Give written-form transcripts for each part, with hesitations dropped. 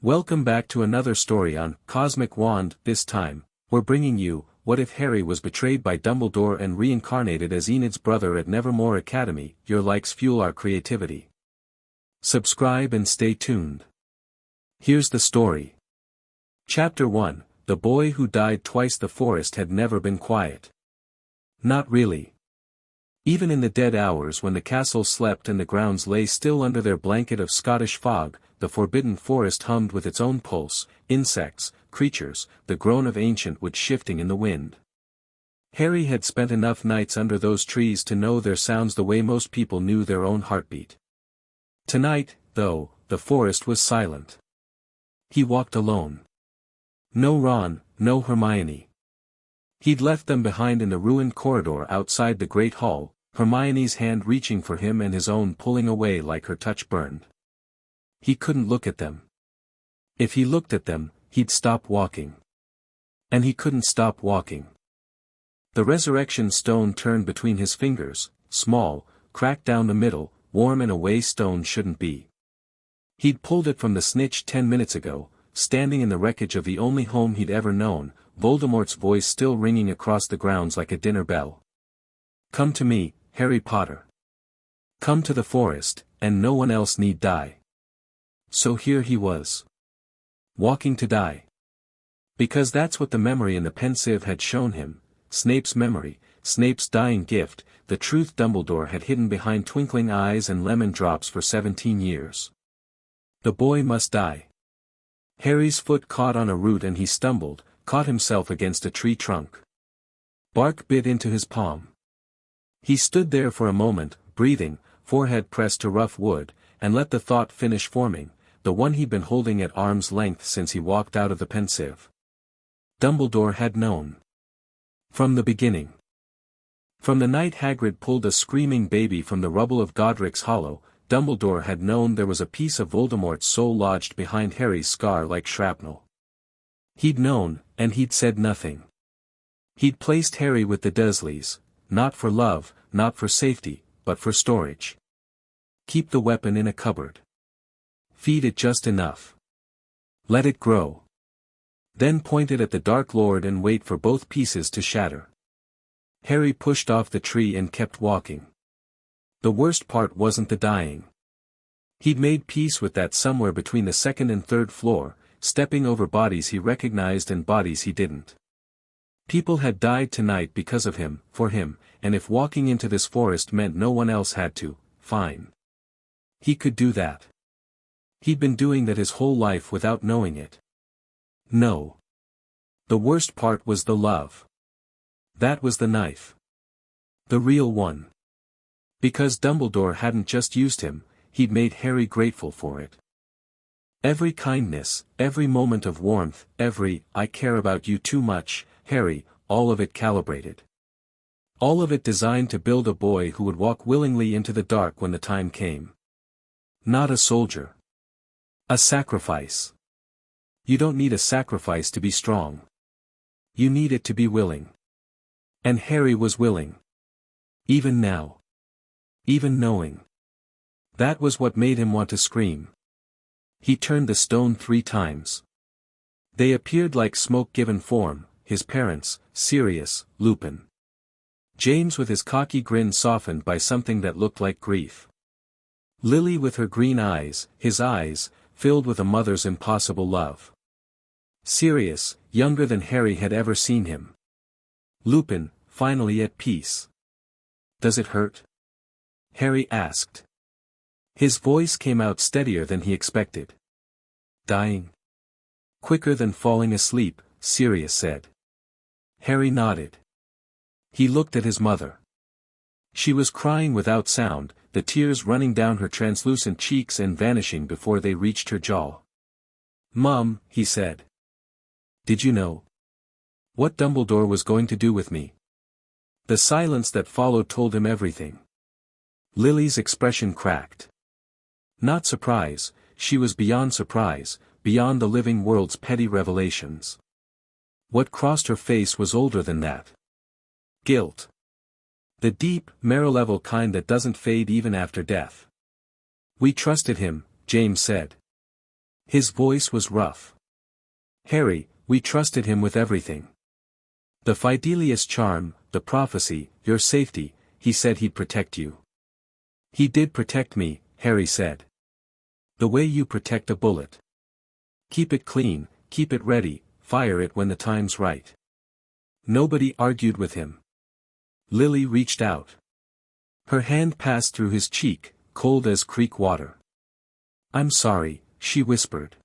Welcome back to another story on Cosmic Wand. This time, we're bringing you, What If Harry Was Betrayed by Dumbledore and Reincarnated as Enid's brother at Nevermore Academy. Your likes fuel our creativity. Subscribe and stay tuned. Here's the story. Chapter 1, The Boy Who Died Twice. The forest had never been quiet. Not really. Even in the dead hours when the castle slept and the grounds lay still under their blanket of Scottish fog, the forbidden forest hummed with its own pulse, insects, creatures, the groan of ancient wood shifting in the wind. Harry had spent enough nights under those trees to know their sounds the way most people knew their own heartbeat. Tonight, though, the forest was silent. He walked alone. No Ron, no Hermione. He'd left them behind in the ruined corridor outside the Great Hall, Hermione's hand reaching for him and his own pulling away like her touch burned. He couldn't look at them. If he looked at them, he'd stop walking. And he couldn't stop walking. The resurrection stone turned between his fingers, small, cracked down the middle, warm in a way stone shouldn't be. He'd pulled it from the snitch 10 minutes ago, standing in the wreckage of the only home he'd ever known, Voldemort's voice still ringing across the grounds like a dinner bell. Come to me, Harry Potter. Come to the forest, and no one else need die. So here he was. Walking to die. Because that's what the memory in the pensieve had shown him, Snape's memory, Snape's dying gift, the truth Dumbledore had hidden behind twinkling eyes and lemon drops for 17 years. The boy must die. Harry's foot caught on a root and he stumbled, caught himself against a tree trunk. Bark bit into his palm. He stood there for a moment, breathing, forehead pressed to rough wood, and let the thought finish forming, the one he'd been holding at arm's length since he walked out of the pensieve. Dumbledore had known. From the beginning. From the night Hagrid pulled a screaming baby from the rubble of Godric's Hollow, Dumbledore had known there was a piece of Voldemort's soul lodged behind Harry's scar like shrapnel. He'd known, and he'd said nothing. He'd placed Harry with the Dursleys, not for love, not for safety, but for storage. Keep the weapon in a cupboard. Feed it just enough. Let it grow. Then point it at the Dark Lord and wait for both pieces to shatter. Harry pushed off the tree and kept walking. The worst part wasn't the dying. He'd made peace with that somewhere between the second and third floor, stepping over bodies he recognized and bodies he didn't. People had died tonight because of him, for him, and if walking into this forest meant no one else had to, fine. He could do that. He'd been doing that his whole life without knowing it. No. The worst part was the love. That was the knife. The real one. Because Dumbledore hadn't just used him, he'd made Harry grateful for it. Every kindness, every moment of warmth, every, I care about you too much, Harry, all of it calibrated. All of it designed to build a boy who would walk willingly into the dark when the time came. Not a soldier. A sacrifice. You don't need a sacrifice to be strong. You need it to be willing. And Harry was willing. Even now. Even knowing. That was what made him want to scream. He turned the stone 3 times. They appeared like smoke given form, his parents, Sirius, Lupin. James with his cocky grin softened by something that looked like grief. Lily with her green eyes, his eyes, filled with a mother's impossible love. Sirius, younger than Harry had ever seen him. Lupin, finally at peace. Does it hurt? Harry asked. His voice came out steadier than he expected. Dying? Quicker than falling asleep, Sirius said. Harry nodded. He looked at his mother. She was crying without sound, the tears running down her translucent cheeks and vanishing before they reached her jaw. Mom, he said. Did you know what Dumbledore was going to do with me? The silence that followed told him everything. Lily's expression cracked. Not surprise, she was beyond surprise, beyond the living world's petty revelations. What crossed her face was older than that. Guilt. The deep, marrow-level kind that doesn't fade even after death. We trusted him, James said. His voice was rough. "Harry, we trusted him with everything. The Fidelius charm, the prophecy, your safety, he said he'd protect you." "He did protect me," Harry said. "The way you protect a bullet. Keep it clean, keep it ready, fire it when the time's right." Nobody argued with him. Lily reached out. Her hand passed through his cheek, cold as creek water. "I'm sorry," she whispered.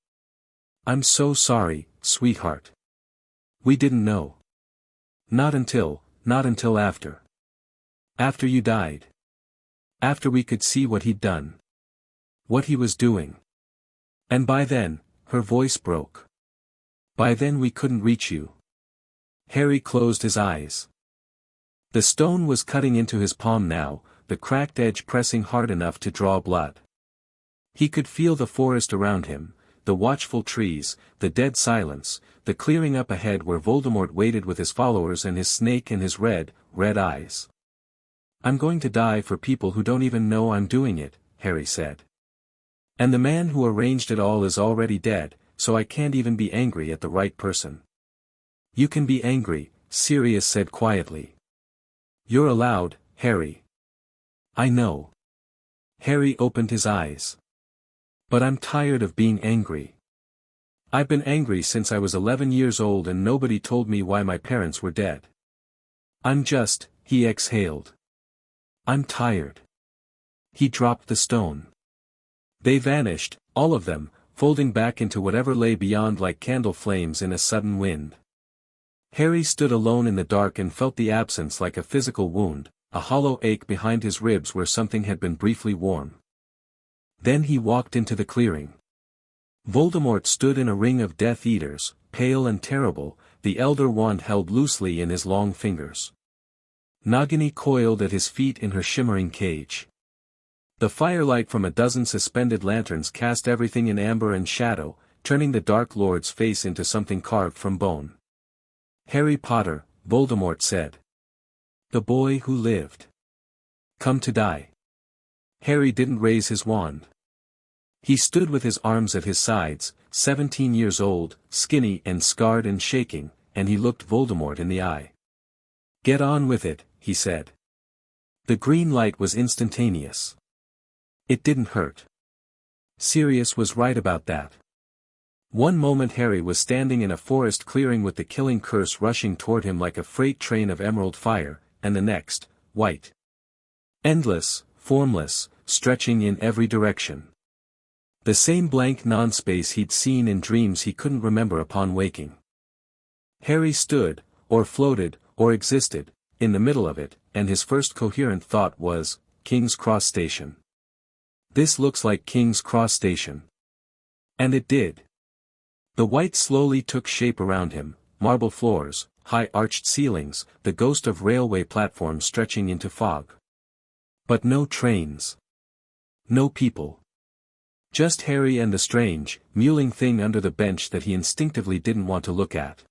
"I'm so sorry, sweetheart. We didn't know. Not until after. After you died. After we could see what he'd done. What he was doing. And by then," her voice broke. "By then we couldn't reach you." Harry closed his eyes. The stone was cutting into his palm now, the cracked edge pressing hard enough to draw blood. He could feel the forest around him, the watchful trees, the dead silence, the clearing up ahead where Voldemort waited with his followers and his snake and his red eyes. "I'm going to die for people who don't even know I'm doing it," Harry said. "And the man who arranged it all is already dead, so I can't even be angry at the right person." "You can be angry," Sirius said quietly. "You're allowed, Harry." "I know." Harry opened his eyes. "But I'm tired of being angry. I've been angry since I was 11 years old and nobody told me why my parents were dead. He exhaled. "I'm tired." He dropped the stone. They vanished, all of them, folding back into whatever lay beyond like candle flames in a sudden wind. Harry stood alone in the dark and felt the absence like a physical wound, a hollow ache behind his ribs where something had been briefly warm. Then he walked into the clearing. Voldemort stood in a ring of Death Eaters, pale and terrible, the Elder Wand held loosely in his long fingers. Nagini coiled at his feet in her shimmering cage. The firelight from a dozen suspended lanterns cast everything in amber and shadow, turning the Dark Lord's face into something carved from bone. "Harry Potter," Voldemort said. "The boy who lived. Come to die." Harry didn't raise his wand. He stood with his arms at his sides, 17 years old, skinny and scarred and shaking, and he looked Voldemort in the eye. "Get on with it," he said. The green light was instantaneous. It didn't hurt. Sirius was right about that. One moment Harry was standing in a forest clearing with the killing curse rushing toward him like a freight train of emerald fire, and the next, white. Endless, formless, stretching in every direction. The same blank non-space he'd seen in dreams he couldn't remember upon waking. Harry stood, or floated, or existed, in the middle of it, and his first coherent thought was, King's Cross Station. This looks like King's Cross Station. And it did. The white slowly took shape around him, marble floors, high arched ceilings, the ghost of railway platforms stretching into fog. But no trains. No people. Just Harry and the strange, mewling thing under the bench that he instinctively didn't want to look at.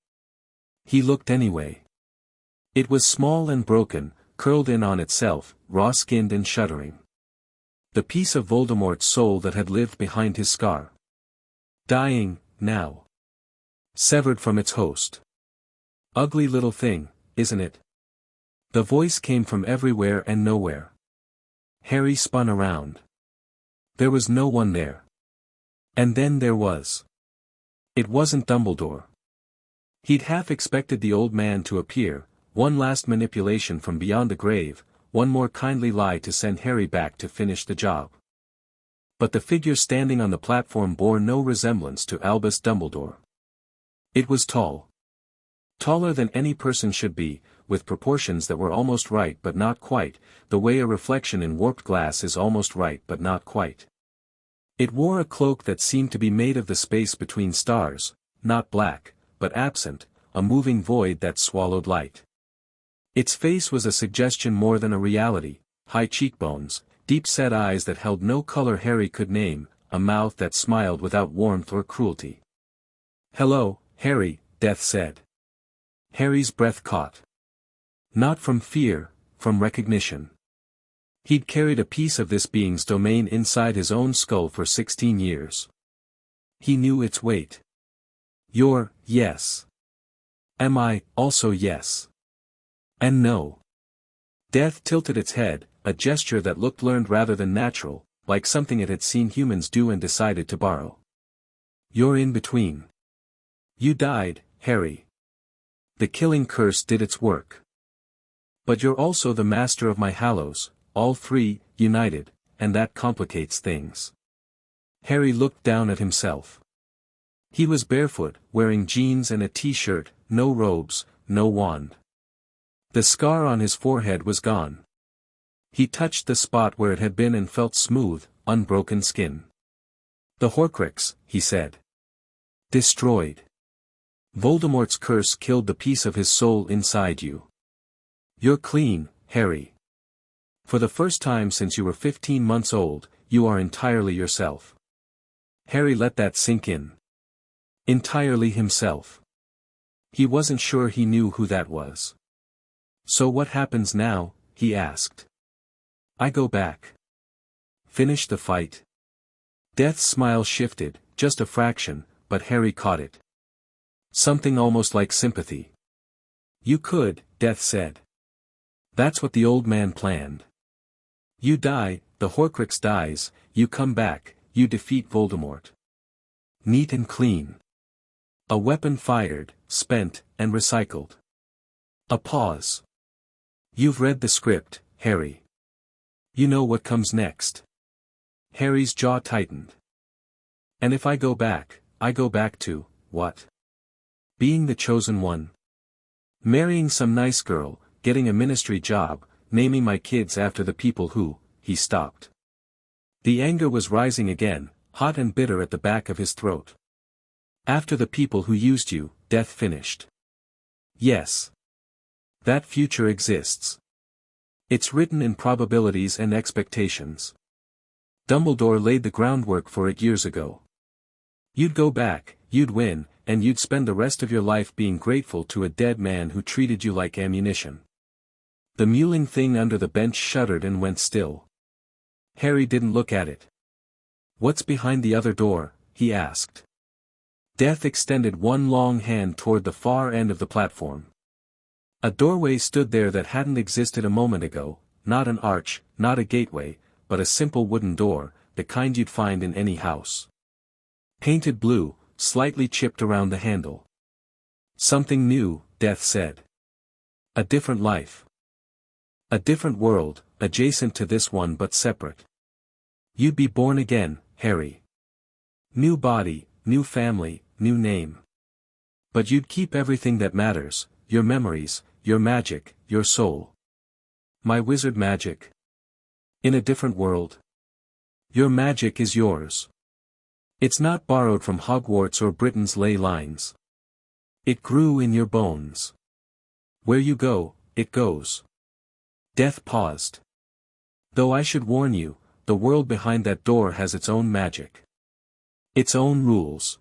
He looked anyway. It was small and broken, curled in on itself, raw-skinned and shuddering. The piece of Voldemort's soul that had lived behind his scar. Dying, now. Severed from its host. Ugly little thing, isn't it? The voice came from everywhere and nowhere. Harry spun around. There was no one there. And then there was. It wasn't Dumbledore. He'd half expected the old man to appear, one last manipulation from beyond the grave, one more kindly lie to send Harry back to finish the job. But the figure standing on the platform bore no resemblance to Albus Dumbledore. It was tall. Taller than any person should be, with proportions that were almost right but not quite, the way a reflection in warped glass is almost right but not quite. It wore a cloak that seemed to be made of the space between stars, not black, but absent, a moving void that swallowed light. Its face was a suggestion more than a reality, high cheekbones, deep-set eyes that held no color Harry could name, a mouth that smiled without warmth or cruelty. "Hello, Harry," Death said. Harry's breath caught. Not from fear, from recognition. He'd carried a piece of this being's domain inside his own skull for 16 years. He knew its weight. You're, yes. Am I, also yes. And no. Death tilted its head, a gesture that looked learned rather than natural, like something it had seen humans do and decided to borrow. You're in between. You died, Harry. The killing curse did its work. But you're also the master of my hallows, all three, united, and that complicates things. Harry looked down at himself. He was barefoot, wearing jeans and a t-shirt, no robes, no wand. The scar on his forehead was gone. He touched the spot where it had been and felt smooth, unbroken skin. The Horcrux, he said. Destroyed. Voldemort's curse killed the piece of his soul inside you. You're clean, Harry. For the first time since you were 15 months old, you are entirely yourself. Harry let that sink in. Entirely himself. He wasn't sure he knew who that was. So what happens now, he asked. I go back. Finish the fight. Death's smile shifted, just a fraction, but Harry caught it. Something almost like sympathy. You could, Death said. That's what the old man planned. You die, the Horcrux dies, you come back, you defeat Voldemort. Neat and clean. A weapon fired, spent, and recycled. A pause. You've read the script, Harry. You know what comes next. Harry's jaw tightened. And if I go back to, what? Being the chosen one. Marrying some nice girl, getting a ministry job, naming my kids after the people who, he stopped. The anger was rising again, hot and bitter at the back of his throat. After the people who used you, Death finished. Yes. That future exists. It's written in probabilities and expectations. Dumbledore laid the groundwork for it years ago. You'd go back, you'd win, and you'd spend the rest of your life being grateful to a dead man who treated you like ammunition. The mewling thing under the bench shuddered and went still. Harry didn't look at it. What's behind the other door? He asked. Death extended one long hand toward the far end of the platform. A doorway stood there that hadn't existed a moment ago, not an arch, not a gateway, but a simple wooden door, the kind you'd find in any house. Painted blue, slightly chipped around the handle. Something new, Death said. A different life. A different world, adjacent to this one but separate. You'd be born again, Harry. New body, new family, new name. But you'd keep everything that matters, your memories, your magic, your soul. My wizard magic. In a different world. Your magic is yours. It's not borrowed from Hogwarts or Britain's ley lines. It grew in your bones. Where you go, it goes. Death paused. Though I should warn you, the world behind that door has its own magic. Its own rules.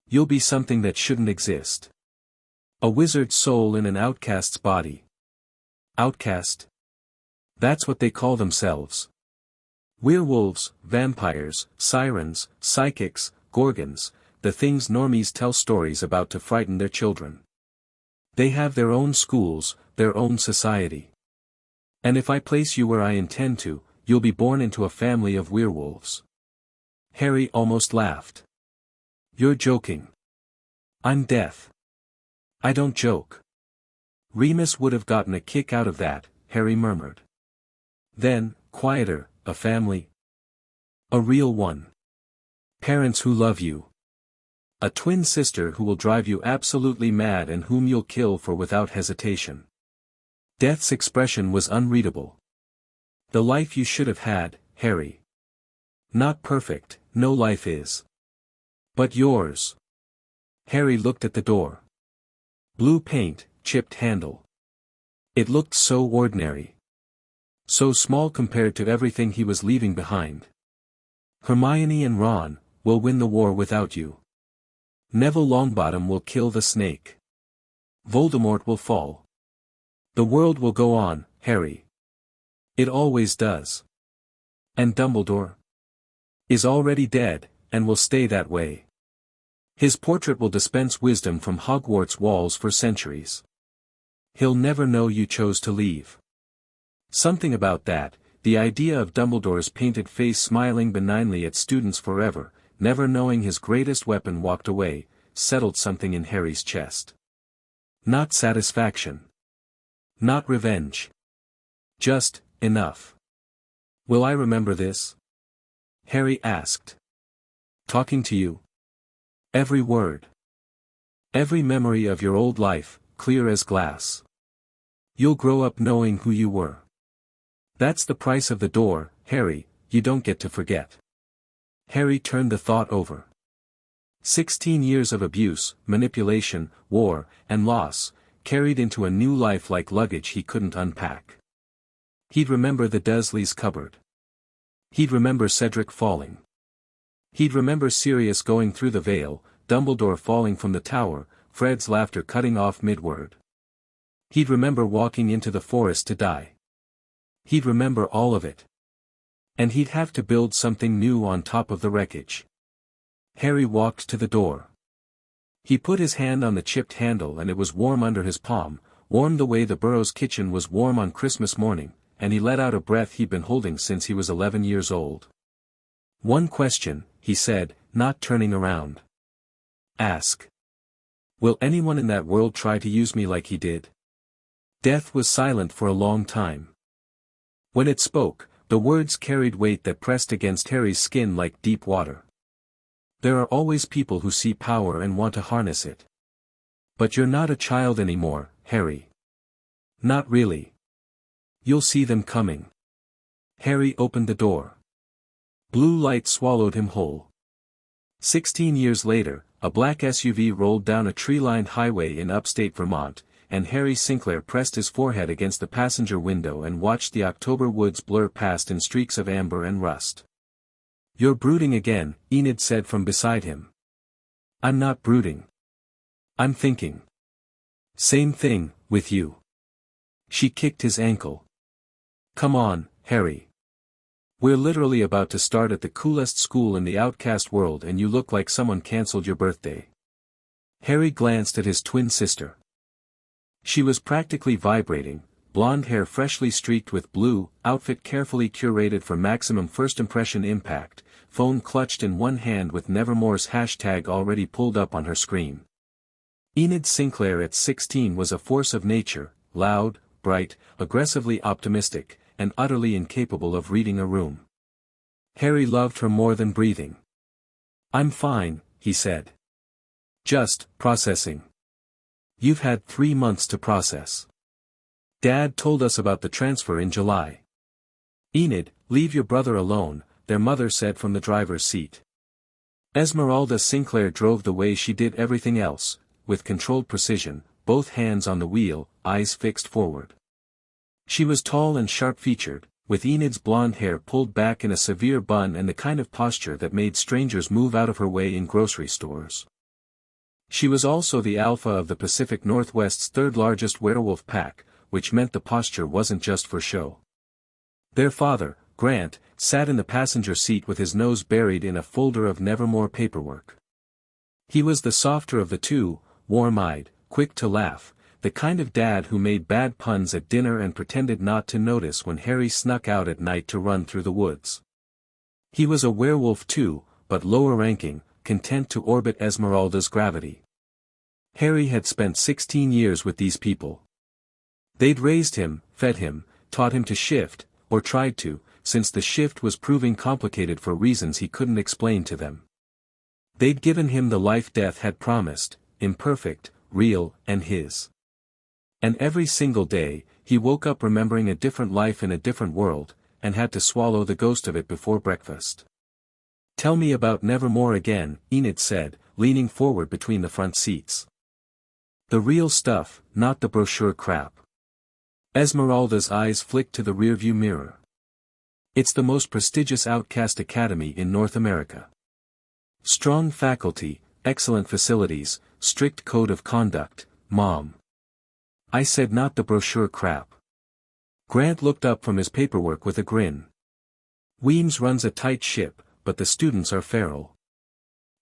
You'll be something that shouldn't exist. A wizard's soul in an outcast's body. Outcast? That's what they call themselves. Werewolves, vampires, sirens, psychics, gorgons, the things normies tell stories about to frighten their children. They have their own schools, their own society. And if I place you where I intend to, you'll be born into a family of werewolves. Harry almost laughed. You're joking. I'm Death. I don't joke. Remus would have gotten a kick out of that, Harry murmured. Then, quieter, a family. A real one. Parents who love you. A twin sister who will drive you absolutely mad and whom you'll kill for without hesitation. Death's expression was unreadable. The life you should have had, Harry. Not perfect, no life is. But yours. Harry looked at the door. Blue paint, chipped handle. It looked so ordinary. So small compared to everything he was leaving behind. Hermione and Ron will win the war without you. Neville Longbottom will kill the snake. Voldemort will fall. The world will go on, Harry. It always does. And Dumbledore is already dead, and will stay that way. His portrait will dispense wisdom from Hogwarts walls for centuries. He'll never know you chose to leave. Something about that, the idea of Dumbledore's painted face smiling benignly at students forever, never knowing his greatest weapon walked away, settled something in Harry's chest. Not satisfaction. Not revenge. Just, enough. Will I remember this? Harry asked. Talking to you. Every word. Every memory of your old life, clear as glass. You'll grow up knowing who you were. That's the price of the door, Harry, you don't get to forget. Harry turned the thought over. 16 years of abuse, manipulation, war, and loss, carried into a new life like luggage he couldn't unpack. He'd remember the Dursleys' cupboard. He'd remember Cedric falling. He'd remember Sirius going through the veil, Dumbledore falling from the tower, Fred's laughter cutting off mid-word. He'd remember walking into the forest to die. He'd remember all of it. And he'd have to build something new on top of the wreckage. Harry walked to the door. He put his hand on the chipped handle and it was warm under his palm, warm the way the Burrows' kitchen was warm on Christmas morning, and he let out a breath he'd been holding since he was 11 years old. One question, he said, not turning around. Ask. Will anyone in that world try to use me like he did? Death was silent for a long time. When it spoke, the words carried weight that pressed against Harry's skin like deep water. There are always people who see power and want to harness it. But you're not a child anymore, Harry. Not really. You'll see them coming. Harry opened the door. Blue light swallowed him whole. 16 years later, a black SUV rolled down a tree-lined highway in upstate Vermont, and Harry Sinclair pressed his forehead against the passenger window and watched the October woods blur past in streaks of amber and rust. You're brooding again, Enid said from beside him. I'm not brooding. I'm thinking. Same thing, with you. She kicked his ankle. Come on, Harry. We're literally about to start at the coolest school in the outcast world and you look like someone cancelled your birthday. Harry glanced at his twin sister. She was practically vibrating, blonde hair freshly streaked with blue, outfit carefully curated for maximum first impression impact, phone clutched in one hand with Nevermore's hashtag already pulled up on her screen. Enid Sinclair at 16 was a force of nature, loud, bright, aggressively optimistic, and utterly incapable of reading a room. Harry loved her more than breathing. I'm fine, he said. Just, processing. You've had 3 months to process. Dad told us about the transfer in July. Enid, leave your brother alone, their mother said from the driver's seat. Esmeralda Sinclair drove the way she did everything else, with controlled precision, both hands on the wheel, eyes fixed forward. She was tall and sharp-featured, with Enid's blonde hair pulled back in a severe bun and the kind of posture that made strangers move out of her way in grocery stores. She was also the alpha of the Pacific Northwest's third-largest werewolf pack, which meant the posture wasn't just for show. Their father, Grant, sat in the passenger seat with his nose buried in a folder of Nevermore paperwork. He was the softer of the two, warm-eyed, quick to laugh, the kind of dad who made bad puns at dinner and pretended not to notice when Harry snuck out at night to run through the woods. He was a werewolf too, but lower-ranking, content to orbit Esmeralda's gravity. Harry had spent 16 years with these people. They'd raised him, fed him, taught him to shift, or tried to, since the shift was proving complicated for reasons he couldn't explain to them. They'd given him the life death had promised, imperfect, real, and his. And every single day, he woke up remembering a different life in a different world, and had to swallow the ghost of it before breakfast. Tell me about Nevermore again, Enid said, leaning forward between the front seats. The real stuff, not the brochure crap. Esmeralda's eyes flicked to the rearview mirror. It's the most prestigious outcast academy in North America. Strong faculty, excellent facilities, strict code of conduct, Mom. I said not the brochure crap. Grant looked up from his paperwork with a grin. Weems runs a tight ship, but the students are feral.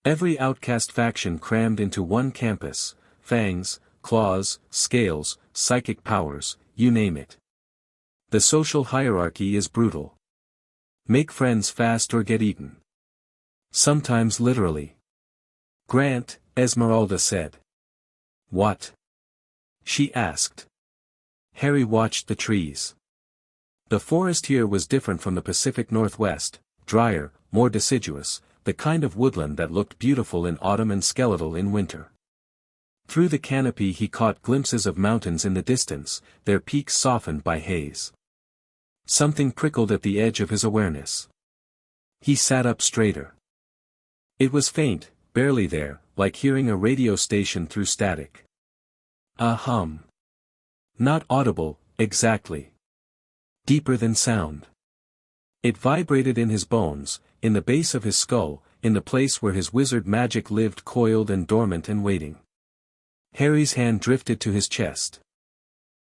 Every outcast faction crammed into one campus, fangs, claws, scales, psychic powers, you name it. The social hierarchy is brutal. Make friends fast or get eaten. Sometimes literally. Grant, Esmeralda said. What? She asked. Harry watched the trees. The forest here was different from the Pacific Northwest, drier, more deciduous, the kind of woodland that looked beautiful in autumn and skeletal in winter. Through the canopy he caught glimpses of mountains in the distance, their peaks softened by haze. Something prickled at the edge of his awareness. He sat up straighter. It was faint, barely there, like hearing a radio station through static. A hum. Not audible, exactly. Deeper than sound. It vibrated in his bones, in the base of his skull, in the place where his wizard magic lived coiled and dormant and waiting. Harry's hand drifted to his chest.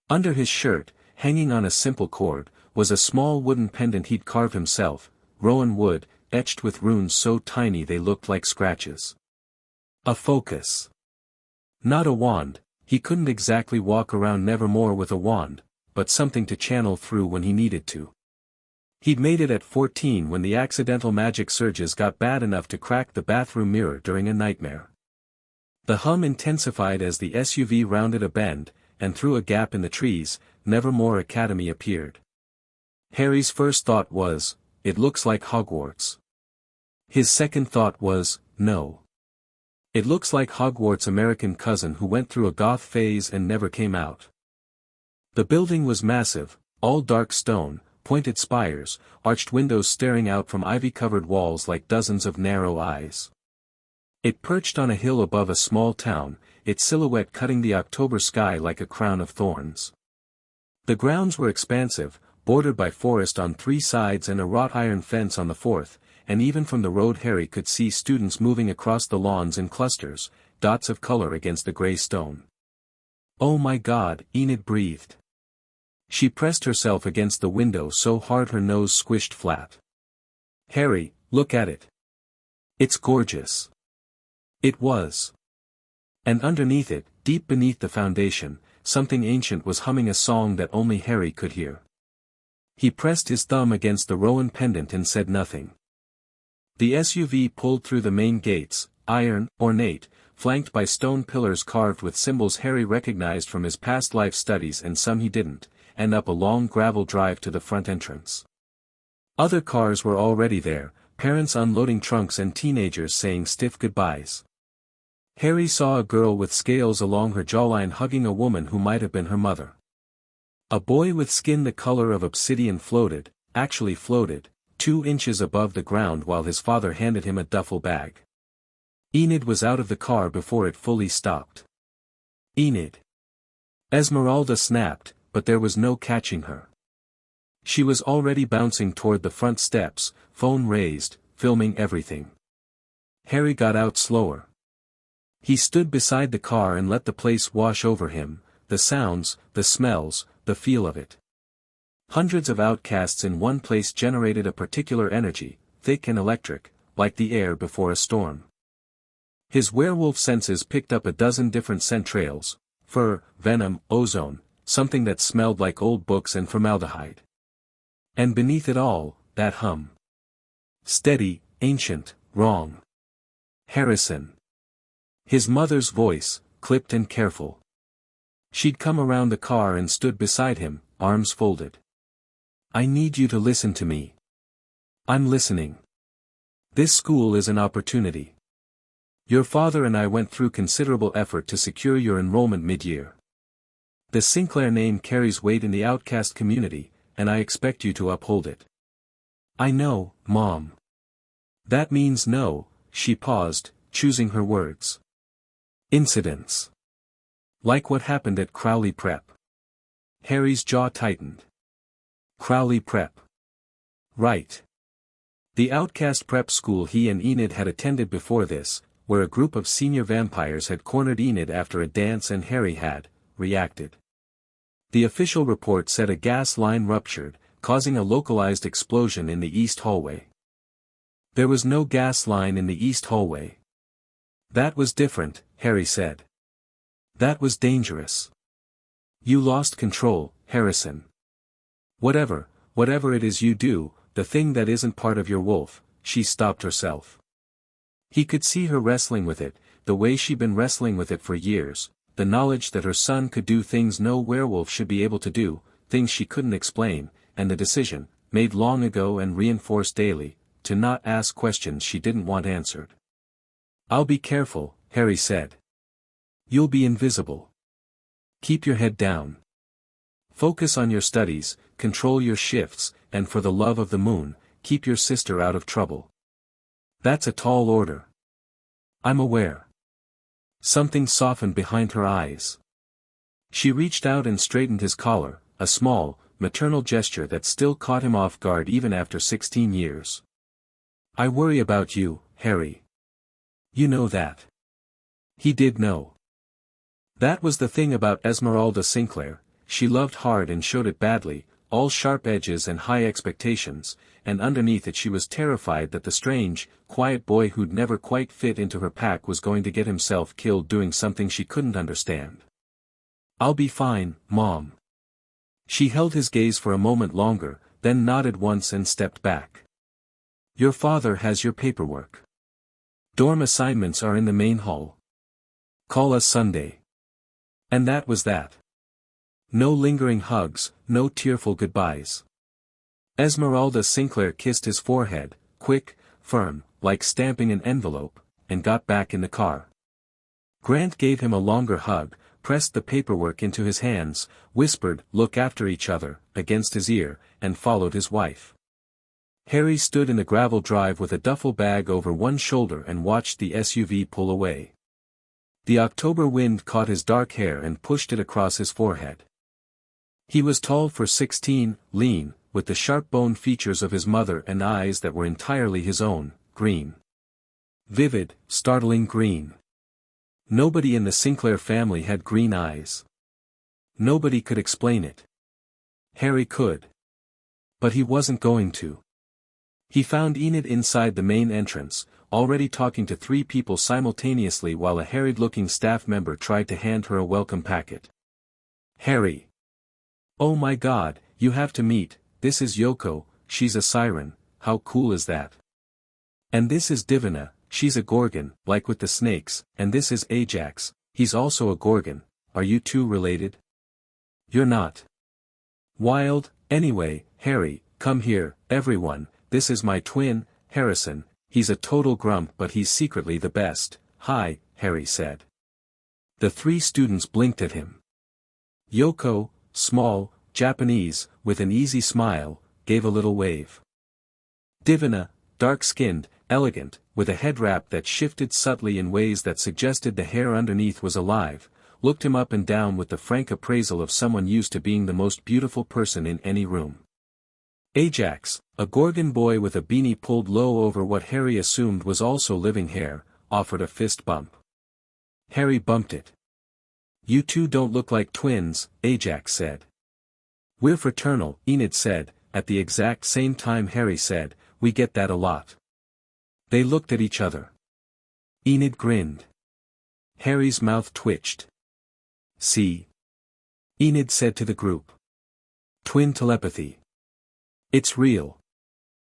Under his shirt, hanging on a simple cord, was a small wooden pendant he'd carved himself, rowan wood, etched with runes so tiny they looked like scratches. A focus. Not a wand, he couldn't exactly walk around Nevermore with a wand, but something to channel through when he needed to. He'd made it at 14 when the accidental magic surges got bad enough to crack the bathroom mirror during a nightmare. The hum intensified as the SUV rounded a bend, and through a gap in the trees, Nevermore Academy appeared. Harry's first thought was, it looks like Hogwarts. His second thought was, no. It looks like Hogwarts' American cousin who went through a goth phase and never came out. The building was massive, all dark stone, pointed spires, arched windows staring out from ivy-covered walls like dozens of narrow eyes. It perched on a hill above a small town, its silhouette cutting the October sky like a crown of thorns. The grounds were expansive, bordered by forest on 3 sides and a wrought iron fence on the 4th, and even from the road Harry could see students moving across the lawns in clusters, dots of color against the gray stone. Oh my God, Enid breathed. She pressed herself against the window so hard her nose squished flat. Harry, look at it. It's gorgeous. It was. And underneath it, deep beneath the foundation, something ancient was humming a song that only Harry could hear. He pressed his thumb against the rowan pendant and said nothing. The SUV pulled through the main gates, iron, ornate, flanked by stone pillars carved with symbols Harry recognized from his past life studies and some he didn't, and up a long gravel drive to the front entrance. Other cars were already there, parents unloading trunks and teenagers saying stiff goodbyes. Harry saw a girl with scales along her jawline hugging a woman who might have been her mother. A boy with skin the color of obsidian actually floated, 2 inches above the ground while his father handed him a duffel bag. Enid was out of the car before it fully stopped. Enid. Esmeralda snapped, but there was no catching her. She was already bouncing toward the front steps, phone raised, filming everything. Harry got out slower. He stood beside the car and let the place wash over him, the sounds, the smells, the feel of it. Hundreds of outcasts in one place generated a particular energy, thick and electric, like the air before a storm. His werewolf senses picked up a dozen different scent trails, fur, venom, ozone, something that smelled like old books and formaldehyde. And beneath it all, that hum. Steady, ancient, wrong. Harrison. His mother's voice, clipped and careful. She'd come around the car and stood beside him, arms folded. I need you to listen to me. I'm listening. This school is an opportunity. Your father and I went through considerable effort to secure your enrollment mid-year. The Sinclair name carries weight in the outcast community, and I expect you to uphold it. I know, Mom. That means no, she paused, choosing her words. Incidents. Like what happened at Crowley Prep. Harry's jaw tightened. Crowley Prep. Right. The outcast prep school he and Enid had attended before this, where a group of senior vampires had cornered Enid after a dance and Harry had reacted. The official report said a gas line ruptured, causing a localized explosion in the east hallway. There was no gas line in the east hallway. That was different, Harry said. That was dangerous. You lost control, Harrison. Whatever it is you do, the thing that isn't part of your wolf, she stopped herself. He could see her wrestling with it, the way she'd been wrestling with it for years, the knowledge that her son could do things no werewolf should be able to do, things she couldn't explain, and the decision, made long ago and reinforced daily, to not ask questions she didn't want answered. I'll be careful, Harry said. You'll be invisible. Keep your head down. Focus on your studies, control your shifts, and for the love of the moon, keep your sister out of trouble. That's a tall order. I'm aware. Something softened behind her eyes. She reached out and straightened his collar, a small, maternal gesture that still caught him off guard even after 16 years. I worry about you, Harry. You know that. He did know. That was the thing about Esmeralda Sinclair, she loved hard and showed it badly, all sharp edges and high expectations, and underneath it she was terrified that the strange, quiet boy who'd never quite fit into her pack was going to get himself killed doing something she couldn't understand. I'll be fine, Mom. She held his gaze for a moment longer, then nodded once and stepped back. Your father has your paperwork. Dorm assignments are in the main hall. Call us Sunday. And that was that. No lingering hugs, no tearful goodbyes. Esmeralda Sinclair kissed his forehead, quick, firm, like stamping an envelope, and got back in the car. Grant gave him a longer hug, pressed the paperwork into his hands, whispered, "Look after each other," against his ear, and followed his wife. Harry stood in the gravel drive with a duffel bag over one shoulder and watched the SUV pull away. The October wind caught his dark hair and pushed it across his forehead. He was tall for 16, lean, with the sharp-boned features of his mother and eyes that were entirely his own, green. Vivid, startling green. Nobody in the Sinclair family had green eyes. Nobody could explain it. Harry could. But he wasn't going to. He found Enid inside the main entrance, already talking to 3 people simultaneously while a harried-looking staff member tried to hand her a welcome packet. Harry. Oh my God, you have to meet, this is Yoko, she's a siren, how cool is that? And this is Divina, she's a gorgon, like with the snakes, and this is Ajax, he's also a gorgon, are you two related? You're not. Wild, anyway, Harry, come here, everyone, this is my twin, Harrison, he's a total grump but he's secretly the best, hi, Harry said. The 3 students blinked at him. Yoko, small, Japanese, with an easy smile, gave a little wave. Divina, dark-skinned, elegant, with a head wrap that shifted subtly in ways that suggested the hair underneath was alive, looked him up and down with the frank appraisal of someone used to being the most beautiful person in any room. Ajax, a Gorgon boy with a beanie pulled low over what Harry assumed was also living hair, offered a fist bump. Harry bumped it. You two don't look like twins, Ajax said. We're fraternal, Enid said, at the exact same time Harry said, we get that a lot. They looked at each other. Enid grinned. Harry's mouth twitched. See? Enid said to the group. Twin telepathy. It's real.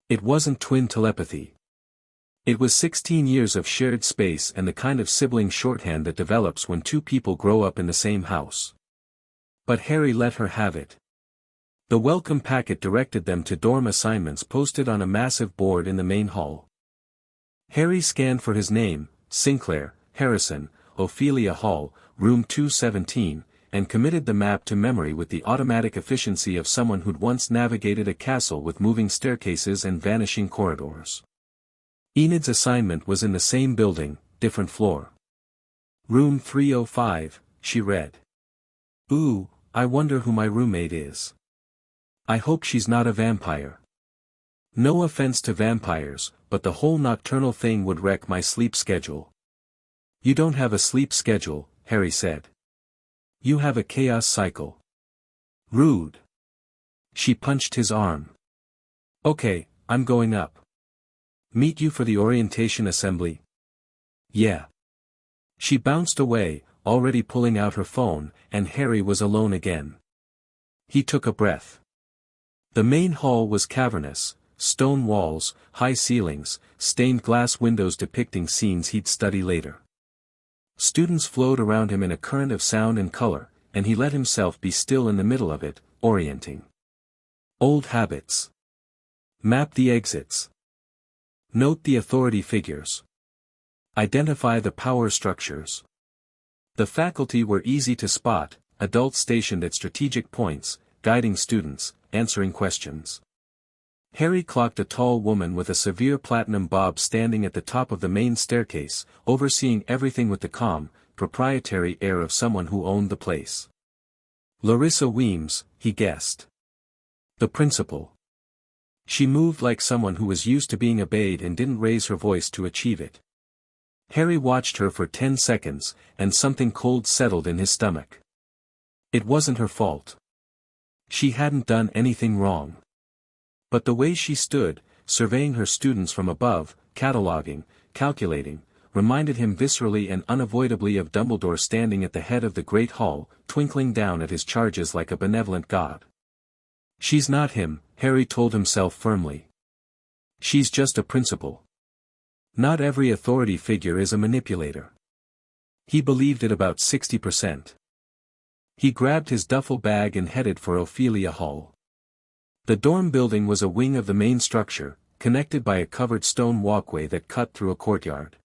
It wasn't twin telepathy. It was 16 years of shared space and the kind of sibling shorthand that develops when 2 people grow up in the same house. But Harry let her have it. The welcome packet directed them to dorm assignments posted on a massive board in the main hall. Harry scanned for his name, Sinclair, Harrison, Ophelia Hall, room 217, and committed the map to memory with the automatic efficiency of someone who'd once navigated a castle with moving staircases and vanishing corridors. Enid's assignment was in the same building, different floor. Room 305, she read. Ooh, I wonder who my roommate is. I hope she's not a vampire. No offense to vampires, but the whole nocturnal thing would wreck my sleep schedule. You don't have a sleep schedule, Harry said. You have a chaos cycle. Rude. She punched his arm. Okay, I'm going up. Meet you for the orientation assembly? Yeah. She bounced away, already pulling out her phone, and Harry was alone again. He took a breath. The main hall was cavernous, stone walls, high ceilings, stained glass windows depicting scenes he'd study later. Students flowed around him in a current of sound and color, and he let himself be still in the middle of it, orienting. Old habits. Map the exits. Note the authority figures. Identify the power structures. The faculty were easy to spot, adults stationed at strategic points, guiding students, answering questions. Harry clocked a tall woman with a severe platinum bob standing at the top of the main staircase, overseeing everything with the calm, proprietary air of someone who owned the place. Larissa Weems, he guessed. The principal. She moved like someone who was used to being obeyed and didn't raise her voice to achieve it. Harry watched her for 10 seconds, and something cold settled in his stomach. It wasn't her fault. She hadn't done anything wrong. But the way she stood, surveying her students from above, cataloging, calculating, reminded him viscerally and unavoidably of Dumbledore standing at the head of the Great Hall, twinkling down at his charges like a benevolent god. She's not him, Harry told himself firmly. She's just a principal. Not every authority figure is a manipulator. He believed it about 60%. He grabbed his duffel bag and headed for Ophelia Hall. The dorm building was a wing of the main structure, connected by a covered stone walkway that cut through a courtyard.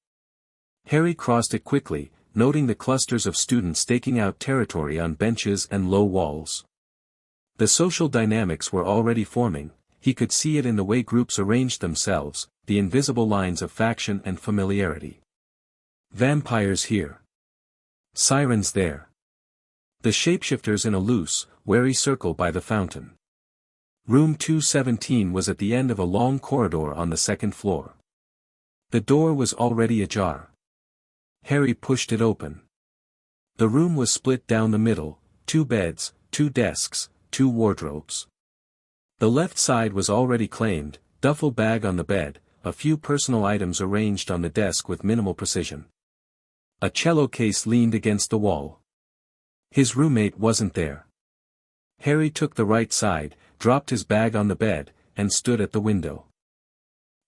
Harry crossed it quickly, noting the clusters of students staking out territory on benches and low walls. The social dynamics were already forming, he could see it in the way groups arranged themselves, the invisible lines of faction and familiarity. Vampires here. Sirens there. The shapeshifters in a loose, wary circle by the fountain. Room 217 was at the end of a long corridor on the second floor. The door was already ajar. Harry pushed it open. The room was split down the middle, 2 beds, 2 desks, 2 wardrobes. The left side was already claimed, duffel bag on the bed, a few personal items arranged on the desk with minimal precision. A cello case leaned against the wall. His roommate wasn't there. Harry took the right side, dropped his bag on the bed, and stood at the window.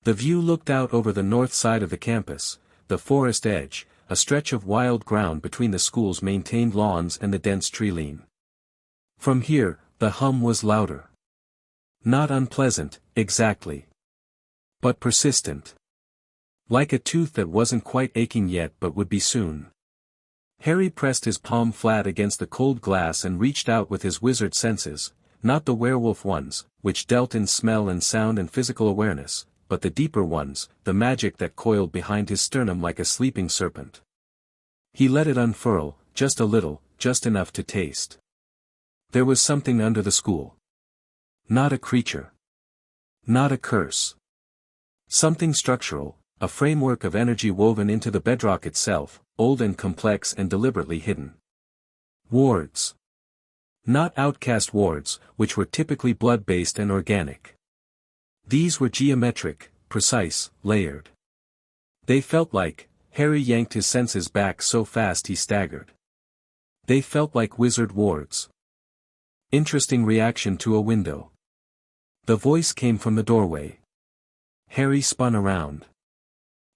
The view looked out over the north side of the campus, the forest edge, a stretch of wild ground between the school's maintained lawns and the dense tree line. From here, the hum was louder. Not unpleasant, exactly. But persistent. Like a tooth that wasn't quite aching yet but would be soon. Harry pressed his palm flat against the cold glass and reached out with his wizard senses, not the werewolf ones, which dealt in smell and sound and physical awareness, but the deeper ones, the magic that coiled behind his sternum like a sleeping serpent. He let it unfurl, just a little, just enough to taste. There was something under the school. Not a creature. Not a curse. Something structural, a framework of energy woven into the bedrock itself, old and complex and deliberately hidden. Wards. Not outcast wards, which were typically blood-based and organic. These were geometric, precise, layered. They felt like, Harry yanked his senses back so fast he staggered. They felt like wizard wards. Interesting reaction to a window. The voice came from the doorway. Harry spun around.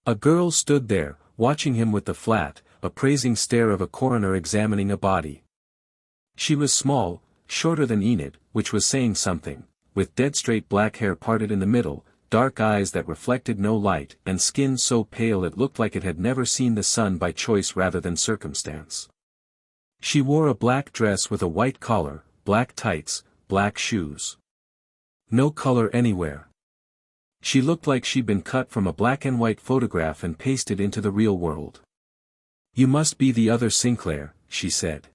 A girl stood there, watching him with the flat, appraising stare of a coroner examining a body. She was small, shorter than Enid, which was saying something, with dead straight black hair parted in the middle, dark eyes that reflected no light, and skin so pale it looked like it had never seen the sun by choice rather than circumstance. She wore a black dress with a white collar, black tights, black shoes. No color anywhere. She looked like she'd been cut from a black and white photograph and pasted into the real world. "You must be the other Sinclair," she said.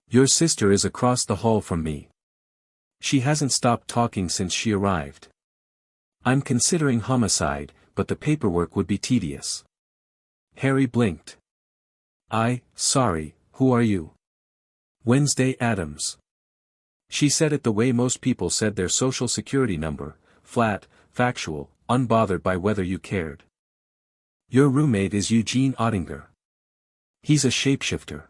"Your sister is across the hall from me. She hasn't stopped talking since she arrived. I'm considering homicide, but the paperwork would be tedious." Harry blinked. Sorry, who are you?" "Wednesday Addams." She said it the way most people said their social security number, flat, factual, unbothered by whether you cared. "Your roommate is Eugene Ottinger." He's a shapeshifter.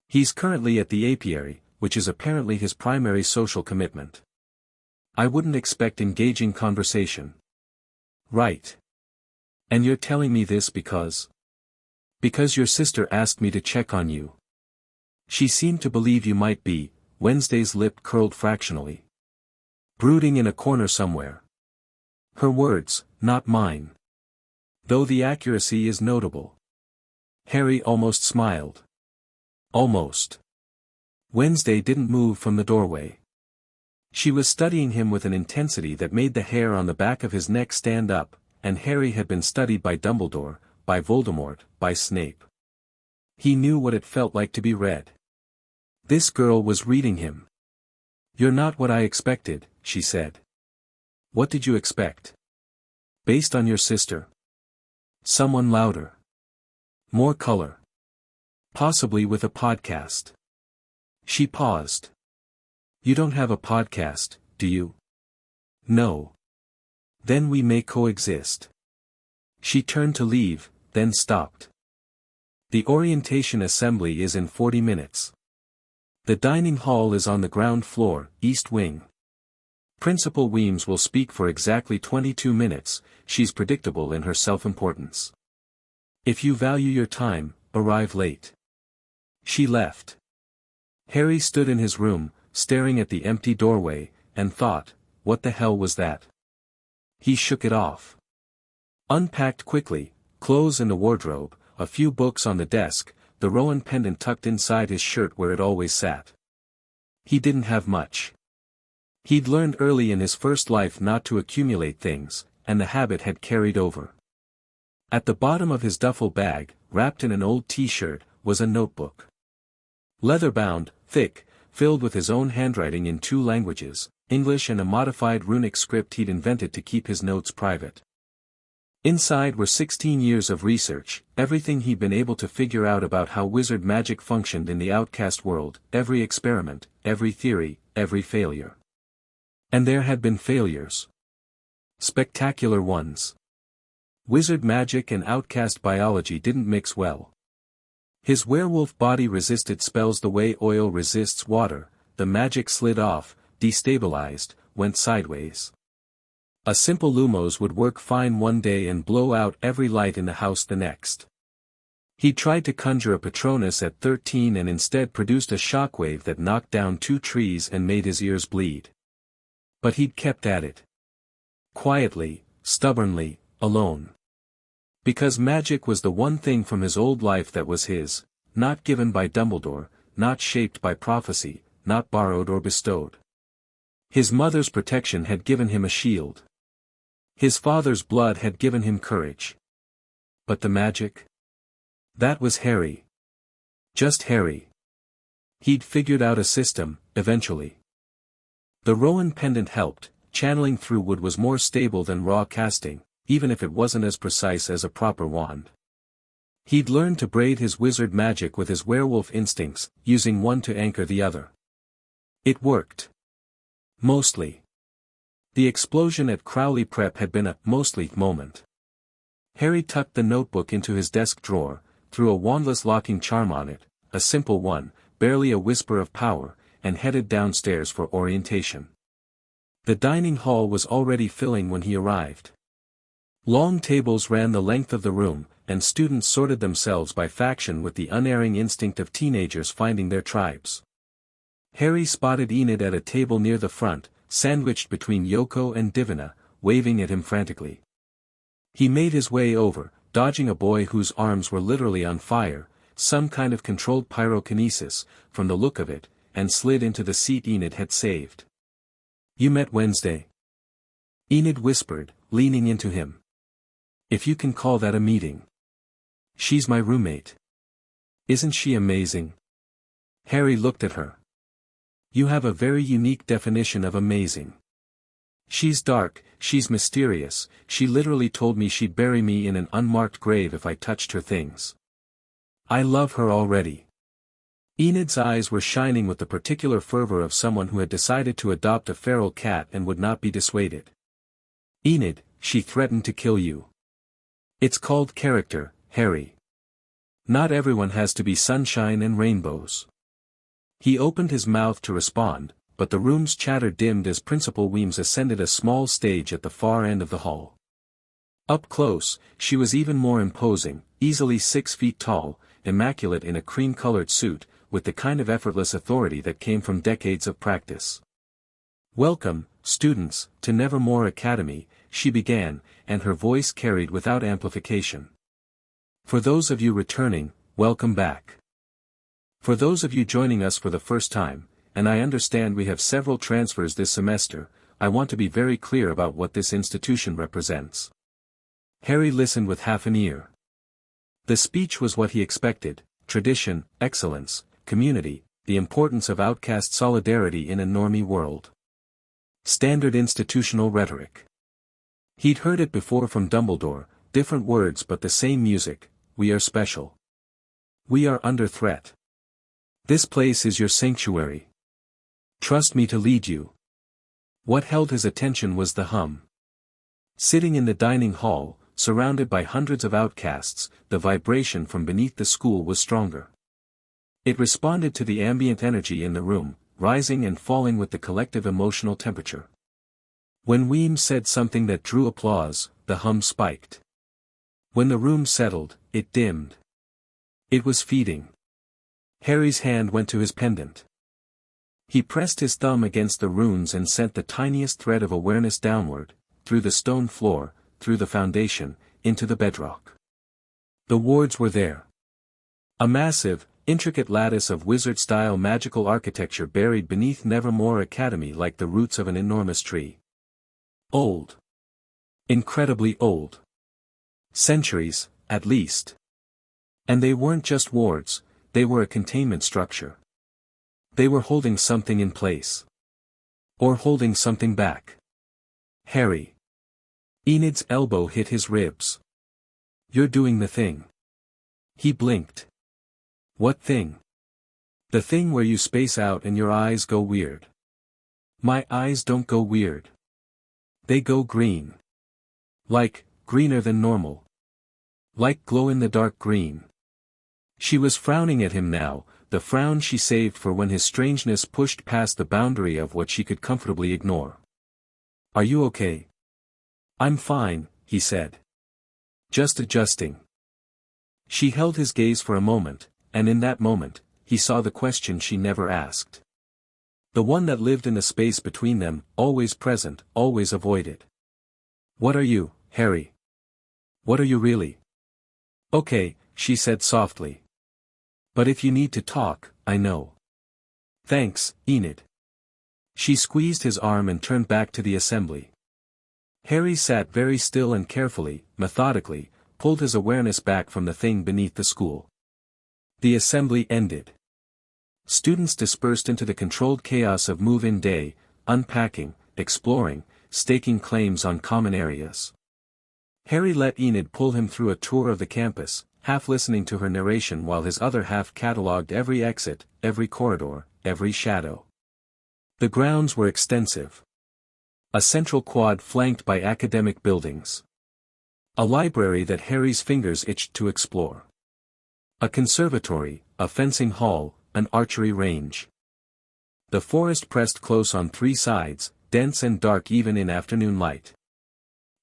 He's currently at the apiary, which is apparently his primary social commitment. I wouldn't expect engaging conversation. Right. And you're telling me this because? Because your sister asked me to check on you. She seemed to believe you might be. Wednesday's lip curled fractionally. Brooding in a corner somewhere. Her words, not mine. Though the accuracy is notable. Harry almost smiled. Almost. Wednesday didn't move from the doorway. She was studying him with an intensity that made the hair on the back of his neck stand up, and Harry had been studied by Dumbledore, by Voldemort, by Snape. He knew what it felt like to be read. This girl was reading him. You're not what I expected, she said. What did you expect? Based on your sister. Someone louder. More color. Possibly with a podcast. She paused. You don't have a podcast, do you? No. Then we may coexist. She turned to leave, then stopped. The orientation assembly is in 40 minutes. The dining hall is on the ground floor, East Wing. Principal Weems will speak for exactly 22 minutes, she's predictable in her self-importance. If you value your time, arrive late. She left. Harry stood in his room, staring at the empty doorway, and thought, what the hell was that? He shook it off. Unpacked quickly, clothes in the wardrobe, a few books on the desk, the Rowan pendant tucked inside his shirt where it always sat. He didn't have much. He'd learned early in his first life not to accumulate things, and the habit had carried over. At the bottom of his duffel bag, wrapped in an old t-shirt, was a notebook. Leather-bound, thick, filled with his own handwriting in 2 languages, English and a modified runic script he'd invented to keep his notes private. Inside were 16 years of research, everything he'd been able to figure out about how wizard magic functioned in the outcast world, every experiment, every theory, every failure. And there had been failures. Spectacular ones. Wizard magic and outcast biology didn't mix well. His werewolf body resisted spells the way oil resists water, the magic slid off, destabilized, went sideways. A simple lumos would work fine one day and blow out every light in the house the next. He tried to conjure a Patronus at 13 and instead produced a shockwave that knocked down 2 trees and made his ears bleed. But he'd kept at it. Quietly, stubbornly, alone. Because magic was the one thing from his old life that was his, not given by Dumbledore, not shaped by prophecy, not borrowed or bestowed. His mother's protection had given him a shield. His father's blood had given him courage. But the magic? That was Harry. Just Harry. He'd figured out a system, eventually. The Rowan pendant helped, channeling through wood was more stable than raw casting, even if it wasn't as precise as a proper wand. He'd learned to braid his wizard magic with his werewolf instincts, using one to anchor the other. It worked. Mostly. The explosion at Crowley Prep had been a mostly moment. Harry tucked the notebook into his desk drawer, threw a wandless locking charm on it, a simple one, barely a whisper of power, and headed downstairs for orientation. The dining hall was already filling when he arrived. Long tables ran the length of the room, and students sorted themselves by faction with the unerring instinct of teenagers finding their tribes. Harry spotted Enid at a table near the front, sandwiched between Yoko and Divina, waving at him frantically. He made his way over, dodging a boy whose arms were literally on fire, some kind of controlled pyrokinesis, from the look of it, and slid into the seat Enid had saved. You met Wednesday? Enid whispered, leaning into him. If you can call that a meeting. She's my roommate. Isn't she amazing? Harry looked at her. You have a very unique definition of amazing. She's dark, she's mysterious, she literally told me she'd bury me in an unmarked grave if I touched her things. I love her already. Enid's eyes were shining with the particular fervor of someone who had decided to adopt a feral cat and would not be dissuaded. Enid, she threatened to kill you. It's called character, Harry. Not everyone has to be sunshine and rainbows. He opened his mouth to respond, but the room's chatter dimmed as Principal Weems ascended a small stage at the far end of the hall. Up close, she was even more imposing, easily 6 feet tall, immaculate in a cream-colored suit, with the kind of effortless authority that came from decades of practice. "Welcome, students, to Nevermore Academy," she began, and her voice carried without amplification. "For those of you returning, welcome back. For those of you joining us for the first time, and I understand we have several transfers this semester, I want to be very clear about what this institution represents." Harry listened with half an ear. The speech was what he expected: tradition, excellence, community, the importance of outcast solidarity in a normie world. Standard institutional rhetoric. He'd heard it before from Dumbledore, different words but the same music: we are special. We are under threat. This place is your sanctuary. Trust me to lead you. What held his attention was the hum. Sitting in the dining hall, surrounded by hundreds of outcasts, the vibration from beneath the school was stronger. It responded to the ambient energy in the room, rising and falling with the collective emotional temperature. When Weems said something that drew applause, the hum spiked. When the room settled, it dimmed. It was feeding. Harry's hand went to his pendant. He pressed his thumb against the runes and sent the tiniest thread of awareness downward, through the stone floor, through the foundation, into the bedrock. The wards were there. A massive, intricate lattice of wizard-style magical architecture buried beneath Nevermore Academy like the roots of an enormous tree. Old. Incredibly old. Centuries, at least. And they weren't just wards, they were a containment structure. They were holding something in place. Or holding something back. Harry. Enid's elbow hit his ribs. "You're doing the thing." He blinked. "What thing?" "The thing where you space out and your eyes go weird." "My eyes don't go weird. They go green. Like, greener than normal. Like glow-in-the-dark green." She was frowning at him now, the frown she saved for when his strangeness pushed past the boundary of what she could comfortably ignore. "Are you okay?" "I'm fine," he said. "Just adjusting." She held his gaze for a moment, and in that moment, he saw the question she never asked. The one that lived in the space between them, always present, always avoided. "What are you, Harry? What are you really?" "Okay," she said softly. "But if you need to talk, I know." "Thanks, Enid." She squeezed his arm and turned back to the assembly. Harry sat very still and carefully, methodically, pulled his awareness back from the thing beneath the school. The assembly ended. Students dispersed into the controlled chaos of move-in day, unpacking, exploring, staking claims on common areas. Harry let Enid pull him through a tour of the campus, half listening to her narration while his other half catalogued every exit, every corridor, every shadow. The grounds were extensive. A central quad flanked by academic buildings. A library that Harry's fingers itched to explore. A conservatory, a fencing hall, an archery range. The forest pressed close on 3 sides, dense and dark even in afternoon light.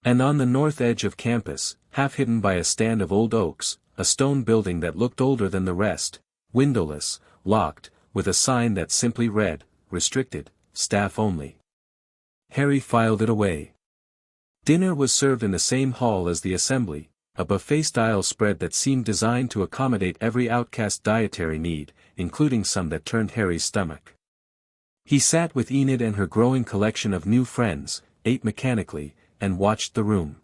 And on the north edge of campus, half hidden by a stand of old oaks, a stone building that looked older than the rest, windowless, locked, with a sign that simply read, "Restricted, staff only." Harry filed it away. Dinner was served in the same hall as the assembly, a buffet-style spread that seemed designed to accommodate every outcast dietary need, including some that turned Harry's stomach. He sat with Enid and her growing collection of new friends, ate mechanically, and watched the room.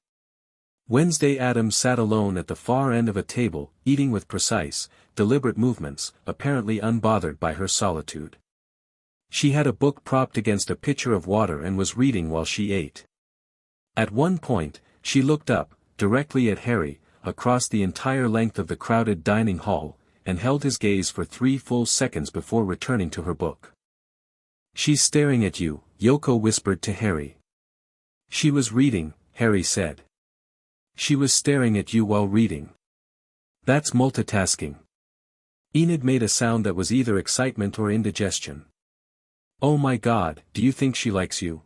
Wednesday Addams sat alone at the far end of a table, eating with precise, deliberate movements, apparently unbothered by her solitude. She had a book propped against a pitcher of water and was reading while she ate. At one point, she looked up, directly at Harry, across the entire length of the crowded dining hall, and held his gaze for 3 full seconds before returning to her book. "She's staring at you," Yoko whispered to Harry. "She was reading," Harry said. "She was staring at you while reading." That's multitasking. Enid made a sound that was either excitement or indigestion. Oh my God, do you think she likes you?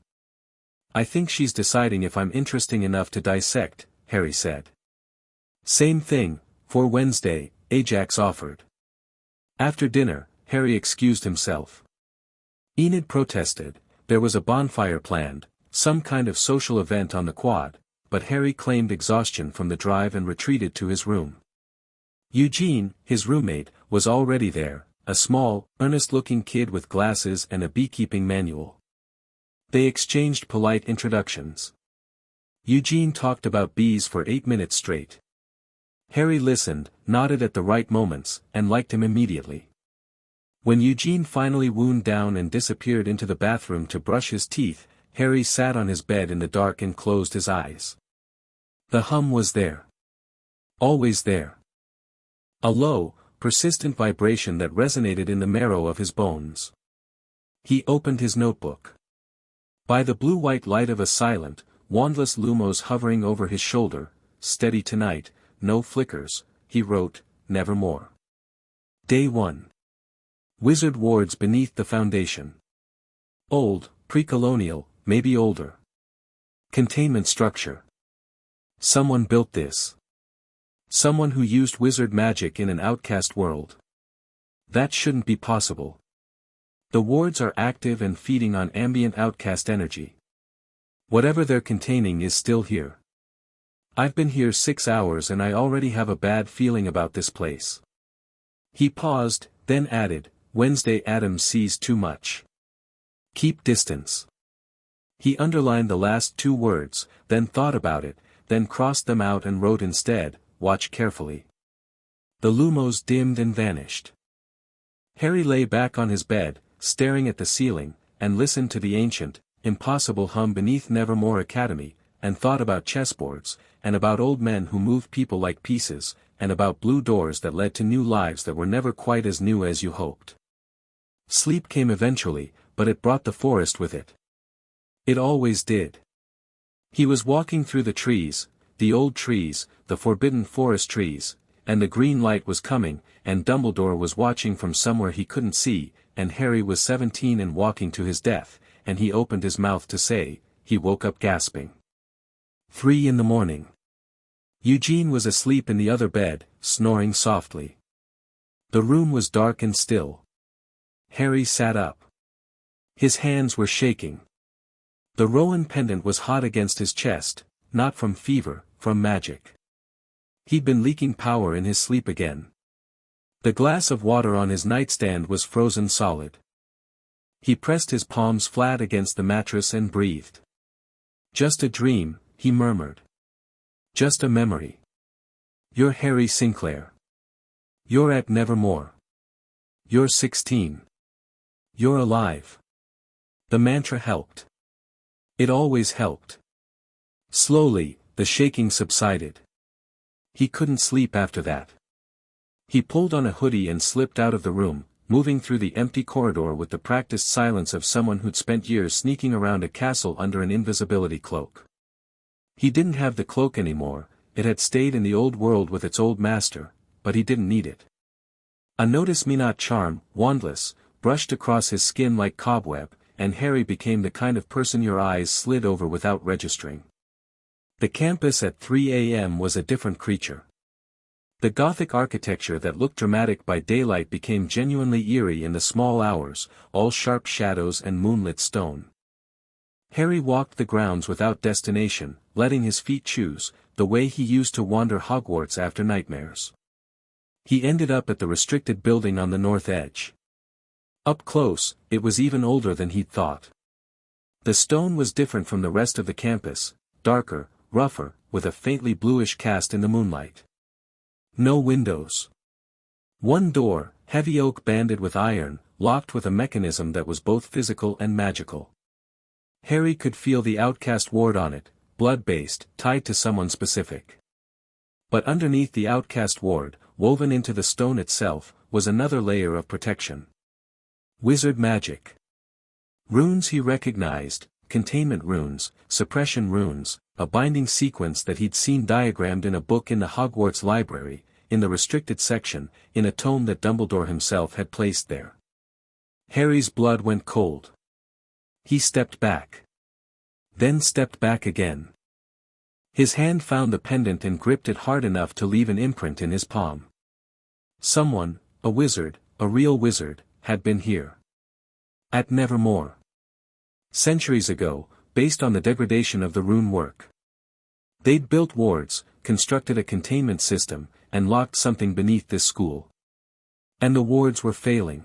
I think she's deciding if I'm interesting enough to dissect, Harry said. Same thing, for Wednesday, Ajax offered. After dinner, Harry excused himself. Enid protested. There was a bonfire planned, some kind of social event on the quad, but Harry claimed exhaustion from the drive and retreated to his room. Eugene, his roommate, was already there, a small, earnest-looking kid with glasses and a beekeeping manual. They exchanged polite introductions. Eugene talked about bees for 8 minutes straight. Harry listened, nodded at the right moments, and liked him immediately. When Eugene finally wound down and disappeared into the bathroom to brush his teeth, Harry sat on his bed in the dark and closed his eyes. The hum was there. Always there. A low, persistent vibration that resonated in the marrow of his bones. He opened his notebook. By the blue-white light of a silent, wandless lumos hovering over his shoulder, steady tonight, no flickers, he wrote, Nevermore. Day 1. Wizard wards beneath the foundation. Old, pre-colonial, maybe older. Containment structure. Someone built this. Someone who used wizard magic in an outcast world. That shouldn't be possible. The wards are active and feeding on ambient outcast energy. Whatever they're containing is still here. I've been here 6 hours and I already have a bad feeling about this place. He paused, then added, Wednesday Adams sees too much. Keep distance. He underlined the last 2 words, then thought about it, then crossed them out and wrote instead, watch carefully. The lumos dimmed and vanished. Harry lay back on his bed, staring at the ceiling, and listened to the ancient, impossible hum beneath Nevermore Academy, and thought about chessboards, and about old men who moved people like pieces, and about blue doors that led to new lives that were never quite as new as you hoped. Sleep came eventually, but it brought the forest with it. It always did. He was walking through the trees, the old trees, the forbidden forest trees, and the green light was coming, and Dumbledore was watching from somewhere he couldn't see, and Harry was 17 and walking to his death, and he opened his mouth to say, he woke up gasping. 3 in the morning. Eugene was asleep in the other bed, snoring softly. The room was dark and still. Harry sat up. His hands were shaking. The Rowan pendant was hot against his chest, not from fever, from magic. He'd been leaking power in his sleep again. The glass of water on his nightstand was frozen solid. He pressed his palms flat against the mattress and breathed. Just a dream, he murmured. Just a memory. You're Harry Sinclair. You're at Nevermore. You're 16. You're alive. The mantra helped. It always helped. Slowly, the shaking subsided. He couldn't sleep after that. He pulled on a hoodie and slipped out of the room, moving through the empty corridor with the practiced silence of someone who'd spent years sneaking around a castle under an invisibility cloak. He didn't have the cloak anymore, it had stayed in the old world with its old master, but he didn't need it. A notice-me-not charm, wandless, brushed across his skin like cobweb, and Harry became the kind of person your eyes slid over without registering. The campus at 3 a.m. was a different creature. The Gothic architecture that looked dramatic by daylight became genuinely eerie in the small hours, all sharp shadows and moonlit stone. Harry walked the grounds without destination, letting his feet choose, the way he used to wander Hogwarts after nightmares. He ended up at the restricted building on the north edge. Up close, it was even older than he'd thought. The stone was different from the rest of the campus, darker, rougher, with a faintly bluish cast in the moonlight. No windows. One door, heavy oak banded with iron, locked with a mechanism that was both physical and magical. Harry could feel the outcast ward on it, blood-based, tied to someone specific. But underneath the outcast ward, woven into the stone itself, was another layer of protection. Wizard magic. Runes he recognized, containment runes, suppression runes, a binding sequence that he'd seen diagrammed in a book in the Hogwarts library, in the restricted section, in a tome that Dumbledore himself had placed there. Harry's blood went cold. He stepped back. Then stepped back again. His hand found the pendant and gripped it hard enough to leave an imprint in his palm. Someone, a wizard, a real wizard, had been here. At Nevermore. Centuries ago, based on the degradation of the rune work. They'd built wards, constructed a containment system, and locked something beneath this school. And the wards were failing.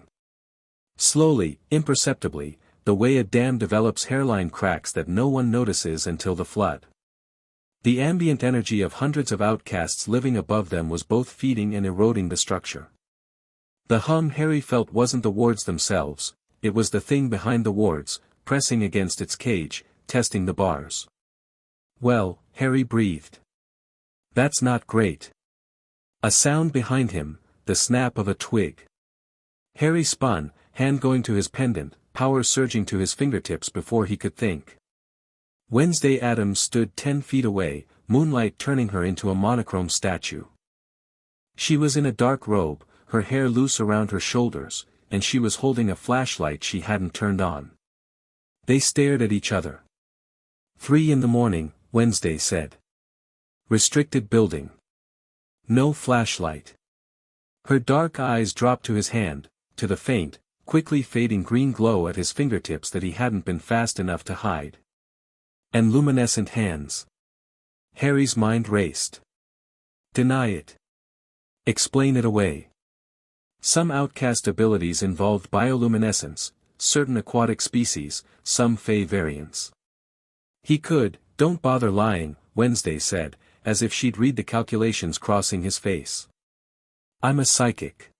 Slowly, imperceptibly, the way a dam develops hairline cracks that no one notices until the flood. The ambient energy of hundreds of outcasts living above them was both feeding and eroding the structure. The hum Harry felt wasn't the wards themselves, it was the thing behind the wards, pressing against its cage, testing the bars. Well, Harry breathed. That's not great. A sound behind him, the snap of a twig. Harry spun, hand going to his pendant, power surging to his fingertips before he could think. Wednesday Addams stood 10 feet away, moonlight turning her into a monochrome statue. She was in a dark robe, her hair loose around her shoulders, and she was holding a flashlight she hadn't turned on. They stared at each other. 3 a.m, Wednesday said. Restricted building. No flashlight. Her dark eyes dropped to his hand, to the faint, quickly fading green glow at his fingertips that he hadn't been fast enough to hide. And luminescent hands. Harry's mind raced. Deny it. Explain it away. Some outcast abilities involved bioluminescence, certain aquatic species, some Fey variants. He could, don't bother lying, Wednesday said, as if she'd read the calculations crossing his face. I'm a psychic.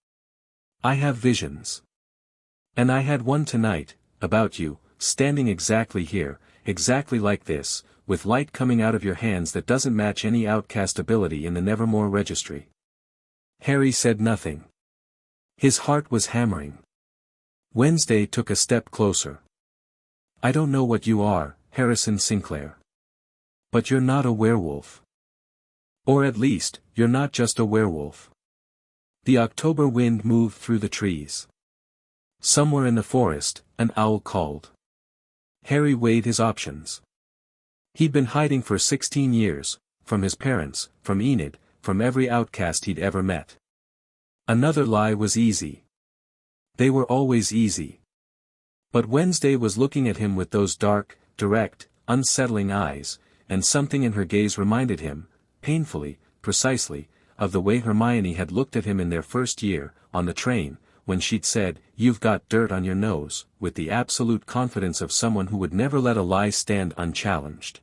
I have visions. And I had one tonight, about you, standing exactly here, exactly like this, with light coming out of your hands that doesn't match any outcast ability in the Nevermore registry. Harry said nothing. His heart was hammering. Wednesday took a step closer. I don't know what you are, Harrison Sinclair. But you're not a werewolf. Or at least, you're not just a werewolf. The October wind moved through the trees. Somewhere in the forest, an owl called. Harry weighed his options. He'd been hiding for 16 years, from his parents, from Enid, from every outcast he'd ever met. Another lie was easy. They were always easy. But Wednesday was looking at him with those dark, direct, unsettling eyes, and something in her gaze reminded him, painfully, precisely, of the way Hermione had looked at him in their first year, on the train, when she'd said, "You've got dirt on your nose," with the absolute confidence of someone who would never let a lie stand unchallenged.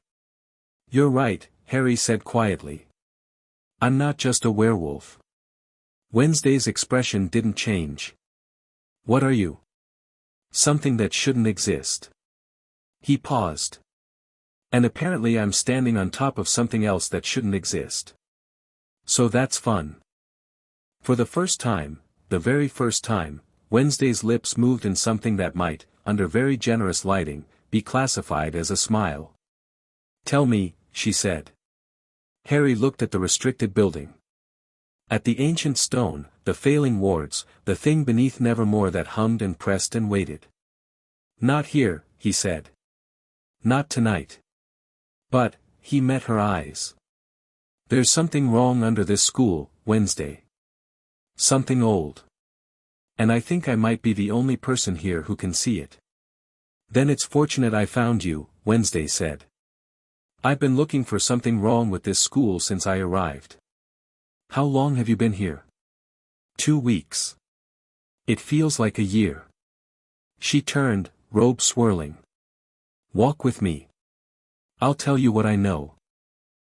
You're right, Harry said quietly. I'm not just a werewolf. Wednesday's expression didn't change. What are you? Something that shouldn't exist. He paused. And apparently I'm standing on top of something else that shouldn't exist. So that's fun. For the first time, the very first time, Wednesday's lips moved in something that might, under very generous lighting, be classified as a smile. Tell me, she said. Harry looked at the restricted building. At the ancient stone, the failing wards, the thing beneath Nevermore that hummed and pressed and waited. Not here, he said. Not tonight. But, he met her eyes. There's something wrong under this school, Wednesday. Something old. And I think I might be the only person here who can see it. Then it's fortunate I found you, Wednesday said. I've been looking for something wrong with this school since I arrived. How long have you been here? 2 weeks. It feels like a year. She turned, robe swirling. Walk with me. I'll tell you what I know.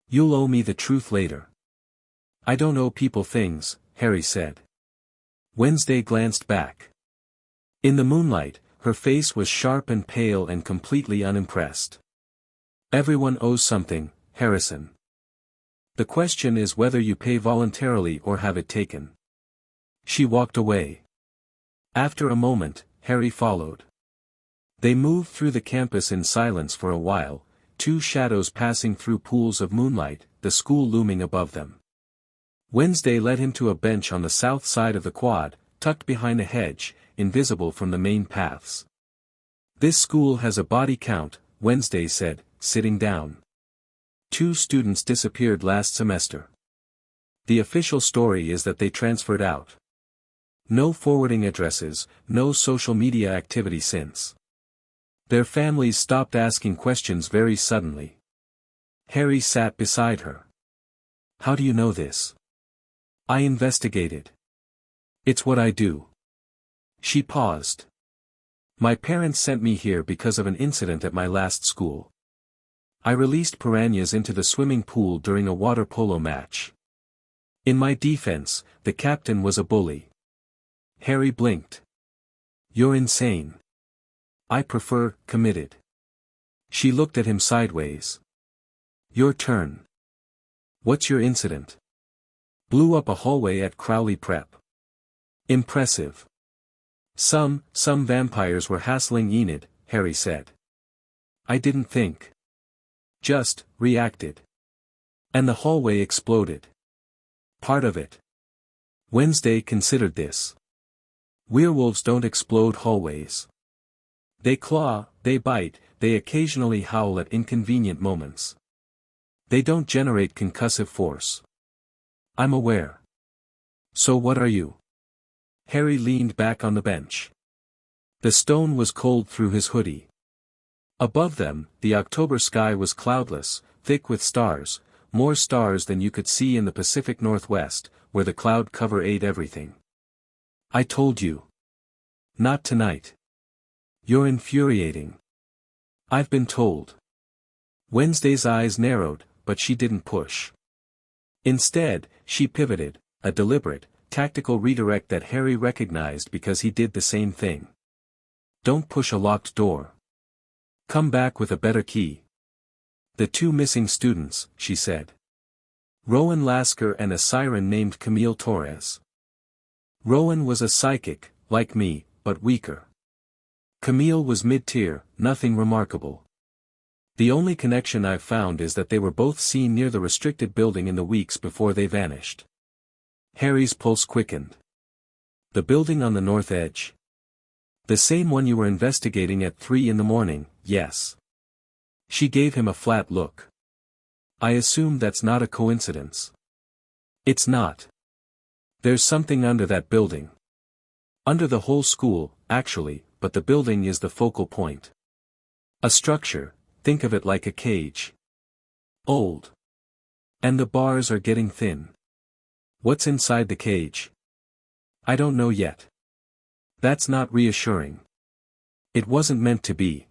You'll owe me the truth later. I don't owe people things, Harry said. Wednesday glanced back. In the moonlight, her face was sharp and pale and completely unimpressed. Everyone owes something, Harrison. The question is whether you pay voluntarily or have it taken. She walked away. After a moment, Harry followed. They moved through the campus in silence for a while, 2 shadows passing through pools of moonlight, the school looming above them. Wednesday led him to a bench on the south side of the quad, tucked behind a hedge, invisible from the main paths. This school has a body count, Wednesday said, sitting down. 2 students disappeared last semester. The official story is that they transferred out. No forwarding addresses, no social media activity since. Their families stopped asking questions very suddenly. Harry sat beside her. How do you know this? I investigated. It's what I do. She paused. My parents sent me here because of an incident at my last school. I released piranhas into the swimming pool during a water polo match. In my defense, the captain was a bully. Harry blinked. You're insane. I prefer committed. She looked at him sideways. Your turn. What's your incident? Blew up a hallway at Crowley Prep. Impressive. Some vampires were hassling Enid, Harry said. I didn't think. Just reacted. And the hallway exploded. Part of it. Wednesday considered this. Werewolves don't explode hallways. They claw, they bite, they occasionally howl at inconvenient moments. They don't generate concussive force. I'm aware. So what are you? Harry leaned back on the bench. The stone was cold through his hoodie. Above them, the October sky was cloudless, thick with stars, more stars than you could see in the Pacific Northwest, where the cloud cover ate everything. I told you. Not tonight. You're infuriating. I've been told. Wednesday's eyes narrowed, but she didn't push. Instead, she pivoted, a deliberate, tactical redirect that Harry recognized because he did the same thing. Don't push a locked door. Come back with a better key. The 2 missing students, she said. Rowan Lasker and a siren named Camille Torres. Rowan was a psychic, like me, but weaker. Camille was mid-tier, nothing remarkable. The only connection I've found is that they were both seen near the restricted building in the weeks before they vanished. Harry's pulse quickened. The building on the north edge. The same one you were investigating at 3 in the morning, yes. She gave him a flat look. I assume that's not a coincidence. It's not. There's something under that building. Under the whole school, actually, but the building is the focal point. A structure, think of it like a cage. Old. And the bars are getting thin. What's inside the cage? I don't know yet. That's not reassuring. It wasn't meant to be.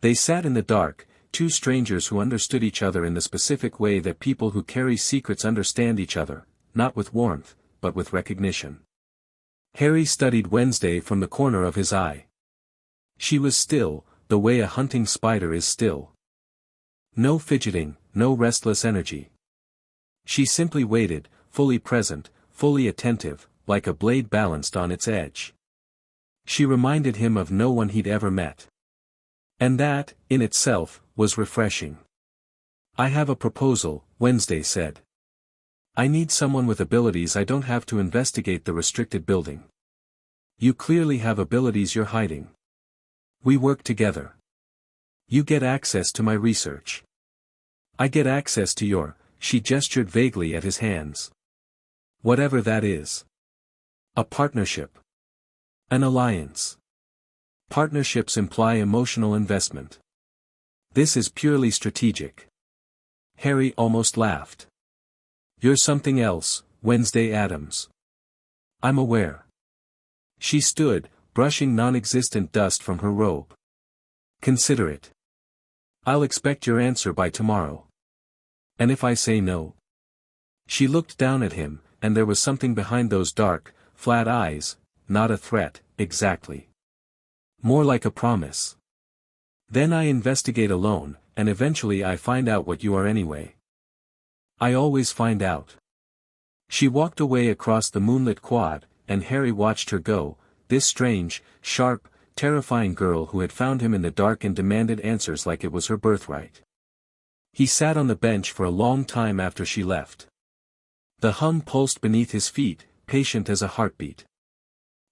They sat in the dark, 2 strangers who understood each other in the specific way that people who carry secrets understand each other, not with warmth, but with recognition. Harry studied Wednesday from the corner of his eye. She was still, the way a hunting spider is still. No fidgeting, no restless energy. She simply waited, fully present, fully attentive, like a blade balanced on its edge. She reminded him of no one he'd ever met. And that, in itself, was refreshing. I have a proposal, Wednesday said. I need someone with abilities I don't have to investigate the restricted building. You clearly have abilities you're hiding. We work together. You get access to my research. I get access to your, she gestured vaguely at his hands. Whatever that is. A partnership. An alliance. Partnerships imply emotional investment. This is purely strategic. Harry almost laughed. You're something else, Wednesday Addams. I'm aware. She stood, brushing non-existent dust from her robe. Consider it. I'll expect your answer by tomorrow. And if I say no? She looked down at him, and there was something behind those dark, flat eyes, not a threat, exactly. More like a promise. Then I investigate alone, and eventually I find out what you are anyway. I always find out. She walked away across the moonlit quad, and Harry watched her go, this strange, sharp, terrifying girl who had found him in the dark and demanded answers like it was her birthright. He sat on the bench for a long time after she left. The hum pulsed beneath his feet, patient as a heartbeat.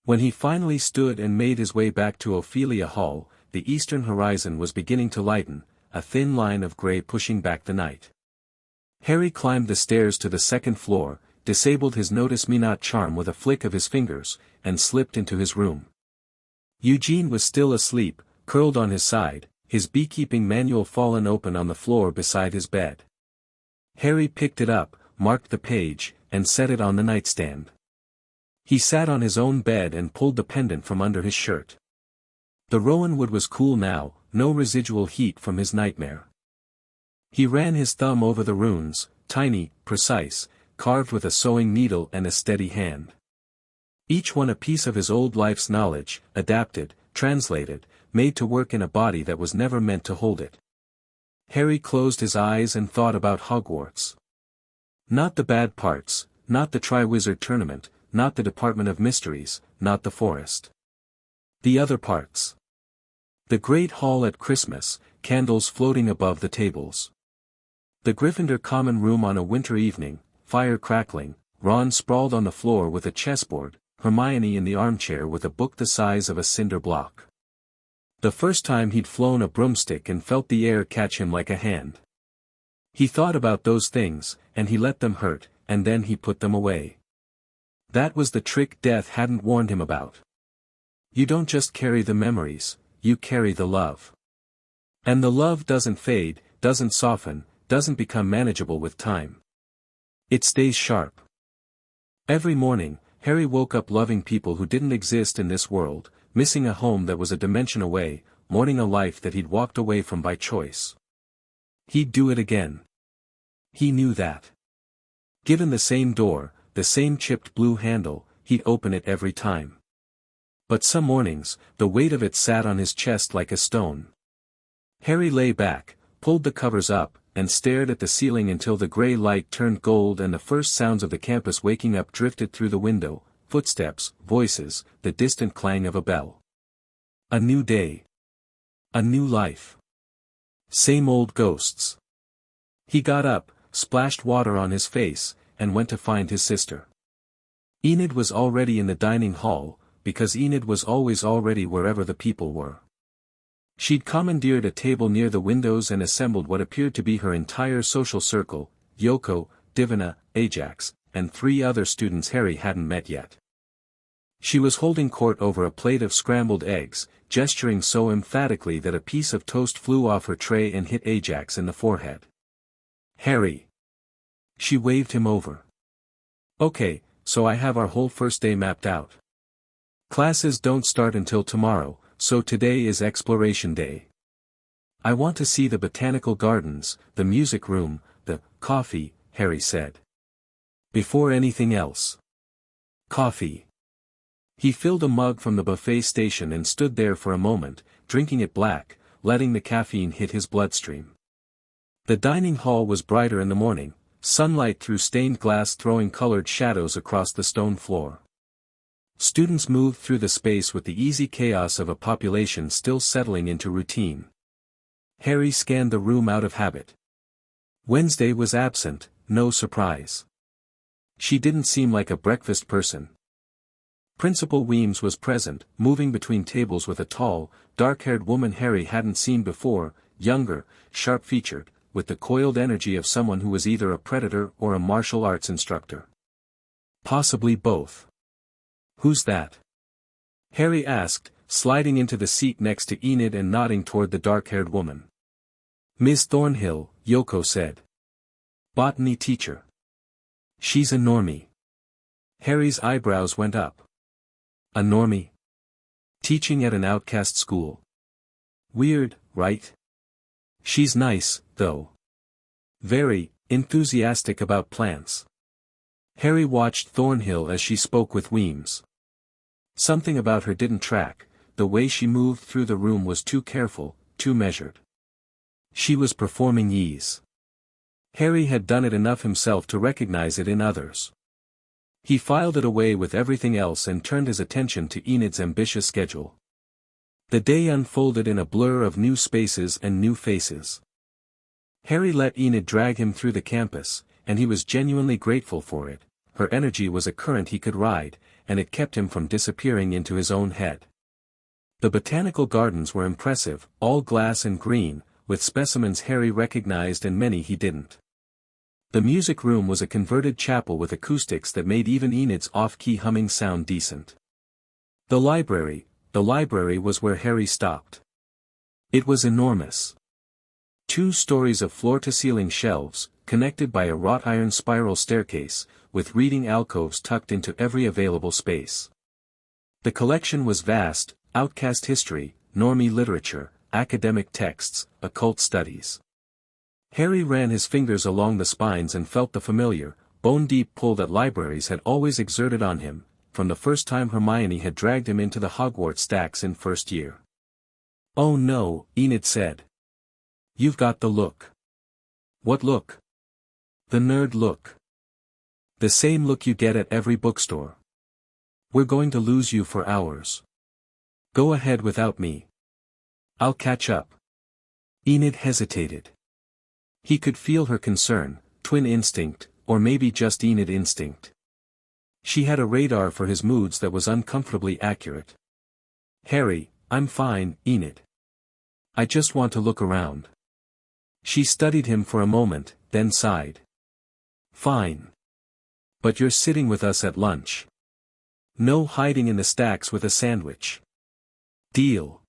When he finally stood and made his way back to Ophelia Hall, the eastern horizon was beginning to lighten, a thin line of gray pushing back the night. Harry climbed the stairs to the second floor, disabled his Notice Me Not charm with a flick of his fingers, and slipped into his room. Eugene was still asleep, curled on his side, his beekeeping manual fallen open on the floor beside his bed. Harry picked it up, marked the page, and set it on the nightstand. He sat on his own bed and pulled the pendant from under his shirt. The rowan wood was cool now, no residual heat from his nightmare. He ran his thumb over the runes, tiny, precise, carved with a sewing needle and a steady hand. Each one a piece of his old life's knowledge, adapted, translated, made to work in a body that was never meant to hold it. Harry closed his eyes and thought about Hogwarts. Not the bad parts, not the Triwizard Tournament, not the Department of Mysteries, not the forest. The other parts. The Great Hall at Christmas, candles floating above the tables. The Gryffindor common room on a winter evening, fire crackling, Ron sprawled on the floor with a chessboard, Hermione in the armchair with a book the size of a cinder block. The first time he'd flown a broomstick and felt the air catch him like a hand. He thought about those things, and he let them hurt, and then he put them away. That was the trick Death hadn't warned him about. You don't just carry the memories, you carry the love. And the love doesn't fade, doesn't soften, doesn't become manageable with time. It stays sharp. Every morning, Harry woke up loving people who didn't exist in this world, missing a home that was a dimension away, mourning a life that he'd walked away from by choice. He'd do it again. He knew that. Given the same door, the same chipped blue handle, he'd open it every time. But some mornings, the weight of it sat on his chest like a stone. Harry lay back, pulled the covers up, and stared at the ceiling until the gray light turned gold and the first sounds of the campus waking up drifted through the window, footsteps, voices, the distant clang of a bell. A new day. A new life. Same old ghosts. He got up, splashed water on his face, and went to find his sister. Enid was already in the dining hall, because Enid was always already wherever the people were. She'd commandeered a table near the windows and assembled what appeared to be her entire social circle, Yoko, Divina, Ajax, and 3 other students Harry hadn't met yet. She was holding court over a plate of scrambled eggs, gesturing so emphatically that a piece of toast flew off her tray and hit Ajax in the forehead. Harry. She waved him over. Okay, so I have our whole first day mapped out. Classes don't start until tomorrow, so today is exploration day. I want to see the botanical gardens, the music room, the coffee, Harry said. Before anything else. Coffee. He filled a mug from the buffet station and stood there for a moment, drinking it black, letting the caffeine hit his bloodstream. The dining hall was brighter in the morning, sunlight through stained glass throwing colored shadows across the stone floor. Students moved through the space with the easy chaos of a population still settling into routine. Harry scanned the room out of habit. Wednesday was absent, no surprise. She didn't seem like a breakfast person. Principal Weems was present, moving between tables with a tall, dark-haired woman Harry hadn't seen before, younger, sharp-featured, with the coiled energy of someone who was either a predator or a martial arts instructor. Possibly both. Who's that? Harry asked, sliding into the seat next to Enid and nodding toward the dark-haired woman. Miss Thornhill, Yoko said. Botany teacher. She's a normie. Harry's eyebrows went up. A normie? Teaching at an outcast school. Weird, right? She's nice, though. Very, enthusiastic about plants. Harry watched Thornhill as she spoke with Weems. Something about her didn't track, the way she moved through the room was too careful, too measured. She was performing ease. Harry had done it enough himself to recognize it in others. He filed it away with everything else and turned his attention to Enid's ambitious schedule. The day unfolded in a blur of new spaces and new faces. Harry let Enid drag him through the campus, and he was genuinely grateful for it. Her energy was a current he could ride, and it kept him from disappearing into his own head. The botanical gardens were impressive, all glass and green, with specimens Harry recognized and many he didn't. The music room was a converted chapel with acoustics that made even Enid's off-key humming sound decent. The library was where Harry stopped. It was enormous. 2 stories of floor-to-ceiling shelves, connected by a wrought iron spiral staircase, with reading alcoves tucked into every available space. The collection was vast: outcast history, normie literature, academic texts, occult studies. Harry ran his fingers along the spines and felt the familiar, bone-deep pull that libraries had always exerted on him, from the first time Hermione had dragged him into the Hogwarts stacks in first year. "Oh no," Enid said. "You've got the look." "What look?" "The nerd look. The same look you get at every bookstore. We're going to lose you for hours. Go ahead without me. I'll catch up." Enid hesitated. He could feel her concern, twin instinct, or maybe just Enid instinct. She had a radar for his moods that was uncomfortably accurate. "Harry, I'm fine, Enid. I just want to look around." She studied him for a moment, then sighed. "Fine. But you're sitting with us at lunch. No hiding in the stacks with a sandwich. Deal."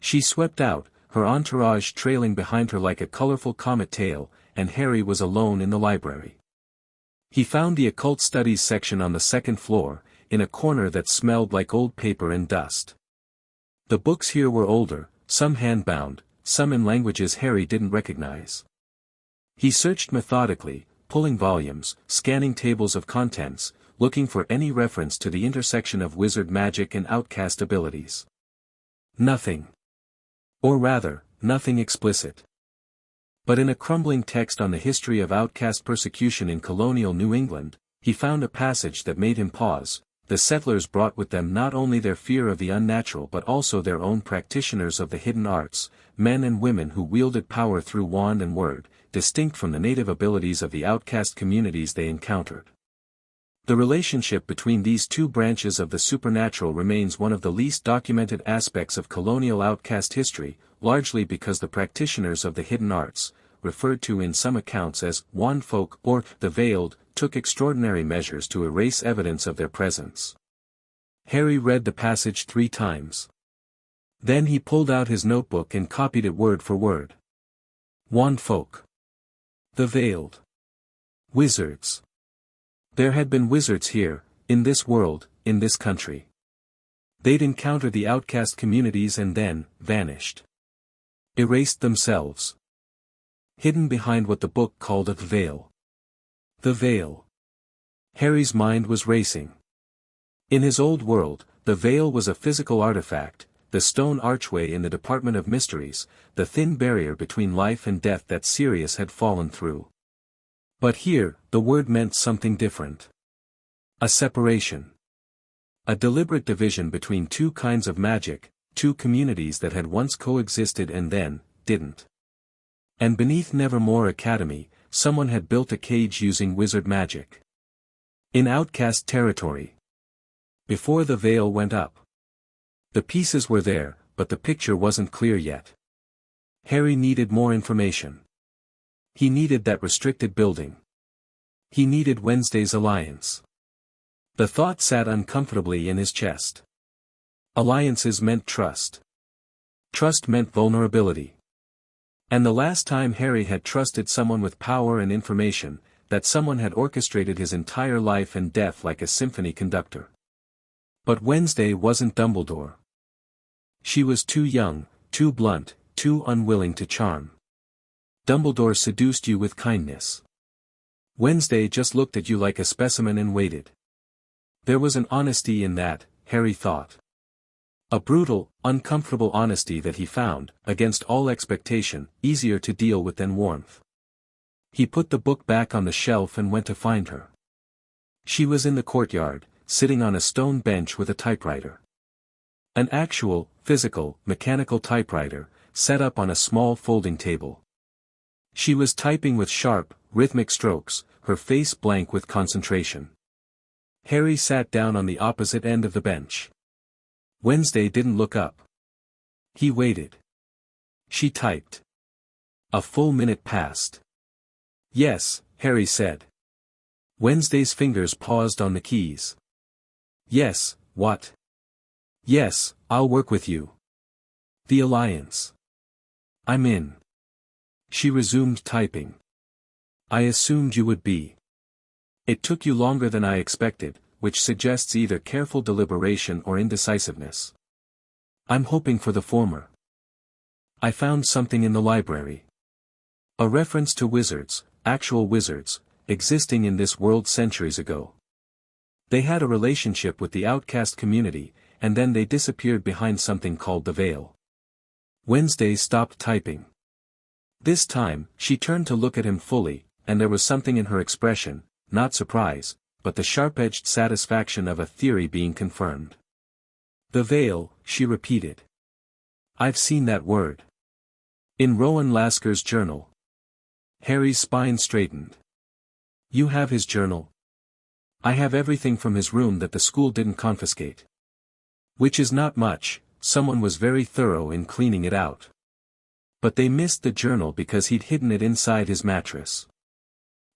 She swept out, her entourage trailing behind her like a colorful comet tail, and Harry was alone in the library. He found the occult studies section on the second floor, in a corner that smelled like old paper and dust. The books here were older, some hand-bound, some in languages Harry didn't recognize. He searched methodically, pulling volumes, scanning tables of contents, looking for any reference to the intersection of wizard magic and outcast abilities. Nothing. Or rather, nothing explicit. But in a crumbling text on the history of outcast persecution in colonial New England, he found a passage that made him pause. The settlers brought with them not only their fear of the unnatural but also their own practitioners of the hidden arts, men and women who wielded power through wand and word, distinct from the native abilities of the outcast communities they encountered. The relationship between these two branches of the supernatural remains one of the least documented aspects of colonial outcast history, largely because the practitioners of the hidden arts, referred to in some accounts as wand folk or the veiled, took extraordinary measures to erase evidence of their presence. Harry read the passage 3 times. Then he pulled out his notebook and copied it word for word. Wand folk. The veiled. Wizards. There had been wizards here, in this world, in this country. They'd encountered the outcast communities and then, vanished. Erased themselves. Hidden behind what the book called a veil. The veil. Harry's mind was racing. In his old world, the veil was a physical artifact, the stone archway in the Department of Mysteries, the thin barrier between life and death that Sirius had fallen through. But here, the word meant something different. A separation. A deliberate division between two kinds of magic, two communities that had once coexisted and then, didn't. And beneath Nevermore Academy, someone had built a cage using wizard magic. In outcast territory. Before the veil went up. The pieces were there, but the picture wasn't clear yet. Harry needed more information. He needed that restricted building. He needed Wednesday's alliance. The thought sat uncomfortably in his chest. Alliances meant trust. Trust meant vulnerability. And the last time Harry had trusted someone with power and information, that someone had orchestrated his entire life and death like a symphony conductor. But Wednesday wasn't Dumbledore. She was too young, too blunt, too unwilling to charm. Dumbledore seduced you with kindness. Wednesday just looked at you like a specimen and waited. There was an honesty in that, Harry thought. A brutal, uncomfortable honesty that he found, against all expectation, easier to deal with than warmth. He put the book back on the shelf and went to find her. She was in the courtyard, sitting on a stone bench with a typewriter. An actual, physical, mechanical typewriter, set up on a small folding table. She was typing with sharp, rhythmic strokes, her face blank with concentration. Harry sat down on the opposite end of the bench. Wednesday didn't look up. He waited. She typed. A full minute passed. Yes, Harry said. Wednesday's fingers paused on the keys. Yes, what? Yes, I'll work with you. The Alliance. I'm in. She resumed typing. I assumed you would be. It took you longer than I expected, which suggests either careful deliberation or indecisiveness. I'm hoping for the former. I found something in the library. A reference to wizards, actual wizards, existing in this world centuries ago. They had a relationship with the outcast community, and then they disappeared behind something called the Veil. Wednesday stopped typing. This time, she turned to look at him fully, and there was something in her expression, not surprise, but the sharp-edged satisfaction of a theory being confirmed. The Veil, she repeated. I've seen that word. In Rowan Lasker's journal. Harry's spine straightened. You have his journal? I have everything from his room that the school didn't confiscate. Which is not much, someone was very thorough in cleaning it out. But they missed the journal because he'd hidden it inside his mattress.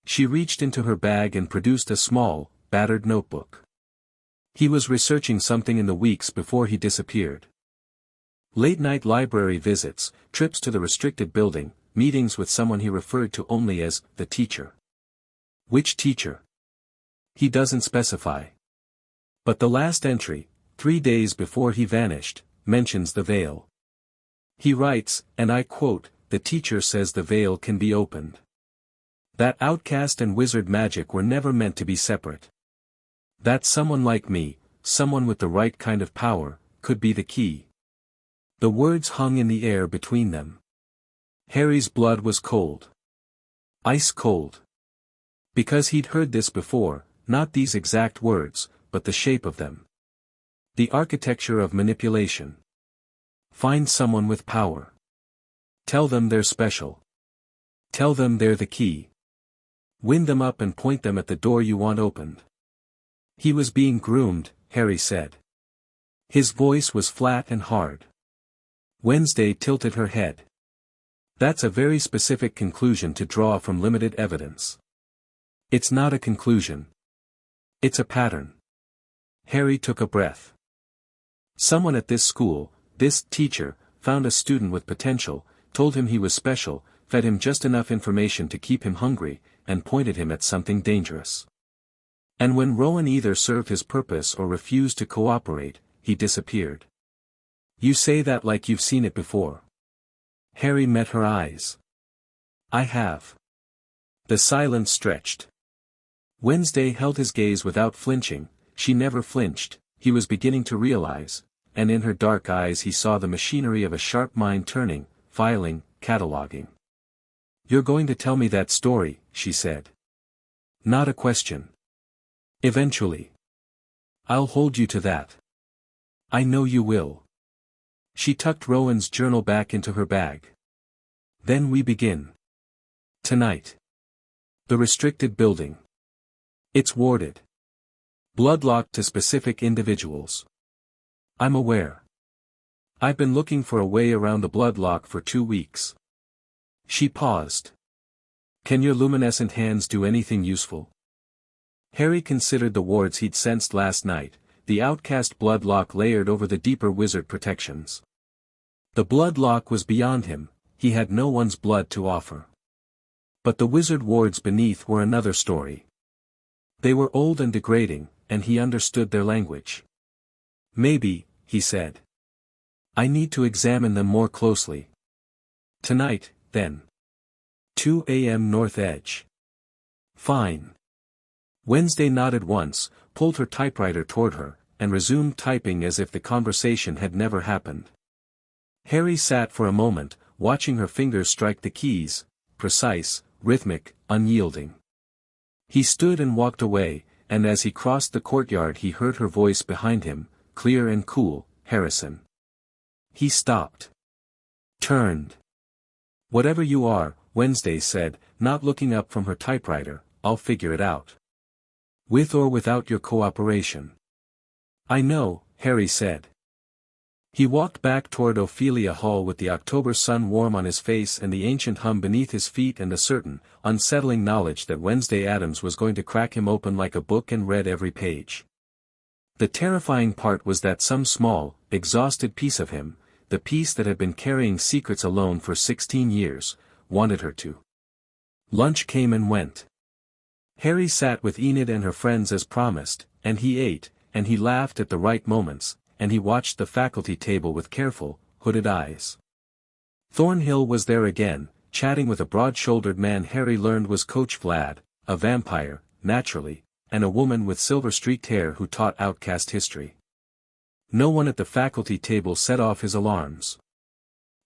She reached into her bag and produced a small, battered notebook. He was researching something in the weeks before he disappeared. Late-night library visits, trips to the restricted building, meetings with someone he referred to only as the teacher. Which teacher? He doesn't specify. But the last entry, 3 days before he vanished, mentions the Veil. He writes, and I quote, the teacher says the Veil can be opened. That outcast and wizard magic were never meant to be separate. That someone like me, someone with the right kind of power, could be the key. The words hung in the air between them. Harry's blood was cold. Ice cold. Because he'd heard this before, not these exact words, but the shape of them. The architecture of manipulation. Find someone with power. Tell them they're special. Tell them they're the key. Wind them up and point them at the door you want opened. He was being groomed, Harry said. His voice was flat and hard. Wednesday tilted her head. That's a very specific conclusion to draw from limited evidence. It's not a conclusion. It's a pattern. Harry took a breath. Someone at this school, this teacher, found a student with potential, told him he was special, fed him just enough information to keep him hungry, and pointed him at something dangerous. And when Rowan either served his purpose or refused to cooperate, he disappeared. You say that like you've seen it before. Harry met her eyes. I have. The silence stretched. Wednesday held his gaze without flinching. She never flinched, he was beginning to realize, and in her dark eyes he saw the machinery of a sharp mind turning, filing, cataloging. You're going to tell me that story, she said. Not a question. Eventually. I'll hold you to that. I know you will. She tucked Rowan's journal back into her bag. Then we begin. Tonight. The restricted building. It's warded. Bloodlocked to specific individuals. I'm aware. I've been looking for a way around the bloodlock for 2 weeks. She paused. Can your luminescent hands do anything useful? Harry considered the wards he'd sensed last night, the outcast bloodlock layered over the deeper wizard protections. The bloodlock was beyond him, he had no one's blood to offer. But the wizard wards beneath were another story. They were old and degrading, and he understood their language. Maybe, he said. I need to examine them more closely. Tonight, then. 2 a.m. North Edge. Fine. Wednesday nodded once, pulled her typewriter toward her, and resumed typing as if the conversation had never happened. Harry sat for a moment, watching her fingers strike the keys, precise, rhythmic, unyielding. He stood and walked away, and as he crossed the courtyard he heard her voice behind him, clear and cool, Harrison. He stopped. Turned. Whatever you are, Wednesday said, not looking up from her typewriter. I'll figure it out. With or without your cooperation. I know, Harry said. He walked back toward Ophelia Hall with the October sun warm on his face and the ancient hum beneath his feet and the certain, unsettling knowledge that Wednesday Addams was going to crack him open like a book and read every page. The terrifying part was that some small, exhausted piece of him, the piece that had been carrying secrets alone for 16 years, wanted her to. Lunch came and went. Harry sat with Enid and her friends as promised, and he ate, and he laughed at the right moments, and he watched the faculty table with careful, hooded eyes. Thornhill was there again, chatting with a broad-shouldered man Harry learned was Coach Vlad, a vampire, naturally, and a woman with silver-streaked hair who taught outcast history. No one at the faculty table set off his alarms.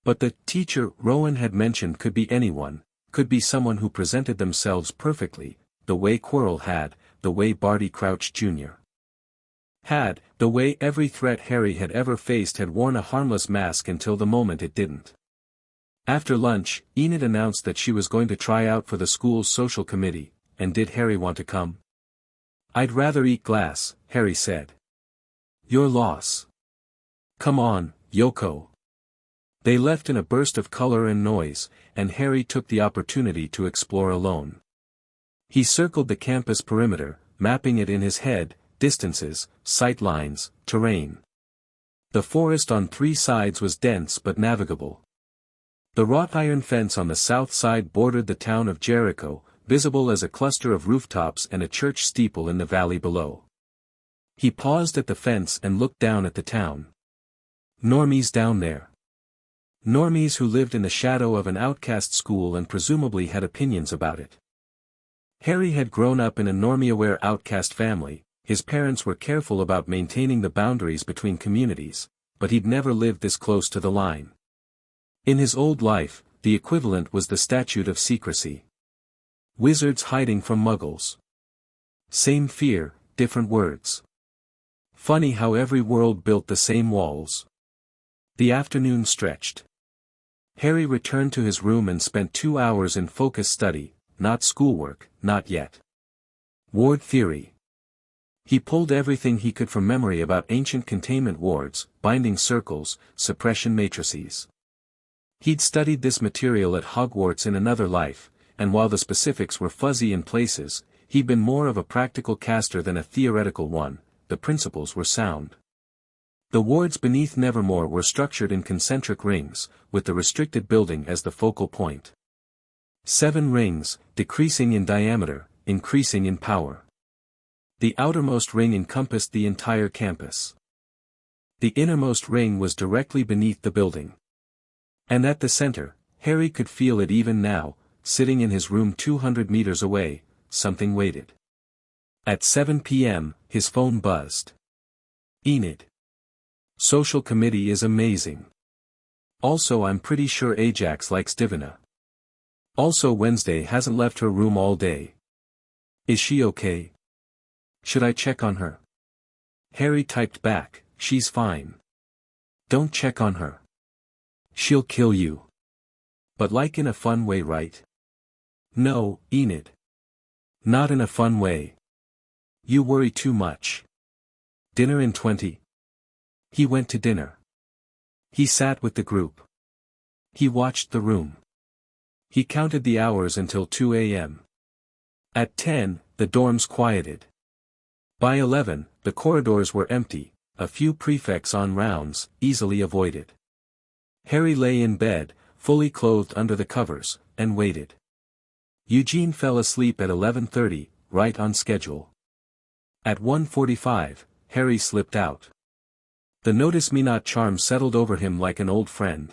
But the teacher Rowan had mentioned could be anyone, could be someone who presented themselves perfectly, the way Quirrell had, the way Barty Crouch Jr. had, the way every threat Harry had ever faced had worn a harmless mask until the moment it didn't. After lunch, Enid announced that she was going to try out for the school's social committee, and did Harry want to come? I'd rather eat glass, Harry said. Your loss. Come on, Yoko. They left in a burst of color and noise, and Harry took the opportunity to explore alone. He circled the campus perimeter, mapping it in his head, distances, sight lines, terrain. The forest on 3 sides was dense but navigable. The wrought iron fence on the south side bordered the town of Jericho, visible as a cluster of rooftops and a church steeple in the valley below. He paused at the fence and looked down at the town. Normies down there. Normies who lived in the shadow of an outcast school and presumably had opinions about it. Harry had grown up in a normie-aware outcast family. His parents were careful about maintaining the boundaries between communities, but he'd never lived this close to the line. In his old life, the equivalent was the statute of secrecy. Wizards hiding from muggles. Same fear, different words. Funny how every world built the same walls. The afternoon stretched. Harry returned to his room and spent 2 hours in focused study, not schoolwork, not yet. Ward theory. He pulled everything he could from memory about ancient containment wards, binding circles, suppression matrices. He'd studied this material at Hogwarts in another life, and while the specifics were fuzzy in places, he'd been more of a practical caster than a theoretical one. The principles were sound. The wards beneath Nevermore were structured in concentric rings, with the restricted building as the focal point. 7 rings, decreasing in diameter, increasing in power. The outermost ring encompassed the entire campus. The innermost ring was directly beneath the building. And at the center, Harry could feel it even now, sitting in his room 200 meters away, something waited. At 7 p.m., his phone buzzed. Enid. Social committee is amazing. Also, I'm pretty sure Ajax likes Divina. Also, Wednesday hasn't left her room all day. Is she okay? Should I check on her? Harry typed back, she's fine. Don't check on her. She'll kill you. But like in a fun way, right? No, Enid. Not in a fun way. You worry too much. Dinner in 20. He went to dinner. He sat with the group. He watched the room. He counted the hours until 2 a.m. At 10, the dorms quieted. By 11, the corridors were empty, a few prefects on rounds, easily avoided. Harry lay in bed, fully clothed under the covers, and waited. Eugene fell asleep at 11:30, right on schedule. At 1:45, Harry slipped out. The notice me not charm settled over him like an old friend.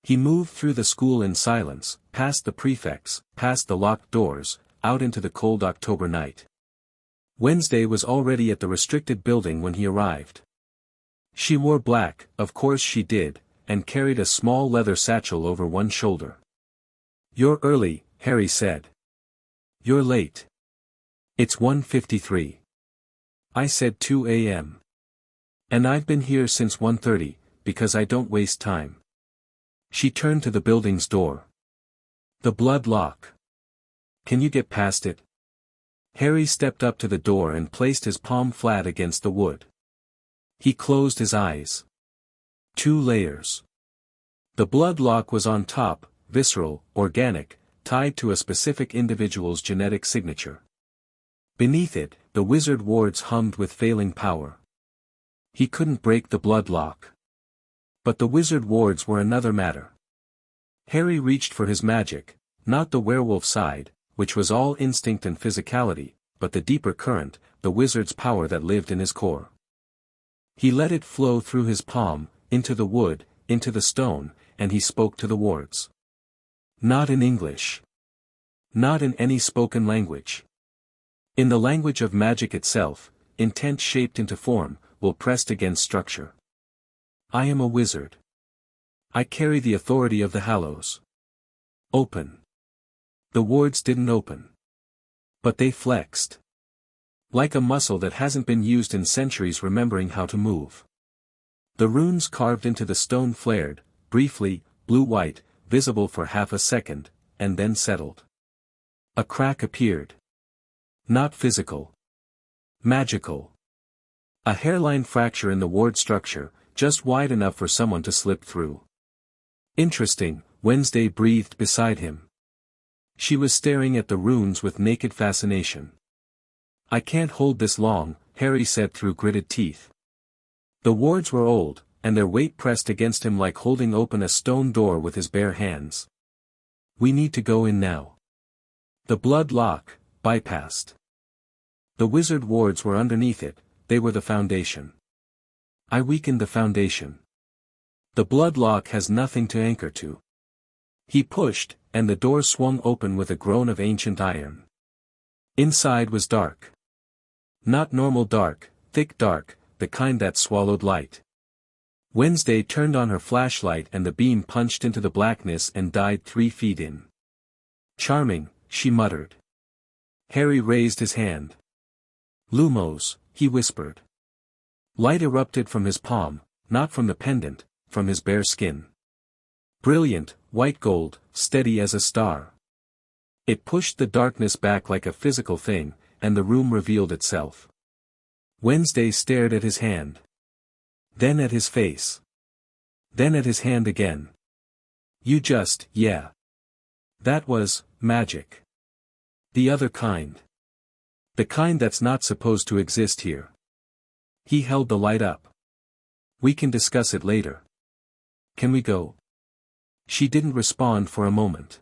He moved through the school in silence, past the prefects, past the locked doors, out into the cold October night. Wednesday was already at the restricted building when he arrived. She wore black, of course she did, and carried a small leather satchel over one shoulder. You're early, Harry said. You're late. It's 1:53. I said 2 a.m. And I've been here since 1:30, because I don't waste time. She turned to the building's door. The blood lock. Can you get past it? Harry stepped up to the door and placed his palm flat against the wood. He closed his eyes. 2 layers. The blood lock was on top, visceral, organic, tied to a specific individual's genetic signature. Beneath it, the wizard wards hummed with failing power. He couldn't break the blood lock. But the wizard wards were another matter. Harry reached for his magic, not the werewolf side, which was all instinct and physicality, but the deeper current, the wizard's power that lived in his core. He let it flow through his palm, into the wood, into the stone, and he spoke to the wards. Not in English. Not in any spoken language. In the language of magic itself, intent shaped into form, will pressed against structure. I am a wizard. I carry the authority of the Hallows. Open. The wards didn't open. But they flexed. Like a muscle that hasn't been used in centuries remembering how to move. The runes carved into the stone flared, briefly, blue-white, visible for half a second, and then settled. A crack appeared. Not physical. Magical. A hairline fracture in the ward structure, just wide enough for someone to slip through. Interesting, Wednesday breathed beside him. She was staring at the runes with naked fascination. I can't hold this long, Harry said through gritted teeth. The wards were old, and their weight pressed against him like holding open a stone door with his bare hands. We need to go in now. The blood lock, bypassed. The wizard wards were underneath it, they were the foundation. I weakened the foundation. The blood lock has nothing to anchor to. He pushed, and the door swung open with a groan of ancient iron. Inside was dark. Not normal dark, thick dark, the kind that swallowed light. Wednesday turned on her flashlight and the beam punched into the blackness and died 3 feet in. Charming, she muttered. Harry raised his hand. Lumos, he whispered. Light erupted from his palm, not from the pendant, from his bare skin. Brilliant, white gold, steady as a star. It pushed the darkness back like a physical thing, and the room revealed itself. Wednesday stared at his hand. Then at his face. Then at his hand again. Yeah. That was, magic. The other kind. The kind that's not supposed to exist here. He held the light up. We can discuss it later. Can we go? She didn't respond for a moment.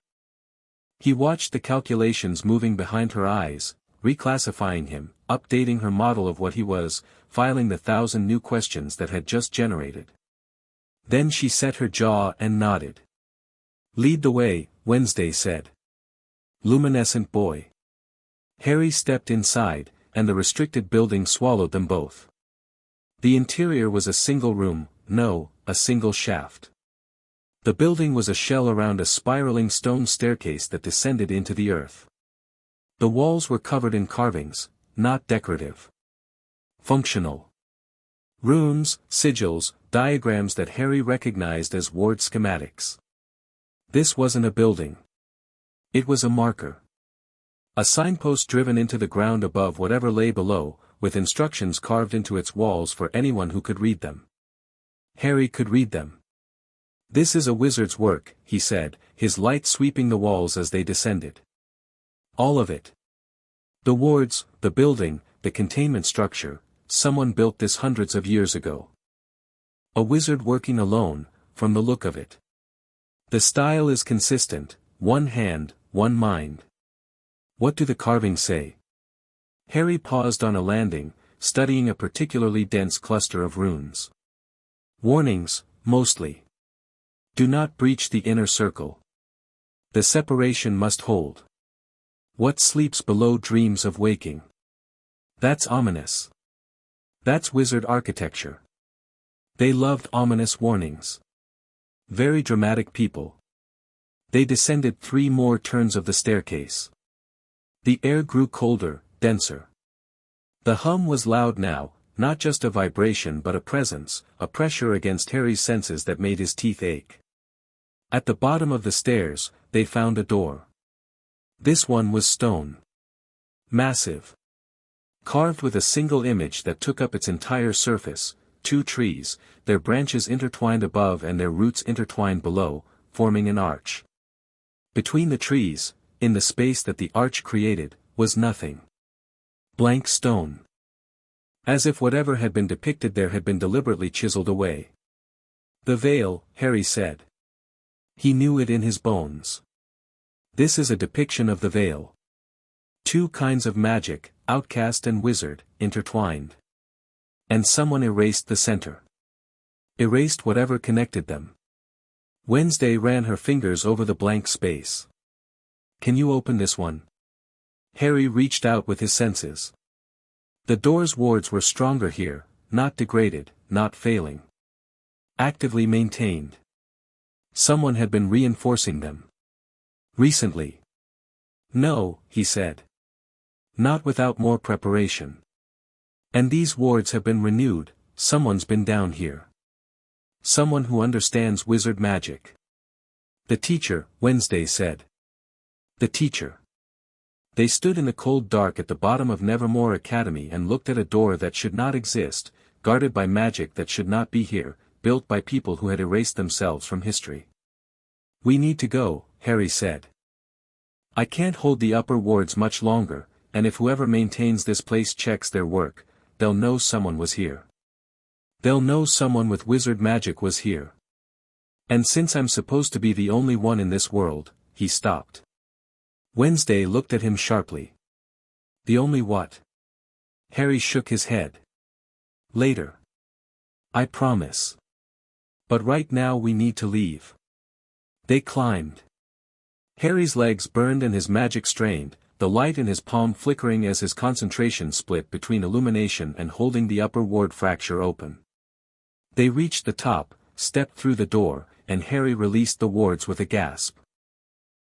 He watched the calculations moving behind her eyes, reclassifying him, updating her model of what he was, filing the 1,000 new questions that had just generated. Then she set her jaw and nodded. Lead the way, Wednesday said. Luminescent boy. Harry stepped inside, and the restricted building swallowed them both. The interior was a single room, no, a single shaft. The building was a shell around a spiraling stone staircase that descended into the earth. The walls were covered in carvings, not decorative. Functional. Runes, sigils, diagrams that Harry recognized as ward schematics. This wasn't a building. It was a marker. A signpost driven into the ground above whatever lay below, with instructions carved into its walls for anyone who could read them. Harry could read them. This is a wizard's work, he said, his light sweeping the walls as they descended. All of it. The wards, the building, the containment structure, someone built this hundreds of years ago. A wizard working alone, from the look of it. The style is consistent, one hand, one mind. What do the carvings say? Harry paused on a landing, studying a particularly dense cluster of runes. Warnings, mostly. Do not breach the inner circle. The separation must hold. What sleeps below dreams of waking. That's ominous. That's wizard architecture. They loved ominous warnings. Very dramatic people. They descended 3 more turns of the staircase. The air grew colder, denser. The hum was loud now, not just a vibration but a presence, a pressure against Harry's senses that made his teeth ache. At the bottom of the stairs, they found a door. This one was stone. Massive. Carved with a single image that took up its entire surface, two trees, their branches intertwined above and their roots intertwined below, forming an arch. Between the trees, in the space that the arch created, was nothing. Blank stone. As if whatever had been depicted there had been deliberately chiseled away. The veil, Harry said. He knew it in his bones. This is a depiction of the veil. Two kinds of magic, outcast and wizard, intertwined. And someone erased the center. Erased whatever connected them. Wednesday ran her fingers over the blank space. Can you open this one? Harry reached out with his senses. The door's wards were stronger here, not degraded, not failing. Actively maintained. Someone had been reinforcing them. Recently. No, he said. Not without more preparation. And these wards have been renewed, someone's been down here. Someone who understands wizard magic. The teacher, Wednesday said. The teacher. They stood in the cold dark at the bottom of Nevermore Academy and looked at a door that should not exist, guarded by magic that should not be here, built by people who had erased themselves from history. We need to go, Harry said. I can't hold the upper wards much longer, and if whoever maintains this place checks their work, they'll know someone was here. They'll know someone with wizard magic was here. And since I'm supposed to be the only one in this world, he stopped. Wednesday looked at him sharply. The only what? Harry shook his head. Later. I promise. But right now we need to leave. They climbed. Harry's legs burned and his magic strained, the light in his palm flickering as his concentration split between illumination and holding the upper ward fracture open. They reached the top, stepped through the door, and Harry released the wards with a gasp.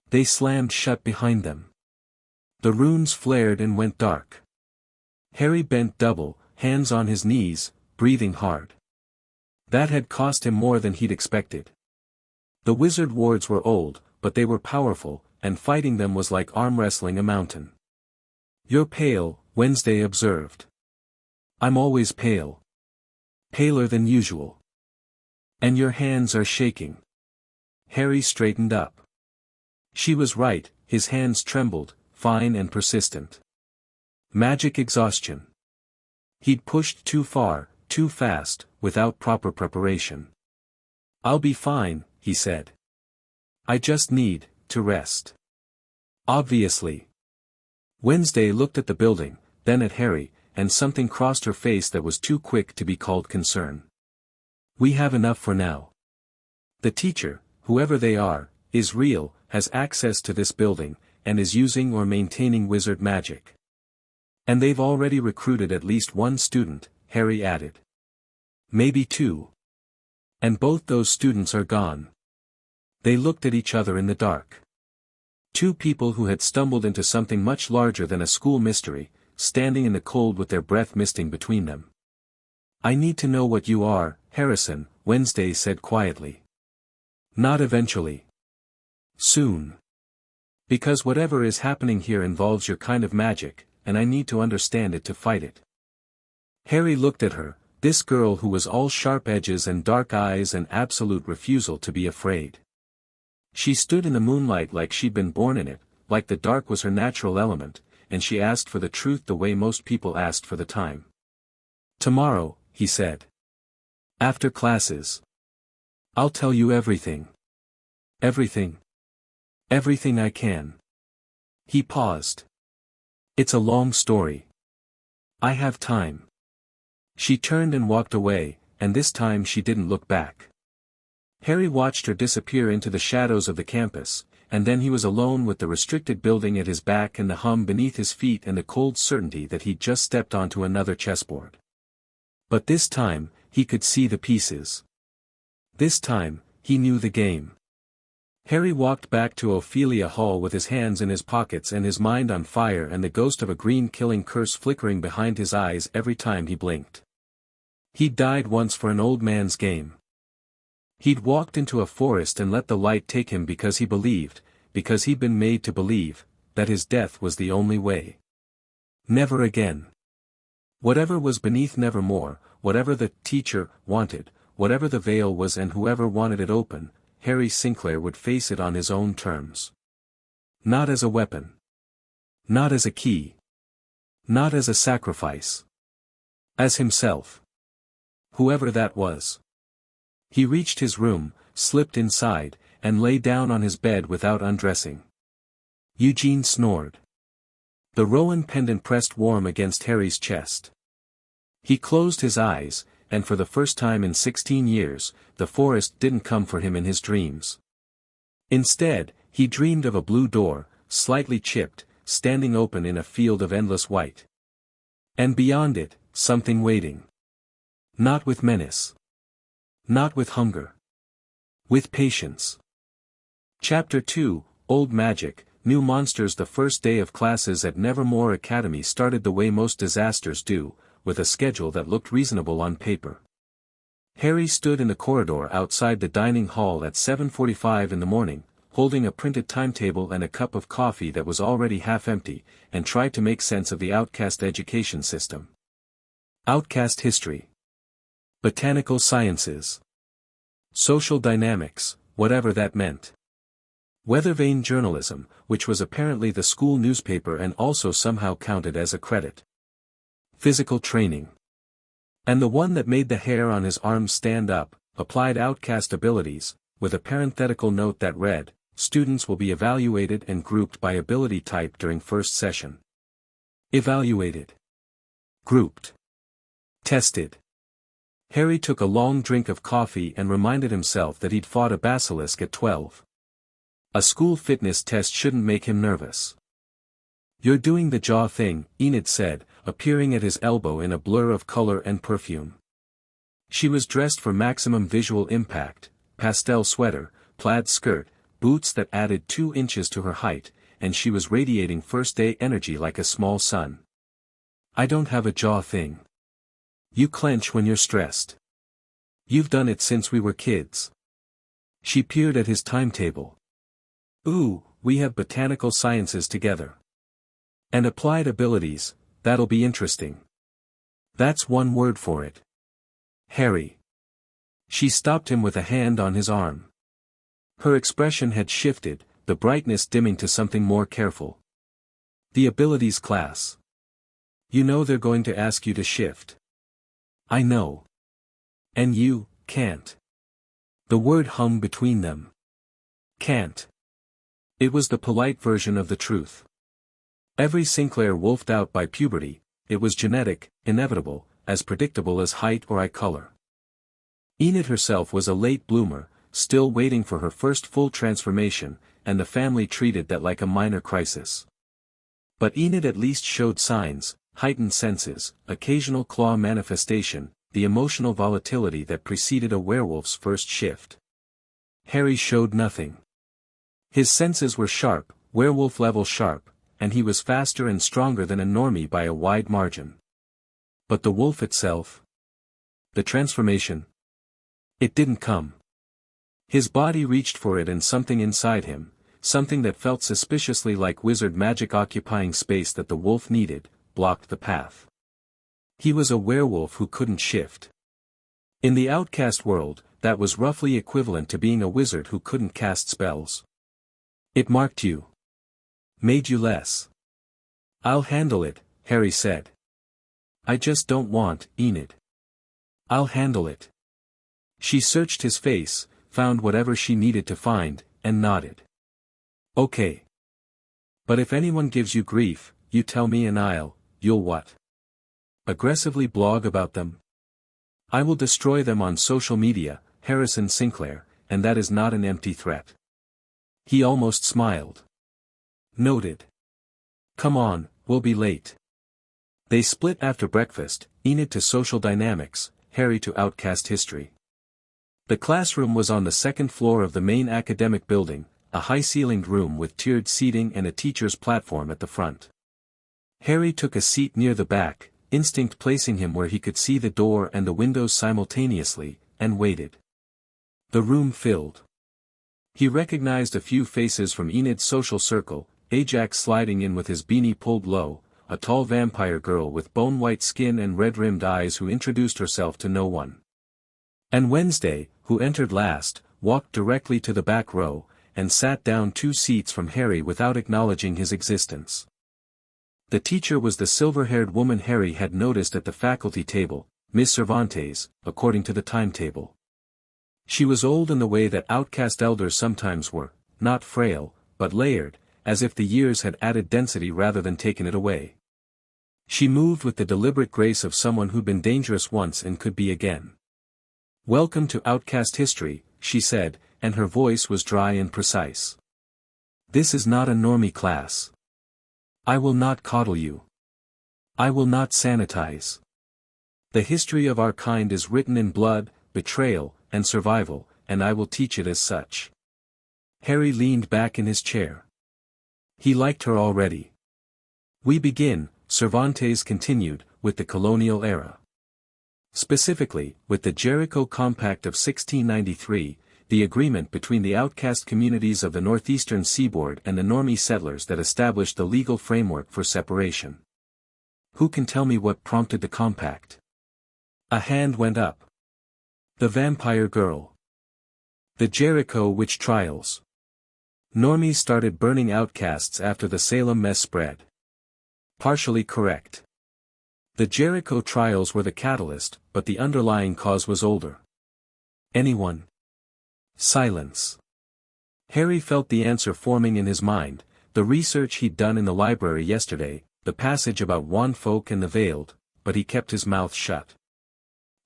They slammed shut behind them. The runes flared and went dark. Harry bent double, hands on his knees, breathing hard. That had cost him more than he'd expected. The wizard wards were old, but they were powerful, and fighting them was like arm wrestling a mountain. You're pale, Wednesday observed. I'm always pale. Paler than usual. And your hands are shaking. Harry straightened up. She was right, his hands trembled, fine and persistent. Magic exhaustion. He'd pushed too far, too fast, without proper preparation. I'll be fine, he said. I just need to rest. Obviously. Wednesday looked at the building, then at Harry, and something crossed her face that was too quick to be called concern. We have enough for now. The teacher, whoever they are, is real, has access to this building, and is using or maintaining wizard magic. And they've already recruited at least one student, Harry added. Maybe two. And both those students are gone. They looked at each other in the dark. Two people who had stumbled into something much larger than a school mystery, standing in the cold with their breath misting between them. I need to know what you are, Harrison, Wednesday said quietly. Not eventually. Soon. Because whatever is happening here involves your kind of magic, and I need to understand it to fight it. Harry looked at her, this girl who was all sharp edges and dark eyes and absolute refusal to be afraid. She stood in the moonlight like she'd been born in it, like the dark was her natural element, and she asked for the truth the way most people asked for the time. Tomorrow, he said. After classes. I'll tell you everything. Everything. Everything I can. He paused. It's a long story. I have time. She turned and walked away, and this time she didn't look back. Harry watched her disappear into the shadows of the campus, and then he was alone with the restricted building at his back and the hum beneath his feet and the cold certainty that he'd just stepped onto another chessboard. But this time, he could see the pieces. This time, he knew the game. Harry walked back to Ophelia Hall with his hands in his pockets and his mind on fire and the ghost of a green killing curse flickering behind his eyes every time he blinked. He'd died once for an old man's game. He'd walked into a forest and let the light take him because he believed, because he'd been made to believe, that his death was the only way. Never again. Whatever was beneath Nevermore, whatever the teacher wanted, whatever the veil was and whoever wanted it open, Harry Sinclair would face it on his own terms. Not as a weapon. Not as a key. Not as a sacrifice. As himself. Whoever that was. He reached his room, slipped inside, and lay down on his bed without undressing. Eugene snored. The Rowan pendant pressed warm against Harry's chest. He closed his eyes, and for the first time in 16 years, the forest didn't come for him in his dreams. Instead, he dreamed of a blue door, slightly chipped, standing open in a field of endless white. And beyond it, something waiting. Not with menace. Not with hunger. With patience. Chapter 2, Old Magic, New Monsters. The first day of classes at Nevermore Academy started the way most disasters do, with a schedule that looked reasonable on paper. Harry stood in the corridor outside the dining hall at 7:45 in the morning, holding a printed timetable and a cup of coffee that was already half empty, and tried to make sense of the outcast education system. Outcast history. Botanical sciences. Social dynamics, whatever that meant. Weathervane journalism, which was apparently the school newspaper and also somehow counted as a credit. Physical training. And the one that made the hair on his arms stand up, applied outcast abilities, with a parenthetical note that read, "Students will be evaluated and grouped by ability type during first session." Evaluated. Grouped. Tested. Harry took a long drink of coffee and reminded himself that he'd fought a basilisk at 12. A school fitness test shouldn't make him nervous. "You're doing the jaw thing," Enid said, appearing at his elbow in a blur of color and perfume. She was dressed for maximum visual impact, pastel sweater, plaid skirt, boots that added 2 inches to her height, and she was radiating first-day energy like a small sun. "I don't have a jaw thing. You clench when you're stressed. You've done it since we were kids." She peered at his timetable. "Ooh, we have botanical sciences together. And applied abilities, that'll be interesting. That's one word for it. Harry." She stopped him with a hand on his arm. Her expression had shifted, the brightness dimming to something more careful. "The abilities class. You know they're going to ask you to shift." "I know. And you can't." The word hung between them. Can't. It was the polite version of the truth. Every Sinclair wolfed out by puberty, it was genetic, inevitable, as predictable as height or eye color. Enid herself was a late bloomer, still waiting for her first full transformation, and the family treated that like a minor crisis. But Enid at least showed signs, heightened senses, occasional claw manifestation, the emotional volatility that preceded a werewolf's first shift. Harry showed nothing. His senses were sharp, werewolf-level sharp, and he was faster and stronger than a normie by a wide margin. But the wolf itself? The transformation? It didn't come. His body reached for it and something inside him, something that felt suspiciously like wizard magic occupying space that the wolf needed, blocked the path. He was a werewolf who couldn't shift. In the outcast world, that was roughly equivalent to being a wizard who couldn't cast spells. It marked you. Made you less. "I'll handle it," Harry said. "I just don't want, Enid." "I'll handle it." She searched his face, found whatever she needed to find, and nodded. "Okay. But if anyone gives you grief, you tell me and you'll what? Aggressively blog about them? I will destroy them on social media, Harrison Sinclair, and that is not an empty threat." He almost smiled. Noted. "Come on, we'll be late." They split after breakfast, Enid to social dynamics, Harry to outcast history. The classroom was on the second floor of the main academic building, a high-ceilinged room with tiered seating and a teacher's platform at the front. Harry took a seat near the back, instinct placing him where he could see the door and the windows simultaneously, and waited. The room filled. He recognized a few faces from Enid's social circle, Ajax sliding in with his beanie pulled low, a tall vampire girl with bone-white skin and red-rimmed eyes who introduced herself to no one. And Wednesday, who entered last, walked directly to the back row, and sat down 2 seats from Harry without acknowledging his existence. The teacher was the silver-haired woman Harry had noticed at the faculty table, Miss Cervantes, according to the timetable. She was old in the way that outcast elders sometimes were, not frail, but layered, as if the years had added density rather than taken it away. She moved with the deliberate grace of someone who'd been dangerous once and could be again. "Welcome to Outcast History," she said, and her voice was dry and precise. "This is not a normie class. I will not coddle you. I will not sanitize. The history of our kind is written in blood, betrayal, and survival, and I will teach it as such." Harry leaned back in his chair. He liked her already. "We begin," Cervantes continued, "with the colonial era. Specifically, with the Jericho Compact of 1693, the agreement between the outcast communities of the northeastern seaboard and the normie settlers that established the legal framework for separation. Who can tell me what prompted the compact?" A hand went up. "The vampire girl. The Jericho witch trials. Normies started burning outcasts after the Salem mess spread." Partially correct. The Jericho trials were the catalyst, but the underlying cause was older. Anyone? Silence. Harry felt the answer forming in his mind, the research he'd done in the library yesterday, the passage about wand folk and the veiled, but he kept his mouth shut.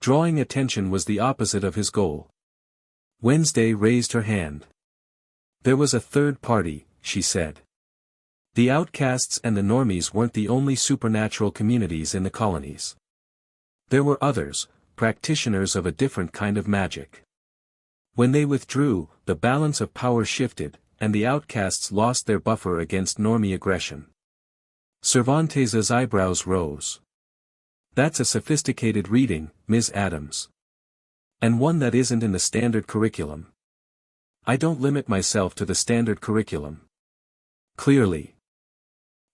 Drawing attention was the opposite of his goal. Wednesday raised her hand. "There was a third party," she said. "The outcasts and the normies weren't the only supernatural communities in the colonies. There were others, practitioners of a different kind of magic. When they withdrew, the balance of power shifted, and the outcasts lost their buffer against normie aggression." Cervantes's eyebrows rose. "That's a sophisticated reading, Ms. Adams. And one that isn't in the standard curriculum." "I don't limit myself to the standard curriculum." "Clearly."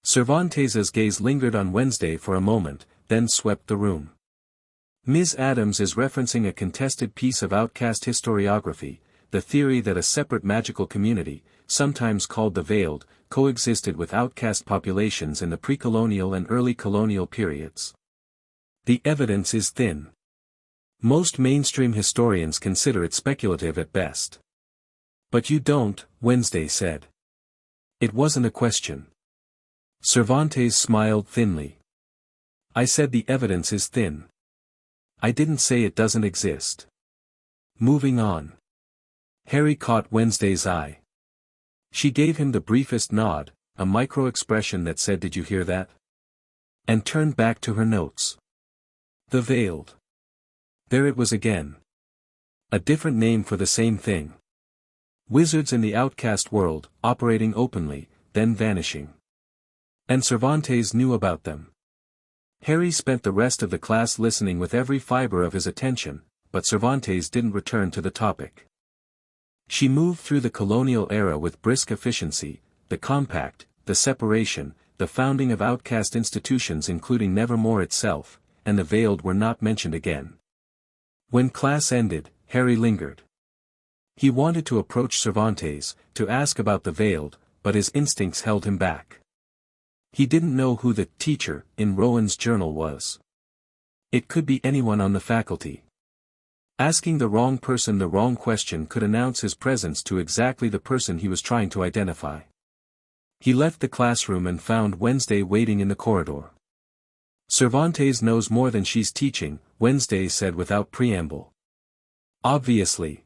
Cervantes's gaze lingered on Wednesday for a moment, then swept the room. "Ms. Adams is referencing a contested piece of outcast historiography, the theory that a separate magical community, sometimes called the Veiled, coexisted with outcast populations in the pre-colonial and early colonial periods. The evidence is thin. Most mainstream historians consider it speculative at best." "But you don't," Wednesday said. "It wasn't a question." Cervantes smiled thinly. "I said the evidence is thin. I didn't say it doesn't exist." Moving on. Harry caught Wednesday's eye. She gave him the briefest nod, a micro-expression that said, "Did you hear that?" and turned back to her notes. The Veiled. There it was again. A different name for the same thing. Wizards in the outcast world, operating openly, then vanishing. And Cervantes knew about them. Harry spent the rest of the class listening with every fiber of his attention, but Cervantes didn't return to the topic. She moved through the colonial era with brisk efficiency, the compact, the separation, the founding of outcast institutions including Nevermore itself, and the Veiled were not mentioned again. When class ended, Harry lingered. He wanted to approach Cervantes, to ask about the Veiled, but his instincts held him back. He didn't know who the teacher in Rowan's journal was. It could be anyone on the faculty. Asking the wrong person the wrong question could announce his presence to exactly the person he was trying to identify. He left the classroom and found Wednesday waiting in the corridor. "Cervantes knows more than she's teaching," Wednesday said without preamble. "Obviously.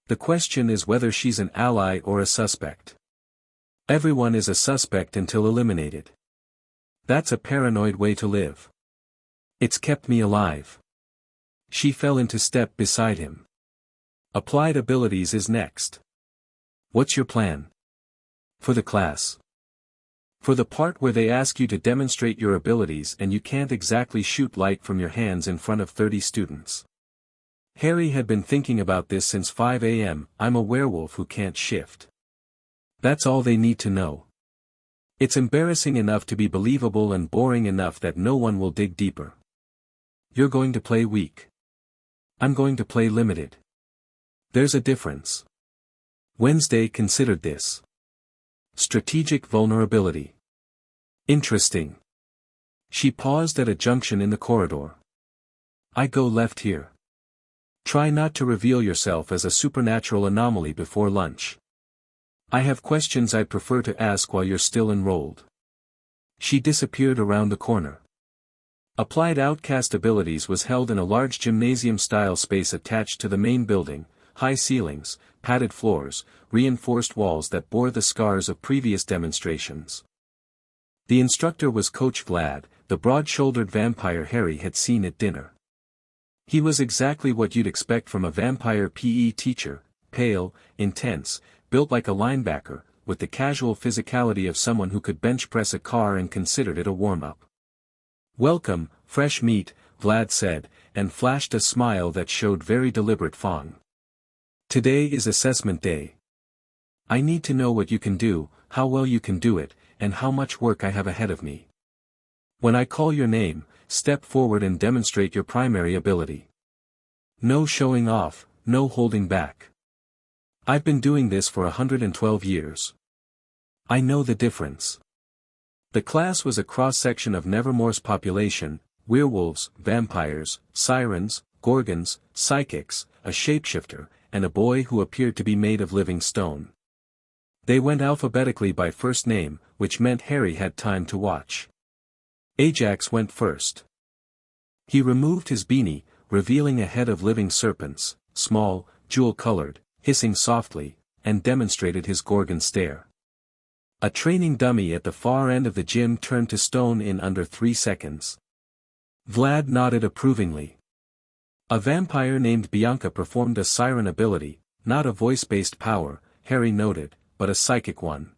The question is whether she's an ally or a suspect. Everyone is a suspect until eliminated. That's a paranoid way to live. It's kept me alive." She fell into step beside him. "Applied abilities is next. What's your plan?" "For the class. For the part where they ask you to demonstrate your abilities and you can't exactly shoot light from your hands in front of 30 students." Harry had been thinking about this since 5 a.m. I'm a werewolf who can't shift. That's all they need to know. It's embarrassing enough to be believable and boring enough that no one will dig deeper. You're going to play weak. I'm going to play limited. There's a difference. Wednesday considered this. Strategic vulnerability. Interesting. She paused at a junction in the corridor. I go left here. Try not to reveal yourself as a supernatural anomaly before lunch. I have questions I'd prefer to ask while you're still enrolled. She disappeared around the corner. Applied Outcast Abilities was held in a large gymnasium-style space attached to the main building, high ceilings, padded floors, reinforced walls that bore the scars of previous demonstrations. The instructor was Coach Vlad, the broad-shouldered vampire Harry had seen at dinner. He was exactly what you'd expect from a vampire PE teacher, pale, intense, built like a linebacker, with the casual physicality of someone who could bench press a car and considered it a warm-up. Welcome, fresh meat, Vlad said, and flashed a smile that showed very deliberate fun. Today is assessment day. I need to know what you can do, how well you can do it, and how much work I have ahead of me. When I call your name, step forward and demonstrate your primary ability. No showing off, no holding back. I've been doing this for 112 years. I know the difference. The class was a cross-section of Nevermore's population: werewolves, vampires, sirens, gorgons, psychics, a shapeshifter, and a boy who appeared to be made of living stone. They went alphabetically by first name, which meant Harry had time to watch. Ajax went first. He removed his beanie, revealing a head of living serpents, small, jewel-colored, hissing softly, and demonstrated his gorgon stare. A training dummy at the far end of the gym turned to stone in under 3 seconds. Vlad nodded approvingly. A vampire named Bianca performed a siren ability, not a voice-based power, Harry noted, but a psychic one.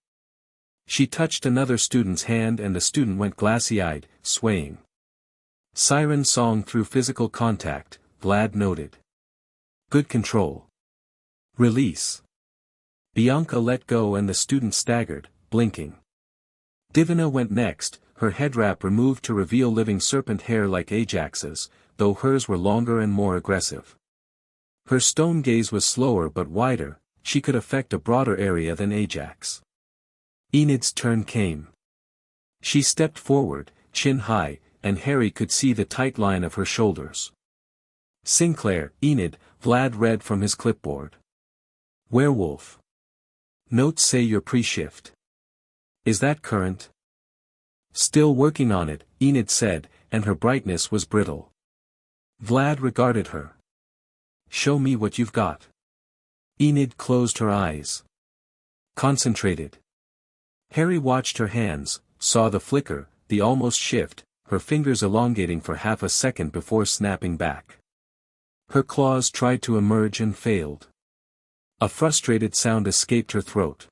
She touched another student's hand and the student went glassy-eyed, swaying. Siren song through physical contact, Vlad noted. Good control. Release. Bianca let go and the student staggered, blinking. Divina went next, her head wrap removed to reveal living serpent hair like Ajax's, though hers were longer and more aggressive. Her stone gaze was slower but wider, she could affect a broader area than Ajax. Enid's turn came. She stepped forward, chin high, and Harry could see the tight line of her shoulders. Sinclair, Enid, Vlad read from his clipboard. Werewolf. Notes say you're pre-shift. Is that current? Still working on it, Enid said, and her brightness was brittle. Vlad regarded her. Show me what you've got. Enid closed her eyes. Concentrated. Harry watched her hands, saw the flicker, the almost shift, her fingers elongating for half a second before snapping back. Her claws tried to emerge and failed. A frustrated sound escaped her throat.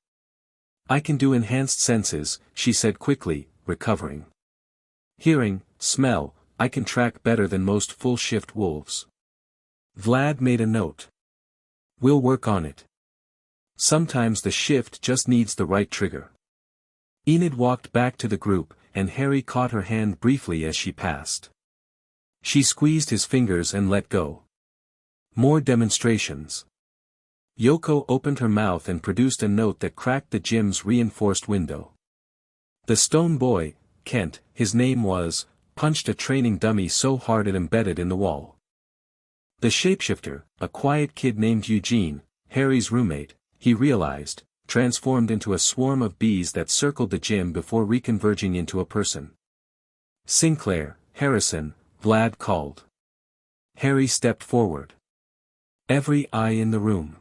I can do enhanced senses, she said quickly, recovering. Hearing, smell, I can track better than most full-shift wolves. Vlad made a note. We'll work on it. Sometimes the shift just needs the right trigger. Enid walked back to the group, and Harry caught her hand briefly as she passed. She squeezed his fingers and let go. More demonstrations. Yoko opened her mouth and produced a note that cracked the gym's reinforced window. The stone boy, Kent, his name was, punched a training dummy so hard it embedded in the wall. The shapeshifter, a quiet kid named Eugene, Harry's roommate, he realized, transformed into a swarm of bees that circled the gym before reconverging into a person. Sinclair, Harrison, Vlad called. Harry stepped forward. Every eye in the room.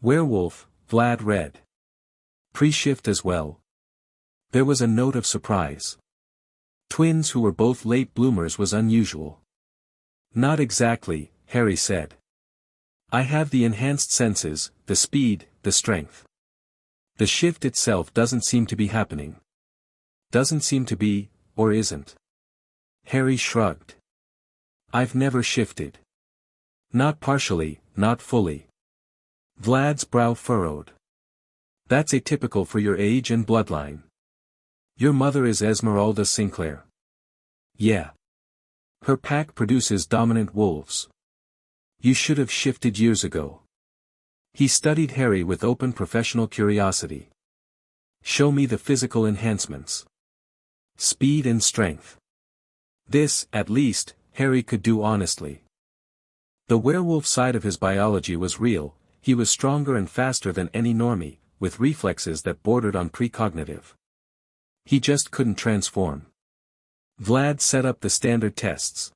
Werewolf, Vlad read. Pre-shift as well. There was a note of surprise. Twins who were both late bloomers was unusual. Not exactly, Harry said. I have the enhanced senses, the speed, the strength. The shift itself doesn't seem to be happening. Doesn't seem to be, or isn't. Harry shrugged. I've never shifted. Not partially, not fully. Vlad's brow furrowed. That's atypical for your age and bloodline. Your mother is Esmeralda Sinclair. Yeah. Her pack produces dominant wolves. You should have shifted years ago. He studied Harry with open professional curiosity. Show me the physical enhancements. Speed and strength. This, at least, Harry could do honestly. The werewolf side of his biology was real. He was stronger and faster than any normie, with reflexes that bordered on precognitive. He just couldn't transform. Vlad set up the standard tests.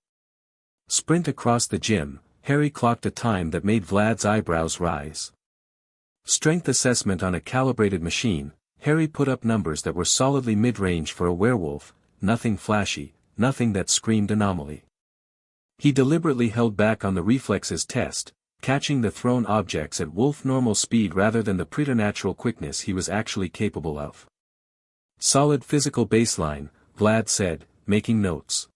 Sprint across the gym. Harry clocked a time that made Vlad's eyebrows rise. Strength assessment on a calibrated machine. Harry put up numbers that were solidly mid-range for a werewolf, nothing flashy, nothing that screamed anomaly. He deliberately held back on the reflexes test, catching the thrown objects at wolf normal speed rather than the preternatural quickness he was actually capable of. Solid physical baseline, Vlad said, making notes.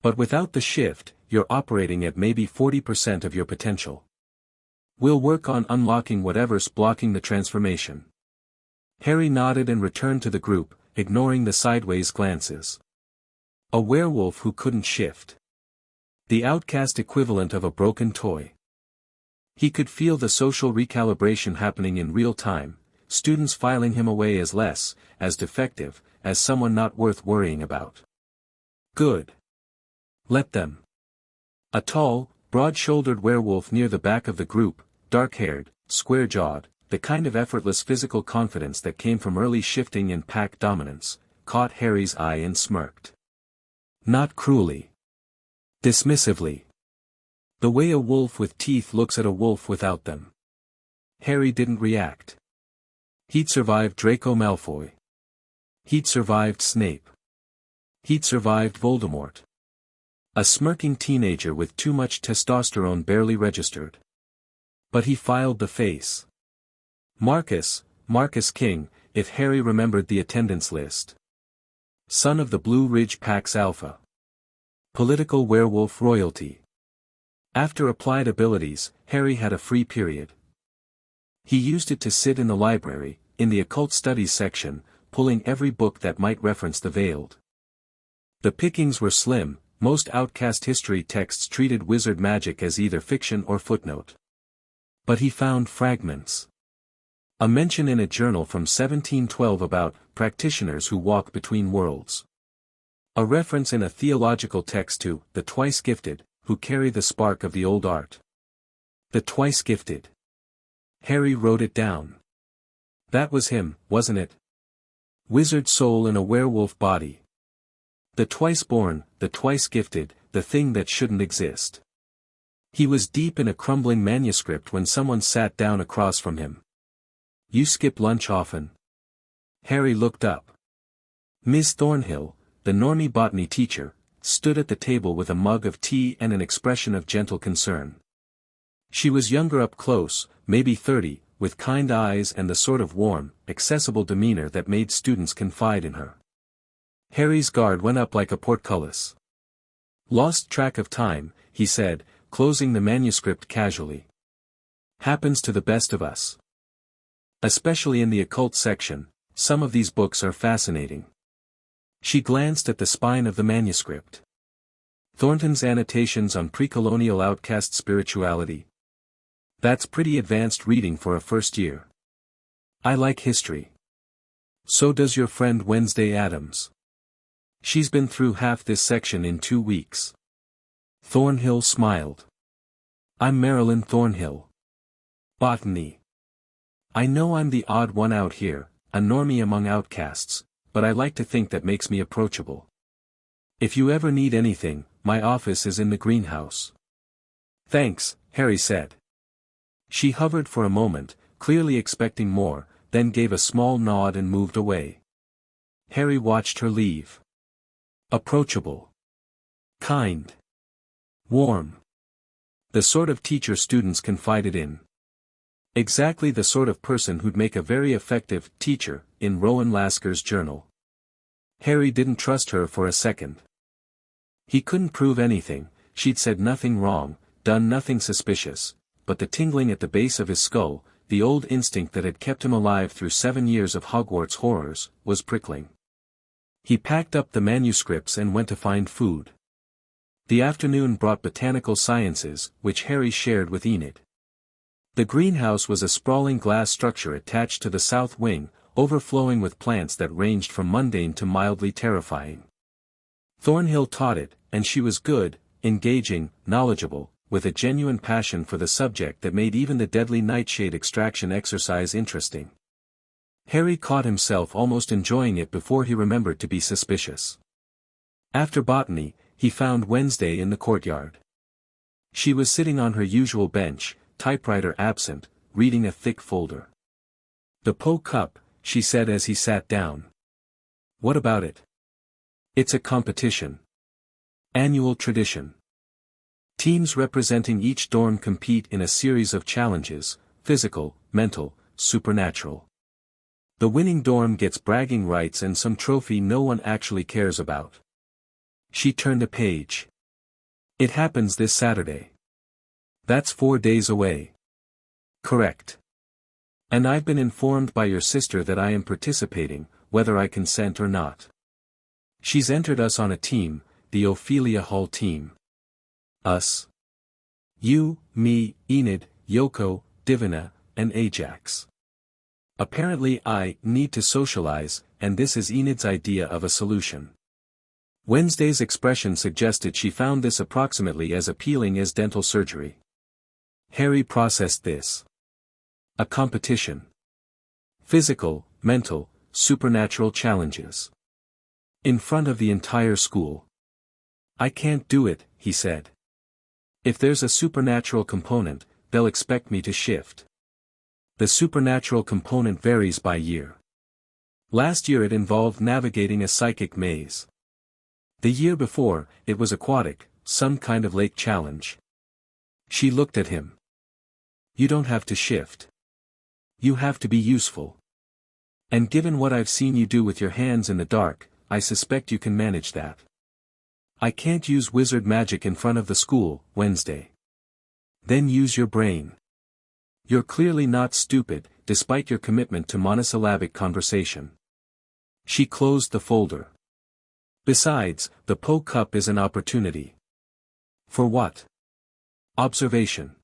But without the shift, you're operating at maybe 40% of your potential. We'll work on unlocking whatever's blocking the transformation. Harry nodded and returned to the group, ignoring the sideways glances. A werewolf who couldn't shift. The outcast equivalent of a broken toy. He could feel the social recalibration happening in real time, students filing him away as less, as defective, as someone not worth worrying about. Good. Let them. A tall, broad-shouldered werewolf near the back of the group, dark-haired, square-jawed, the kind of effortless physical confidence that came from early shifting and pack dominance, caught Harry's eye and smirked. Not cruelly. Dismissively. The way a wolf with teeth looks at a wolf without them. Harry didn't react. He'd survived Draco Malfoy. He'd survived Snape. He'd survived Voldemort. A smirking teenager with too much testosterone barely registered. But he filed the face. Marcus King, if Harry remembered the attendance list. Son of the Blue Ridge Pax Alpha. Political werewolf royalty. After applied abilities, Harry had a free period. He used it to sit in the library, in the occult studies section, pulling every book that might reference the veiled. The pickings were slim. Most outcast history texts treated wizard magic as either fiction or footnote. But he found fragments. A mention in a journal from 1712 about practitioners who walk between worlds. A reference in a theological text to the twice gifted, who carry the spark of the old art. The twice gifted. Harry wrote it down. That was him, wasn't it? Wizard soul in a werewolf body. The twice born, the twice gifted, the thing that shouldn't exist. He was deep in a crumbling manuscript when someone sat down across from him. You skip lunch often? Harry looked up. Miss Thornhill, the normie botany teacher, stood at the table with a mug of tea and an expression of gentle concern. She was younger up close, maybe 30, with kind eyes and the sort of warm, accessible demeanor that made students confide in her. Harry's guard went up like a portcullis. Lost track of time, he said, closing the manuscript casually. Happens to the best of us. Especially in the occult section, some of these books are fascinating. She glanced at the spine of the manuscript. Thornton's annotations on pre-colonial outcast spirituality. That's pretty advanced reading for a first year. I like history. So does your friend Wednesday Addams. She's been through half this section in 2 weeks. Thornhill smiled. I'm Marilyn Thornhill. Botany. I know I'm the odd one out here, a normie among outcasts, but I like to think that makes me approachable. If you ever need anything, my office is in the greenhouse. Thanks, Harry said. She hovered for a moment, clearly expecting more, then gave a small nod and moved away. Harry watched her leave. Approachable. Kind. Warm. The sort of teacher students confided in. Exactly the sort of person who'd make a very effective teacher, in Rowan Lasker's journal. Harry didn't trust her for a second. He couldn't prove anything, she'd said nothing wrong, done nothing suspicious, but the tingling at the base of his skull, the old instinct that had kept him alive through 7 years of Hogwarts horrors, was prickling. He packed up the manuscripts and went to find food. The afternoon brought botanical sciences, which Harry shared with Enid. The greenhouse was a sprawling glass structure attached to the south wing, overflowing with plants that ranged from mundane to mildly terrifying. Thornhill taught it, and she was good, engaging, knowledgeable, with a genuine passion for the subject that made even the deadly nightshade extraction exercise interesting. Harry caught himself almost enjoying it before he remembered to be suspicious. After botany, he found Wednesday in the courtyard. She was sitting on her usual bench, typewriter absent, reading a thick folder. "The Poe Cup," she said as he sat down. "What about it?" "It's a competition. Annual tradition. Teams representing each dorm compete in a series of challenges, physical, mental, supernatural. The winning dorm gets bragging rights and some trophy no one actually cares about." She turned a page. "It happens this Saturday." "That's 4 days away." "Correct. And I've been informed by your sister that I am participating, whether I consent or not. She's entered us on a team, the Ophelia Hall team." "Us?" "You, me, Enid, Yoko, Divina, and Ajax. Apparently I need to socialize, and this is Enid's idea of a solution." Wednesday's expression suggested she found this approximately as appealing as dental surgery. Harry processed this. A competition. Physical, mental, supernatural challenges. In front of the entire school. "I can't do it," he said. "If there's a supernatural component, they'll expect me to shift." The supernatural component varies by year. Last year it involved navigating a psychic maze. The year before, it was aquatic, some kind of lake challenge. She looked at him. "You don't have to shift. You have to be useful. And given what I've seen you do with your hands in the dark, I suspect you can manage that." "I can't use wizard magic in front of the school, Wednesday." "Then use your brain. You're clearly not stupid, despite your commitment to monosyllabic conversation." She closed the folder. "Besides, the Poe Cup is an opportunity." "For what?" "Observation.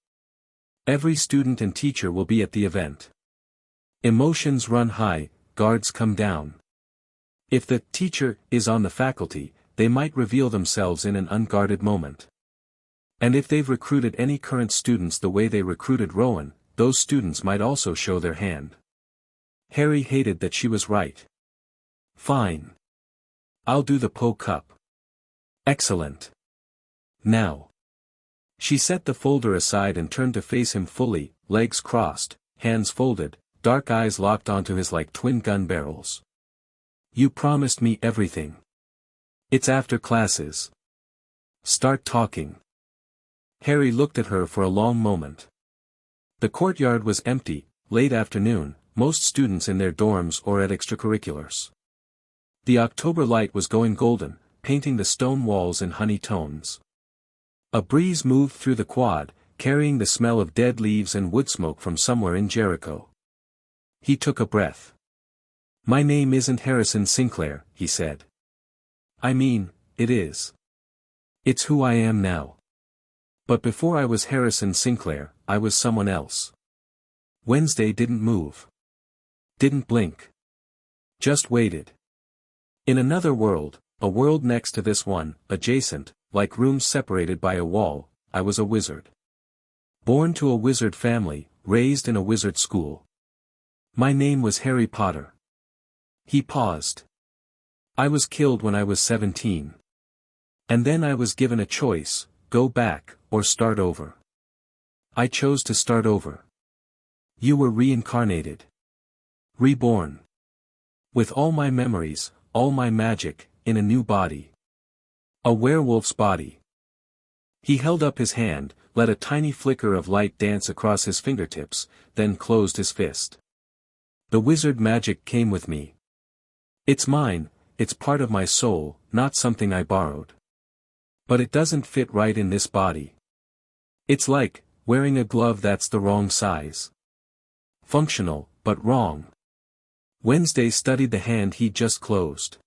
Every student and teacher will be at the event. Emotions run high, guards come down. If the teacher is on the faculty, they might reveal themselves in an unguarded moment. And if they've recruited any current students the way they recruited Rowan, those students might also show their hand." Harry hated that she was right. "Fine. I'll do the Poe Cup." "Excellent. Now." She set the folder aside and turned to face him fully, legs crossed, hands folded, dark eyes locked onto his like twin gun barrels. "You promised me everything. It's after classes. Start talking." Harry looked at her for a long moment. The courtyard was empty, late afternoon, most students in their dorms or at extracurriculars. The October light was going golden, painting the stone walls in honey tones. A breeze moved through the quad, carrying the smell of dead leaves and wood smoke from somewhere in Jericho. He took a breath. "My name isn't Harrison Sinclair," he said. "I mean, it is. It's who I am now. But before I was Harrison Sinclair, I was someone else." Wednesday didn't move. Didn't blink. Just waited. In another world, a world next to this one, adjacent, like rooms separated by a wall, I was a wizard. Born to a wizard family, raised in a wizard school. My name was Harry Potter. He paused. "I was killed when I was 17. And then I was given a choice, go back, or start over. I chose to start over. You were reincarnated. Reborn. With all my memories, all my magic, in a new body. A werewolf's body." He held up his hand, let a tiny flicker of light dance across his fingertips, then closed his fist. "The wizard magic came with me. It's mine, it's part of my soul, not something I borrowed. But it doesn't fit right in this body. It's like, wearing a glove that's the wrong size. Functional, but wrong. Wednesday studied the hand he'd just closed.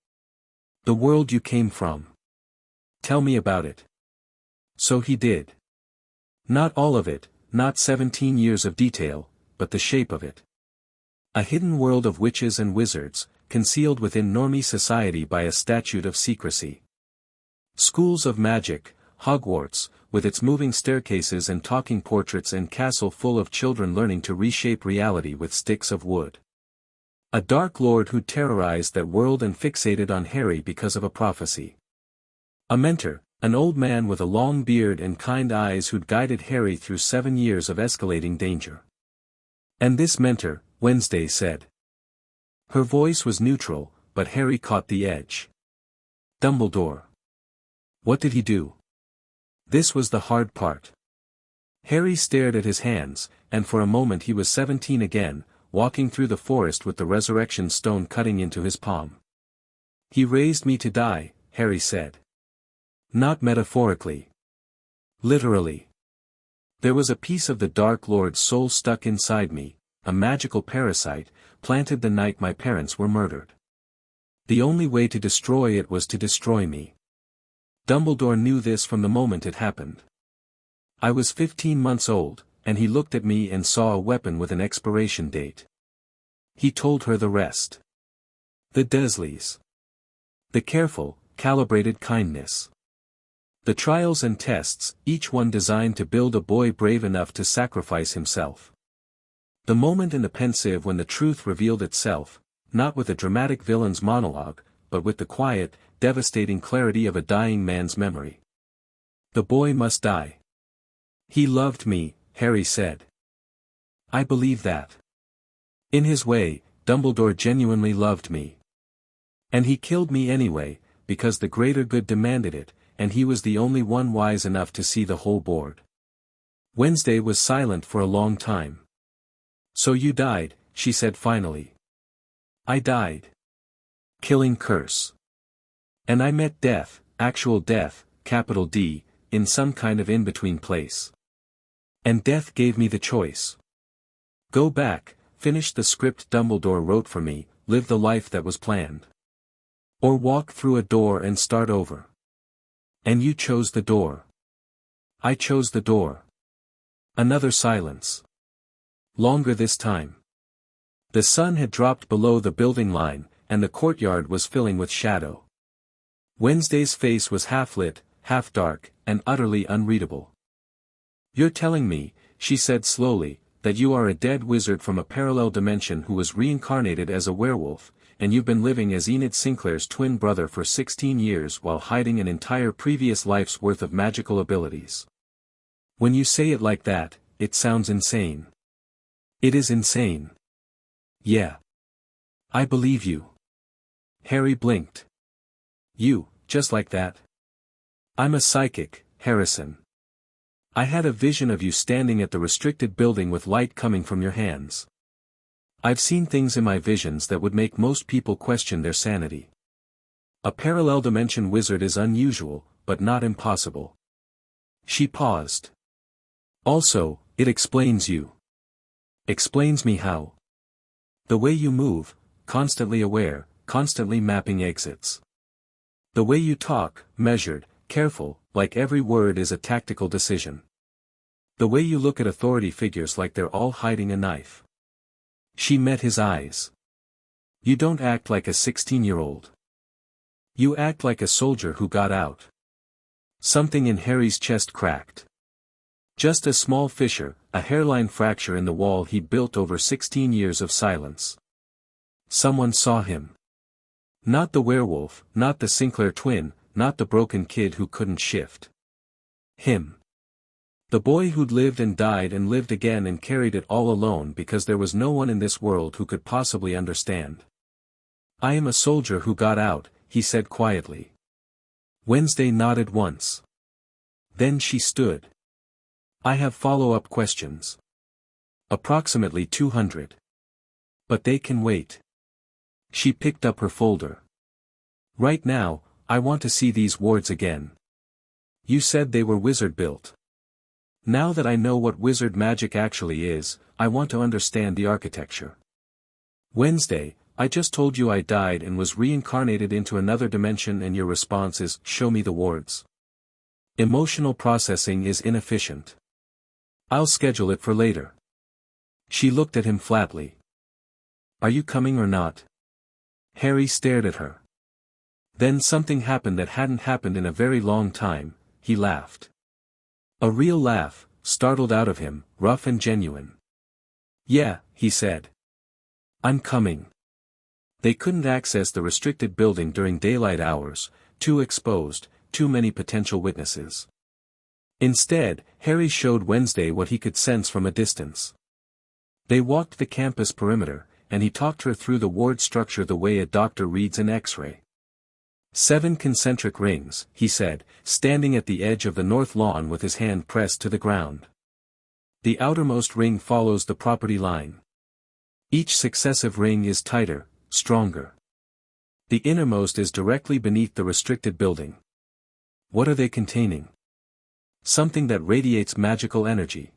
The world you came from. Tell me about it. So he did. Not all of it, not 17 years of detail, but the shape of it. A hidden world of witches and wizards, concealed within normie society by a statute of secrecy. Schools of magic, Hogwarts, with its moving staircases and talking portraits, and castle full of children learning to reshape reality with sticks of wood. A dark lord who terrorized that world and fixated on Harry because of a prophecy. A mentor, an old man with a long beard and kind eyes who'd guided Harry through 7 years of escalating danger. And this mentor, Wednesday said. Her voice was neutral, but Harry caught the edge. Dumbledore. What did he do? This was the hard part. Harry stared at his hands, and for a moment he was 17 again, walking through the forest with the resurrection stone cutting into his palm. He raised me to die, Harry said. Not metaphorically. Literally. There was a piece of the Dark Lord's soul stuck inside me, a magical parasite, planted the night my parents were murdered. The only way to destroy it was to destroy me. Dumbledore knew this from the moment it happened. I was 15 months old, and he looked at me and saw a weapon with an expiration date. He told her the rest. The Dursleys. The careful, calibrated kindness. The trials and tests, each one designed to build a boy brave enough to sacrifice himself. The moment in the pensive when the truth revealed itself, not with a dramatic villain's monologue, but with the quiet, devastating clarity of a dying man's memory. The boy must die. He loved me, Harry said. I believe that. In his way, Dumbledore genuinely loved me. And he killed me anyway, because the greater good demanded it, and he was the only one wise enough to see the whole board. Wednesday was silent for a long time. So you died, she said finally. I died. Killing curse. And I met death, actual death, capital D, in some kind of in-between place. And death gave me the choice. Go back, finish the script Dumbledore wrote for me, live the life that was planned. Or walk through a door and start over. And you chose the door. I chose the door. Another silence. Longer this time. The sun had dropped below the building line, and the courtyard was filling with shadow. Wednesday's face was half lit, half dark, and utterly unreadable. You're telling me, she said slowly, that you are a dead wizard from a parallel dimension who was reincarnated as a werewolf, and you've been living as Enid Sinclair's twin brother for 16 years while hiding an entire previous life's worth of magical abilities. When you say it like that, it sounds insane. It is insane. Yeah. I believe you. Harry blinked. You, just like that? I'm a psychic, Harrison. I had a vision of you standing at the restricted building with light coming from your hands. I've seen things in my visions that would make most people question their sanity. A parallel dimension wizard is unusual, but not impossible. She paused. Also, it explains you. Explains me how. The way you move, constantly aware, constantly mapping exits. The way you talk, measured, careful, like every word is a tactical decision. The way you look at authority figures like they're all hiding a knife. She met his eyes. You don't act like a 16-year-old. You act like a soldier who got out. Something in Harry's chest cracked. Just a small fissure, a hairline fracture in the wall he built over 16 years of silence. Someone saw him. Not the werewolf, not the Sinclair twin, not the broken kid who couldn't shift. Him. The boy who'd lived and died and lived again and carried it all alone because there was no one in this world who could possibly understand. I am a soldier who got out, he said quietly. Wednesday nodded once. Then she stood. I have follow-up questions. Approximately 200. But they can wait. She picked up her folder. Right now, I want to see these wards again. You said they were wizard-built. Now that I know what wizard magic actually is, I want to understand the architecture. Wednesday, I just told you I died and was reincarnated into another dimension and your response is, show me the wards. Emotional processing is inefficient. I'll schedule it for later. She looked at him flatly. Are you coming or not? Harry stared at her. Then something happened that hadn't happened in a very long time, he laughed. A real laugh, startled out of him, rough and genuine. Yeah, he said. I'm coming. They couldn't access the restricted building during daylight hours, too exposed, too many potential witnesses. Instead, Harry showed Wednesday what he could sense from a distance. They walked the campus perimeter, and he talked her through the ward structure the way a doctor reads an X-ray. 7 concentric rings, he said, standing at the edge of the north lawn with his hand pressed to the ground. The outermost ring follows the property line. Each successive ring is tighter, stronger. The innermost is directly beneath the restricted building. What are they containing? Something that radiates magical energy.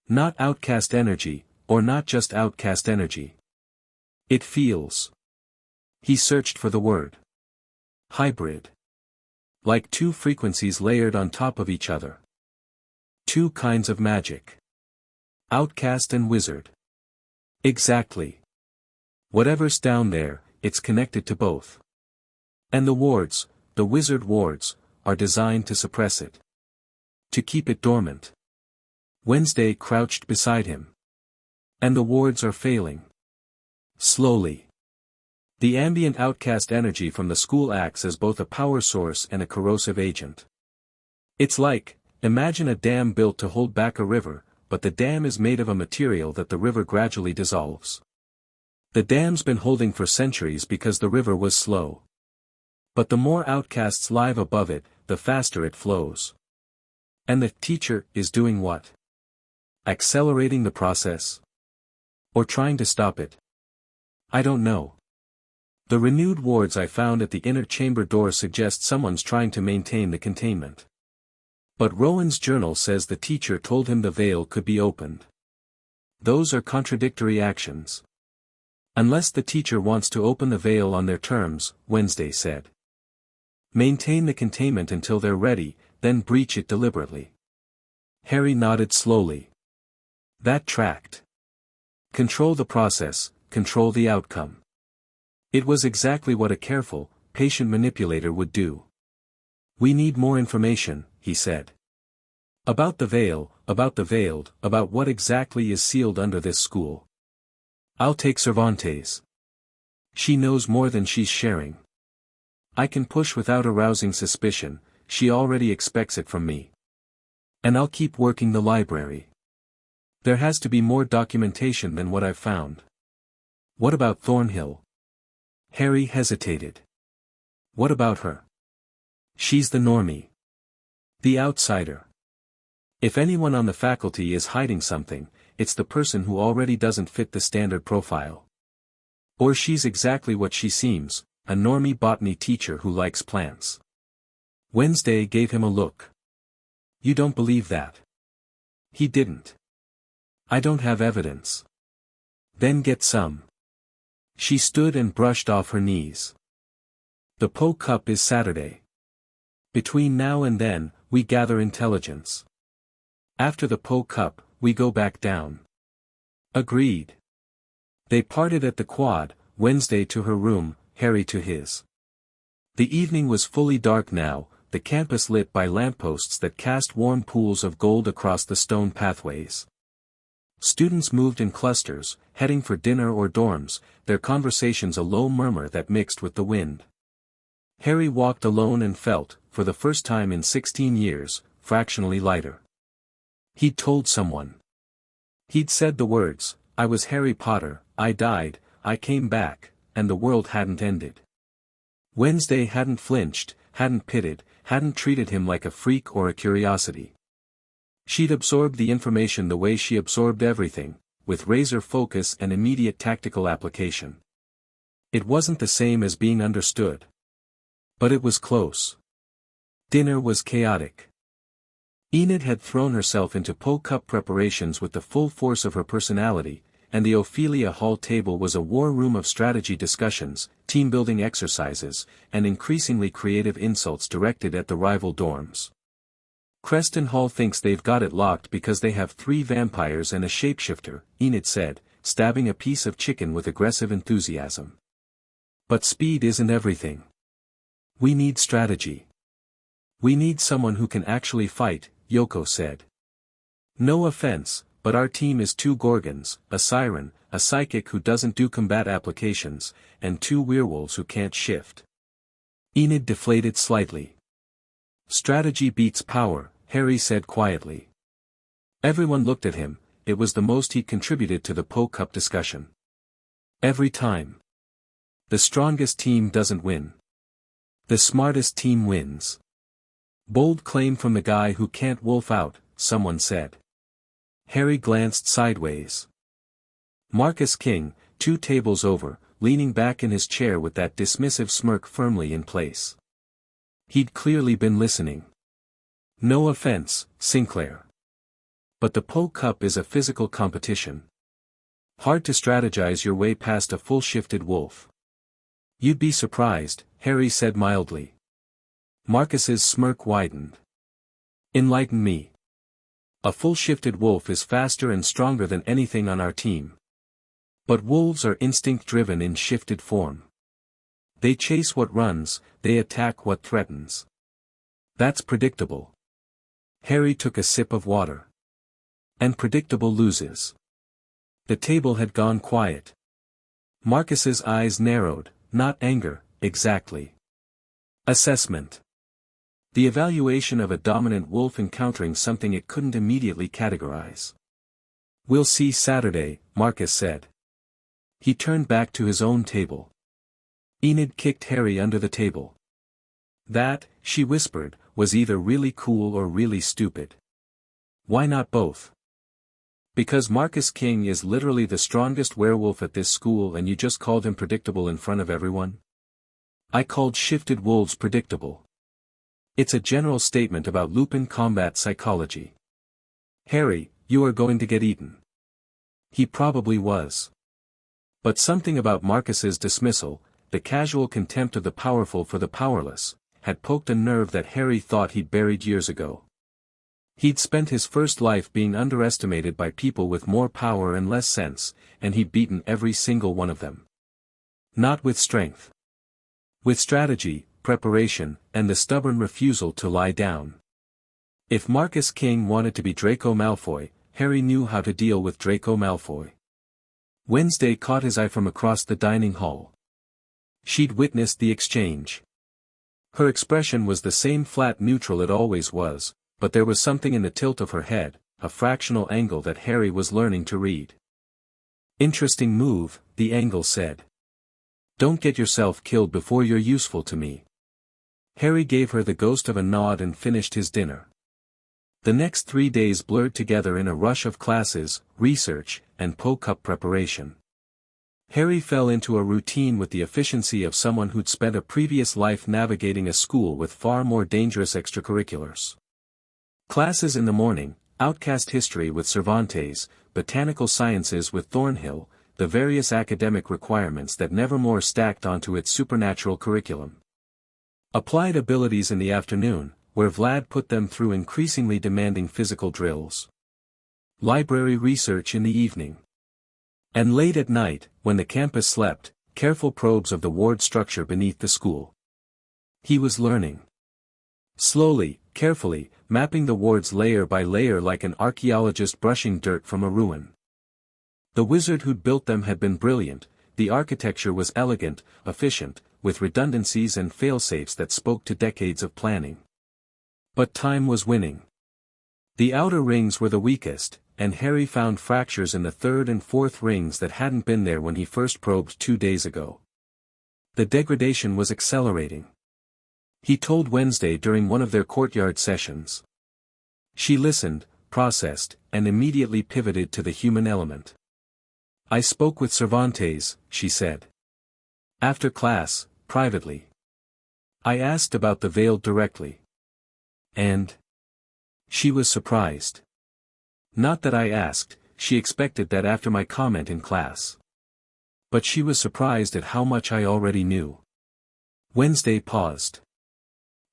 Not outcast energy, or not just outcast energy. It feels. He searched for the word. Hybrid. Like 2 frequencies layered on top of each other. 2 kinds of magic. Outcast and wizard. Exactly. Whatever's down there, it's connected to both. And the wards, the wizard wards, are designed to suppress it. To keep it dormant. Wednesday crouched beside him. And the wards are failing. Slowly. The ambient outcast energy from the school acts as both a power source and a corrosive agent. It's like, imagine a dam built to hold back a river, but the dam is made of a material that the river gradually dissolves. The dam's been holding for centuries because the river was slow. But the more outcasts live above it, the faster it flows. And the teacher is doing what? Accelerating the process? Or trying to stop it? I don't know. The renewed wards I found at the inner chamber door suggest someone's trying to maintain the containment. But Rowan's journal says the teacher told him the veil could be opened. Those are contradictory actions. Unless the teacher wants to open the veil on their terms, Wednesday said. Maintain the containment until they're ready, then breach it deliberately. Harry nodded slowly. That tracked. Control the process, control the outcome. It was exactly what a careful, patient manipulator would do. We need more information, he said. About the veil, about the veiled, about what exactly is sealed under this school. I'll take Cervantes. She knows more than she's sharing. I can push without arousing suspicion, she already expects it from me. And I'll keep working the library. There has to be more documentation than what I've found. What about Thornhill? Harry hesitated. What about her? She's the normie. The outsider. If anyone on the faculty is hiding something, it's the person who already doesn't fit the standard profile. Or she's exactly what she seems, a normie botany teacher who likes plants. Wednesday gave him a look. You don't believe that? He didn't. I don't have evidence. Then get some. She stood and brushed off her knees. The Poe Cup is Saturday. Between now and then, we gather intelligence. After the Poe Cup, we go back down. Agreed. They parted at the quad, Wednesday to her room, Harry to his. The evening was fully dark now, the campus lit by lampposts that cast warm pools of gold across the stone pathways. Students moved in clusters, heading for dinner or dorms, their conversations a low murmur that mixed with the wind. Harry walked alone and felt, for the first time in 16 years, fractionally lighter. He'd told someone. He'd said the words, I was Harry Potter, I died, I came back, and the world hadn't ended. Wednesday hadn't flinched, hadn't pitted, hadn't treated him like a freak or a curiosity. She'd absorbed the information the way she absorbed everything, with razor focus and immediate tactical application. It wasn't the same as being understood. But it was close. Dinner was chaotic. Enid had thrown herself into Po-Cup preparations with the full force of her personality, and the Ophelia Hall table was a war room of strategy discussions, team-building exercises, and increasingly creative insults directed at the rival dorms. Creston Hall thinks they've got it locked because they have 3 vampires and a shapeshifter, Enid said, stabbing a piece of chicken with aggressive enthusiasm. But speed isn't everything. We need strategy. We need someone who can actually fight, Yoko said. No offense, but our team is 2 Gorgons, a siren, a psychic who doesn't do combat applications, and 2 werewolves who can't shift. Enid deflated slightly. Strategy beats power, Harry said quietly. Everyone looked at him. It was the most he'd contributed to the Po-Cup discussion. Every time. The strongest team doesn't win. The smartest team wins. Bold claim from the guy who can't wolf out, someone said. Harry glanced sideways. Marcus King, 2 tables over, leaning back in his chair with that dismissive smirk firmly in place. He'd clearly been listening. No offense, Sinclair. But the Po-Cup is a physical competition. Hard to strategize your way past a full-shifted wolf. You'd be surprised, Harry said mildly. Marcus's smirk widened. Enlighten me. A full-shifted wolf is faster and stronger than anything on our team. But wolves are instinct-driven in shifted form. They chase what runs, they attack what threatens. That's predictable. Harry took a sip of water. And predictable loses. The table had gone quiet. Marcus's eyes narrowed, not anger, exactly. Assessment. The evaluation of a dominant wolf encountering something it couldn't immediately categorize. We'll see Saturday, Marcus said. He turned back to his own table. Enid kicked Harry under the table. That, she whispered, was either really cool or really stupid. Why not both? Because Marcus King is literally the strongest werewolf at this school and you just called him predictable in front of everyone? I called shifted wolves predictable. It's a general statement about Lupin combat psychology. Harry, you are going to get eaten. He probably was. But something about Marcus's dismissal, the casual contempt of the powerful for the powerless, had poked a nerve that Harry thought he'd buried years ago. He'd spent his first life being underestimated by people with more power and less sense, and he'd beaten every single one of them. Not with strength. With strategy, preparation, and the stubborn refusal to lie down. If Marcus King wanted to be Draco Malfoy, Harry knew how to deal with Draco Malfoy. Wednesday caught his eye from across the dining hall. She'd witnessed the exchange. Her expression was the same flat neutral it always was, but there was something in the tilt of her head, a fractional angle that Harry was learning to read. Interesting move, the angle said. Don't get yourself killed before you're useful to me. Harry gave her the ghost of a nod and finished his dinner. The next 3 days blurred together in a rush of classes, research, and Po-Cup preparation. Harry fell into a routine with the efficiency of someone who'd spent a previous life navigating a school with far more dangerous extracurriculars. Classes in the morning, outcast history with Cervantes, botanical sciences with Thornhill, the various academic requirements that Nevermore stacked onto its supernatural curriculum. Applied abilities in the afternoon, where Vlad put them through increasingly demanding physical drills. Library research in the evening. And late at night, when the campus slept, careful probes of the ward structure beneath the school. He was learning. Slowly, carefully, mapping the wards layer by layer like an archaeologist brushing dirt from a ruin. The wizard who'd built them had been brilliant, the architecture was elegant, efficient, with redundancies and fail-safes that spoke to decades of planning. But time was winning. The outer rings were the weakest, and Harry found fractures in the third and fourth rings that hadn't been there when he first probed 2 days ago. The degradation was accelerating. He told Wednesday during one of their courtyard sessions. She listened, processed, and immediately pivoted to the human element. I spoke with Cervantes, she said. After class, privately. I asked about the veil directly. And She was surprised. Not that I asked, she expected that after my comment in class. But she was surprised at how much I already knew. Wednesday paused.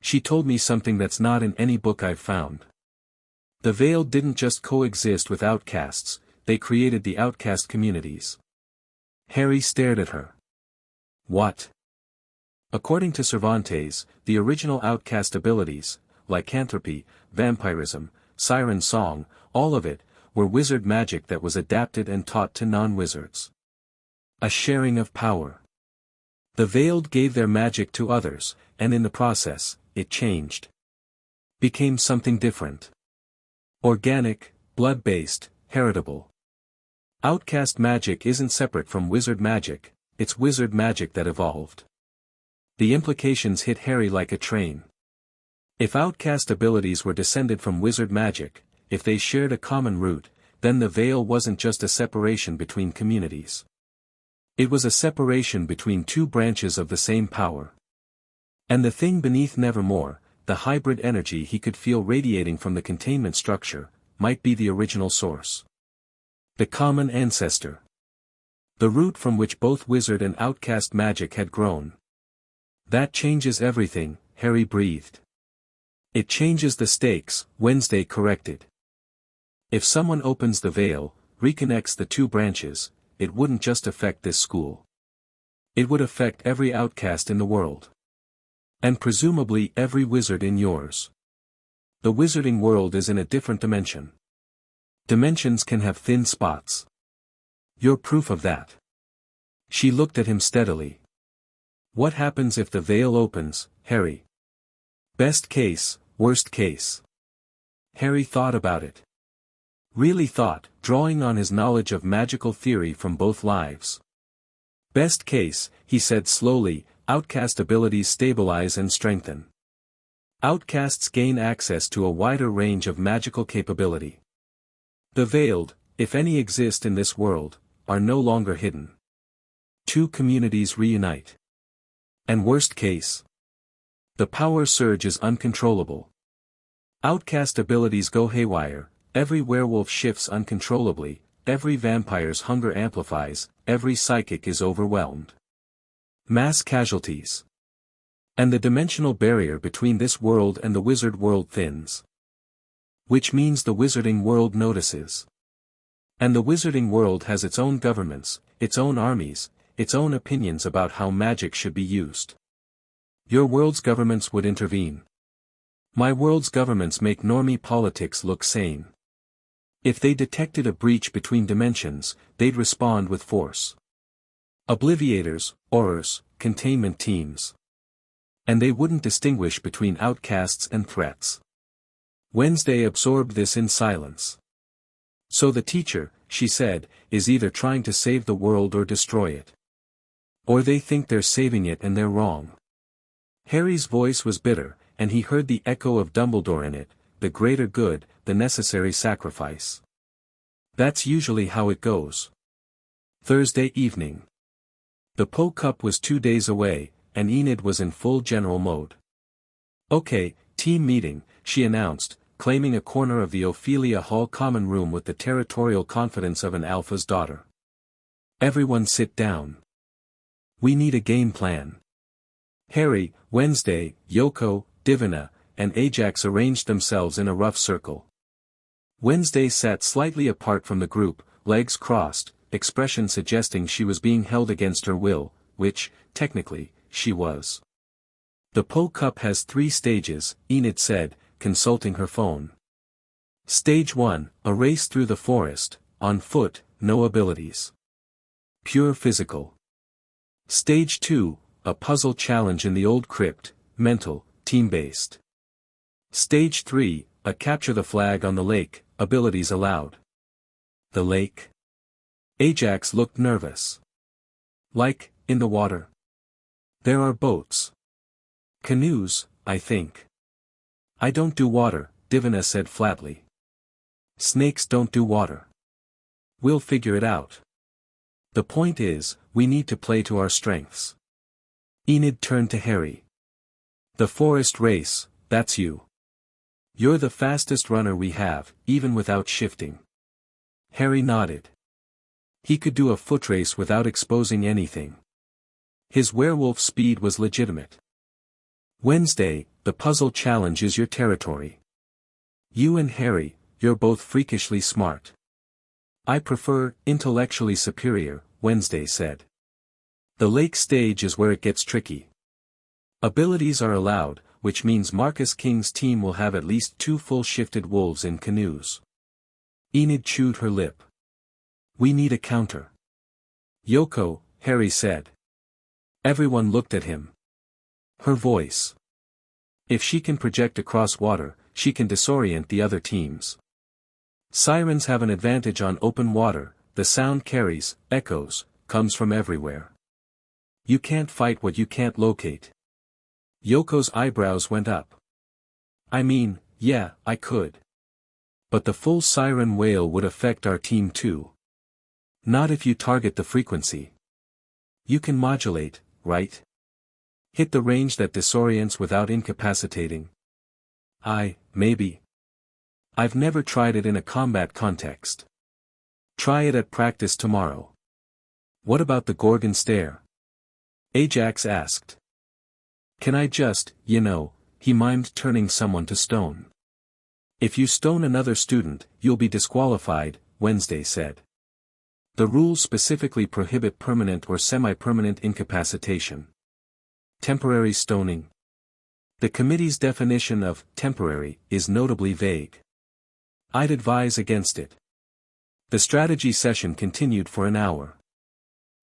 She told me something that's not in any book I've found. The Veil didn't just coexist with outcasts, they created the outcast communities. Harry stared at her. What? According to Cervantes, the original outcast abilities, lycanthropy, vampirism, siren song, all of it, were wizard magic that was adapted and taught to non-wizards. A sharing of power. The Veiled gave their magic to others, and in the process, it changed. Became something different. Organic, blood-based, heritable. Outcast magic isn't separate from wizard magic, it's wizard magic that evolved. The implications hit Harry like a train. If outcast abilities were descended from wizard magic, if they shared a common root, then the Veil wasn't just a separation between communities. It was a separation between two branches of the same power. And the thing beneath Nevermore, the hybrid energy he could feel radiating from the containment structure, might be the original source. The common ancestor. The root from which both wizard and outcast magic had grown. That changes everything, Harry breathed. It changes the stakes, Wednesday corrected. If someone opens the Veil, reconnects the two branches, it wouldn't just affect this school. It would affect every outcast in the world. And presumably every wizard in yours. The wizarding world is in a different dimension. Dimensions can have thin spots. You're proof of that. She looked at him steadily. What happens if the Veil opens, Harry? Best case, worst case. Harry thought about it. Really thought, drawing on his knowledge of magical theory from both lives. Best case, he said slowly, outcast abilities stabilize and strengthen. Outcasts gain access to a wider range of magical capability. The Veiled, if any exist in this world, are no longer hidden. Two communities reunite. And worst case? The power surge is uncontrollable. Outcast abilities go haywire, every werewolf shifts uncontrollably, every vampire's hunger amplifies, every psychic is overwhelmed. Mass casualties. And the dimensional barrier between this world and the wizard world thins. Which means the wizarding world notices. And the wizarding world has its own governments, its own armies, its own opinions about how magic should be used. Your world's governments would intervene. My world's governments make normie politics look sane. If they detected a breach between dimensions, they'd respond with force. Obliviators, Aurors, containment teams. And they wouldn't distinguish between outcasts and threats. Wednesday absorbed this in silence. So the teacher, she said, is either trying to save the world or destroy it. Or they think they're saving it and they're wrong. Harry's voice was bitter, and he heard the echo of Dumbledore in it, the greater good, the necessary sacrifice. That's usually how it goes. Thursday evening. The Poe Cup was 2 days away, and Enid was in full general mode. Okay, team meeting, she announced, claiming a corner of the Ophelia Hall common room with the territorial confidence of an alpha's daughter. Everyone sit down. We need a game plan. Harry, Wednesday, Yoko, Divina, and Ajax arranged themselves in a rough circle. Wednesday sat slightly apart from the group, legs crossed, expression suggesting she was being held against her will, which, technically, she was. The Poe Cup has 3 stages, Enid said, consulting her phone. Stage 1, a race through the forest, on foot, no abilities. Pure physical. Stage 2, a puzzle challenge in the old crypt, mental, team-based. Stage 3, a capture the flag on the lake, abilities allowed. The lake? Ajax looked nervous. Like, in the water? There are boats. Canoes, I think. I don't do water, Divina said flatly. Snakes don't do water. We'll figure it out. The point is, we need to play to our strengths. Enid turned to Harry. The forest race, that's you. You're the fastest runner we have, even without shifting. Harry nodded. He could do a foot race without exposing anything. His werewolf speed was legitimate. Wednesday, the puzzle challenge is your territory. You and Harry, you're both freakishly smart. I prefer intellectually superior, Wednesday said. The lake stage is where it gets tricky. Abilities are allowed, which means Marcus King's team will have at least 2 full-shifted wolves in canoes. Enid chewed her lip. We need a counter. Yoko, Harry said. Everyone looked at him. Her voice. If she can project across water, she can disorient the other teams. Sirens have an advantage on open water, the sound carries, echoes, comes from everywhere. You can't fight what you can't locate. Yoko's eyebrows went up. I mean, yeah, I could. But the full siren wail would affect our team too. Not if you target the frequency. You can modulate, right? Hit the range that disorients without incapacitating. Maybe. I've never tried it in a combat context. Try it at practice tomorrow. What about the Gorgon stare? Ajax asked. Can I just, he mimed turning someone to stone. If you stone another student, you'll be disqualified, Wednesday said. The rules specifically prohibit permanent or semi-permanent incapacitation. Temporary stoning. The committee's definition of temporary is notably vague. I'd advise against it. The strategy session continued for an hour.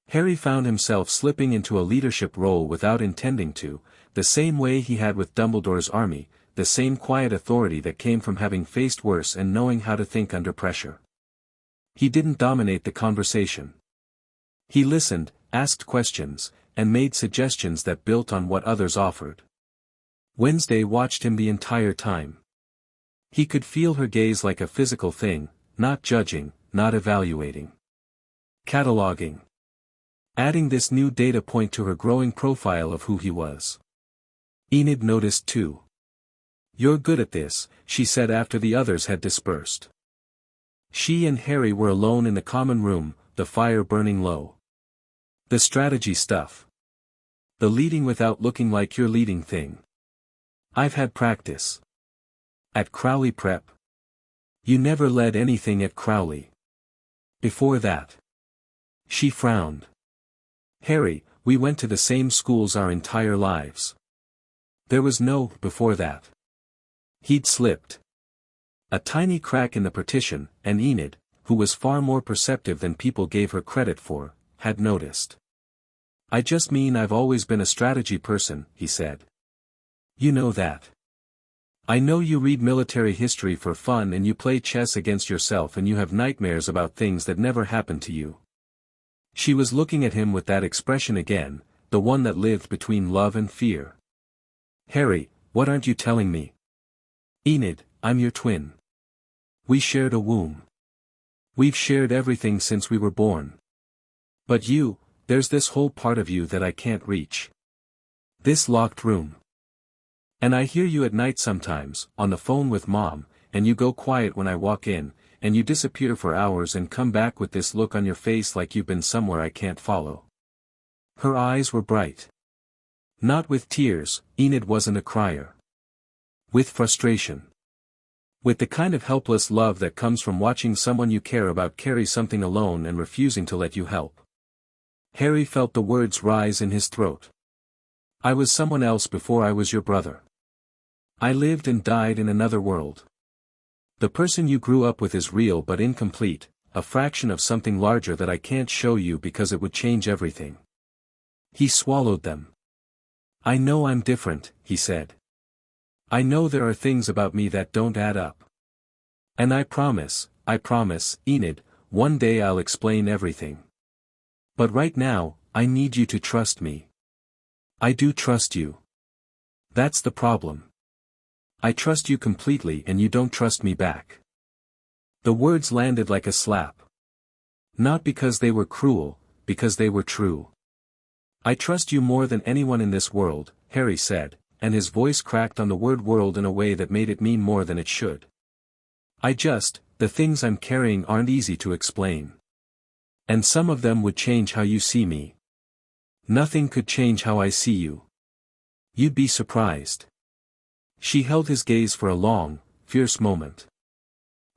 Harry found himself slipping into a leadership role without intending to, the same way he had with Dumbledore's army, the same quiet authority that came from having faced worse and knowing how to think under pressure. He didn't dominate the conversation. He listened, asked questions, and made suggestions that built on what others offered. Wednesday watched him the entire time. He could feel her gaze like a physical thing, not judging, not evaluating. Cataloging. Adding this new data point to her growing profile of who he was. Enid noticed too. You're good at this, she said after the others had dispersed. She and Harry were alone in the common room, the fire burning low. The strategy stuff. The leading without looking like you're leading thing. I've had practice. At Crowley Prep. You never led anything at Crowley. Before that. She frowned. Harry, we went to the same schools our entire lives. There was no before that. He'd slipped. A tiny crack in the partition, and Enid, who was far more perceptive than people gave her credit for, had noticed. I just mean I've always been a strategy person, he said. You know that. I know you read military history for fun and you play chess against yourself and you have nightmares about things that never happened to you. She was looking at him with that expression again, the one that lived between love and fear. Harry, what aren't you telling me? Enid, I'm your twin. We shared a womb. We've shared everything since we were born. But you, there's this whole part of you that I can't reach. This locked room. And I hear you at night sometimes, on the phone with Mom, and you go quiet when I walk in, and you disappear for hours and come back with this look on your face like you've been somewhere I can't follow. Her eyes were bright. Not with tears, Enid wasn't a crier. With frustration. With the kind of helpless love that comes from watching someone you care about carry something alone and refusing to let you help. Harry felt the words rise in his throat. I was someone else before I was your brother. I lived and died in another world. The person you grew up with is real but incomplete, a fraction of something larger that I can't show you because it would change everything. He swallowed them. I know I'm different, he said. I know there are things about me that don't add up. And I promise, Enid, one day I'll explain everything. But right now, I need you to trust me. I do trust you. That's the problem. I trust you completely and you don't trust me back. The words landed like a slap. Not because they were cruel, because they were true. I trust you more than anyone in this world, Harry said, and his voice cracked on the word world in a way that made it mean more than it should. The things I'm carrying aren't easy to explain. And some of them would change how you see me. Nothing could change how I see you. You'd be surprised. She held his gaze for a long, fierce moment.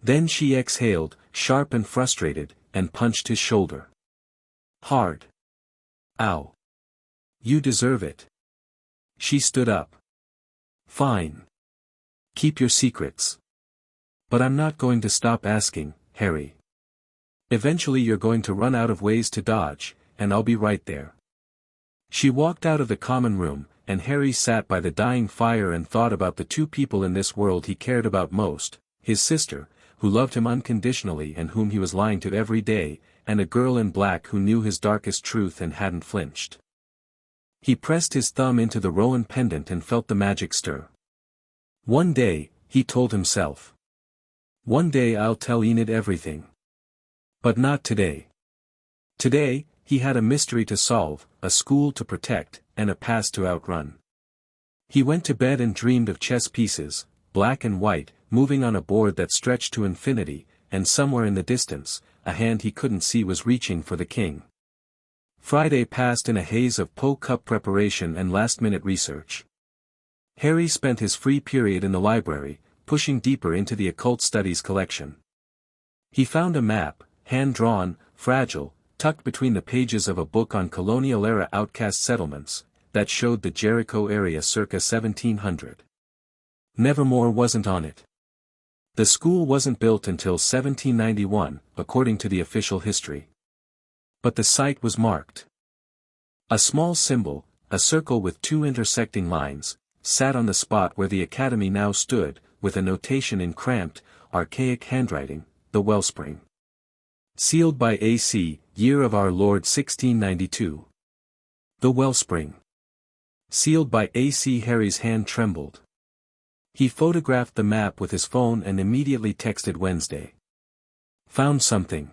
Then she exhaled, sharp and frustrated, and punched his shoulder. Hard. Ow. You deserve it. She stood up. Fine. Keep your secrets. But I'm not going to stop asking, Harry. Eventually you're going to run out of ways to dodge, and I'll be right there. She walked out of the common room, and Harry sat by the dying fire and thought about the two people in this world he cared about most, his sister, who loved him unconditionally and whom he was lying to every day, and a girl in black who knew his darkest truth and hadn't flinched. He pressed his thumb into the Rowan pendant and felt the magic stir. One day, he told himself. One day I'll tell Enid everything. But not today. Today, he had a mystery to solve, a school to protect, and a past to outrun. He went to bed and dreamed of chess pieces, black and white, moving on a board that stretched to infinity, and somewhere in the distance, a hand he couldn't see was reaching for the king. Friday passed in a haze of Poe Cup preparation and last-minute research. Harry spent his free period in the library, pushing deeper into the occult studies collection. He found a map, hand-drawn, fragile, tucked between the pages of a book on colonial-era outcast settlements, that showed the Jericho area circa 1700. Nevermore wasn't on it. The school wasn't built until 1791, according to the official history. But the site was marked. A small symbol, a circle with two intersecting lines, sat on the spot where the academy now stood, with a notation in cramped, archaic handwriting, the Wellspring. Sealed by AC, year of our Lord 1692. The Wellspring. Sealed by AC. Harry's hand trembled. He photographed the map with his phone and immediately texted Wednesday. Found something.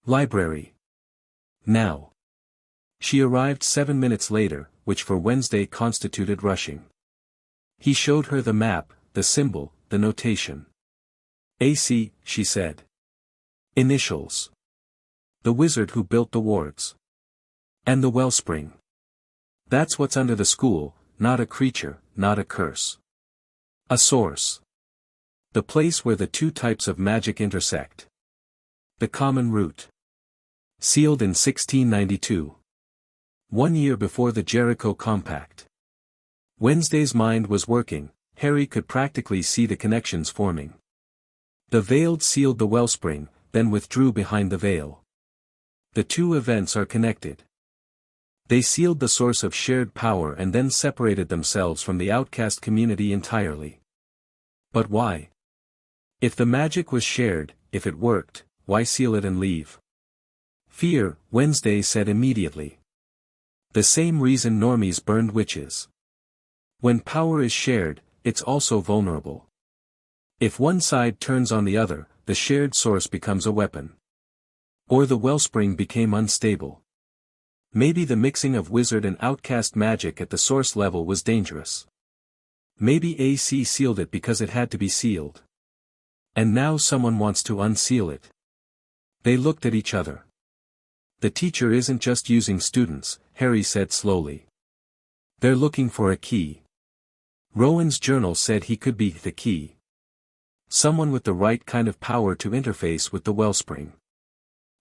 Library. Now. She arrived 7 minutes later, which for Wednesday constituted rushing. He showed her the map, the symbol, the notation. AC, she said. Initials. The wizard who built the wards. And the Wellspring. That's what's under the school, not a creature, not a curse. A source. The place where the two types of magic intersect. The common root. Sealed in 1692. 1 year before the Jericho Compact. Wednesday's mind was working. Harry could practically see the connections forming. The Veiled sealed the Wellspring, then withdrew behind the veil. The two events are connected. They sealed the source of shared power and then separated themselves from the outcast community entirely. But why? If the magic was shared, if it worked, why seal it and leave? Fear, Wednesday said immediately. The same reason normies burned witches. When power is shared, it's also vulnerable. If one side turns on the other, the shared source becomes a weapon. Or the Wellspring became unstable. Maybe the mixing of wizard and outcast magic at the source level was dangerous. Maybe AC sealed it because it had to be sealed. And now someone wants to unseal it. They looked at each other. The teacher isn't just using students, Harry said slowly. They're looking for a key. Rowan's journal said he could be the key. Someone with the right kind of power to interface with the Wellspring.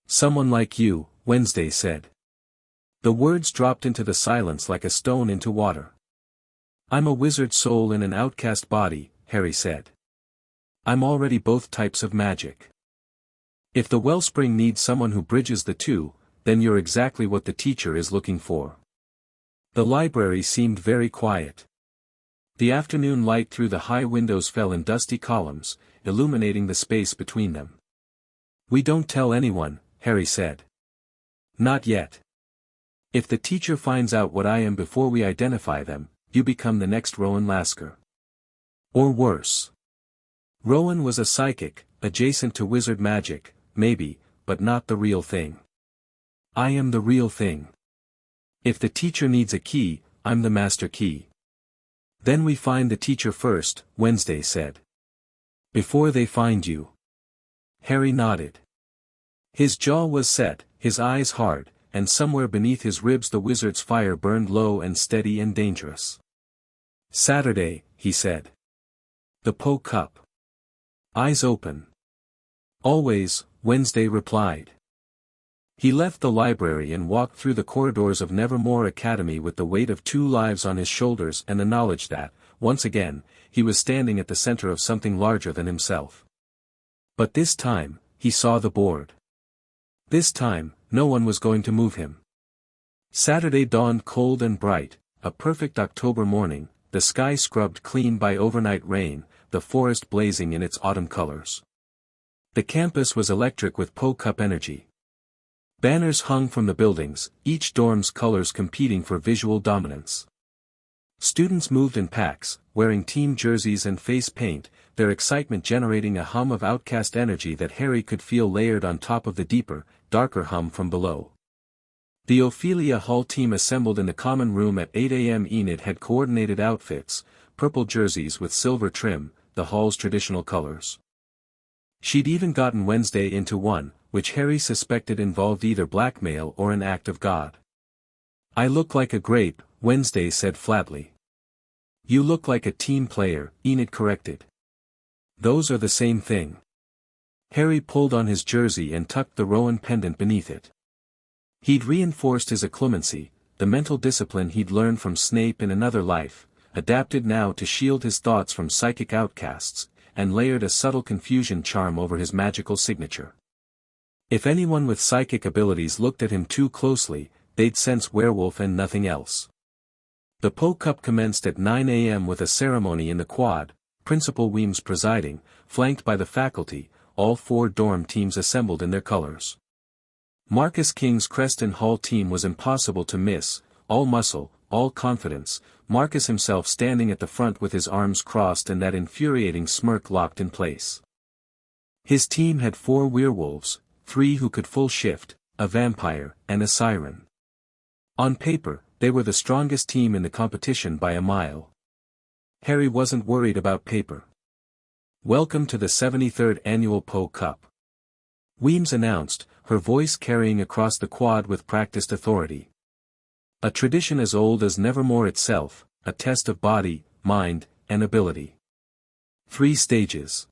Someone like you, Wednesday said. The words dropped into the silence like a stone into water. I'm a wizard soul in an outcast body, Harry said. I'm already both types of magic. If the Wellspring needs someone who bridges the two, then you're exactly what the teacher is looking for. The library seemed very quiet. The afternoon light through the high windows fell in dusty columns, illuminating the space between them. We don't tell anyone, Harry said. Not yet. If the teacher finds out what I am before we identify them, you become the next Rowan Lasker. Or worse. Rowan was a psychic, adjacent to wizard magic, maybe, but not the real thing. I am the real thing. If the teacher needs a key, I'm the master key. Then we find the teacher first, Wednesday said. Before they find you. Harry nodded. His jaw was set, his eyes hard, and somewhere beneath his ribs the wizard's fire burned low and steady and dangerous. Saturday, he said. The Po Cup. Eyes open. Always, Wednesday replied. He left the library and walked through the corridors of Nevermore Academy with the weight of 2 lives on his shoulders and the knowledge that, once again, he was standing at the center of something larger than himself. But this time, he saw the board. This time, no one was going to move him. Saturday dawned cold and bright, a perfect October morning, the sky scrubbed clean by overnight rain, the forest blazing in its autumn colors. The campus was electric with Po Cup energy. Banners hung from the buildings, each dorm's colors competing for visual dominance. Students moved in packs, wearing team jerseys and face paint, their excitement generating a hum of outcast energy that Harry could feel layered on top of the deeper, darker hum from below. The Ophelia Hall team assembled in the common room at 8 a.m. Enid had coordinated outfits, purple jerseys with silver trim, the hall's traditional colors. She'd even gotten Wednesday into one, which Harry suspected involved either blackmail or an act of God. I look like a grape, Wednesday said flatly. You look like a team player, Enid corrected. Those are the same thing. Harry pulled on his jersey and tucked the Rowan pendant beneath it. He'd reinforced his occlumency, the mental discipline he'd learned from Snape in another life, adapted now to shield his thoughts from psychic outcasts, and layered a subtle confusion charm over his magical signature. If anyone with psychic abilities looked at him too closely, they'd sense werewolf and nothing else. The Po Cup commenced at 9 a.m. with a ceremony in the quad, Principal Weems presiding, flanked by the faculty, all 4 dorm teams assembled in their colors. Marcus King's Creston Hall team was impossible to miss, all muscle, all confidence, Marcus himself standing at the front with his arms crossed and that infuriating smirk locked in place. His team had 4 werewolves, 3 who could full shift, a vampire, and a siren. On paper, they were the strongest team in the competition by a mile. Harry wasn't worried about paper. Welcome to the 73rd Annual Po Cup. Weems announced, her voice carrying across the quad with practiced authority. A tradition as old as Nevermore itself, a test of body, mind, and ability. 3 stages.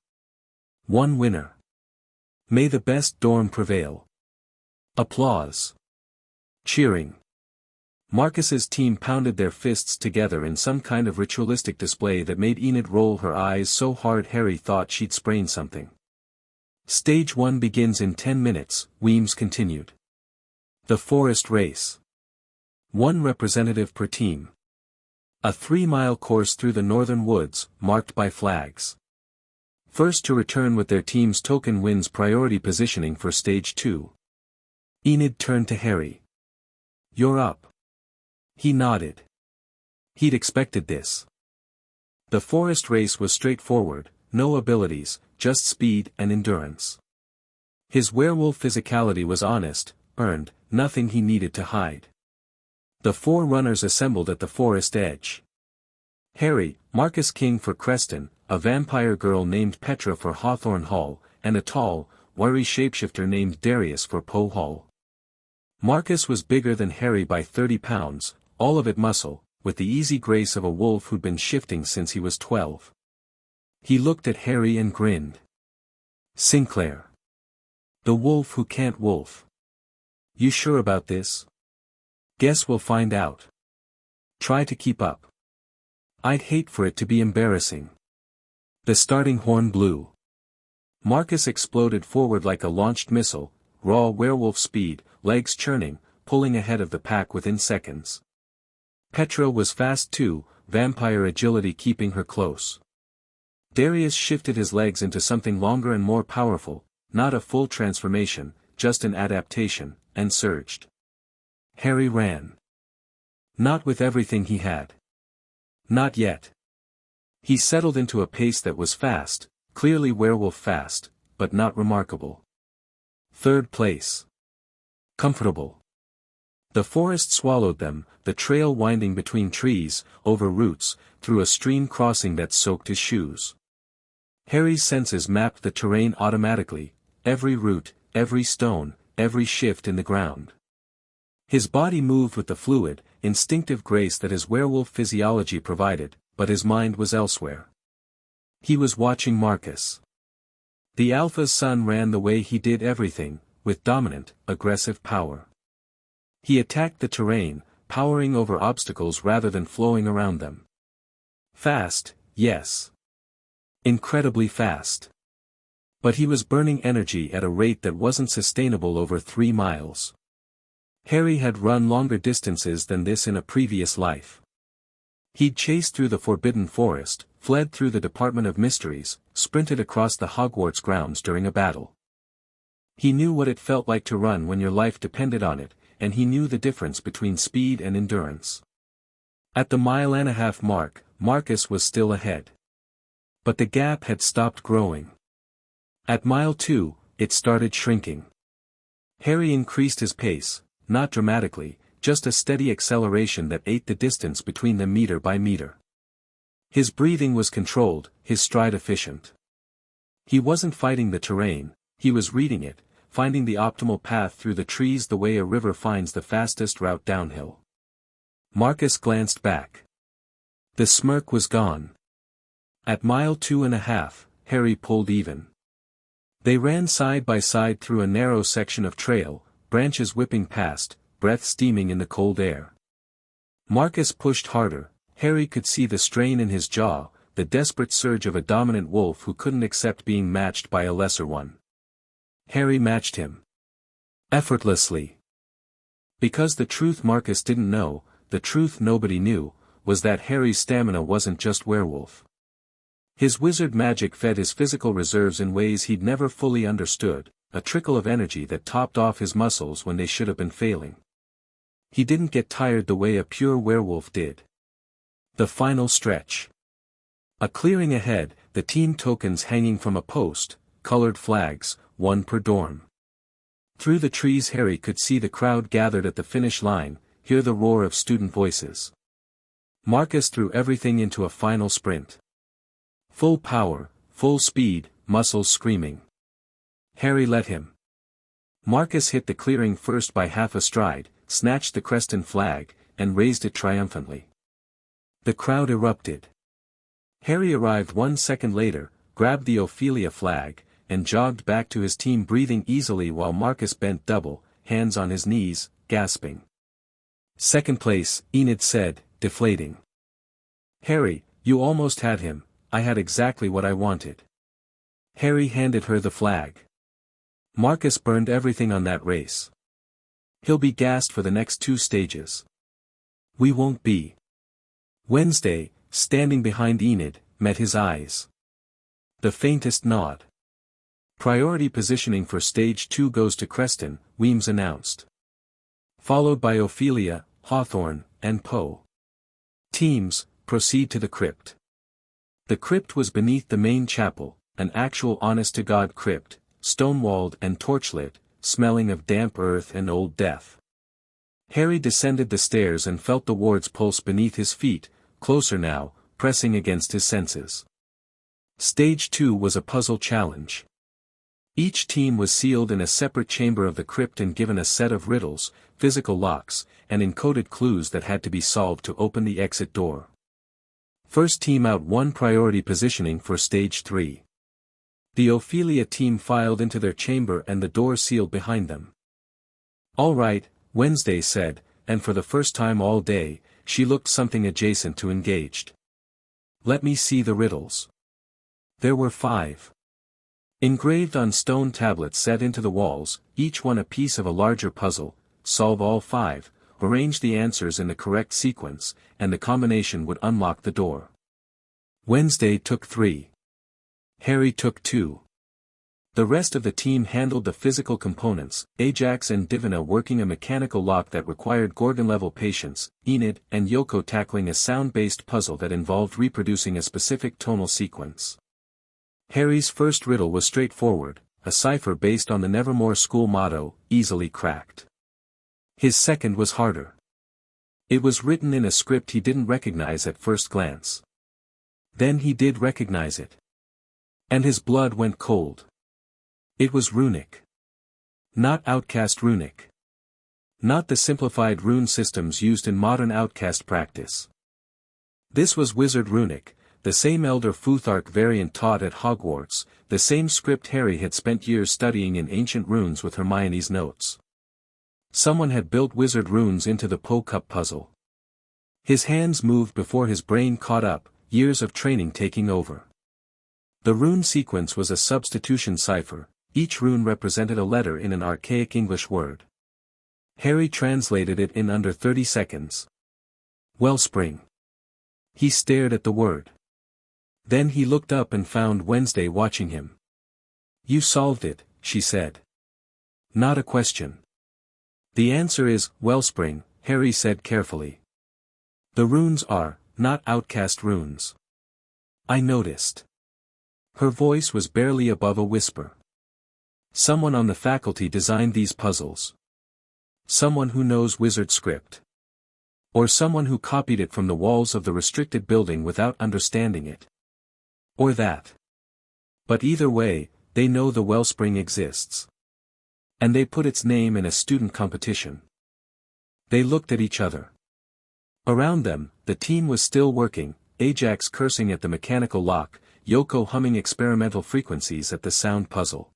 1 winner. May the best dorm prevail. Applause. Cheering. Marcus's team pounded their fists together in some kind of ritualistic display that made Enid roll her eyes so hard Harry thought she'd sprain something. Stage 1 begins in 10 minutes, Weems continued. The forest race. 1 representative per team. A 3-mile course through the northern woods, marked by flags. First to return with their team's token wins priority positioning for Stage 2. Enid turned to Harry. You're up. He nodded. He'd expected this. The forest race was straightforward, no abilities, just speed and endurance. His werewolf physicality was honest, earned, nothing he needed to hide. The 4 runners assembled at the forest edge. Harry, Marcus King for Creston, a vampire girl named Petra for Hawthorne Hall, and a tall, wiry shapeshifter named Darius for Poe Hall. Marcus was bigger than Harry by 30 pounds, all of it muscle, with the easy grace of a wolf who'd been shifting since he was 12. He looked at Harry and grinned. Sinclair. The wolf who can't wolf. You sure about this? Guess we'll find out. Try to keep up. I'd hate for it to be embarrassing. The starting horn blew. Marcus exploded forward like a launched missile, raw werewolf speed, legs churning, pulling ahead of the pack within seconds. Petra was fast too, vampire agility keeping her close. Darius shifted his legs into something longer and more powerful, not a full transformation, just an adaptation, and surged. Harry ran. Not with everything he had. Not yet. He settled into a pace that was fast, clearly werewolf fast, but not remarkable. 3rd place. Comfortable. The forest swallowed them, the trail winding between trees, over roots, through a stream crossing that soaked his shoes. Harry's senses mapped the terrain automatically, every root, every stone, every shift in the ground. His body moved with the fluid, instinctive grace that his werewolf physiology provided, but his mind was elsewhere. He was watching Marcus. The Alpha's son ran the way he did everything, with dominant, aggressive power. He attacked the terrain, powering over obstacles rather than flowing around them. Fast, yes. Incredibly fast. But he was burning energy at a rate that wasn't sustainable over 3 miles. Harry had run longer distances than this in a previous life. He'd chased through the Forbidden Forest, fled through the Department of Mysteries, sprinted across the Hogwarts grounds during a battle. He knew what it felt like to run when your life depended on it, and he knew the difference between speed and endurance. At the 1.5 mile mark, Marcus was still ahead. But the gap had stopped growing. At mile 2, it started shrinking. Harry increased his pace, not dramatically, just a steady acceleration that ate the distance between them meter by meter. His breathing was controlled, his stride efficient. He wasn't fighting the terrain, he was reading it, finding the optimal path through the trees the way a river finds the fastest route downhill. Marcus glanced back. The smirk was gone. At mile 2.5, Harry pulled even. They ran side by side through a narrow section of trail, branches whipping past, breath steaming in the cold air. Marcus pushed harder. Harry could see the strain in his jaw, the desperate surge of a dominant wolf who couldn't accept being matched by a lesser one. Harry matched him. Effortlessly. Because the truth Marcus didn't know, the truth nobody knew, was that Harry's stamina wasn't just werewolf. His wizard magic fed his physical reserves in ways he'd never fully understood, a trickle of energy that topped off his muscles when they should have been failing. He didn't get tired the way a pure werewolf did. The final stretch. A clearing ahead, the team tokens hanging from a post, colored flags, one per dorm. Through the trees Harry could see the crowd gathered at the finish line, hear the roar of student voices. Marcus threw everything into a final sprint. Full power, full speed, muscles screaming. Harry let him. Marcus hit the clearing first by half a stride, snatched the Creston flag, and raised it triumphantly. The crowd erupted. Harry arrived 1 second later, grabbed the Ophelia flag, and jogged back to his team breathing easily while Marcus bent double, hands on his knees, gasping. "Second place," Enid said, deflating. "Harry, you almost had him, I had exactly what I wanted." Harry handed her the flag. Marcus burned everything on that race. He'll be gassed for the next 2 stages. We won't be. Wednesday, standing behind Enid, met his eyes. The faintest nod. Priority positioning for Stage 2 goes to Creston, Weems announced. Followed by Ophelia, Hawthorne, and Poe. Teams, proceed to the crypt. The crypt was beneath the main chapel, an actual honest-to-God crypt, stone-walled and torchlit, smelling of damp earth and old death. Harry descended the stairs and felt the ward's pulse beneath his feet, closer now, pressing against his senses. Stage 2 was a puzzle challenge. Each team was sealed in a separate chamber of the crypt and given a set of riddles, physical locks, and encoded clues that had to be solved to open the exit door. First team out won priority positioning for Stage 3. The Ophelia team filed into their chamber and the door sealed behind them. "All right," Wednesday said, and for the first time all day, she looked something adjacent to engaged. "Let me see the riddles." There were 5. Engraved on stone tablets set into the walls, each one a piece of a larger puzzle. Solve all 5, arrange the answers in the correct sequence, and the combination would unlock the door. Wednesday took 3. Harry took 2. The rest of the team handled the physical components, Ajax and Divina working a mechanical lock that required Gorgon-level patience, Enid and Yoko tackling a sound-based puzzle that involved reproducing a specific tonal sequence. Harry's first riddle was straightforward, a cipher based on the Nevermore school motto, easily cracked. His second was harder. It was written in a script he didn't recognize at first glance. Then he did recognize it. And his blood went cold. It was runic. Not outcast runic. Not the simplified rune systems used in modern outcast practice. This was wizard runic, the same Elder Futhark variant taught at Hogwarts, the same script Harry had spent years studying in ancient runes with Hermione's notes. Someone had built wizard runes into the Poe-Cup puzzle. His hands moved before his brain caught up, years of training taking over. The rune sequence was a substitution cipher, each rune represented a letter in an archaic English word. Harry translated it in under 30 seconds. Wellspring. He stared at the word. Then he looked up and found Wednesday watching him. "You solved it," she said. "Not a question." "The answer is, Wellspring," Harry said carefully. "The runes are, not outcast runes." "I noticed." Her voice was barely above a whisper. "Someone on the faculty designed these puzzles. Someone who knows wizard script. Or someone who copied it from the walls of the restricted building without understanding it. Or that. But either way, they know the Wellspring exists. And they put its name in a student competition." They looked at each other. Around them, the team was still working, Ajax cursing at the mechanical lock, Yoko humming experimental frequencies at the sound puzzle.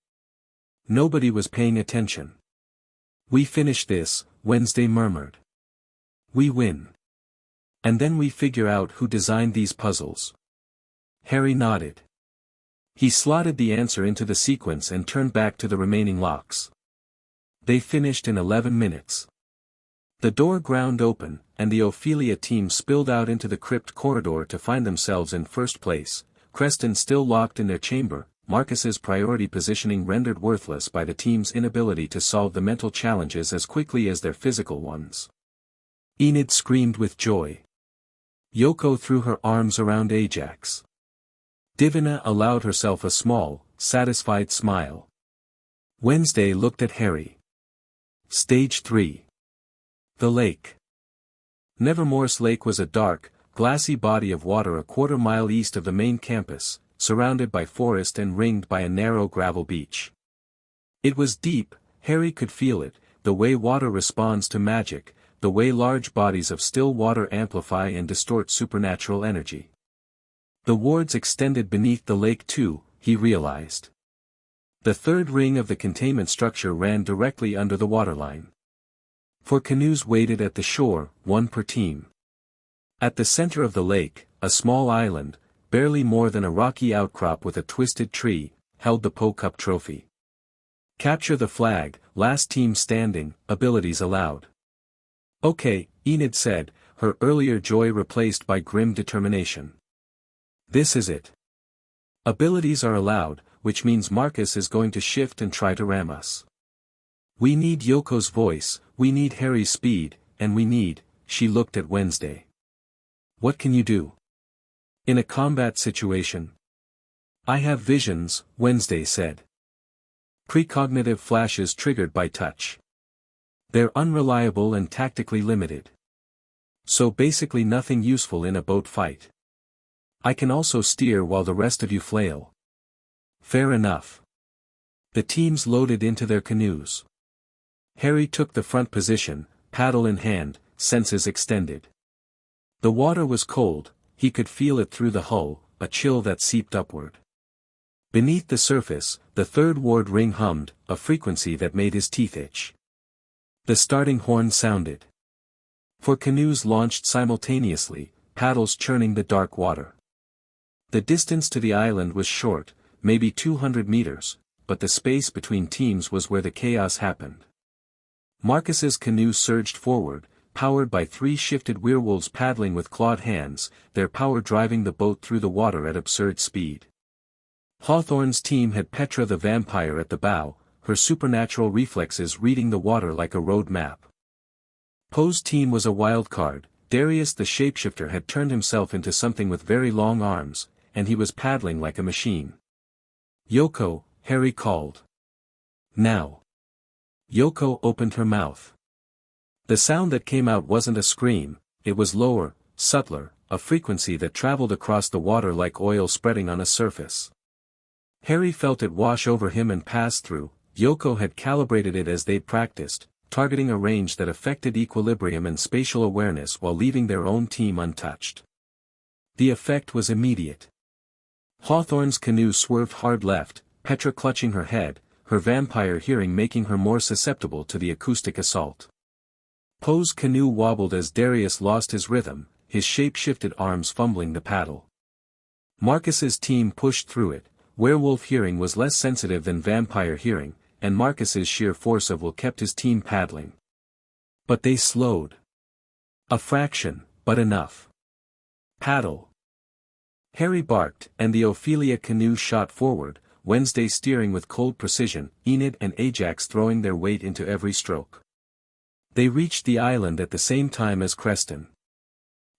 Nobody was paying attention. "We finish this," Wednesday murmured. "We win. And then we figure out who designed these puzzles." Harry nodded. He slotted the answer into the sequence and turned back to the remaining locks. They finished in 11 minutes. The door ground open, and the Ophelia team spilled out into the crypt corridor to find themselves in first place, Creston still locked in their chamber, Marcus's priority positioning rendered worthless by the team's inability to solve the mental challenges as quickly as their physical ones. Enid screamed with joy. Yoko threw her arms around Ajax. Divina allowed herself a small, satisfied smile. Wednesday looked at Harry. Stage 3. The lake. Nevermore's lake was a dark, glassy body of water a quarter-mile east of the main campus, surrounded by forest and ringed by a narrow gravel beach. It was deep, Harry could feel it, the way water responds to magic, the way large bodies of still water amplify and distort supernatural energy. The wards extended beneath the lake too, he realized. The third ring of the containment structure ran directly under the waterline. 4 canoes waited at the shore, 1 per team. At the center of the lake, a small island, barely more than a rocky outcrop with a twisted tree, held the Poe-Cup trophy. Capture the flag, last team standing, abilities allowed. "Okay," Enid said, her earlier joy replaced by grim determination. "This is it. Abilities are allowed, which means Marcus is going to shift and try to ram us. We need Yoko's voice, we need Harry's speed, and we need," she looked at Wednesday. "What can you do? In a combat situation?" "I have visions," Wednesday said. "Precognitive flashes triggered by touch. They're unreliable and tactically limited. So basically nothing useful in a boat fight. I can also steer while the rest of you flail." "Fair enough." The teams loaded into their canoes. Harry took the front position, paddle in hand, senses extended. The water was cold, he could feel it through the hull, a chill that seeped upward. Beneath the surface, the third ward ring hummed, a frequency that made his teeth itch. The starting horn sounded. 4 canoes launched simultaneously, paddles churning the dark water. The distance to the island was short, maybe 200 meters, but the space between teams was where the chaos happened. Marcus's canoe surged forward, powered by 3 shifted werewolves paddling with clawed hands, their power driving the boat through the water at absurd speed. Hawthorne's team had Petra the vampire at the bow, her supernatural reflexes reading the water like a road map. Poe's team was a wild card, Darius the shapeshifter had turned himself into something with very long arms, and he was paddling like a machine. "Yoko," Harry called. "Now." Yoko opened her mouth. The sound that came out wasn't a scream, it was lower, subtler, a frequency that traveled across the water like oil spreading on a surface. Harry felt it wash over him and pass through. Yoko had calibrated it as they'd practiced, targeting a range that affected equilibrium and spatial awareness while leaving their own team untouched. The effect was immediate. Hawthorne's canoe swerved hard left, Petra clutching her head, her vampire hearing making her more susceptible to the acoustic assault. Poe's canoe wobbled as Darius lost his rhythm, his shape-shifted arms fumbling the paddle. Marcus's team pushed through it. Werewolf hearing was less sensitive than vampire hearing, and Marcus's sheer force of will kept his team paddling. But they slowed. A fraction, but enough. Paddle. Harry barked, and the Ophelia canoe shot forward, Wednesday steering with cold precision, Enid and Ajax throwing their weight into every stroke. They reached the island at the same time as Creston.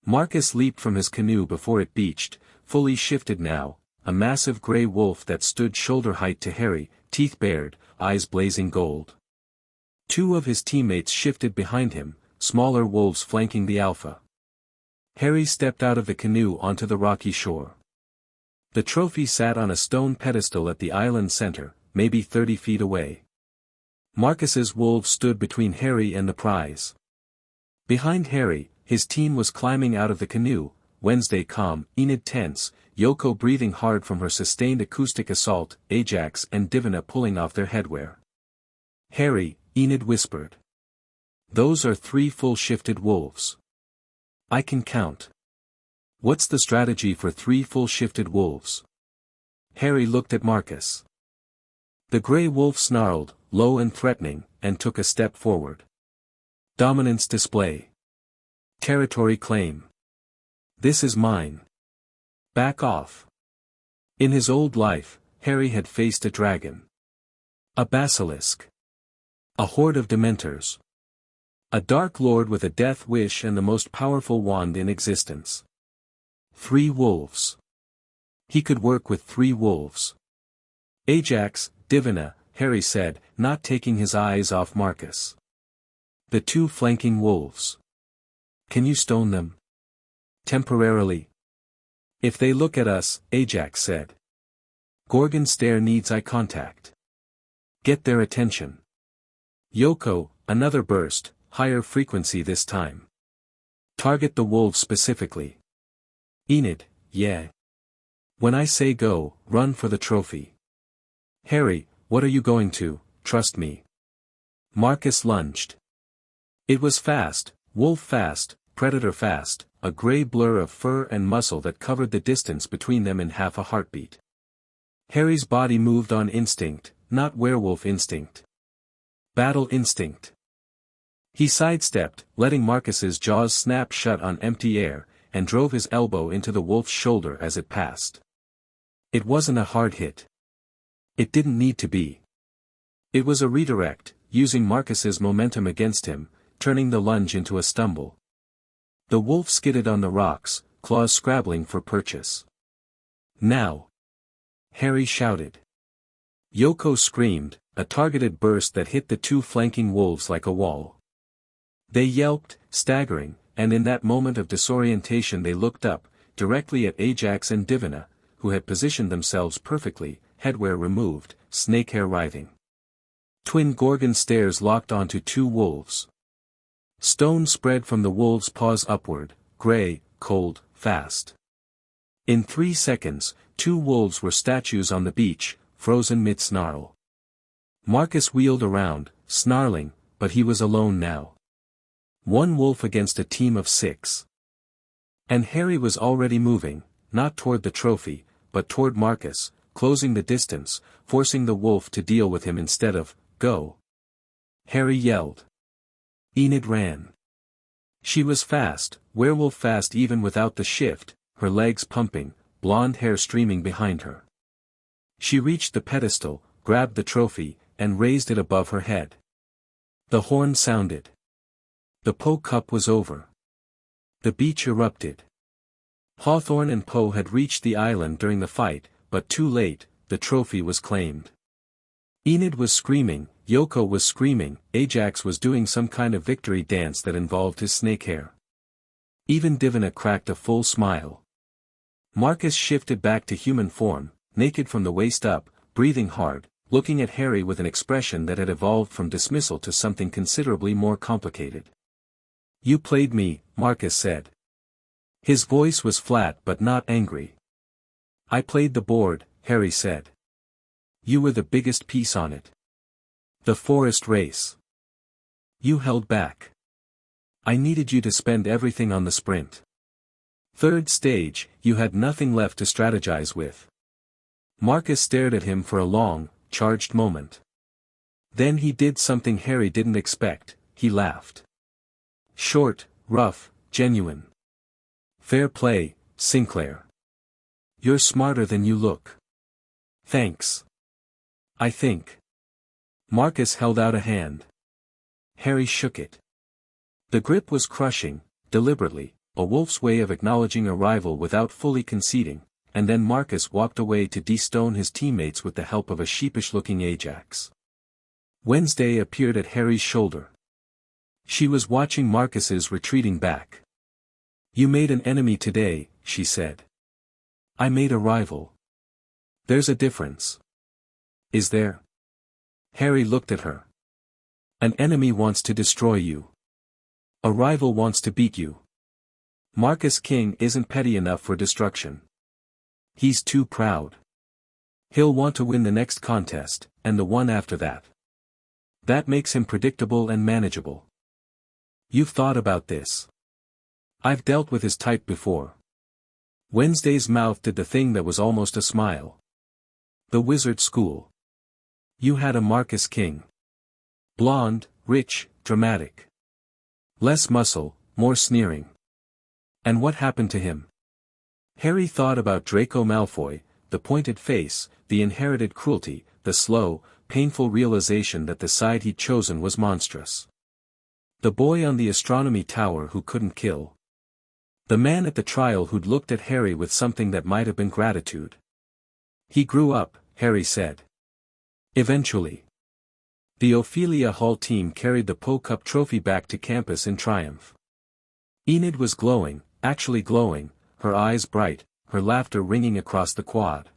Marcus leaped from his canoe before it beached, fully shifted now, a massive grey wolf that stood shoulder-height to Harry, teeth bared, eyes blazing gold. Two of his teammates shifted behind him, smaller wolves flanking the alpha. Harry stepped out of the canoe onto the rocky shore. The trophy sat on a stone pedestal at the island center, maybe 30 feet away. Marcus's wolves stood between Harry and the prize. Behind Harry, his team was climbing out of the canoe, Wednesday calm, Enid tense, Yoko breathing hard from her sustained acoustic assault, Ajax and Divina pulling off their headwear. Harry, Enid whispered. Those are 3 full-shifted wolves. I can count. What's the strategy for 3 full-shifted wolves? Harry looked at Marcus. The grey wolf snarled, low and threatening, and took a step forward. Dominance display. Territory claim. This is mine. Back off. In his old life, Harry had faced a dragon. A basilisk. A horde of dementors. A dark lord with a death wish and the most powerful wand in existence. 3 wolves. He could work with 3 wolves. Ajax, Divina, Harry said, not taking his eyes off Marcus. The 2 flanking wolves. Can you stone them? Temporarily. If they look at us, Ajax said. Gorgon stare needs eye contact. Get their attention. Yoko, another burst, higher frequency this time. Target the wolves specifically. Enid, yeah. When I say go, run for the trophy. Harry, what are you going to, trust me? Marcus lunged. It was fast, wolf fast, predator fast, a grey blur of fur and muscle that covered the distance between them in half a heartbeat. Harry's body moved on instinct, not werewolf instinct. Battle instinct. He sidestepped, letting Marcus's jaws snap shut on empty air, and drove his elbow into the wolf's shoulder as it passed. It wasn't a hard hit. It didn't need to be. It was a redirect, using Marcus's momentum against him, turning the lunge into a stumble. The wolf skidded on the rocks, claws scrabbling for purchase. Now! Harry shouted. Yoko screamed, a targeted burst that hit the 2 flanking wolves like a wall. They yelped, staggering, and in that moment of disorientation they looked up, directly at Ajax and Divina, who had positioned themselves perfectly, headwear removed, snake hair writhing. Twin Gorgon stares locked onto 2 wolves. Stone spread from the wolves' paws upward, grey, cold, fast. In 3 seconds, 2 wolves were statues on the beach, frozen mid-snarl. Marcus wheeled around, snarling, but he was alone now. 1 wolf against a team of 6. And Harry was already moving, not toward the trophy, but toward Marcus, closing the distance, forcing the wolf to deal with him instead of, go. Harry yelled. Enid ran. She was fast, werewolf fast even without the shift, her legs pumping, blonde hair streaming behind her. She reached the pedestal, grabbed the trophy, and raised it above her head. The horn sounded. The Poe Cup was over. The beach erupted. Hawthorne and Poe had reached the island during the fight, but too late, the trophy was claimed. Enid was screaming, Yoko was screaming, Ajax was doing some kind of victory dance that involved his snake hair. Even Divina cracked a full smile. Marcus shifted back to human form, naked from the waist up, breathing hard, looking at Harry with an expression that had evolved from dismissal to something considerably more complicated. "You played me," Marcus said. His voice was flat but not angry. "I played the board," Harry said. "You were the biggest piece on it. The forest race. You held back. I needed you to spend everything on the sprint. Third stage, you had nothing left to strategize with." Marcus stared at him for a long, charged moment. Then he did something Harry didn't expect, he laughed. "Short, rough, genuine. Fair play, Sinclair. You're smarter than you look." "Thanks. I think." Marcus held out a hand. Harry shook it. The grip was crushing, deliberately, a wolf's way of acknowledging a rival without fully conceding, and then Marcus walked away to de-stone his teammates with the help of a sheepish-looking Ajax. Wednesday appeared at Harry's shoulder. She was watching Marcus's retreating back. "You made an enemy today," she said. "I made a rival. There's a difference." "Is there?" Harry looked at her. "An enemy wants to destroy you. A rival wants to beat you. Marcus King isn't petty enough for destruction. He's too proud. He'll want to win the next contest, and the one after that. That makes him predictable and manageable. You've thought about this." "I've dealt with his type before." Wednesday's mouth did the thing that was almost a smile. "The wizard school. You had a Marcus King. Blonde, rich, dramatic. Less muscle, more sneering. And what happened to him?" Harry thought about Draco Malfoy, the pointed face, the inherited cruelty, the slow, painful realization that the side he'd chosen was monstrous. The boy on the astronomy tower who couldn't kill. The man at the trial who'd looked at Harry with something that might have been gratitude. "He grew up," Harry said. "Eventually." The Ophelia Hall team carried the Poe Cup trophy back to campus in triumph. Enid was glowing, actually glowing, her eyes bright, her laughter ringing across the quad.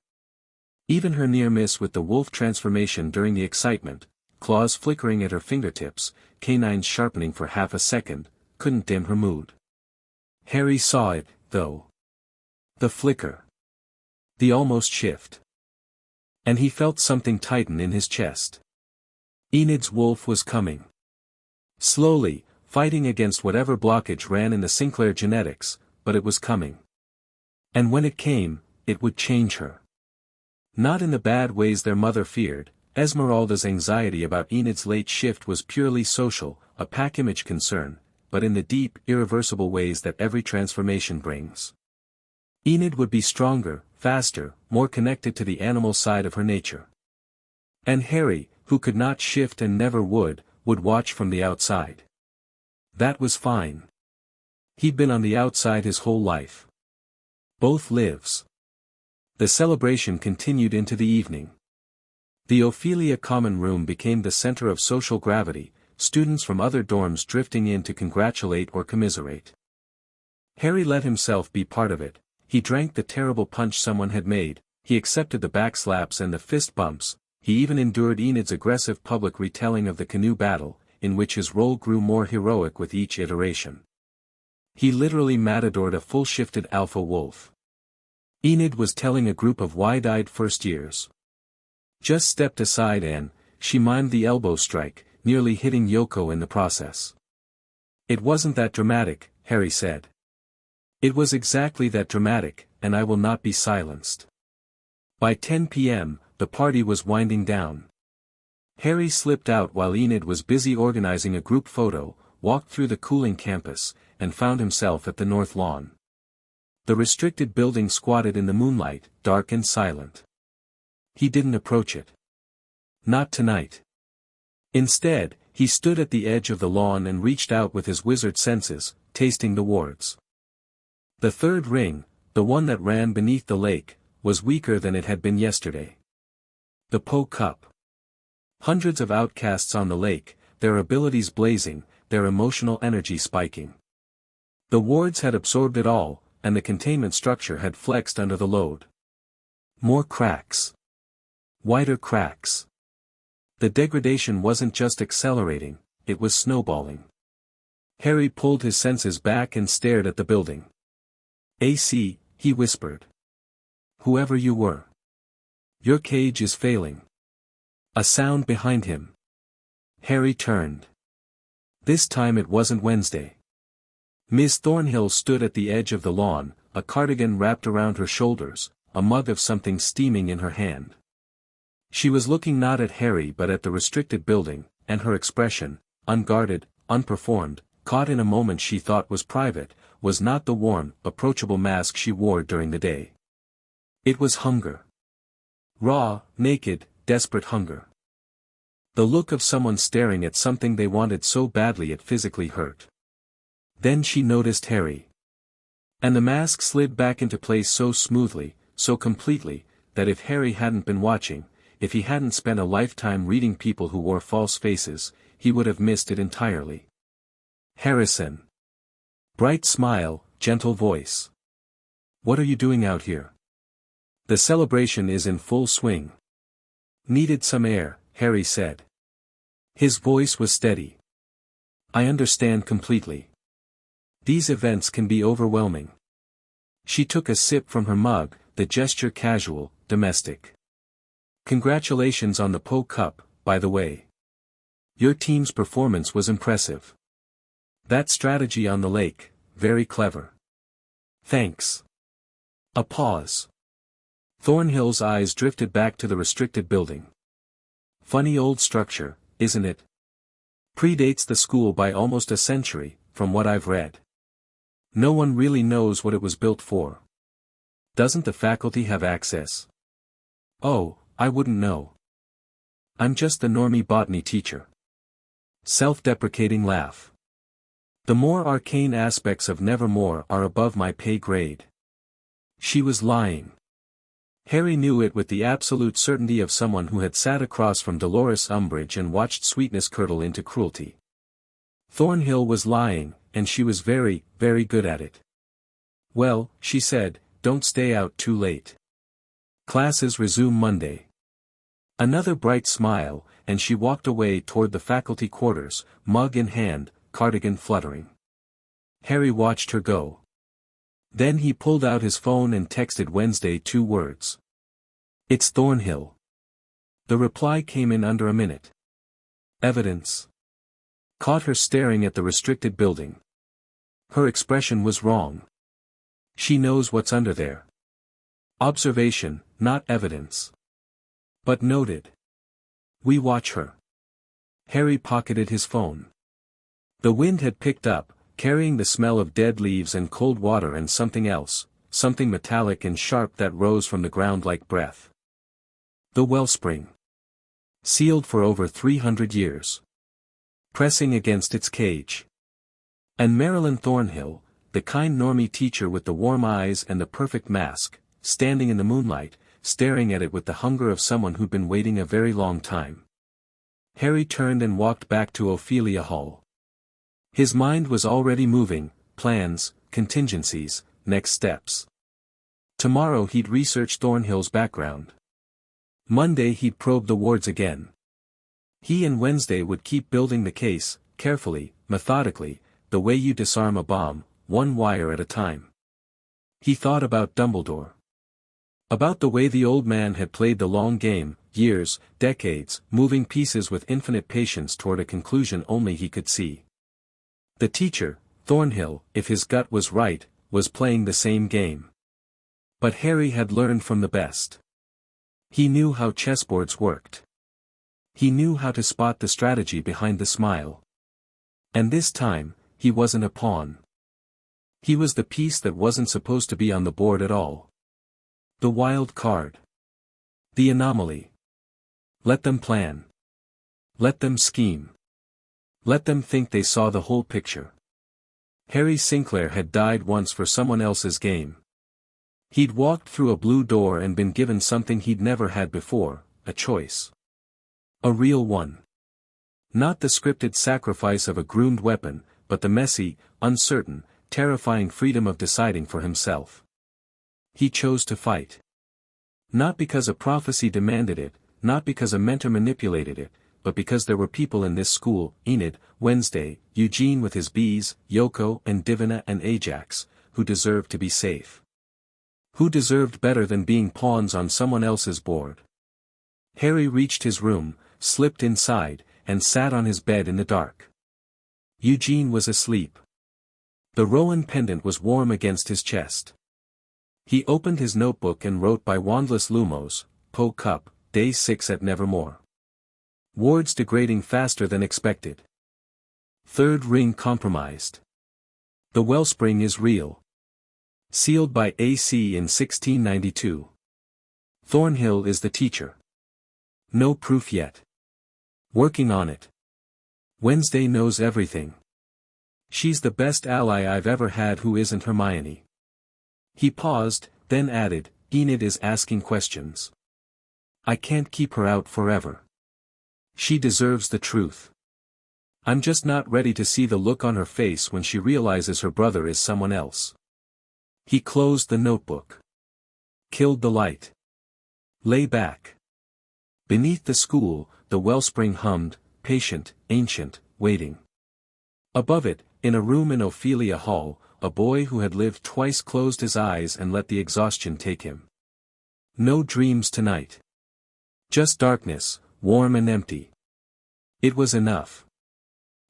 Even her near miss with the wolf transformation during the excitement, claws flickering at her fingertips, canines sharpening for half a second, couldn't dim her mood. Harry saw it, though. The flicker. The almost shift. And he felt something tighten in his chest. Enid's wolf was coming. Slowly, fighting against whatever blockage ran in the Sinclair genetics, but it was coming. And when it came, it would change her. Not in the bad ways their mother feared. Esmeralda's anxiety about Enid's late shift was purely social, a pack-image concern, but in the deep, irreversible ways that every transformation brings. Enid would be stronger, faster, more connected to the animal side of her nature. And Harry, who could not shift and never would watch from the outside. That was fine. He'd been on the outside his whole life. Both lives. The celebration continued into the evening. The Ophelia Common Room became the center of social gravity, students from other dorms drifting in to congratulate or commiserate. Harry let himself be part of it. He drank the terrible punch someone had made, he accepted the backslaps and the fist bumps, he even endured Enid's aggressive public retelling of the canoe battle, in which his role grew more heroic with each iteration. He literally matadored a full-shifted alpha wolf. Enid was telling a group of wide-eyed first-years. Just stepped aside and, she mimed the elbow strike, nearly hitting Yoko in the process. "It wasn't that dramatic," Harry said. "It was exactly that dramatic, and I will not be silenced." By 10 p.m., the party was winding down. Harry slipped out while Enid was busy organizing a group photo, walked through the cooling campus, and found himself at the north lawn. The restricted building squatted in the moonlight, dark and silent. He didn't approach it. Not tonight. Instead, he stood at the edge of the lawn and reached out with his wizard senses, tasting the wards. The third ring, the one that ran beneath the lake, was weaker than it had been yesterday. The Poe Cup. Hundreds of outcasts on the lake, their abilities blazing, their emotional energy spiking. The wards had absorbed it all, and the containment structure had flexed under the load. More cracks. Wider cracks. The degradation wasn't just accelerating, it was snowballing. Harry pulled his senses back and stared at the building. "AC," he whispered. "Whoever you were. Your cage is failing." A sound behind him. Harry turned. This time it wasn't Wednesday. Miss Thornhill stood at the edge of the lawn, a cardigan wrapped around her shoulders, a mug of something steaming in her hand. She was looking not at Harry but at the restricted building, and her expression, unguarded, unperformed, caught in a moment she thought was private, was not the warm, approachable mask she wore during the day. It was hunger. Raw, naked, desperate hunger. The look of someone staring at something they wanted so badly it physically hurt. Then she noticed Harry. And the mask slid back into place so smoothly, so completely, that if Harry hadn't been watching, if he hadn't spent a lifetime reading people who wore false faces, he would have missed it entirely. "Harrison." Bright smile, gentle voice. "What are you doing out here?" "The celebration is in full swing." "Needed some air," Harry said. His voice was steady. "I understand completely. These events can be overwhelming." She took a sip from her mug, the gesture casual, domestic. "Congratulations on the Po Cup, by the way. Your team's performance was impressive. That strategy on the lake, very clever." "Thanks." A pause. Thornhill's eyes drifted back to the restricted building. "Funny old structure, isn't it? Predates the school by almost a century, from what I've read. No one really knows what it was built for. Doesn't the faculty have access?" "Oh, I wouldn't know. I'm just the normie botany teacher." Self-deprecating laugh. "The more arcane aspects of Nevermore are above my pay grade." She was lying. Harry knew it with the absolute certainty of someone who had sat across from Dolores Umbridge and watched sweetness curdle into cruelty. Thornhill was lying, and she was very, very good at it. "Well," she said, "don't stay out too late. Classes resume Monday." Another bright smile, and she walked away toward the faculty quarters, mug in hand, cardigan fluttering. Harry watched her go. Then he pulled out his phone and texted Wednesday 2 words. "It's Thornhill." The reply came in under a minute. "Evidence." Caught her staring at the restricted building. Her expression was wrong. She knows what's under there. Observation, not evidence. But noted. "We watch her." Harry pocketed his phone. The wind had picked up, carrying the smell of dead leaves and cold water and something else, something metallic and sharp that rose from the ground like breath. The wellspring. Sealed for over 300 years. Pressing against its cage. And Marilyn Thornhill, the kind normie teacher with the warm eyes and the perfect mask, standing in the moonlight, staring at it with the hunger of someone who'd been waiting a very long time. Harry turned and walked back to Ophelia Hall. His mind was already moving, plans, contingencies, next steps. Tomorrow he'd research Thornhill's background. Monday he'd probe the wards again. He and Wednesday would keep building the case, carefully, methodically, the way you disarm a bomb, one wire at a time. He thought about Dumbledore. About the way the old man had played the long game, years, decades, moving pieces with infinite patience toward a conclusion only he could see. The teacher, Thornhill, if his gut was right, was playing the same game. But Harry had learned from the best. He knew how chessboards worked. He knew how to spot the strategy behind the smile. And this time, he wasn't a pawn. He was the piece that wasn't supposed to be on the board at all. The wild card. The anomaly. Let them plan. Let them scheme. Let them think they saw the whole picture. Harry Sinclair had died once for someone else's game. He'd walked through a blue door and been given something he'd never had before, a choice. A real one. Not the scripted sacrifice of a groomed weapon, but the messy, uncertain, terrifying freedom of deciding for himself. He chose to fight. Not because a prophecy demanded it, not because a mentor manipulated it, but because there were people in this school, Enid, Wednesday, Eugene with his bees, Yoko and Divina and Ajax, who deserved to be safe. Who deserved better than being pawns on someone else's board. Harry reached his room, slipped inside, and sat on his bed in the dark. Eugene was asleep. The Rowan pendant was warm against his chest. He opened his notebook and wrote by Wandless Lumos, Po Cup, Day 6 at Nevermore. Wards degrading faster than expected. Third ring compromised. The wellspring is real. Sealed by AC in 1692. Thornhill is the teacher. No proof yet. Working on it. Wednesday knows everything. She's the best ally I've ever had who isn't Hermione. He paused, then added, Enid is asking questions. I can't keep her out forever. She deserves the truth. I'm just not ready to see the look on her face when she realizes her brother is someone else. He closed the notebook. Killed the light. Lay back. Beneath the school, the wellspring hummed, patient, ancient, waiting. Above it, in a room in Ophelia Hall, a boy who had lived twice closed his eyes and let the exhaustion take him. No dreams tonight. Just darkness, warm and empty. It was enough.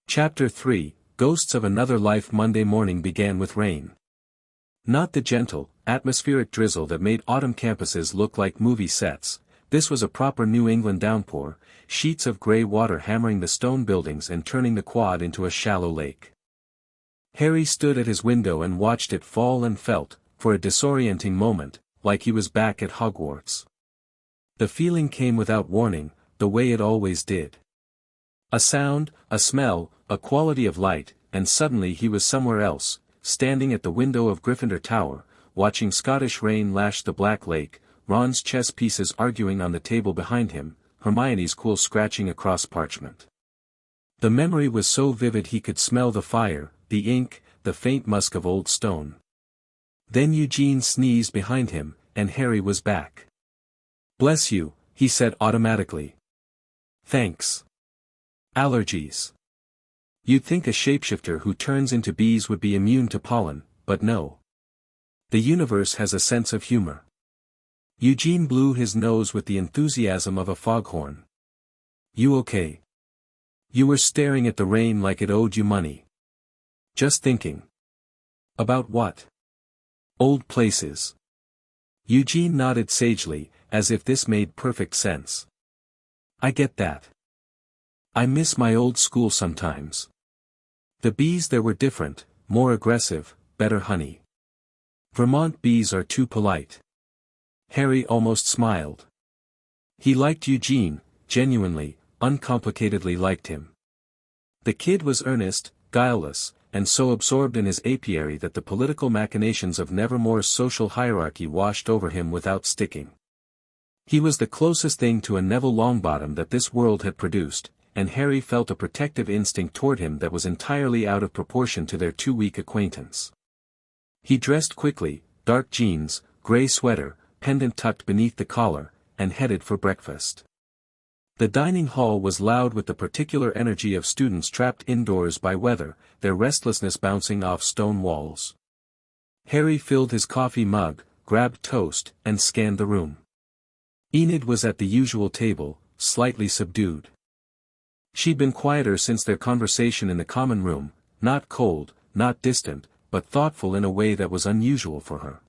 Chapter 3, Ghosts of Another Life. Monday morning began with rain. Not the gentle, atmospheric drizzle that made autumn campuses look like movie sets. This was a proper New England downpour, sheets of gray water hammering the stone buildings and turning the quad into a shallow lake. Harry stood at his window and watched it fall and felt, for a disorienting moment, like he was back at Hogwarts. The feeling came without warning, the way it always did. A sound, a smell, a quality of light, and suddenly he was somewhere else, standing at the window of Gryffindor Tower, watching Scottish rain lash the Black Lake, Ron's chess pieces arguing on the table behind him, Hermione's quill scratching across parchment. The memory was so vivid he could smell the fire, the ink, the faint musk of old stone. Then Eugene sneezed behind him, and Harry was back. Bless you, he said automatically. Thanks. Allergies. You'd think a shapeshifter who turns into bees would be immune to pollen, but no. The universe has a sense of humor. Eugene blew his nose with the enthusiasm of a foghorn. You okay? You were staring at the rain like it owed you money. Just thinking. About what? Old places. Eugene nodded sagely, as if this made perfect sense. I get that. I miss my old school sometimes. The bees there were different, more aggressive, better honey. Vermont bees are too polite. Harry almost smiled. He liked Eugene, genuinely, uncomplicatedly liked him. The kid was earnest, guileless, and so absorbed in his apiary that the political machinations of Nevermore's social hierarchy washed over him without sticking. He was the closest thing to a Neville Longbottom that this world had produced, and Harry felt a protective instinct toward him that was entirely out of proportion to their 2-week acquaintance. He dressed quickly, dark jeans, gray sweater, pendant tucked beneath the collar, and headed for breakfast. The dining hall was loud with the particular energy of students trapped indoors by weather, their restlessness bouncing off stone walls. Harry filled his coffee mug, grabbed toast, and scanned the room. Enid was at the usual table, slightly subdued. She'd been quieter since their conversation in the common room, not cold, not distant, but thoughtful in a way that was unusual for her.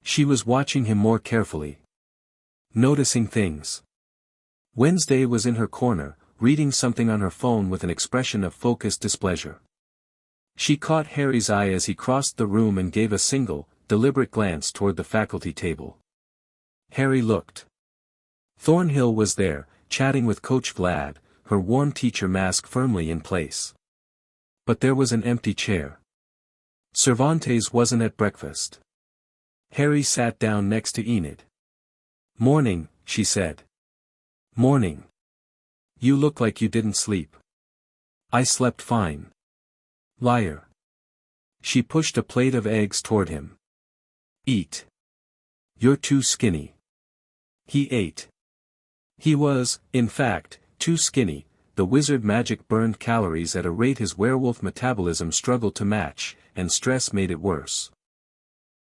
She was watching him more carefully. Noticing things. Wednesday was in her corner, reading something on her phone with an expression of focused displeasure. She caught Harry's eye as he crossed the room and gave a single, deliberate glance toward the faculty table. Harry looked. Thornhill was there, chatting with Coach Vlad, her warm teacher mask firmly in place. But there was an empty chair. Cervantes wasn't at breakfast. Harry sat down next to Enid. "Morning," she said. "Morning. You look like you didn't sleep. I slept fine. Liar. She pushed a plate of eggs toward him. Eat. You're too skinny. He ate. He was, in fact, too skinny. The wizard magic burned calories at a rate his werewolf metabolism struggled to match, and stress made it worse.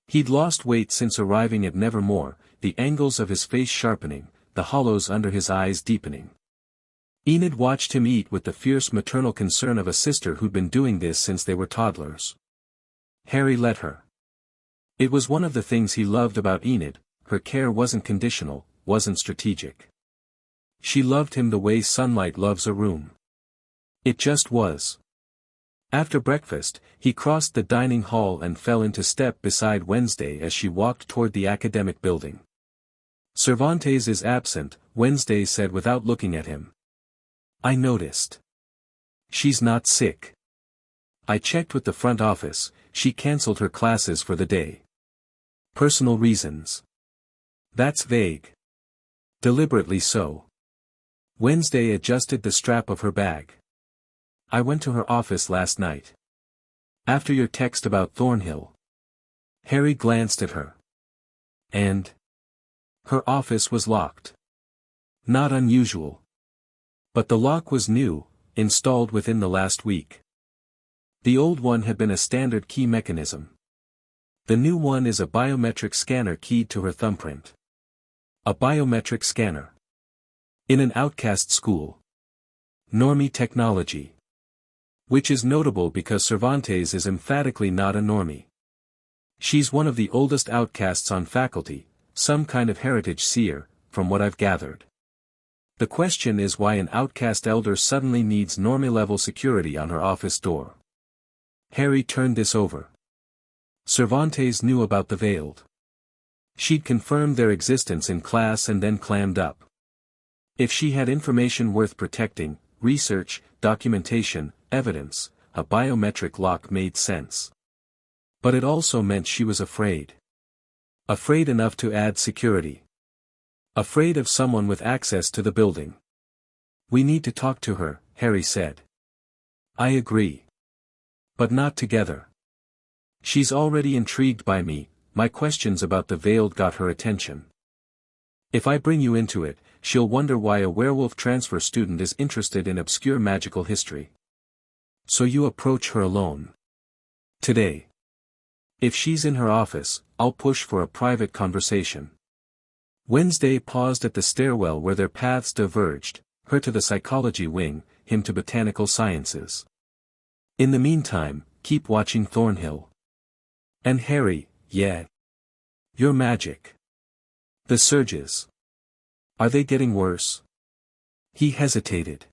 He'd lost weight since arriving at Nevermore, the angles of his face sharpening, the hollows under his eyes deepening. Enid watched him eat with the fierce maternal concern of a sister who'd been doing this since they were toddlers. Harry let her. It was one of the things he loved about Enid, her care wasn't conditional, wasn't strategic. She loved him the way sunlight loves a room. It just was. After breakfast, he crossed the dining hall and fell into step beside Wednesday as she walked toward the academic building. Cervantes is absent, Wednesday said without looking at him. I noticed. She's not sick. I checked with the front office, she cancelled her classes for the day. Personal reasons. That's vague. Deliberately so. Wednesday adjusted the strap of her bag. I went to her office last night. After your text about Thornhill. Harry glanced at her. And? Her office was locked. Not unusual. But the lock was new, installed within the last week. The old one had been a standard key mechanism. The new one is a biometric scanner keyed to her thumbprint. A biometric scanner. In an outcast school. Normie technology. Which is notable because Cervantes is emphatically not a normie. She's one of the oldest outcasts on faculty, some kind of heritage seer, from what I've gathered. The question is why an outcast elder suddenly needs normie-level security on her office door. Harry turned this over. Cervantes knew about the Veiled. She'd confirmed their existence in class and then clammed up. If she had information worth protecting, research, documentation, evidence, a biometric lock made sense. But it also meant she was afraid. Afraid enough to add security. Afraid of someone with access to the building. We need to talk to her, Harry said. I agree. But not together. She's already intrigued by me, my questions about the Veiled got her attention. If I bring you into it, she'll wonder why a werewolf transfer student is interested in obscure magical history. So you approach her alone. Today. If she's in her office, I'll push for a private conversation. Wednesday paused at the stairwell where their paths diverged, her to the psychology wing, him to botanical sciences. In the meantime, keep watching Thornhill. And Harry, yeah. Your magic. The surges. Are they getting worse? He hesitated.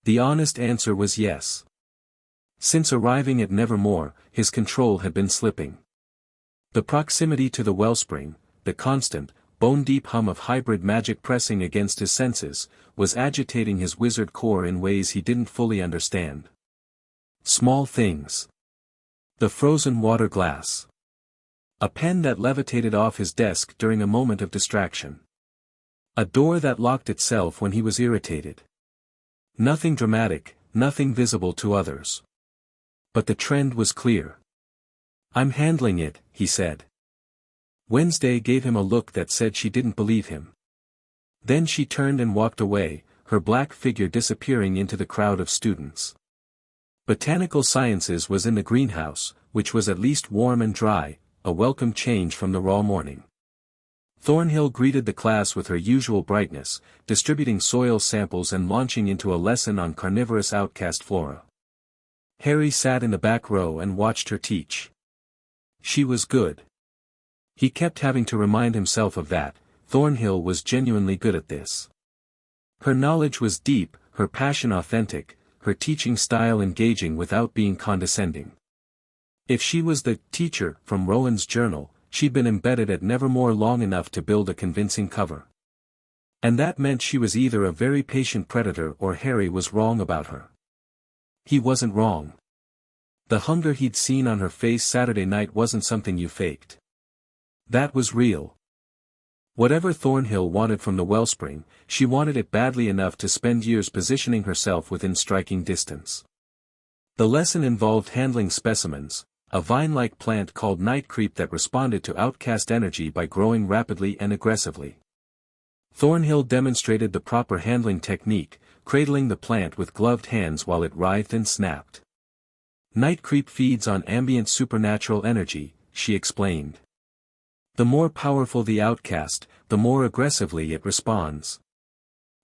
The honest answer was yes. Since arriving at Nevermore, his control had been slipping. The proximity to the wellspring, the constant, bone-deep hum of hybrid magic pressing against his senses, was agitating his wizard core in ways he didn't fully understand. Small things. The frozen water glass. A pen that levitated off his desk during a moment of distraction. A door that locked itself when he was irritated. Nothing dramatic, nothing visible to others. But the trend was clear. I'm handling it, he said. Wednesday gave him a look that said she didn't believe him. Then she turned and walked away, her black figure disappearing into the crowd of students. Botanical Sciences was in the greenhouse, which was at least warm and dry, a welcome change from the raw morning. Thornhill greeted the class with her usual brightness, distributing soil samples and launching into a lesson on carnivorous outcast flora. Harry sat in the back row and watched her teach. She was good. He kept having to remind himself of that. Thornhill was genuinely good at this. Her knowledge was deep, her passion authentic, her teaching style engaging without being condescending. If she was the teacher from Rowan's journal, she'd been embedded at Nevermore long enough to build a convincing cover. And that meant she was either a very patient predator or Harry was wrong about her. He wasn't wrong. The hunger he'd seen on her face Saturday night wasn't something you faked. That was real. Whatever Thornhill wanted from the wellspring, she wanted it badly enough to spend years positioning herself within striking distance. The lesson involved handling specimens, a vine-like plant called nightcreep that responded to outcast energy by growing rapidly and aggressively. Thornhill demonstrated the proper handling technique, cradling the plant with gloved hands while it writhed and snapped. Nightcreep feeds on ambient supernatural energy, she explained. The more powerful the outcast, the more aggressively it responds.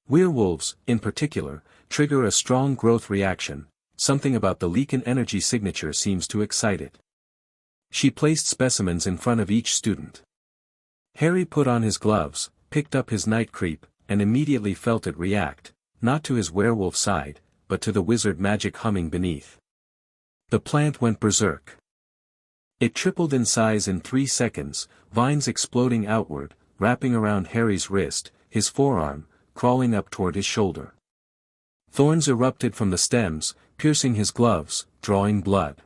Werewolves, in particular, trigger a strong growth reaction. Something about the Leaken energy signature seems to excite it. She placed specimens in front of each student. Harry put on his gloves, picked up his nightcreep, and immediately felt it react, not to his werewolf side, but to the wizard magic humming beneath. The plant went berserk. It tripled in size in 3 seconds, vines exploding outward, wrapping around Harry's wrist, his forearm, crawling up toward his shoulder. Thorns erupted from the stems, piercing his gloves, drawing blood.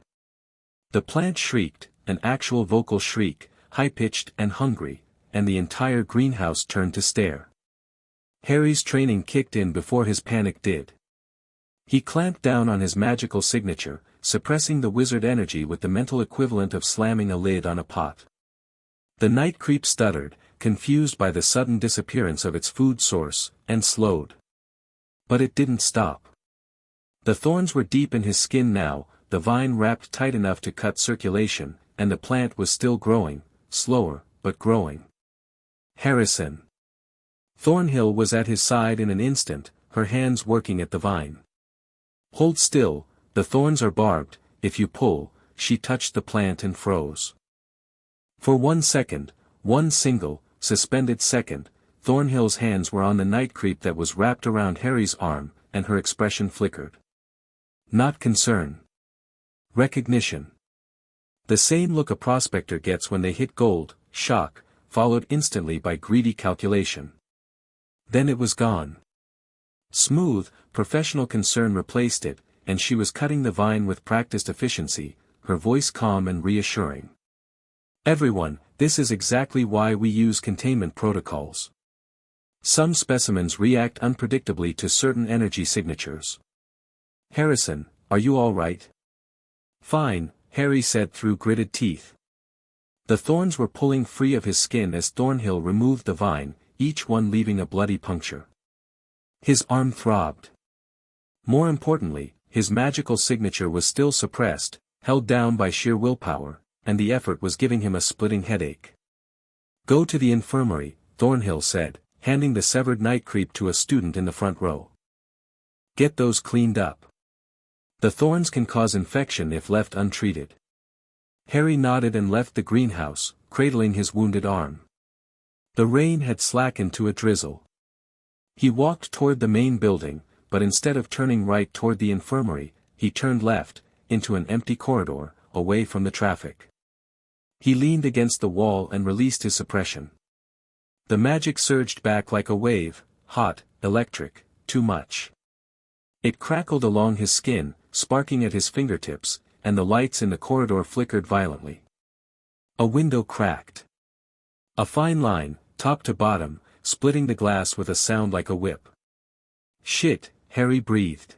The plant shrieked, an actual vocal shriek, high-pitched and hungry, and the entire greenhouse turned to stare. Harry's training kicked in before his panic did. He clamped down on his magical signature, suppressing the wizard energy with the mental equivalent of slamming a lid on a pot. The nightcreep stuttered, confused by the sudden disappearance of its food source, and slowed. But it didn't stop. The thorns were deep in his skin now, the vine wrapped tight enough to cut circulation, and the plant was still growing, slower, but growing. Harrison. Thornhill was at his side in an instant, her hands working at the vine. Hold still, the thorns are barbed, if you pull. She touched the plant and froze. For 1 second, one single, suspended second, Thornhill's hands were on the nightcreep that was wrapped around Harry's arm, and her expression flickered. Not concern. Recognition. The same look a prospector gets when they hit gold, shock, followed instantly by greedy calculation. Then it was gone. Smooth, professional concern replaced it, and she was cutting the vine with practiced efficiency, her voice calm and reassuring. Everyone, this is exactly why we use containment protocols. Some specimens react unpredictably to certain energy signatures. Harrison, are you all right? Fine, Harry said through gritted teeth. The thorns were pulling free of his skin as Thornhill removed the vine, each one leaving a bloody puncture. His arm throbbed. More importantly, his magical signature was still suppressed, held down by sheer willpower, and the effort was giving him a splitting headache. Go to the infirmary, Thornhill said, handing the severed nightcreep to a student in the front row. Get those cleaned up. The thorns can cause infection if left untreated. Harry nodded and left the greenhouse, cradling his wounded arm. The rain had slackened to a drizzle. He walked toward the main building, but instead of turning right toward the infirmary, he turned left, into an empty corridor, away from the traffic. He leaned against the wall and released his suppression. The magic surged back like a wave, hot, electric, too much. It crackled along his skin, sparking at his fingertips, and the lights in the corridor flickered violently. A window cracked. A fine line, top to bottom, splitting the glass with a sound like a whip. Shit, Harry breathed.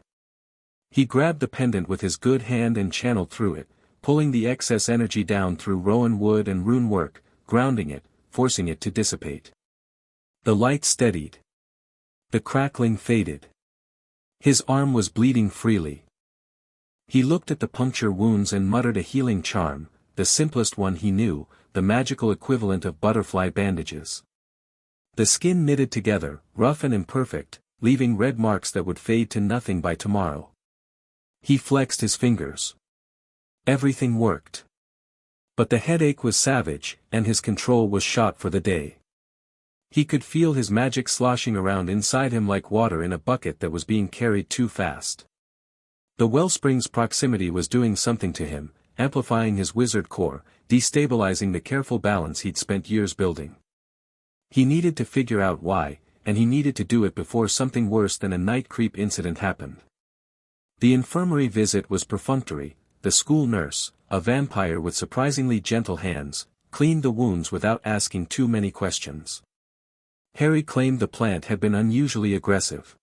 He grabbed the pendant with his good hand and channeled through it, pulling the excess energy down through rowan wood and rune work, grounding it, forcing it to dissipate. The light steadied. The crackling faded. His arm was bleeding freely. He looked at the puncture wounds and muttered a healing charm, the simplest one he knew, the magical equivalent of butterfly bandages. The skin knitted together, rough and imperfect, leaving red marks that would fade to nothing by tomorrow. He flexed his fingers. Everything worked. But the headache was savage, and his control was shot for the day. He could feel his magic sloshing around inside him like water in a bucket that was being carried too fast. The wellspring's proximity was doing something to him, amplifying his wizard core, destabilizing the careful balance he'd spent years building. He needed to figure out why, and he needed to do it before something worse than a nightcreep incident happened. The infirmary visit was perfunctory. The school nurse, a vampire with surprisingly gentle hands, cleaned the wounds without asking too many questions. Harry claimed the plant had been unusually aggressive.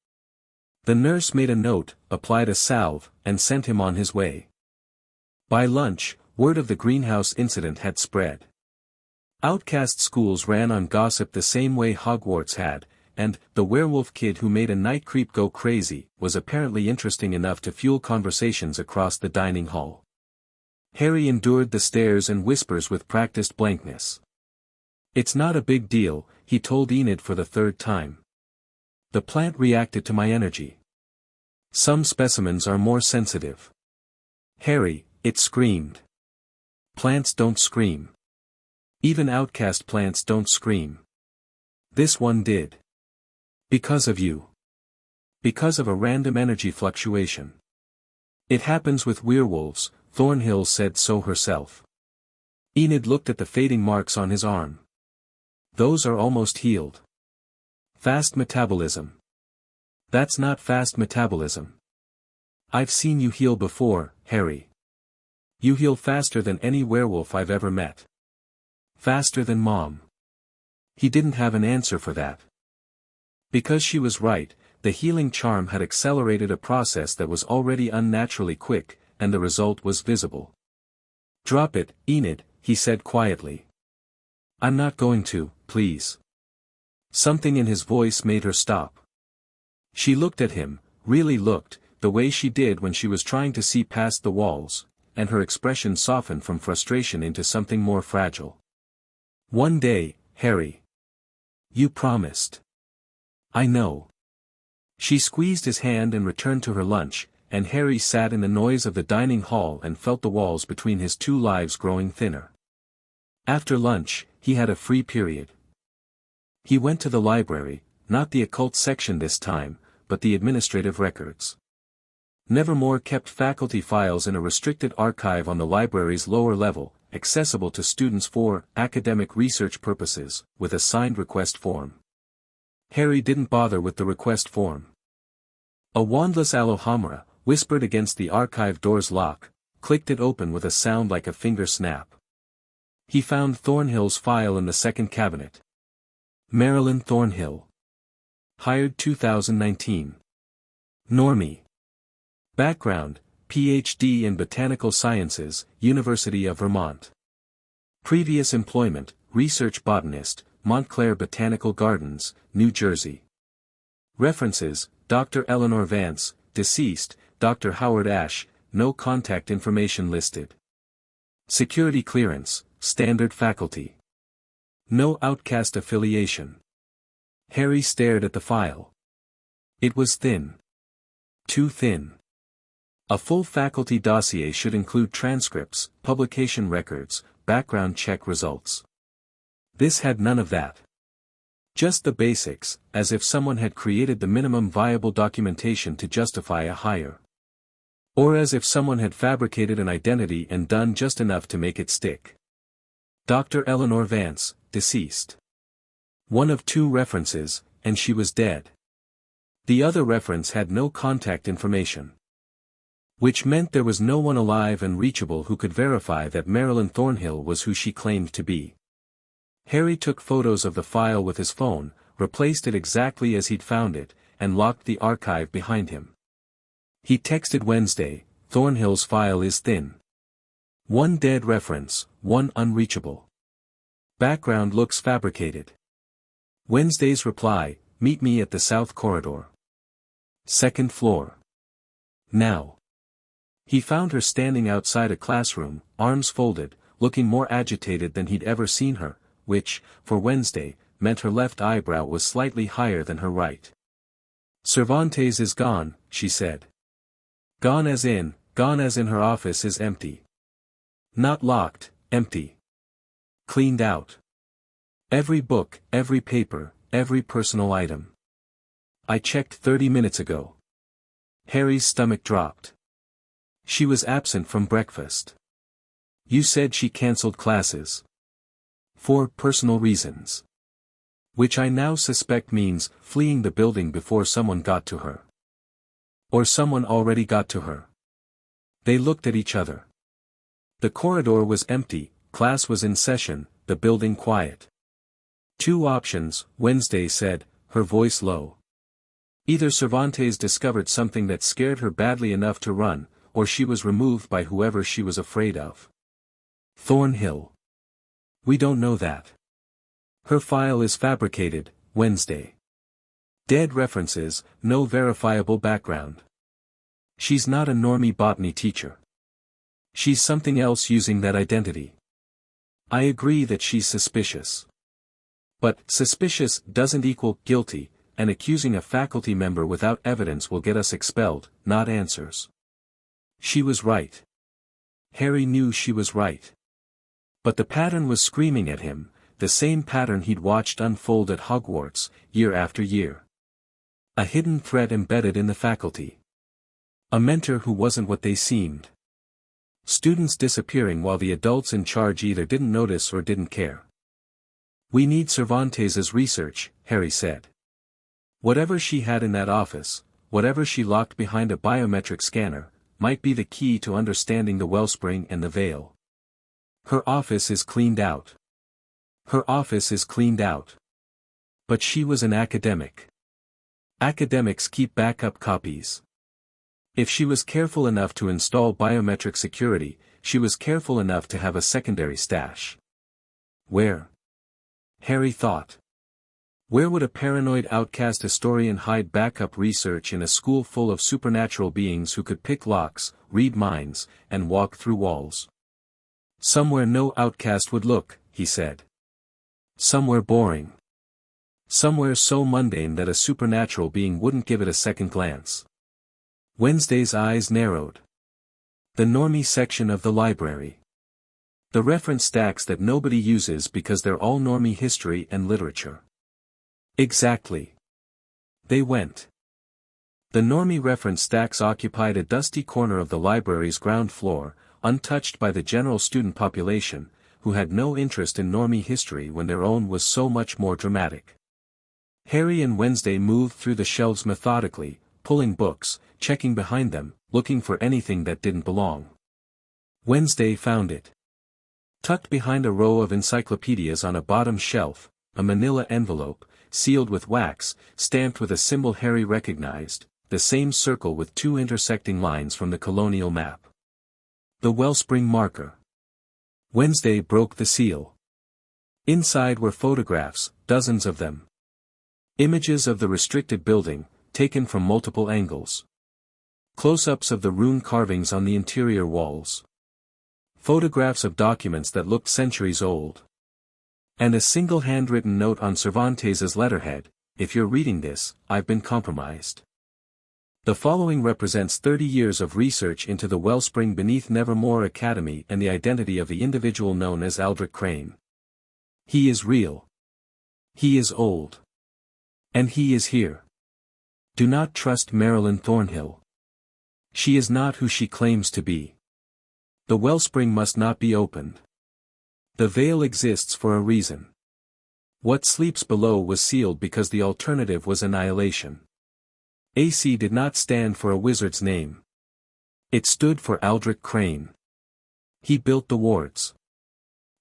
The nurse made a note, applied a salve, and sent him on his way. By lunch, word of the greenhouse incident had spread. Outcast schools ran on gossip the same way Hogwarts had, and the werewolf kid who made a night creep go crazy was apparently interesting enough to fuel conversations across the dining hall. Harry endured the stares and whispers with practiced blankness. "It's not a big deal," he told Enid for the third time. "The plant reacted to my energy. Some specimens are more sensitive." "Harry," it screamed. "Plants don't scream. Even outcast plants don't scream. This one did. Because of you. Because of a random energy fluctuation. It happens with werewolves," Thornhill said so herself. Enid looked at the fading marks on his arm. "Those are almost healed." "Fast metabolism." "That's not fast metabolism. I've seen you heal before, Harry. You heal faster than any werewolf I've ever met. Faster than Mom." He didn't have an answer for that. Because she was right, the healing charm had accelerated a process that was already unnaturally quick, and the result was visible. "Drop it, Enid," he said quietly. "I'm not going to, please." Something in his voice made her stop. She looked at him, really looked, the way she did when she was trying to see past the walls, and her expression softened from frustration into something more fragile. "One day, Harry. You promised." "I know." She squeezed his hand and returned to her lunch, and Harry sat in the noise of the dining hall and felt the walls between his two lives growing thinner. After lunch, he had a free period. He went to the library, not the occult section this time, but the administrative records. Nevermore kept faculty files in a restricted archive on the library's lower level, accessible to students for academic research purposes, with a signed request form. Harry didn't bother with the request form. A wandless Alohomora, whispered against the archive door's lock, clicked it open with a sound like a finger snap. He found Thornhill's file in the second cabinet. Marilyn Thornhill. Hired 2019. Normie. Background, Ph.D. in Botanical Sciences, University of Vermont. Previous employment, research botanist, Montclair Botanical Gardens, New Jersey. References, Dr. Eleanor Vance, deceased, Dr. Howard Ashe, no contact information listed. Security clearance, standard faculty. No outcast affiliation. Harry stared at the file. It was thin. Too thin. A full faculty dossier should include transcripts, publication records, background check results. This had none of that. Just the basics, as if someone had created the minimum viable documentation to justify a hire. Or as if someone had fabricated an identity and done just enough to make it stick. Dr. Eleanor Vance, deceased. One of two references, and she was dead. The other reference had no contact information. Which meant there was no one alive and reachable who could verify that Marilyn Thornhill was who she claimed to be. Harry took photos of the file with his phone, replaced it exactly as he'd found it, and locked the archive behind him. He texted Wednesday, "Thornhill's file is thin. One dead reference, one unreachable. Background looks fabricated." Wednesday's reply, "Meet me at the South Corridor. Second floor. Now." He found her standing outside a classroom, arms folded, looking more agitated than he'd ever seen her, which, for Wednesday, meant her left eyebrow was slightly higher than her right. "Cervantes is gone," she said. Gone as in her office is empty. Not locked, empty. Cleaned out. Every book, every paper, every personal item. I checked 30 minutes ago. Harry's stomach dropped. She was absent from breakfast. You said she cancelled classes. For personal reasons. Which I now suspect means fleeing the building before someone got to her. Or someone already got to her. They looked at each other. The corridor was empty, class was in session, the building quiet. Two options, Wednesday said, her voice low. Either Cervantes discovered something that scared her badly enough to run, or she was removed by whoever she was afraid of. Thornhill. We don't know that. Her file is fabricated, Wednesday. Dead references, no verifiable background. She's not a normie botany teacher. She's something else using that identity. I agree that she's suspicious. But suspicious doesn't equal guilty, and accusing a faculty member without evidence will get us expelled, not answers. She was right. Harry knew she was right. But the pattern was screaming at him, the same pattern he'd watched unfold at Hogwarts, year after year. A hidden threat embedded in the faculty. A mentor who wasn't what they seemed. Students disappearing while the adults in charge either didn't notice or didn't care. We need Cervantes's research, Harry said. Whatever she had in that office, whatever she locked behind a biometric scanner, might be the key to understanding the wellspring and the veil. Her office is cleaned out. Her office is cleaned out. But she was an academic. Academics keep backup copies. If she was careful enough to install biometric security, she was careful enough to have a secondary stash. Where? Harry thought. Where would a paranoid outcast historian hide backup research in a school full of supernatural beings who could pick locks, read minds, and walk through walls? Somewhere no outcast would look, he said. Somewhere boring. Somewhere so mundane that a supernatural being wouldn't give it a second glance. Wednesday's eyes narrowed. The normie section of the library. The reference stacks that nobody uses because they're all normie history and literature. Exactly. They went. The normie reference stacks occupied a dusty corner of the library's ground floor, untouched by the general student population, who had no interest in normie history when their own was so much more dramatic. Harry and Wednesday moved through the shelves methodically, pulling books, checking behind them, looking for anything that didn't belong. Wednesday found it. Tucked behind a row of encyclopedias on a bottom shelf, a manila envelope, sealed with wax, stamped with a symbol Harry recognized, the same circle with two intersecting lines from the colonial map. The wellspring marker. Wednesday broke the seal. Inside were photographs, dozens of them. Images of the restricted building, taken from multiple angles. Close-ups of the rune carvings on the interior walls. Photographs of documents that looked centuries old. And a single handwritten note on Cervantes's letterhead, "If you're reading this, I've been compromised." The following represents 30 years of research into the wellspring beneath Nevermore Academy and the identity of the individual known as Aldrich Crane. He is real. He is old. And he is here. Do not trust Marilyn Thornhill. She is not who she claims to be. The wellspring must not be opened. The veil exists for a reason. What sleeps below was sealed because the alternative was annihilation. AC did not stand for a wizard's name. It stood for Aldrich Crane. He built the wards.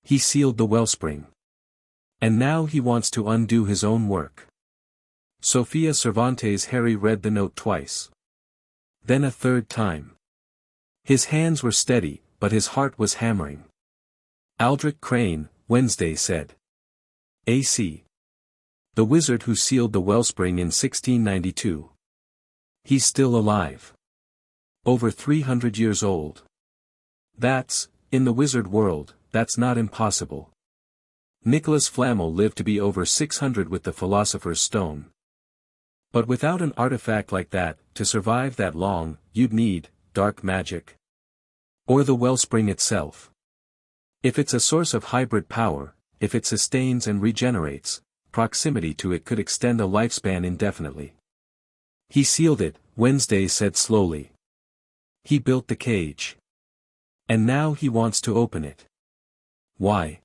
He sealed the wellspring. And now he wants to undo his own work. Sophia Cervantes. Harry read the note twice. Then a third time. His hands were steady, but his heart was hammering. Aldrich Crane, Wednesday said. AC. The wizard who sealed the wellspring in 1692. He's still alive. Over 300 years old. That's, in the wizard world, that's not impossible. Nicholas Flamel lived to be over 600 with the Philosopher's Stone. But without an artifact like that, to survive that long, you'd need dark magic. Or the wellspring itself. If it's a source of hybrid power, if it sustains and regenerates, proximity to it could extend a lifespan indefinitely. He sealed it, Wednesday said slowly. He built the cage. And now he wants to open it. Why?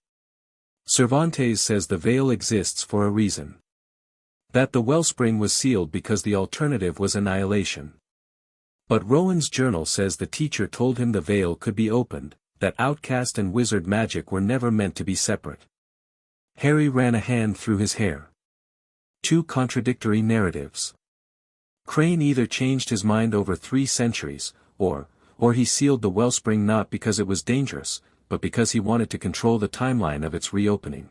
Cervantes says the veil exists for a reason. That the wellspring was sealed because the alternative was annihilation. But Rowan's journal says the teacher told him the veil could be opened, that outcast and wizard magic were never meant to be separate. Harry ran a hand through his hair. Two contradictory narratives. Crane either changed his mind over 3 centuries, or he sealed the wellspring not because it was dangerous, but because he wanted to control the timeline of its reopening.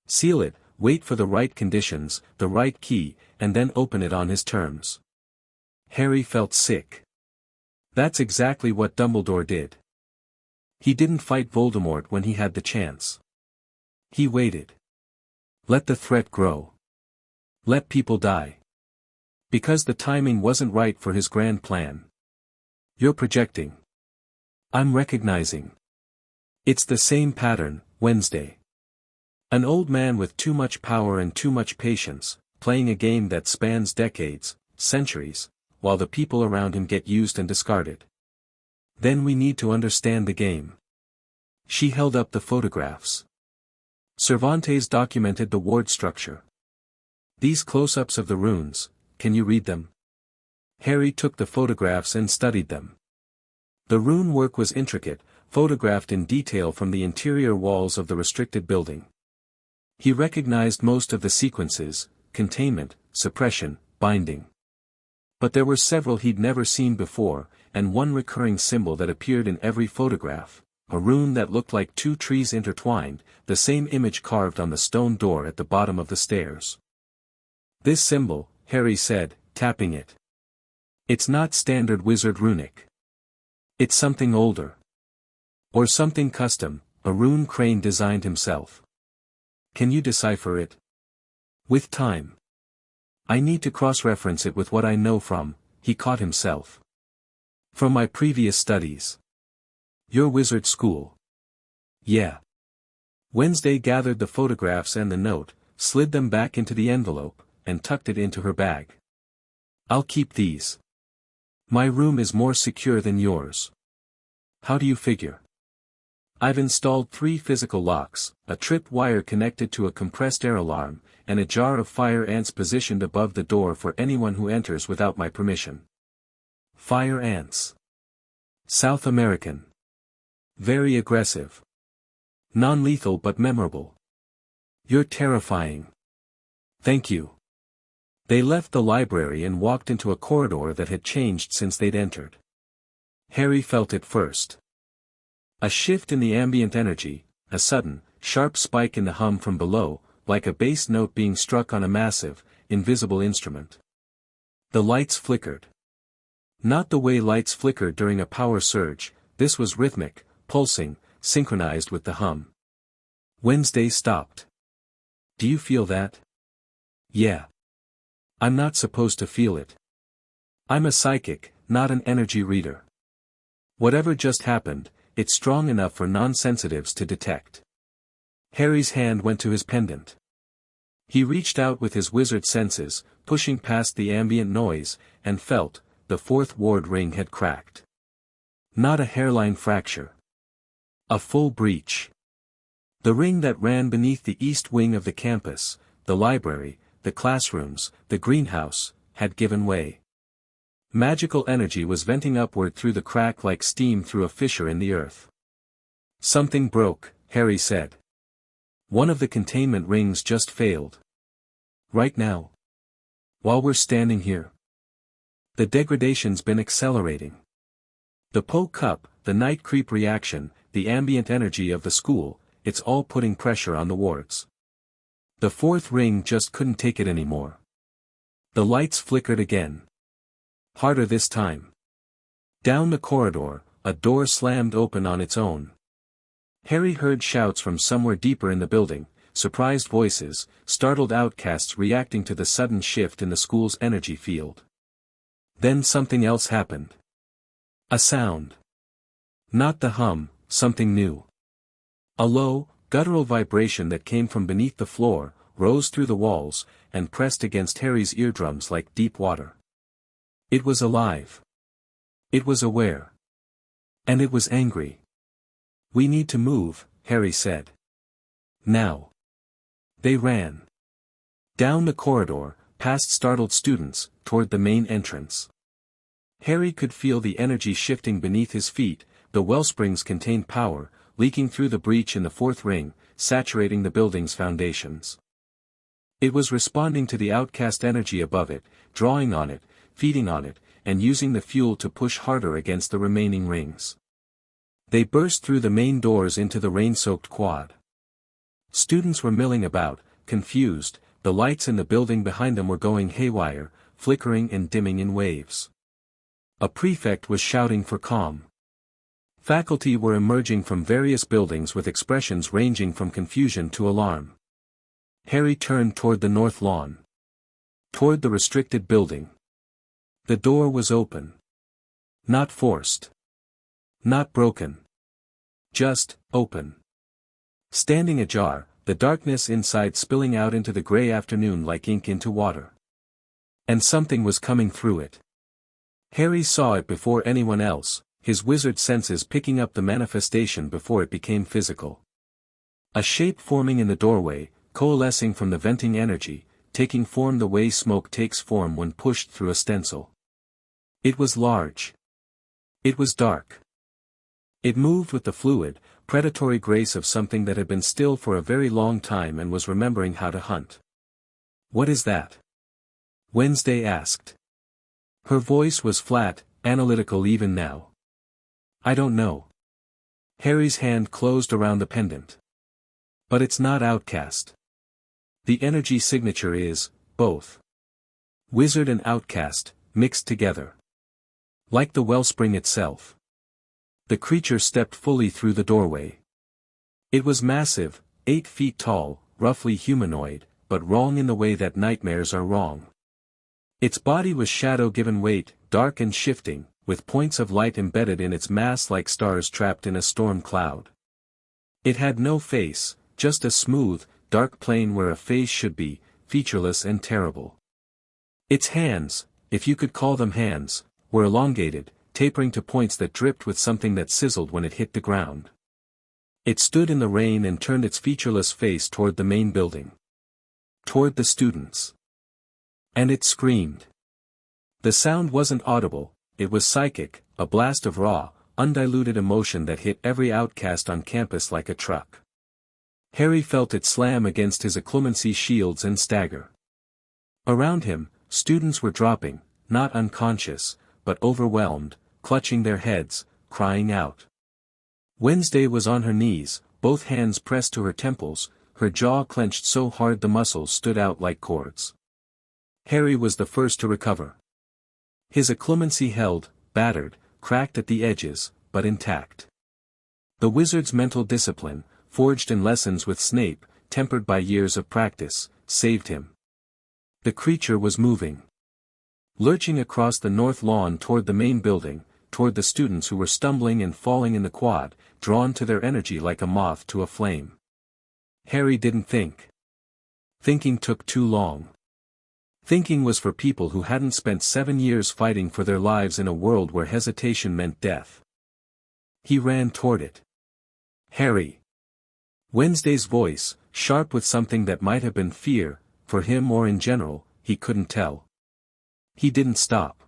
Seal it, wait for the right conditions, the right key, and then open it on his terms. Harry felt sick. That's exactly what Dumbledore did. He didn't fight Voldemort when he had the chance. He waited. Let the threat grow. Let people die. Because the timing wasn't right for his grand plan. You're projecting. I'm recognizing. It's the same pattern, Wednesday. An old man with too much power and too much patience, playing a game that spans decades, centuries, while the people around him get used and discarded. Then we need to understand the game. She held up the photographs. Cervantes documented the ward structure. These close-ups of the runes, can you read them? Harry took the photographs and studied them. The rune work was intricate, photographed in detail from the interior walls of the restricted building. He recognized most of the sequences: containment, suppression, binding. But there were several he'd never seen before, and one recurring symbol that appeared in every photograph, a rune that looked like 2 trees intertwined, the same image carved on the stone door at the bottom of the stairs. This symbol, Harry said, tapping it. It's not standard wizard runic. It's something older. Or something custom, a rune Crane designed himself. Can you decipher it? With time. I need to cross-reference it with what I know from, he caught himself. From my previous studies. Your wizard school. Yeah. Wednesday gathered the photographs and the note, slid them back into the envelope, and tucked it into her bag. I'll keep these. My room is more secure than yours. How do you figure? I've installed 3 physical locks, a trip wire connected to a compressed air alarm, and a jar of fire ants positioned above the door for anyone who enters without my permission. Fire ants. South American. Very aggressive. Non-lethal but memorable. You're terrifying. Thank you. They left the library and walked into a corridor that had changed since they'd entered. Harry felt it first. A shift in the ambient energy, a sudden, sharp spike in the hum from below, like a bass note being struck on a massive, invisible instrument. The lights flickered. Not the way lights flicker during a power surge, this was rhythmic, pulsing, synchronized with the hum. Wednesday stopped. Do you feel that? Yeah. I'm not supposed to feel it. I'm a psychic, not an energy reader. Whatever just happened, it's strong enough for non-sensitives to detect. Harry's hand went to his pendant. He reached out with his wizard senses, pushing past the ambient noise, and felt, the 4th ward ring had cracked. Not a hairline fracture. A full breach. The ring that ran beneath the east wing of the campus, the library, the classrooms, the greenhouse, had given way. Magical energy was venting upward through the crack like steam through a fissure in the earth. Something broke, Harry said. One of the containment rings just failed. Right now. While we're standing here. The degradation's been accelerating. The Poe Cup, the night creep reaction, the ambient energy of the school, it's all putting pressure on the wards. The 4th ring just couldn't take it anymore. The lights flickered again. Harder this time. Down the corridor, a door slammed open on its own. Harry heard shouts from somewhere deeper in the building, surprised voices, startled outcasts reacting to the sudden shift in the school's energy field. Then something else happened. A sound. Not the hum, something new. A low, guttural vibration that came from beneath the floor, rose through the walls, and pressed against Harry's eardrums like deep water. It was alive. It was aware. And it was angry. We need to move, Harry said. Now. They ran. Down the corridor, past startled students, toward the main entrance. Harry could feel the energy shifting beneath his feet, the wellsprings contained power, leaking through the breach in the fourth ring, saturating the building's foundations. It was responding to the outcast energy above it, drawing on it, feeding on it, and using the fuel to push harder against the remaining rings. They burst through the main doors into the rain-soaked quad. Students were milling about, confused, the lights in the building behind them were going haywire, flickering and dimming in waves. A prefect was shouting for calm. Faculty were emerging from various buildings with expressions ranging from confusion to alarm. Harry turned toward the north lawn. Toward the restricted building. The door was open. Not forced. Not broken. Just, open. Standing ajar, the darkness inside spilling out into the gray afternoon like ink into water. And something was coming through it. Harry saw it before anyone else, his wizard senses picking up the manifestation before it became physical. A shape forming in the doorway, coalescing from the venting energy, taking form the way smoke takes form when pushed through a stencil. It was large. It was dark. It moved with the fluid, predatory grace of something that had been still for a very long time and was remembering how to hunt. "What is that?" Wednesday asked. Her voice was flat, analytical even now. "I don't know." Harry's hand closed around the pendant. "But it's not outcast. The energy signature is, both. Wizard and outcast, mixed together. Like the wellspring itself." The creature stepped fully through the doorway. It was massive, 8 feet tall, roughly humanoid, but wrong in the way that nightmares are wrong. Its body was shadow-given weight, dark and shifting, with points of light embedded in its mass like stars trapped in a storm cloud. It had no face, just a smooth, dark plane where a face should be, featureless and terrible. Its hands, if you could call them hands, were elongated, tapering to points that dripped with something that sizzled when it hit the ground. It stood in the rain and turned its featureless face toward the main building. Toward the students. And it screamed. The sound wasn't audible, it was psychic, a blast of raw, undiluted emotion that hit every outcast on campus like a truck. Harry felt it slam against his occlumency shields and stagger. Around him, students were dropping, not unconscious, but overwhelmed, clutching their heads, crying out. Wednesday was on her knees, both hands pressed to her temples, her jaw clenched so hard the muscles stood out like cords. Harry was the first to recover. His occlumency held, battered, cracked at the edges, but intact. The wizard's mental discipline, forged in lessons with Snape, tempered by years of practice, saved him. The creature was moving. Lurching across the north lawn toward the main building, toward the students who were stumbling and falling in the quad, drawn to their energy like a moth to a flame. Harry didn't think. Thinking took too long. Thinking was for people who hadn't spent 7 years fighting for their lives in a world where hesitation meant death. He ran toward it. "Harry." Wednesday's voice, sharp with something that might have been fear, for him or in general, he couldn't tell. He didn't stop.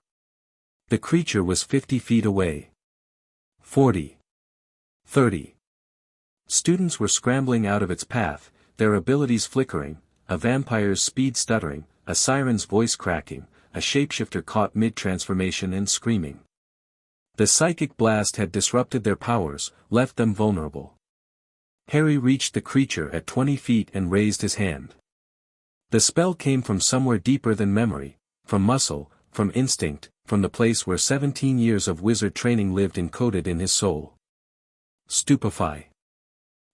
The creature was 50 feet away. 40. 30. Students were scrambling out of its path, their abilities flickering, a vampire's speed stuttering, a siren's voice cracking, a shapeshifter caught mid-transformation and screaming. The psychic blast had disrupted their powers, left them vulnerable. Harry reached the creature at 20 feet and raised his hand. The spell came from somewhere deeper than memory, from muscle, from instinct, from the place where 17 years of wizard training lived encoded in his soul. Stupefy.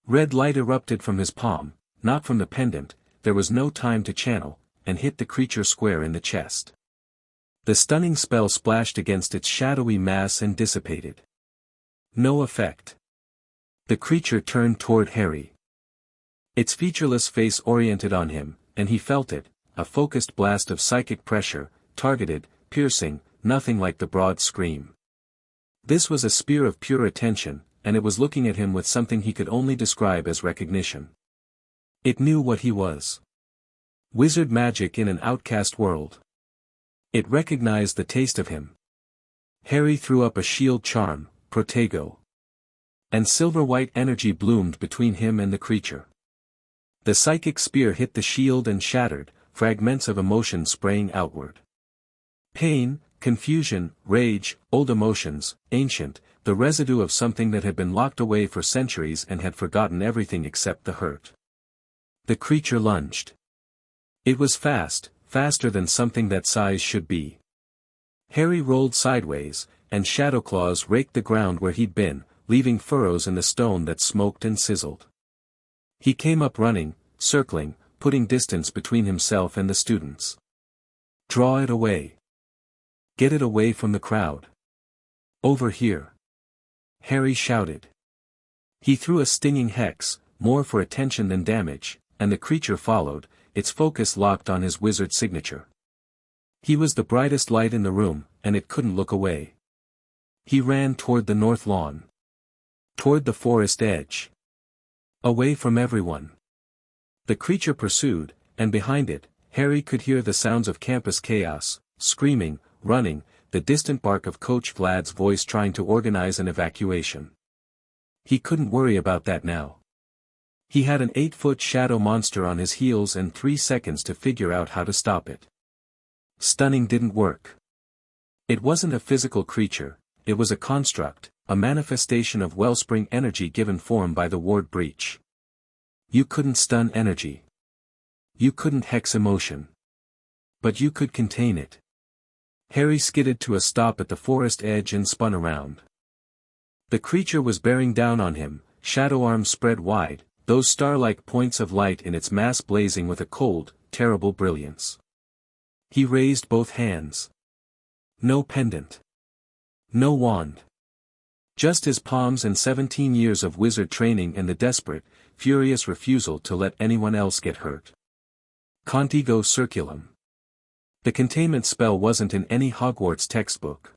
Red light erupted from his palm, not from the pendant, there was no time to channel, and hit the creature square in the chest. The stunning spell splashed against its shadowy mass and dissipated. No effect. The creature turned toward Harry. Its featureless face oriented on him, and he felt it, a focused blast of psychic pressure, targeted, piercing, nothing like the broad scream. This was a spear of pure attention, and it was looking at him with something he could only describe as recognition. It knew what he was. Wizard magic in an outcast world. It recognized the taste of him. Harry threw up a shield charm, Protego. and silver-white energy bloomed between him and the creature. The psychic spear hit the shield and shattered, fragments of emotion spraying outward. Pain, confusion, rage, old emotions, ancient, the residue of something that had been locked away for centuries and had forgotten everything except the hurt. The creature lunged. It was fast, faster than something that size should be. Harry rolled sideways, and shadow claws raked the ground where he'd been, leaving furrows in the stone that smoked and sizzled. He came up running, circling, putting distance between himself and the students. Draw it away. Get it away from the crowd. Over here. Harry shouted. He threw a stinging hex, more for attention than damage, and the creature followed, its focus locked on his wizard signature. He was the brightest light in the room, and it couldn't look away. He ran toward the north lawn. Toward the forest edge. Away from everyone. The creature pursued, and behind it, Harry could hear the sounds of campus chaos, screaming, running, the distant bark of Coach Vlad's voice trying to organize an evacuation. He couldn't worry about that now. He had an 8-foot shadow monster on his heels and 3 seconds to figure out how to stop it. Stunning didn't work. It wasn't a physical creature, it was a construct, a manifestation of wellspring energy given form by the ward breach. You couldn't stun energy. You couldn't hex emotion. But you could contain it. Harry skidded to a stop at the forest edge and spun around. The creature was bearing down on him, shadow arms spread wide, those star-like points of light in its mass blazing with a cold, terrible brilliance. He raised both hands. No pendant. No wand. Just his palms and 17 years of wizard training and the desperate, furious refusal to let anyone else get hurt. Contigo Circulum. The containment spell wasn't in any Hogwarts textbook.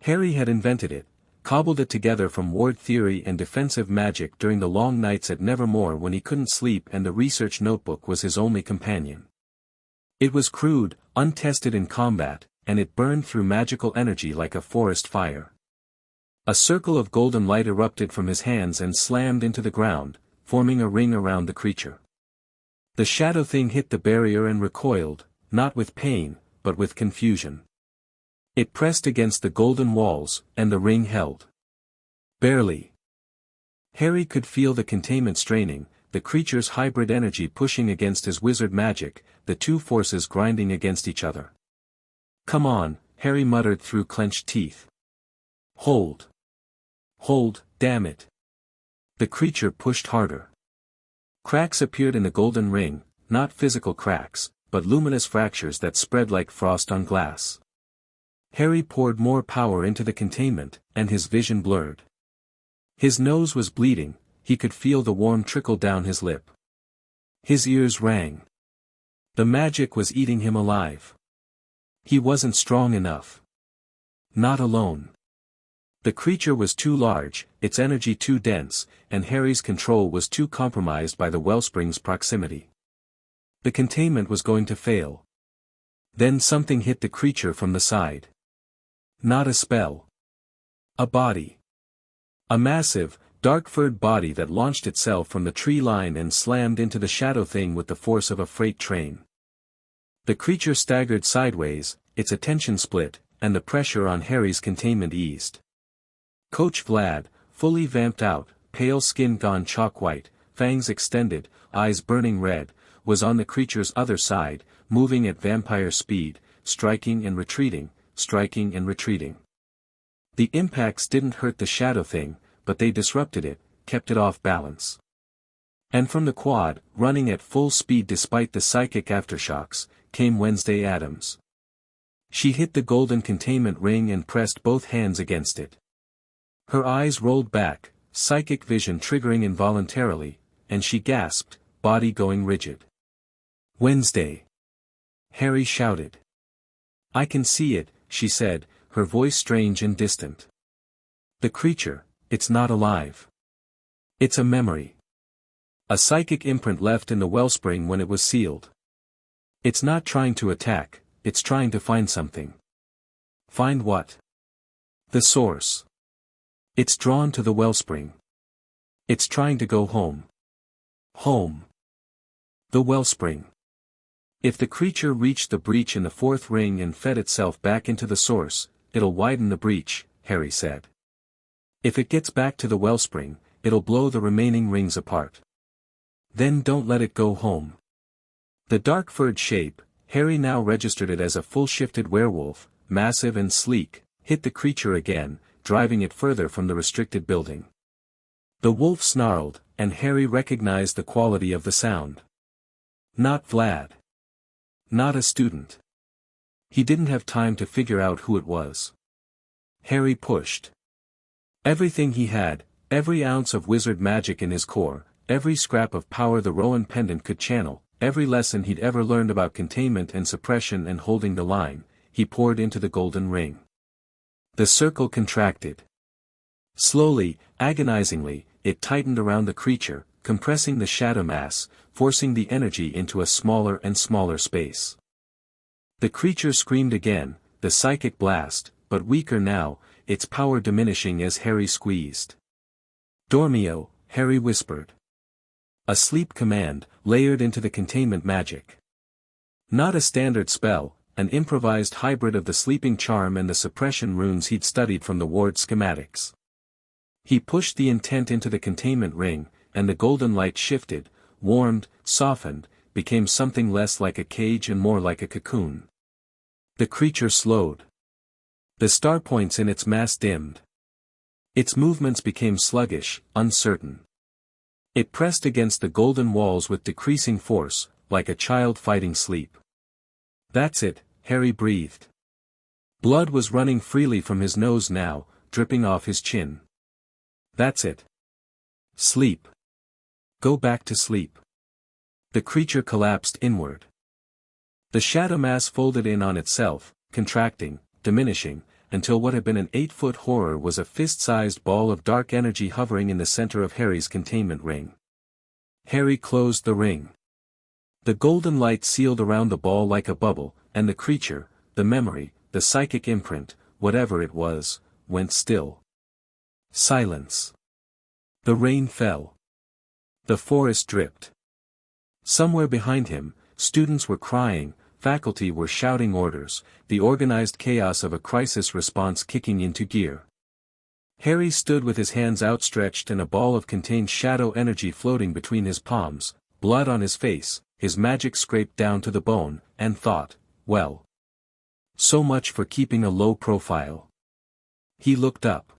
Harry had invented it, cobbled it together from ward theory and defensive magic during the long nights at Nevermore when he couldn't sleep and the research notebook was his only companion. It was crude, untested in combat, and it burned through magical energy like a forest fire. A circle of golden light erupted from his hands and slammed into the ground, forming a ring around the creature. The shadow thing hit the barrier and recoiled, not with pain, but with confusion. It pressed against the golden walls, and the ring held. Barely. Harry could feel the containment straining, the creature's hybrid energy pushing against his wizard magic, the two forces grinding against each other. Come on, Harry muttered through clenched teeth. Hold. Hold, damn it. The creature pushed harder. Cracks appeared in the golden ring, not physical cracks, but luminous fractures that spread like frost on glass. Harry poured more power into the containment, and his vision blurred. His nose was bleeding, he could feel the warm trickle down his lip. His ears rang. The magic was eating him alive. He wasn't strong enough. Not alone. The creature was too large, its energy too dense, and Harry's control was too compromised by the wellspring's proximity. The containment was going to fail. Then something hit the creature from the side. Not a spell. A body. A massive, dark-furred body that launched itself from the tree line and slammed into the shadow thing with the force of a freight train. The creature staggered sideways, its attention split, and the pressure on Harry's containment eased. Coach Vlad, fully vamped out, pale skin gone chalk white, fangs extended, eyes burning red, was on the creature's other side, moving at vampire speed, striking and retreating, striking and retreating. The impacts didn't hurt the shadow thing, but they disrupted it, kept it off balance. And from the quad, running at full speed despite the psychic aftershocks, came Wednesday Addams. She hit the golden containment ring and pressed both hands against it. Her eyes rolled back, psychic vision triggering involuntarily, and she gasped, body going rigid. Wednesday. Harry shouted. I can see it, she said, her voice strange and distant. The creature, it's not alive. It's a memory. A psychic imprint left in the wellspring when it was sealed. It's not trying to attack, it's trying to find something. Find what? The source. It's drawn to the wellspring. It's trying to go home. Home. The wellspring. If the creature reached the breach in the fourth ring and fed itself back into the source, it'll widen the breach, Harry said. If it gets back to the wellspring, it'll blow the remaining rings apart. Then don't let it go home. The dark furred shape, Harry now registered it as a full-shifted werewolf, massive and sleek, hit the creature again, driving it further from the restricted building. The wolf snarled, and Harry recognized the quality of the sound. Not Vlad. Not a student. He didn't have time to figure out who it was. Harry pushed. Everything he had, every ounce of wizard magic in his core, every scrap of power the Rowan pendant could channel, every lesson he'd ever learned about containment and suppression and holding the line, he poured into the golden ring. The circle contracted. Slowly, agonizingly, it tightened around the creature, compressing the shadow mass, forcing the energy into a smaller and smaller space. The creature screamed again, the psychic blast, but weaker now, its power diminishing as Harry squeezed. Dormio, Harry whispered. A sleep command, layered into the containment magic. Not a standard spell, an improvised hybrid of the sleeping charm and the suppression runes he'd studied from the ward schematics. He pushed the intent into the containment ring, and the golden light shifted, warmed, softened, became something less like a cage and more like a cocoon. The creature slowed. The star points in its mass dimmed. Its movements became sluggish, uncertain. It pressed against the golden walls with decreasing force, like a child fighting sleep. That's it, Harry breathed. Blood was running freely from his nose now, dripping off his chin. That's it. Sleep. Go back to sleep. The creature collapsed inward. The shadow mass folded in on itself, contracting, diminishing, until what had been an 8-foot horror was a fist-sized ball of dark energy hovering in the center of Harry's containment ring. Harry closed the ring. The golden light sealed around the ball like a bubble, and the creature, the memory, the psychic imprint, whatever it was, went still. Silence. The rain fell. The forest dripped. Somewhere behind him, students were crying, faculty were shouting orders, the organized chaos of a crisis response kicking into gear. Harry stood with his hands outstretched and a ball of contained shadow energy floating between his palms, blood on his face, his magic scraped down to the bone, and thought, well. So much for keeping a low profile. He looked up.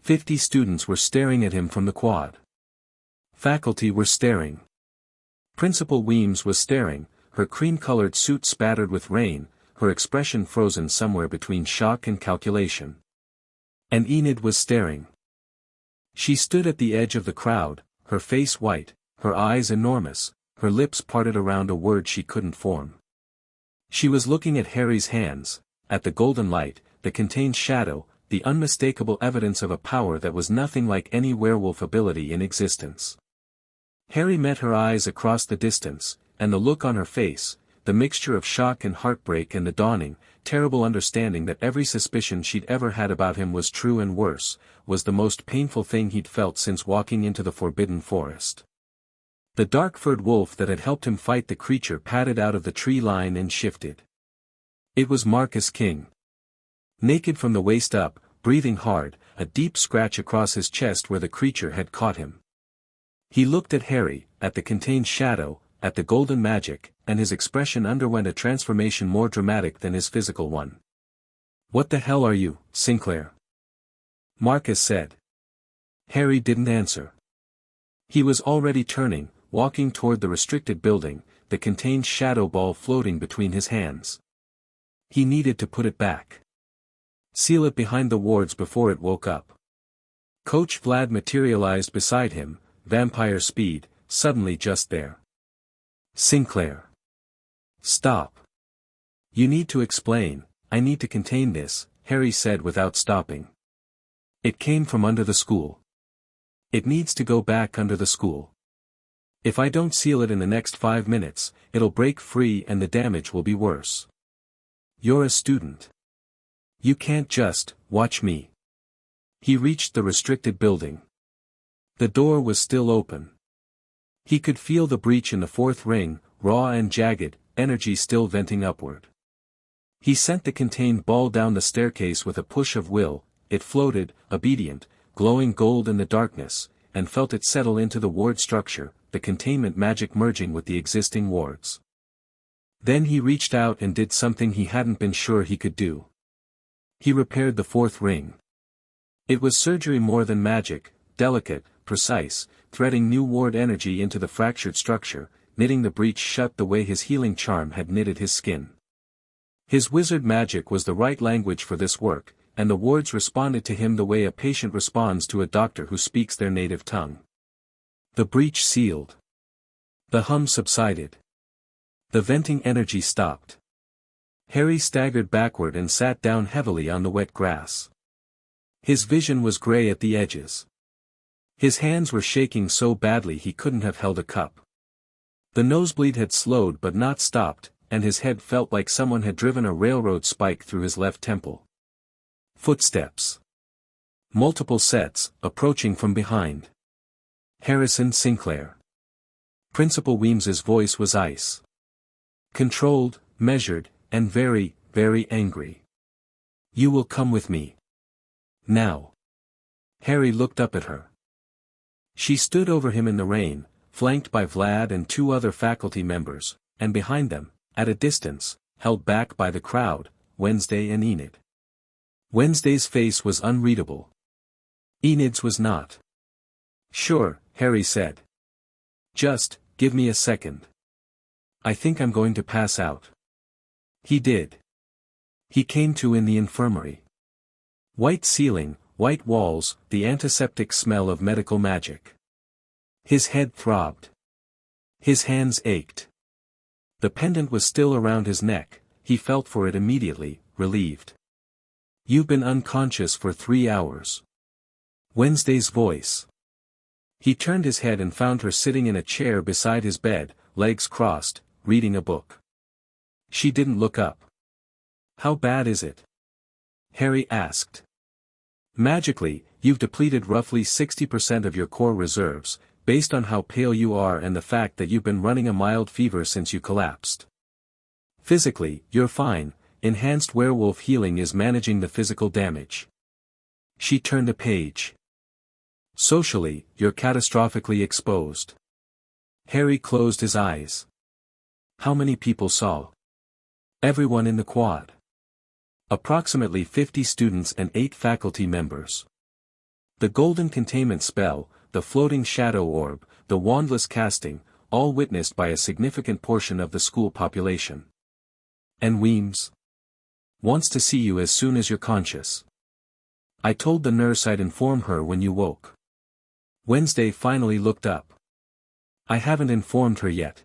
50 students were staring at him from the quad. Faculty were staring. Principal Weems was staring, her cream-colored suit spattered with rain, her expression frozen somewhere between shock and calculation. And Enid was staring. She stood at the edge of the crowd, her face white, her eyes enormous, her lips parted around a word she couldn't form. She was looking at Harry's hands, at the golden light, the contained shadow, the unmistakable evidence of a power that was nothing like any werewolf ability in existence. Harry met her eyes across the distance, and the look on her face, the mixture of shock and heartbreak and the dawning, terrible understanding that every suspicion she'd ever had about him was true and worse, was the most painful thing he'd felt since walking into the forbidden forest. The dark-furred wolf that had helped him fight the creature padded out of the tree line and shifted. It was Marcus King. Naked from the waist up, breathing hard, a deep scratch across his chest where the creature had caught him. He looked at Harry, at the contained shadow, at the golden magic, and his expression underwent a transformation more dramatic than his physical one. "What the hell are you, Sinclair?" Marcus said. Harry didn't answer. He was already turning, walking toward the restricted building, the contained shadow ball floating between his hands. He needed to put it back. Seal it behind the wards before it woke up. Coach Vlad materialized beside him, vampire speed, suddenly just there. "Sinclair. Stop. You need to explain, I need to contain this," Harry said without stopping. "It came from under the school. It needs to go back under the school. If I don't seal it in the next 5 minutes, it'll break free and the damage will be worse. You're a student. You can't just watch me." He reached the restricted building. The door was still open. He could feel the breach in the fourth ring, raw and jagged, energy still venting upward. He sent the contained ball down the staircase with a push of will. It floated, obedient, glowing gold in the darkness, and felt it settle into the ward structure, the containment magic merging with the existing wards. Then he reached out and did something he hadn't been sure he could do. He repaired the fourth ring. It was surgery more than magic, delicate, precise, threading new ward energy into the fractured structure, knitting the breach shut the way his healing charm had knitted his skin. His wizard magic was the right language for this work, and the wards responded to him the way a patient responds to a doctor who speaks their native tongue. The breach sealed. The hum subsided. The venting energy stopped. Harry staggered backward and sat down heavily on the wet grass. His vision was gray at the edges. His hands were shaking so badly he couldn't have held a cup. The nosebleed had slowed but not stopped, and his head felt like someone had driven a railroad spike through his left temple. Footsteps. Multiple sets, approaching from behind. Harrison Sinclair. Principal Weems's voice was ice. Controlled, measured, and very, very angry. You will come with me. Now. Harry looked up at her. She stood over him in the rain, flanked by Vlad and two other faculty members, and behind them, at a distance, held back by the crowd, Wednesday and Enid. Wednesday's face was unreadable. Enid's was not. Sure, Harry said. Just, give me a second. I think I'm going to pass out. He did. He came to in the infirmary. White ceiling, white walls, the antiseptic smell of medical magic. His head throbbed. His hands ached. The pendant was still around his neck, he felt for it immediately, relieved. You've been unconscious for 3 hours. Wednesday's voice. He turned his head and found her sitting in a chair beside his bed, legs crossed, reading a book. She didn't look up. How bad is it? Harry asked. Magically, you've depleted roughly 60% of your core reserves, based on how pale you are and the fact that you've been running a mild fever since you collapsed. Physically, you're fine, enhanced werewolf healing is managing the physical damage. She turned a page. Socially, you're catastrophically exposed. Harry closed his eyes. How many people saw? Everyone in the quad. Approximately 50 students and 8 faculty members. The golden containment spell, the floating shadow orb, the wandless casting, all witnessed by a significant portion of the school population. And Weems wants to see you as soon as you're conscious. I told the nurse I'd inform her when you woke. Wednesday finally looked up. I haven't informed her yet.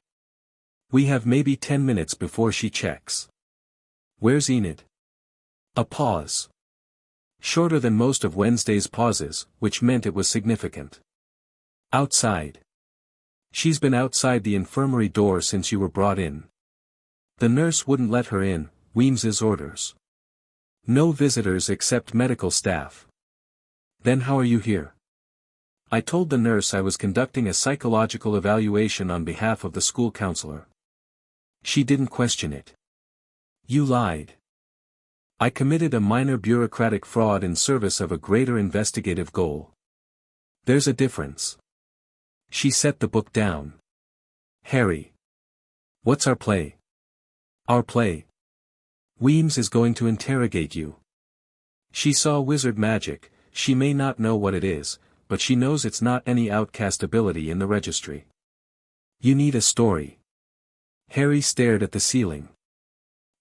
We have maybe 10 minutes before she checks. Where's Enid? A pause. Shorter than most of Wednesday's pauses, which meant it was significant. Outside. She's been outside the infirmary door since you were brought in. The nurse wouldn't let her in, Weems's orders. No visitors except medical staff. Then how are you here? I told the nurse I was conducting a psychological evaluation on behalf of the school counselor. She didn't question it. You lied. I committed a minor bureaucratic fraud in service of a greater investigative goal. There's a difference. She set the book down. Harry. What's our play? Our play. Weems is going to interrogate you. She saw wizard magic, she may not know what it is, but she knows it's not any outcast ability in the registry. You need a story. Harry stared at the ceiling.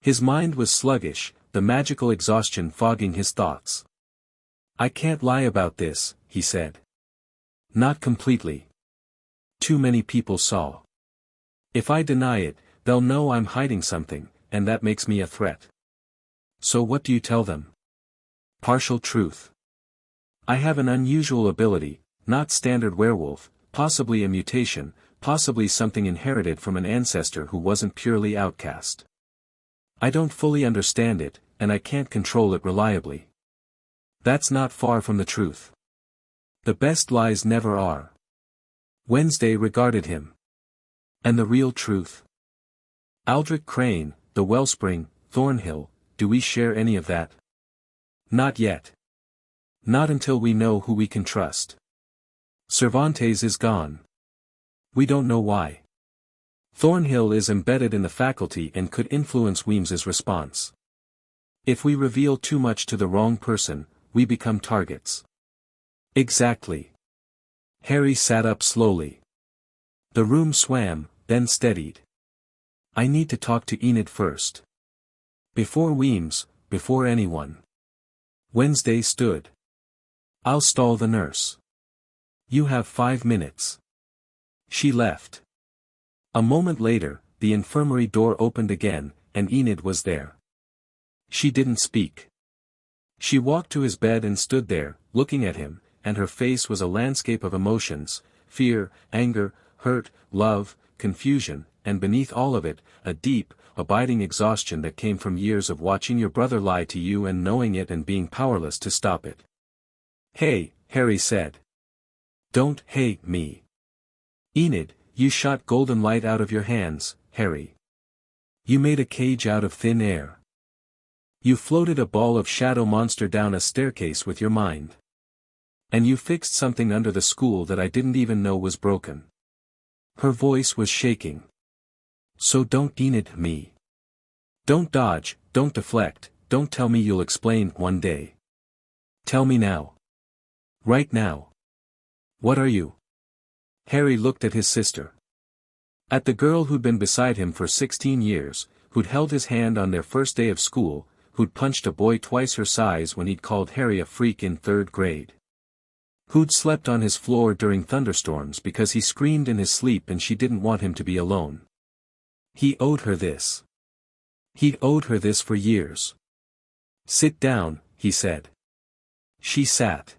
His mind was sluggish, the magical exhaustion fogging his thoughts. I can't lie about this, he said. Not completely. Too many people saw. If I deny it, they'll know I'm hiding something, and that makes me a threat. So what do you tell them? Partial truth. I have an unusual ability, not standard werewolf, possibly a mutation, possibly something inherited from an ancestor who wasn't purely outcast. I don't fully understand it, and I can't control it reliably. That's not far from the truth. The best lies never are. Wednesday regarded him. And the real truth? Aldrich Crane, the Wellspring, Thornhill, do we share any of that? Not yet. Not until we know who we can trust. Cervantes is gone. We don't know why. Thornhill is embedded in the faculty and could influence Weems's response. If we reveal too much to the wrong person, we become targets. Exactly. Harry sat up slowly. The room swam, then steadied. I need to talk to Enid first. Before Weems, before anyone. Wednesday stood. I'll stall the nurse. You have 5 minutes. She left. A moment later, the infirmary door opened again, and Enid was there. She didn't speak. She walked to his bed and stood there, looking at him, and her face was a landscape of emotions, fear, anger, hurt, love, confusion, and beneath all of it, a deep, abiding exhaustion that came from years of watching your brother lie to you and knowing it and being powerless to stop it. Hey, Harry said. Don't hey me. Enid, you shot golden light out of your hands, Harry. You made a cage out of thin air. You floated a ball of shadow monster down a staircase with your mind. And you fixed something under the school that I didn't even know was broken. Her voice was shaking. So don't Enid me. Don't dodge, don't deflect, don't tell me you'll explain one day. Tell me now. Right now. What are you? Harry looked at his sister. At the girl who'd been beside him for 16 years, who'd held his hand on their first day of school, who'd punched a boy twice her size when he'd called Harry a freak in 3rd grade. Who'd slept on his floor during thunderstorms because he screamed in his sleep and she didn't want him to be alone. He owed her this. He'd owed her this for years. Sit down, he said. She sat.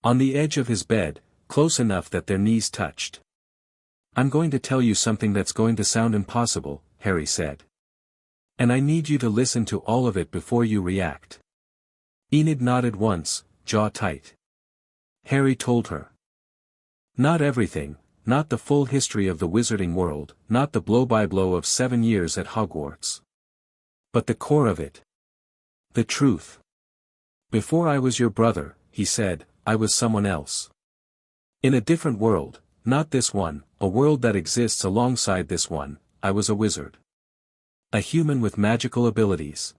On the edge of his bed, close enough that their knees touched. I'm going to tell you something that's going to sound impossible, Harry said. And I need you to listen to all of it before you react. Enid nodded once, jaw tight. Harry told her. Not everything, not the full history of the wizarding world, not the blow-by-blow of 7 years at Hogwarts. But the core of it. The truth. Before I was your brother, he said, I was someone else. In a different world, not this one, a world that exists alongside this one, I was a wizard. A human with magical abilities.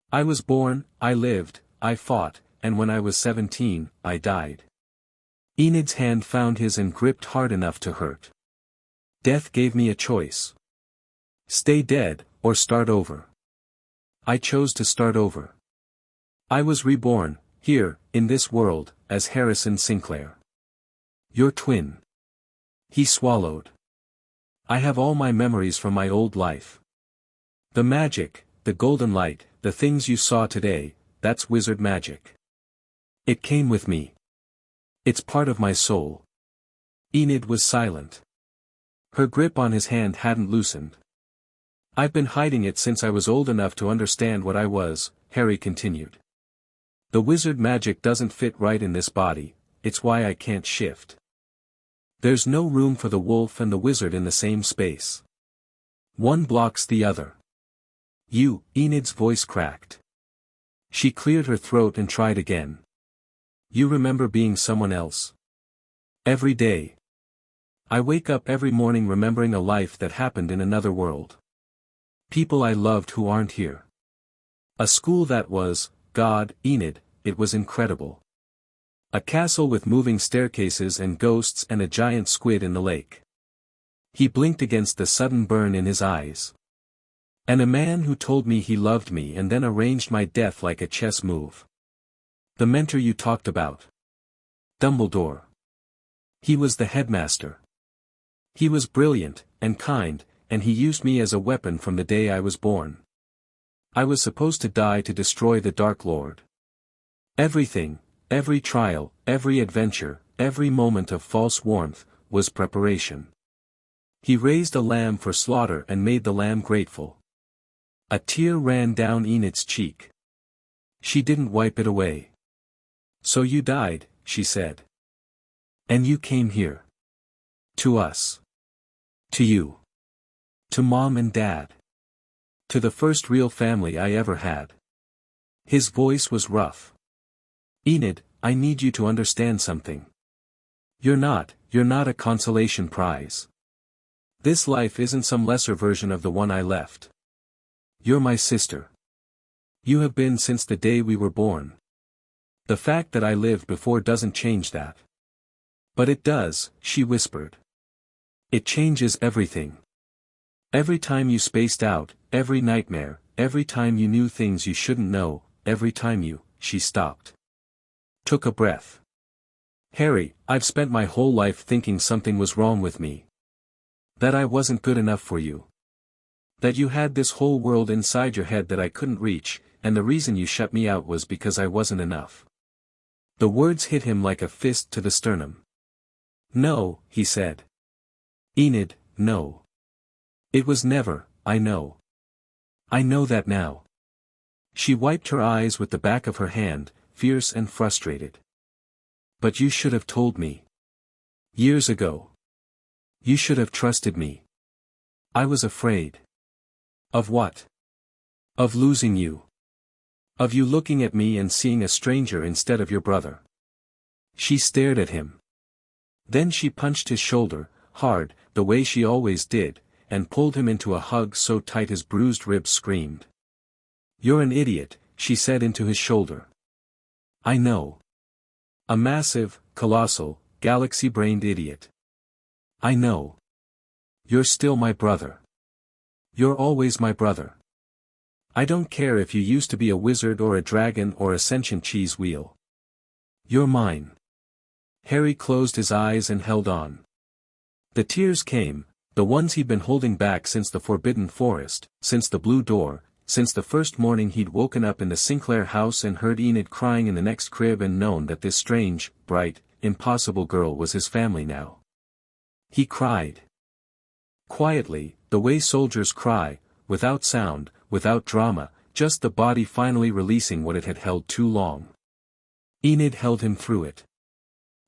I was born, I lived, I fought, and when I was 17, I died. Enid's hand found his and gripped hard enough to hurt. Death gave me a choice. Stay dead, or start over. I chose to start over. I was reborn, here, in this world, as Harrison Sinclair. Your twin. He swallowed. I have all my memories from my old life. The magic, the golden light, the things you saw today, that's wizard magic. It came with me. It's part of my soul. Enid was silent. Her grip on his hand hadn't loosened. I've been hiding it since I was old enough to understand what I was, Harry continued. The wizard magic doesn't fit right in this body, it's why I can't shift. There's no room for the wolf and the wizard in the same space. One blocks the other. You, Enid's voice cracked. She cleared her throat and tried again. You remember being someone else? Every day. I wake up every morning remembering a life that happened in another world. People I loved who aren't here. A school that was, God, Enid, it was incredible. A castle with moving staircases and ghosts and a giant squid in the lake. He blinked against the sudden burn in his eyes. And a man who told me he loved me and then arranged my death like a chess move. The mentor you talked about. Dumbledore. He was the headmaster. He was brilliant, and kind, and he used me as a weapon from the day I was born. I was supposed to die to destroy the Dark Lord. Everything, every trial, every adventure, every moment of false warmth, was preparation. He raised a lamb for slaughter and made the lamb grateful. A tear ran down Enid's cheek. She didn't wipe it away. So you died, she said. And you came here. To us. To you. To Mom and Dad. To the first real family I ever had. His voice was rough. Enid, I need you to understand something. You're not a consolation prize. This life isn't some lesser version of the one I left. You're my sister. You have been since the day we were born. The fact that I lived before doesn't change that. But it does, she whispered. It changes everything. Every time you spaced out, every nightmare, every time you knew things you shouldn't know, every time you, she stopped. Took a breath. Harry, I've spent my whole life thinking something was wrong with me. That I wasn't good enough for you. That you had this whole world inside your head that I couldn't reach, and the reason you shut me out was because I wasn't enough. The words hit him like a fist to the sternum. No, he said. Enid, no. It was never, I know. I know that now. She wiped her eyes with the back of her hand, fierce and frustrated. But you should have told me. Years ago. You should have trusted me. I was afraid. Of what? Of losing you. Of you looking at me and seeing a stranger instead of your brother. She stared at him. Then she punched his shoulder, hard, the way she always did, and pulled him into a hug so tight his bruised ribs screamed. You're an idiot, she said into his shoulder. I know. A massive, colossal, galaxy-brained idiot. I know. You're still my brother. You're always my brother. I don't care if you used to be a wizard or a dragon or a sentient cheese wheel. You're mine. Harry closed his eyes and held on. The tears came, the ones he'd been holding back since the Forbidden Forest, since the Blue Door, since the first morning he'd woken up in the Sinclair house and heard Enid crying in the next crib and known that this strange, bright, impossible girl was his family now. He cried. Quietly, the way soldiers cry, without sound, without drama, just the body finally releasing what it had held too long. Enid held him through it.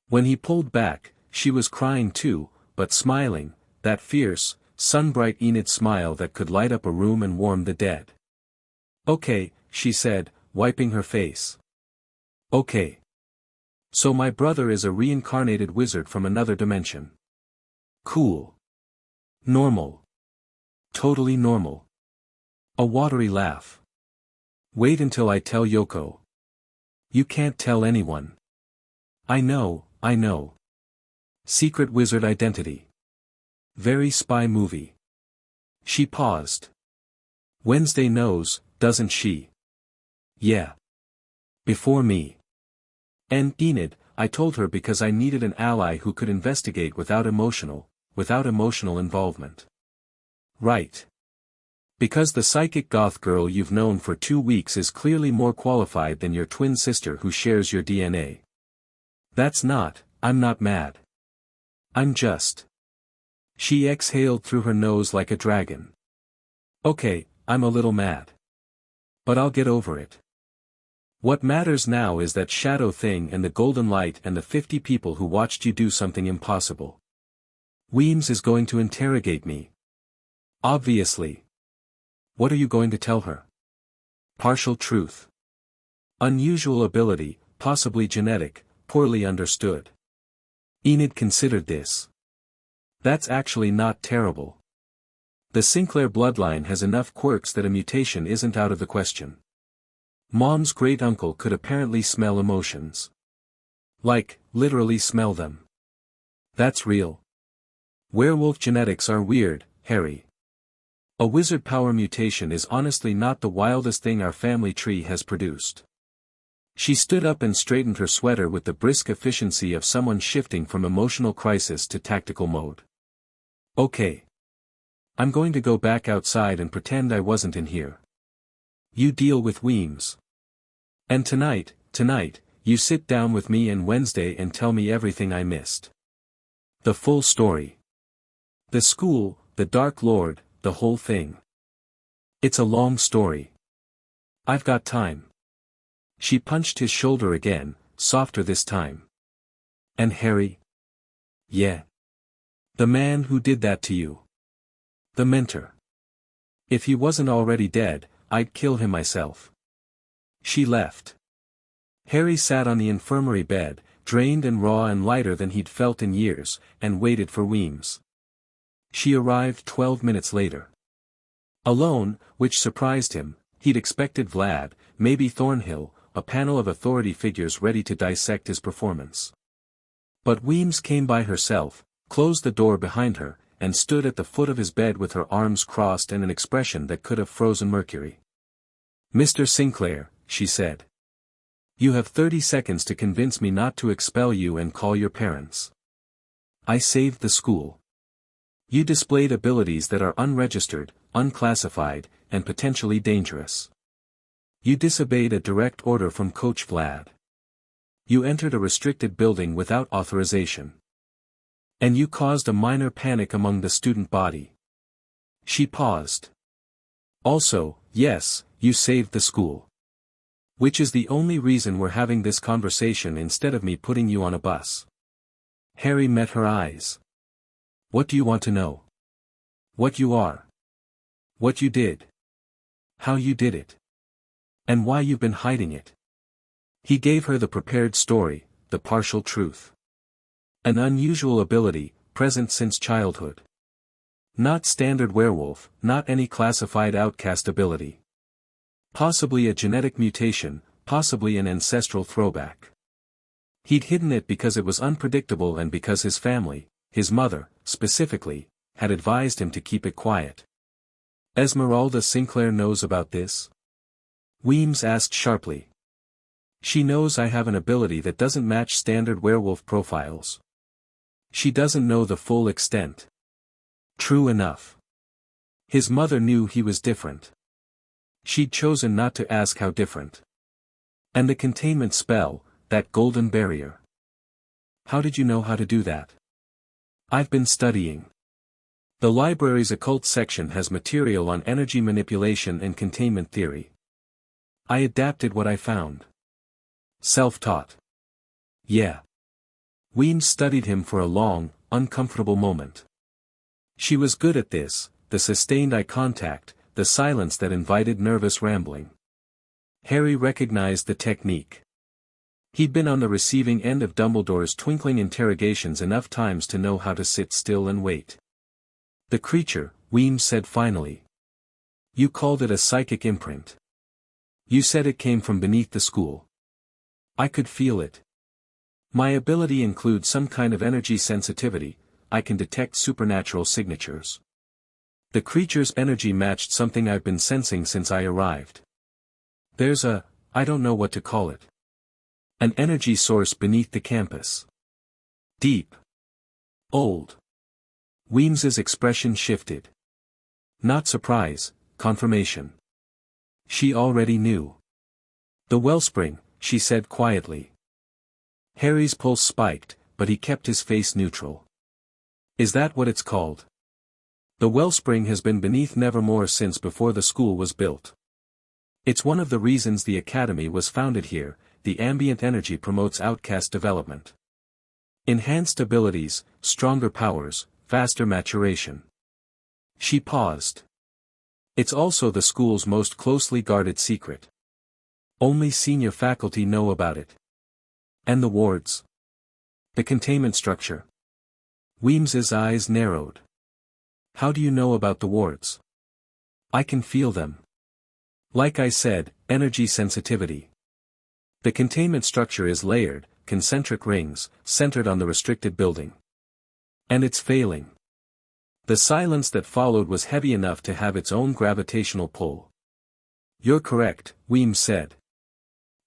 When he pulled back, she was crying too, but smiling, that fierce, sun-bright Enid smile that could light up a room and warm the dead. Okay, she said, wiping her face. Okay. So my brother is a reincarnated wizard from another dimension. Cool. Normal. Totally normal. A watery laugh. Wait until I tell Yoko. You can't tell anyone. I know. Secret wizard identity. Very spy movie. She paused. Wednesday knows, doesn't she? Yeah. Before me. And Enid, I told her because I needed an ally who could investigate without emotional involvement. Right. Because the psychic goth girl you've known for 2 weeks is clearly more qualified than your twin sister who shares your DNA. I'm not mad. I'm just. She exhaled through her nose like a dragon. Okay, I'm a little mad. But I'll get over it. What matters now is that shadow thing and the golden light and the 50 people who watched you do something impossible. Weems is going to interrogate me. Obviously. What are you going to tell her? Partial truth. Unusual ability, possibly genetic, poorly understood. Enid considered this. That's actually not terrible. The Sinclair bloodline has enough quirks that a mutation isn't out of the question. Mom's great-uncle could apparently smell emotions. Like, literally smell them. That's real. Werewolf genetics are weird, Harry. A wizard power mutation is honestly not the wildest thing our family tree has produced. She stood up and straightened her sweater with the brisk efficiency of someone shifting from emotional crisis to tactical mode. Okay. I'm going to go back outside and pretend I wasn't in here. You deal with Weems. And tonight, you sit down with me and Wednesday and tell me everything I missed. The full story. The school, the Dark Lord, the whole thing. It's a long story. I've got time. She punched his shoulder again, softer this time. And Harry? Yeah. The man who did that to you. The mentor. If he wasn't already dead, I'd kill him myself. She left. Harry sat on the infirmary bed, drained and raw and lighter than he'd felt in years, and waited for Weems. She arrived 12 minutes later. Alone, which surprised him. He'd expected Vlad, maybe Thornhill, a panel of authority figures ready to dissect his performance. But Weems came by herself, closed the door behind her, and stood at the foot of his bed with her arms crossed and an expression that could have frozen mercury. "Mr. Sinclair," she said. "You have 30 seconds to convince me not to expel you and call your parents. I saved the school. You displayed abilities that are unregistered, unclassified, and potentially dangerous. You disobeyed a direct order from Coach Vlad. You entered a restricted building without authorization. And you caused a minor panic among the student body." She paused. "Also, yes, you saved the school. Which is the only reason we're having this conversation instead of me putting you on a bus." Harry met her eyes. "What do you want to know? What you are. What you did. How you did it. And why you've been hiding it." He gave her the prepared story, the partial truth. An unusual ability, present since childhood. Not standard werewolf, not any classified outcast ability. Possibly a genetic mutation, possibly an ancestral throwback. He'd hidden it because it was unpredictable and because his family, his mother, specifically, had advised him to keep it quiet. "Esmeralda Sinclair knows about this?" Weems asked sharply. "She knows I have an ability that doesn't match standard werewolf profiles. She doesn't know the full extent." True enough. His mother knew he was different. She'd chosen not to ask how different. And the containment spell, that golden barrier. "How did you know how to do that?" "I've been studying. The library's occult section has material on energy manipulation and containment theory. I adapted what I found." Self-taught. "Yeah." Weems studied him for a long, uncomfortable moment. She was good at this, the sustained eye contact, the silence that invited nervous rambling. Harry recognized the technique. He'd been on the receiving end of Dumbledore's twinkling interrogations enough times to know how to sit still and wait. "The creature," Weems said finally. "You called it a psychic imprint. You said it came from beneath the school. I could feel it. My ability includes some kind of energy sensitivity. I can detect supernatural signatures. The creature's energy matched something I've been sensing since I arrived. There's I don't know what to call it. An energy source beneath the campus. Deep. Old." Weems's expression shifted. Not surprise, confirmation. She already knew. "The wellspring," she said quietly. Harry's pulse spiked, but he kept his face neutral. "Is that what it's called?" "The wellspring has been beneath Nevermore since before the school was built. It's one of the reasons the academy was founded here. The ambient energy promotes outcast development. Enhanced abilities, stronger powers, faster maturation." She paused. "It's also the school's most closely guarded secret. Only senior faculty know about it." "And the wards? The containment structure?" Weems's eyes narrowed. "How do you know about the wards?" "I can feel them. Like I said, energy sensitivity. The containment structure is layered, concentric rings, centered on the restricted building. And it's failing." The silence that followed was heavy enough to have its own gravitational pull. "You're correct," Weems said.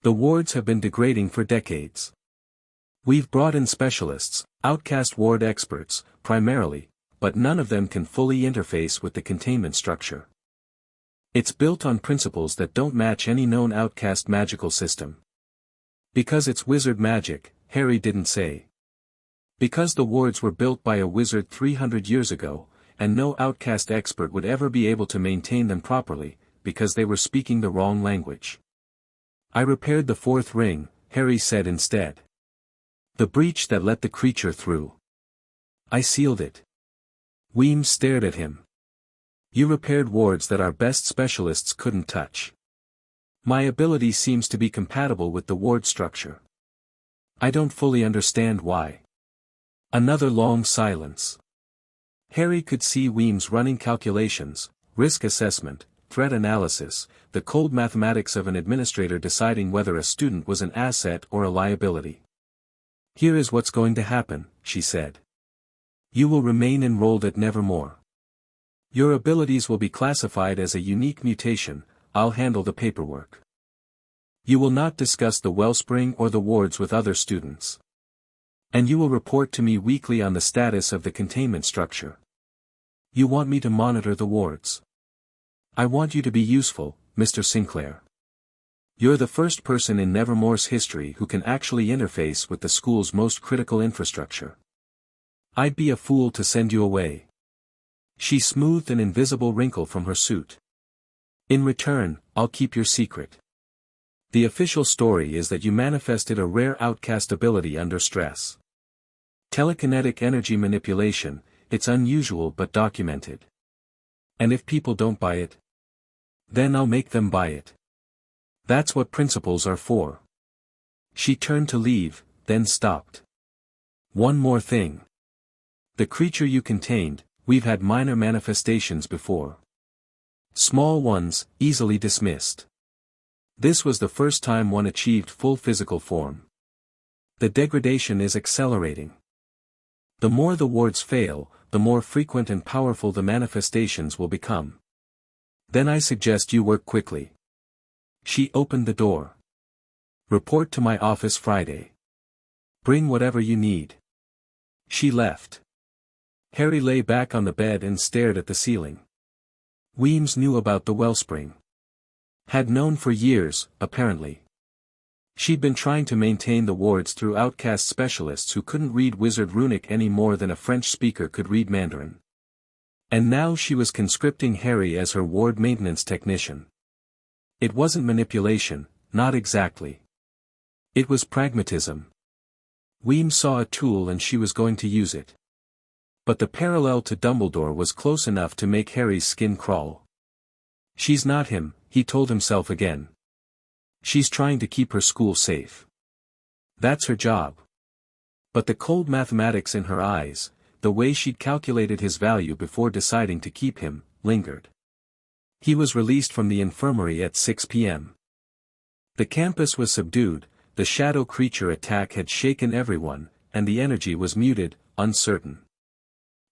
"The wards have been degrading for decades. We've brought in specialists, outcast ward experts, primarily, but none of them can fully interface with the containment structure. It's built on principles that don't match any known outcast magical system. Because it's wizard magic," Harry didn't say. "Because the wards were built by a wizard 300 years ago, and no outcast expert would ever be able to maintain them properly, because they were speaking the wrong language. I repaired the fourth ring," Harry said instead. "The breach that let the creature through. I sealed it. Weems stared at him. You repaired wards that our best specialists couldn't touch. My ability seems to be compatible with the ward structure. I don't fully understand why. Another long silence. Harry could see Weems running calculations, risk assessment, threat analysis, the cold mathematics of an administrator deciding whether a student was an asset or a liability. Here is what's going to happen, she said. You will remain enrolled at Nevermore. Your abilities will be classified as a unique mutation. I'll handle the paperwork. You will not discuss the wellspring or the wards with other students. And you will report to me weekly on the status of the containment structure. You want me to monitor the wards. I want you to be useful, Mr. Sinclair. You're the first person in Nevermore's history who can actually interface with the school's most critical infrastructure. I'd be a fool to send you away. She smoothed an invisible wrinkle from her suit. In return, I'll keep your secret. The official story is that you manifested a rare outcast ability under stress. Telekinetic energy manipulation, it's unusual but documented. And if people don't buy it, then I'll make them buy it. That's what principles are for. She turned to leave, then stopped. One more thing. The creature you contained, we've had minor manifestations before. Small ones, easily dismissed. This was the first time one achieved full physical form. The degradation is accelerating. The more the wards fail, the more frequent and powerful the manifestations will become. Then I suggest you work quickly. She opened the door. Report to my office Friday. Bring whatever you need. She left. Harry lay back on the bed and stared at the ceiling. Weems knew about the wellspring. Had known for years, apparently. She'd been trying to maintain the wards through outcast specialists who couldn't read Wizard Runic any more than a French speaker could read Mandarin. And now she was conscripting Harry as her ward maintenance technician. It wasn't manipulation, not exactly. It was pragmatism. Weems saw a tool and she was going to use it. But the parallel to Dumbledore was close enough to make Harry's skin crawl. She's not him, he told himself again. She's trying to keep her school safe. That's her job. But the cold mathematics in her eyes, the way she'd calculated his value before deciding to keep him, lingered. He was released from the infirmary at 6 p.m. The campus was subdued, the shadow creature attack had shaken everyone, and the energy was muted, uncertain.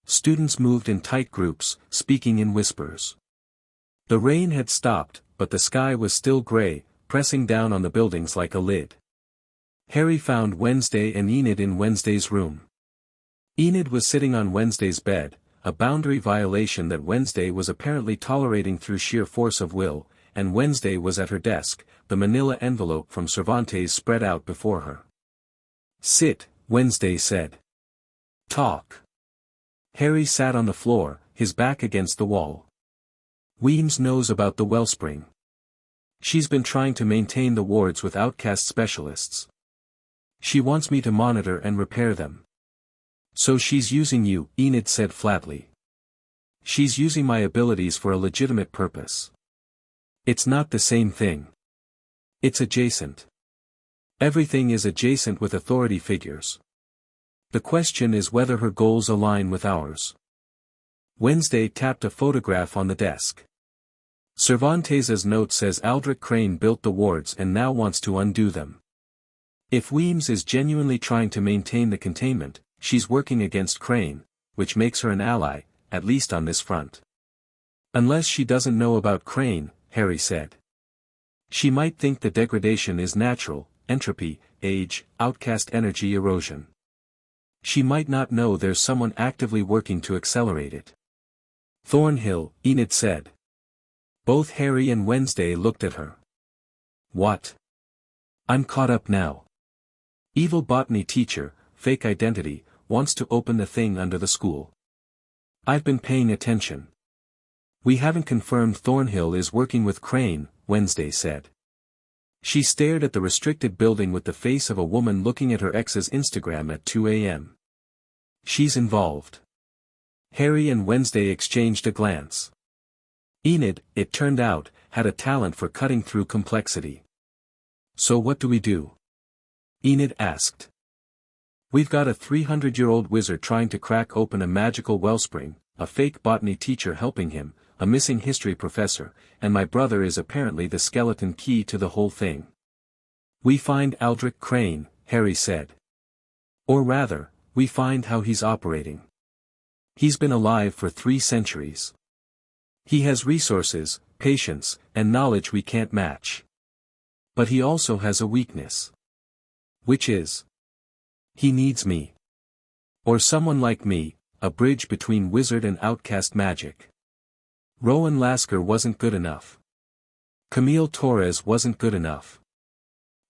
Students moved in tight groups, speaking in whispers. The rain had stopped, but the sky was still gray, pressing down on the buildings like a lid. Harry found Wednesday and Enid in Wednesday's room. Enid was sitting on Wednesday's bed, a boundary violation that Wednesday was apparently tolerating through sheer force of will, and Wednesday was at her desk, the manila envelope from Cervantes spread out before her. Sit, Wednesday said. Talk. Harry sat on the floor, his back against the wall. Weems knows about the wellspring. She's been trying to maintain the wards with outcast specialists. She wants me to monitor and repair them. So she's using you, Enid said flatly. She's using my abilities for a legitimate purpose. It's not the same thing. It's adjacent. Everything is adjacent with authority figures. The question is whether her goals align with ours. Wednesday tapped a photograph on the desk. Cervantes's note says Aldrich Crane built the wards and now wants to undo them. If Weems is genuinely trying to maintain the containment, she's working against Crane, which makes her an ally, at least on this front. Unless she doesn't know about Crane, Harry said. She might think the degradation is natural, entropy, age, outcast energy erosion. She might not know there's someone actively working to accelerate it. Thornhill, Enid said. Both Harry and Wednesday looked at her. What? I'm caught up now. Evil botany teacher, fake identity, wants to open the thing under the school. I've been paying attention. We haven't confirmed Thornhill is working with Crane, Wednesday said. She stared at the restricted building with the face of a woman looking at her ex's Instagram at 2 a.m. She's involved. Harry and Wednesday exchanged a glance. Enid, it turned out, had a talent for cutting through complexity. So what do we do? Enid asked. We've got a 300-year-old wizard trying to crack open a magical wellspring, a fake botany teacher helping him, a missing history professor, and my brother is apparently the skeleton key to the whole thing. We find Aldrich Crane, Harry said. Or rather, we find how he's operating. He's been alive for 3 centuries. He has resources, patience, and knowledge we can't match. But he also has a weakness. Which is? He needs me. Or someone like me, a bridge between wizard and outcast magic. Rowan Lasker wasn't good enough. Camille Torres wasn't good enough.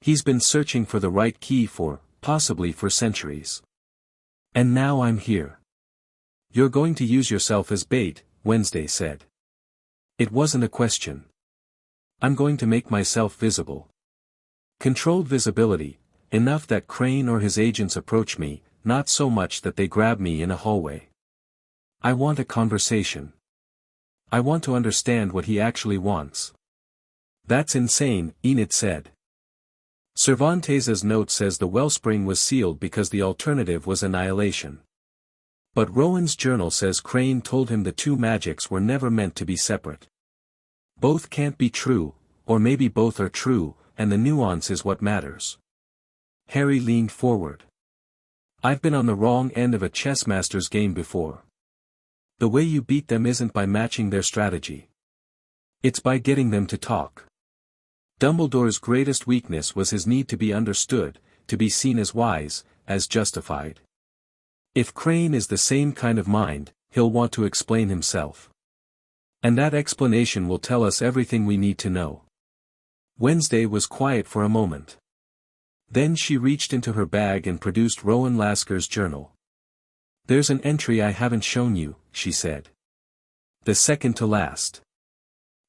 He's been searching for the right key possibly for centuries. And now I'm here. You're going to use yourself as bait, Wednesday said. It wasn't a question. I'm going to make myself visible. Controlled visibility, enough that Crane or his agents approach me, not so much that they grab me in a hallway. I want a conversation. I want to understand what he actually wants. That's insane, Enid said. Cervantes's note says the wellspring was sealed because the alternative was annihilation. But Rowan's journal says Crane told him the 2 magics were never meant to be separate. Both can't be true, or maybe both are true, and the nuance is what matters. Harry leaned forward. I've been on the wrong end of a chess master's game before. The way you beat them isn't by matching their strategy. It's by getting them to talk. Dumbledore's greatest weakness was his need to be understood, to be seen as wise, as justified. If Crane is the same kind of mind, he'll want to explain himself. And that explanation will tell us everything we need to know. Wednesday was quiet for a moment. Then she reached into her bag and produced Rowan Lasker's journal. There's an entry I haven't shown you, she said. The second to last.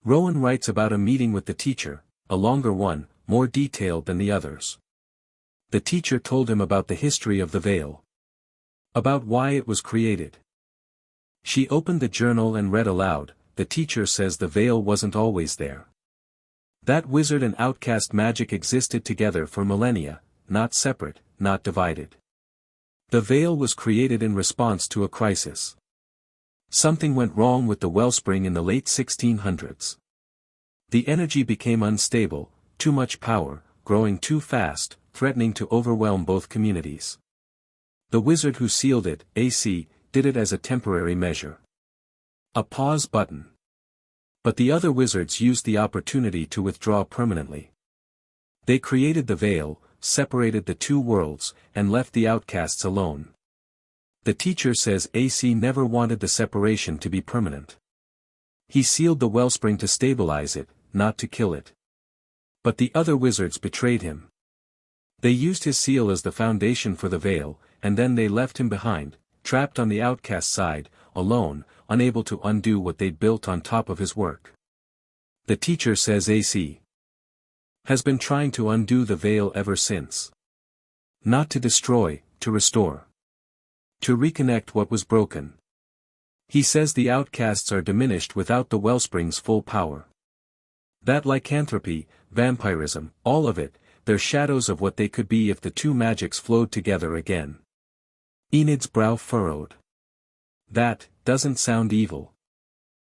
Rowan writes about a meeting with the teacher, a longer one, more detailed than the others. The teacher told him about the history of the veil. About why it was created. She opened the journal and read aloud, the teacher says the veil wasn't always there. That wizard and outcast magic existed together for millennia, not separate, not divided. The veil was created in response to a crisis. Something went wrong with the wellspring in the late 1600s. The energy became unstable, too much power, growing too fast, threatening to overwhelm both communities. The wizard who sealed it, AC, did it as a temporary measure. A pause button. But the other wizards used the opportunity to withdraw permanently. They created the veil, separated the 2 worlds, and left the outcasts alone. The teacher says AC never wanted the separation to be permanent. He sealed the wellspring to stabilize it, not to kill it. But the other wizards betrayed him. They used his seal as the foundation for the veil, and then they left him behind, trapped on the outcast side, alone, unable to undo what they'd built on top of his work. The teacher says AC has been trying to undo the veil ever since. Not to destroy, to restore. To reconnect what was broken. He says the outcasts are diminished without the wellspring's full power. That lycanthropy, vampirism, all of it, they're shadows of what they could be if the 2 magics flowed together again. Enid's brow furrowed. That doesn't sound evil.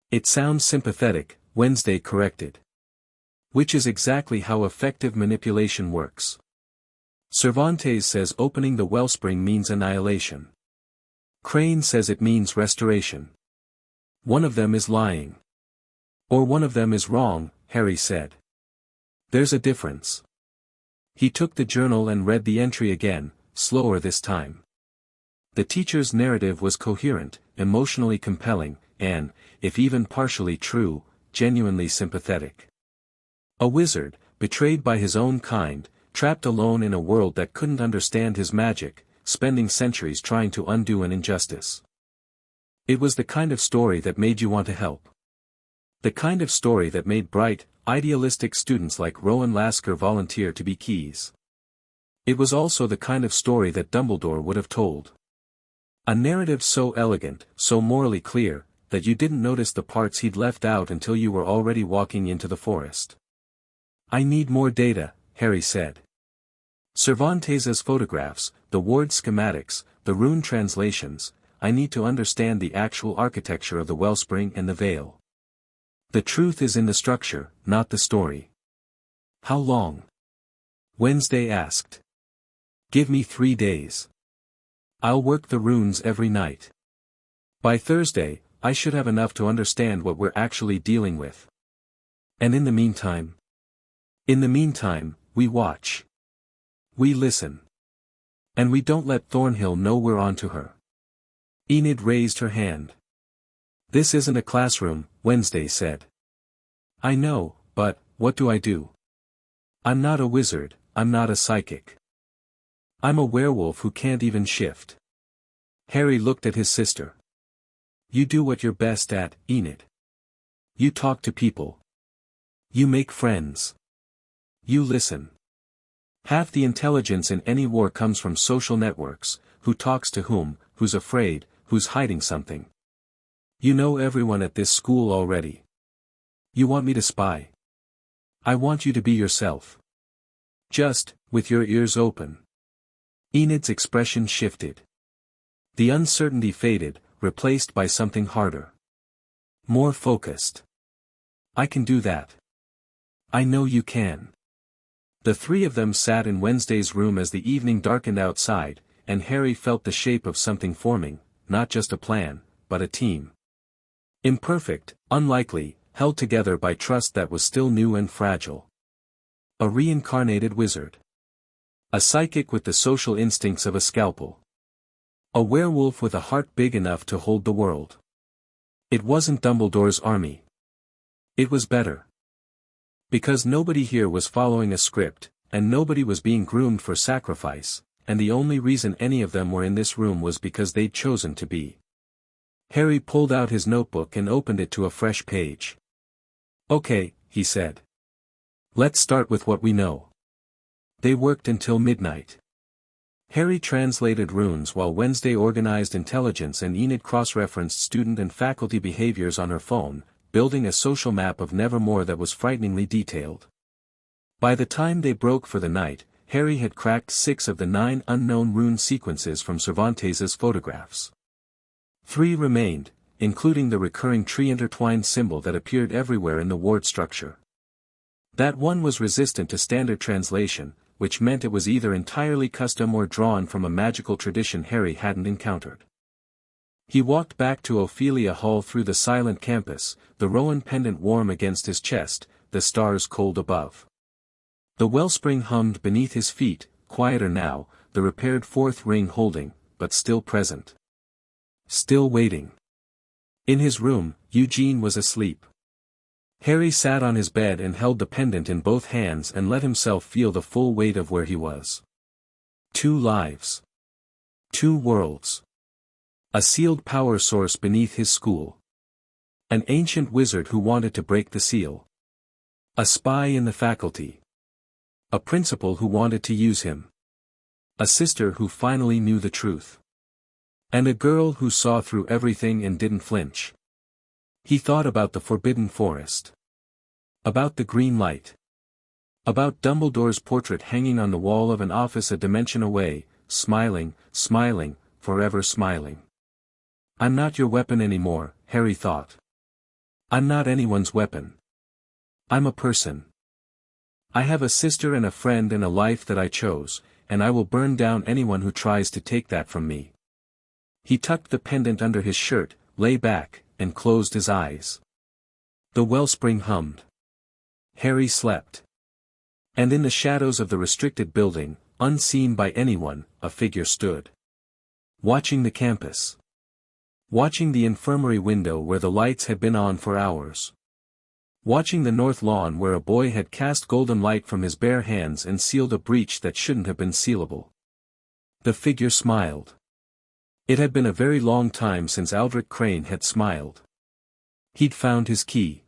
It sounds sympathetic, Wednesday corrected. Which is exactly how effective manipulation works. Cervantes says opening the wellspring means annihilation. Crane says it means restoration. One of them is lying. Or one of them is wrong, Harry said. There's a difference. He took the journal and read the entry again, slower this time. The teacher's narrative was coherent, emotionally compelling, and, if even partially true, genuinely sympathetic. A wizard, betrayed by his own kind, trapped alone in a world that couldn't understand his magic, spending centuries trying to undo an injustice. It was the kind of story that made you want to help. The kind of story that made bright, idealistic students like Rowan Lasker volunteer to be keys. It was also the kind of story that Dumbledore would have told. A narrative so elegant, so morally clear, that you didn't notice the parts he'd left out until you were already walking into the forest. I need more data, Harry said. Cervantes's photographs, the ward schematics, the rune translations, I need to understand the actual architecture of the wellspring and the veil. The truth is in the structure, not the story. How long? Wednesday asked. Give me 3 days. I'll work the runes every night. By Thursday, I should have enough to understand what we're actually dealing with. And in the meantime? In the meantime, we watch. We listen. And we don't let Thornhill know we're on to her. Enid raised her hand. This isn't a classroom, Wednesday said. I know, but, what do I do? I'm not a wizard, I'm not a psychic. I'm a werewolf who can't even shift. Harry looked at his sister. You do what you're best at, Enid. You talk to people. You make friends. You listen. Half the intelligence in any war comes from social networks, who talks to whom, who's afraid, who's hiding something. You know everyone at this school already. You want me to spy? I want you to be yourself. Just, with your ears open. Enid's expression shifted. The uncertainty faded, replaced by something harder. More focused. I can do that. I know you can. The three of them sat in Wednesday's room as the evening darkened outside, and Harry felt the shape of something forming, not just a plan, but a team. Imperfect, unlikely, held together by trust that was still new and fragile. A reincarnated wizard. A psychic with the social instincts of a scalpel. A werewolf with a heart big enough to hold the world. It wasn't Dumbledore's army. It was better. Because nobody here was following a script, and nobody was being groomed for sacrifice, and the only reason any of them were in this room was because they'd chosen to be. Harry pulled out his notebook and opened it to a fresh page. Okay, he said. Let's start with what we know. They worked until midnight. Harry translated runes while Wednesday organized intelligence and Enid cross-referenced student and faculty behaviors on her phone, building a social map of Nevermore that was frighteningly detailed. By the time they broke for the night, Harry had cracked 6 of the 9 unknown rune sequences from Cervantes's photographs. 3 remained, including the recurring tree-intertwined symbol that appeared everywhere in the ward structure. That one was resistant to standard translation, which meant it was either entirely custom or drawn from a magical tradition Harry hadn't encountered. He walked back to Ophelia Hall through the silent campus, the Rowan pendant warm against his chest, the stars cold above. The wellspring hummed beneath his feet, quieter now, the repaired 4th ring holding, but still present. Still waiting. In his room, Eugene was asleep. Harry sat on his bed and held the pendant in both hands and let himself feel the full weight of where he was. 2 lives. 2 worlds. A sealed power source beneath his school. An ancient wizard who wanted to break the seal. A spy in the faculty. A principal who wanted to use him. A sister who finally knew the truth. And a girl who saw through everything and didn't flinch. He thought about the forbidden forest. About the green light. About Dumbledore's portrait hanging on the wall of an office a dimension away, smiling, smiling, forever smiling. I'm not your weapon anymore, Harry thought. I'm not anyone's weapon. I'm a person. I have a sister and a friend and a life that I chose, and I will burn down anyone who tries to take that from me. He tucked the pendant under his shirt, lay back, and closed his eyes. The wellspring hummed. Harry slept. And in the shadows of the restricted building, unseen by anyone, a figure stood. Watching the campus. Watching the infirmary window where the lights had been on for hours. Watching the north lawn where a boy had cast golden light from his bare hands and sealed a breach that shouldn't have been sealable. The figure smiled. It had been a very long time since Aldrich Crane had smiled. He'd found his key.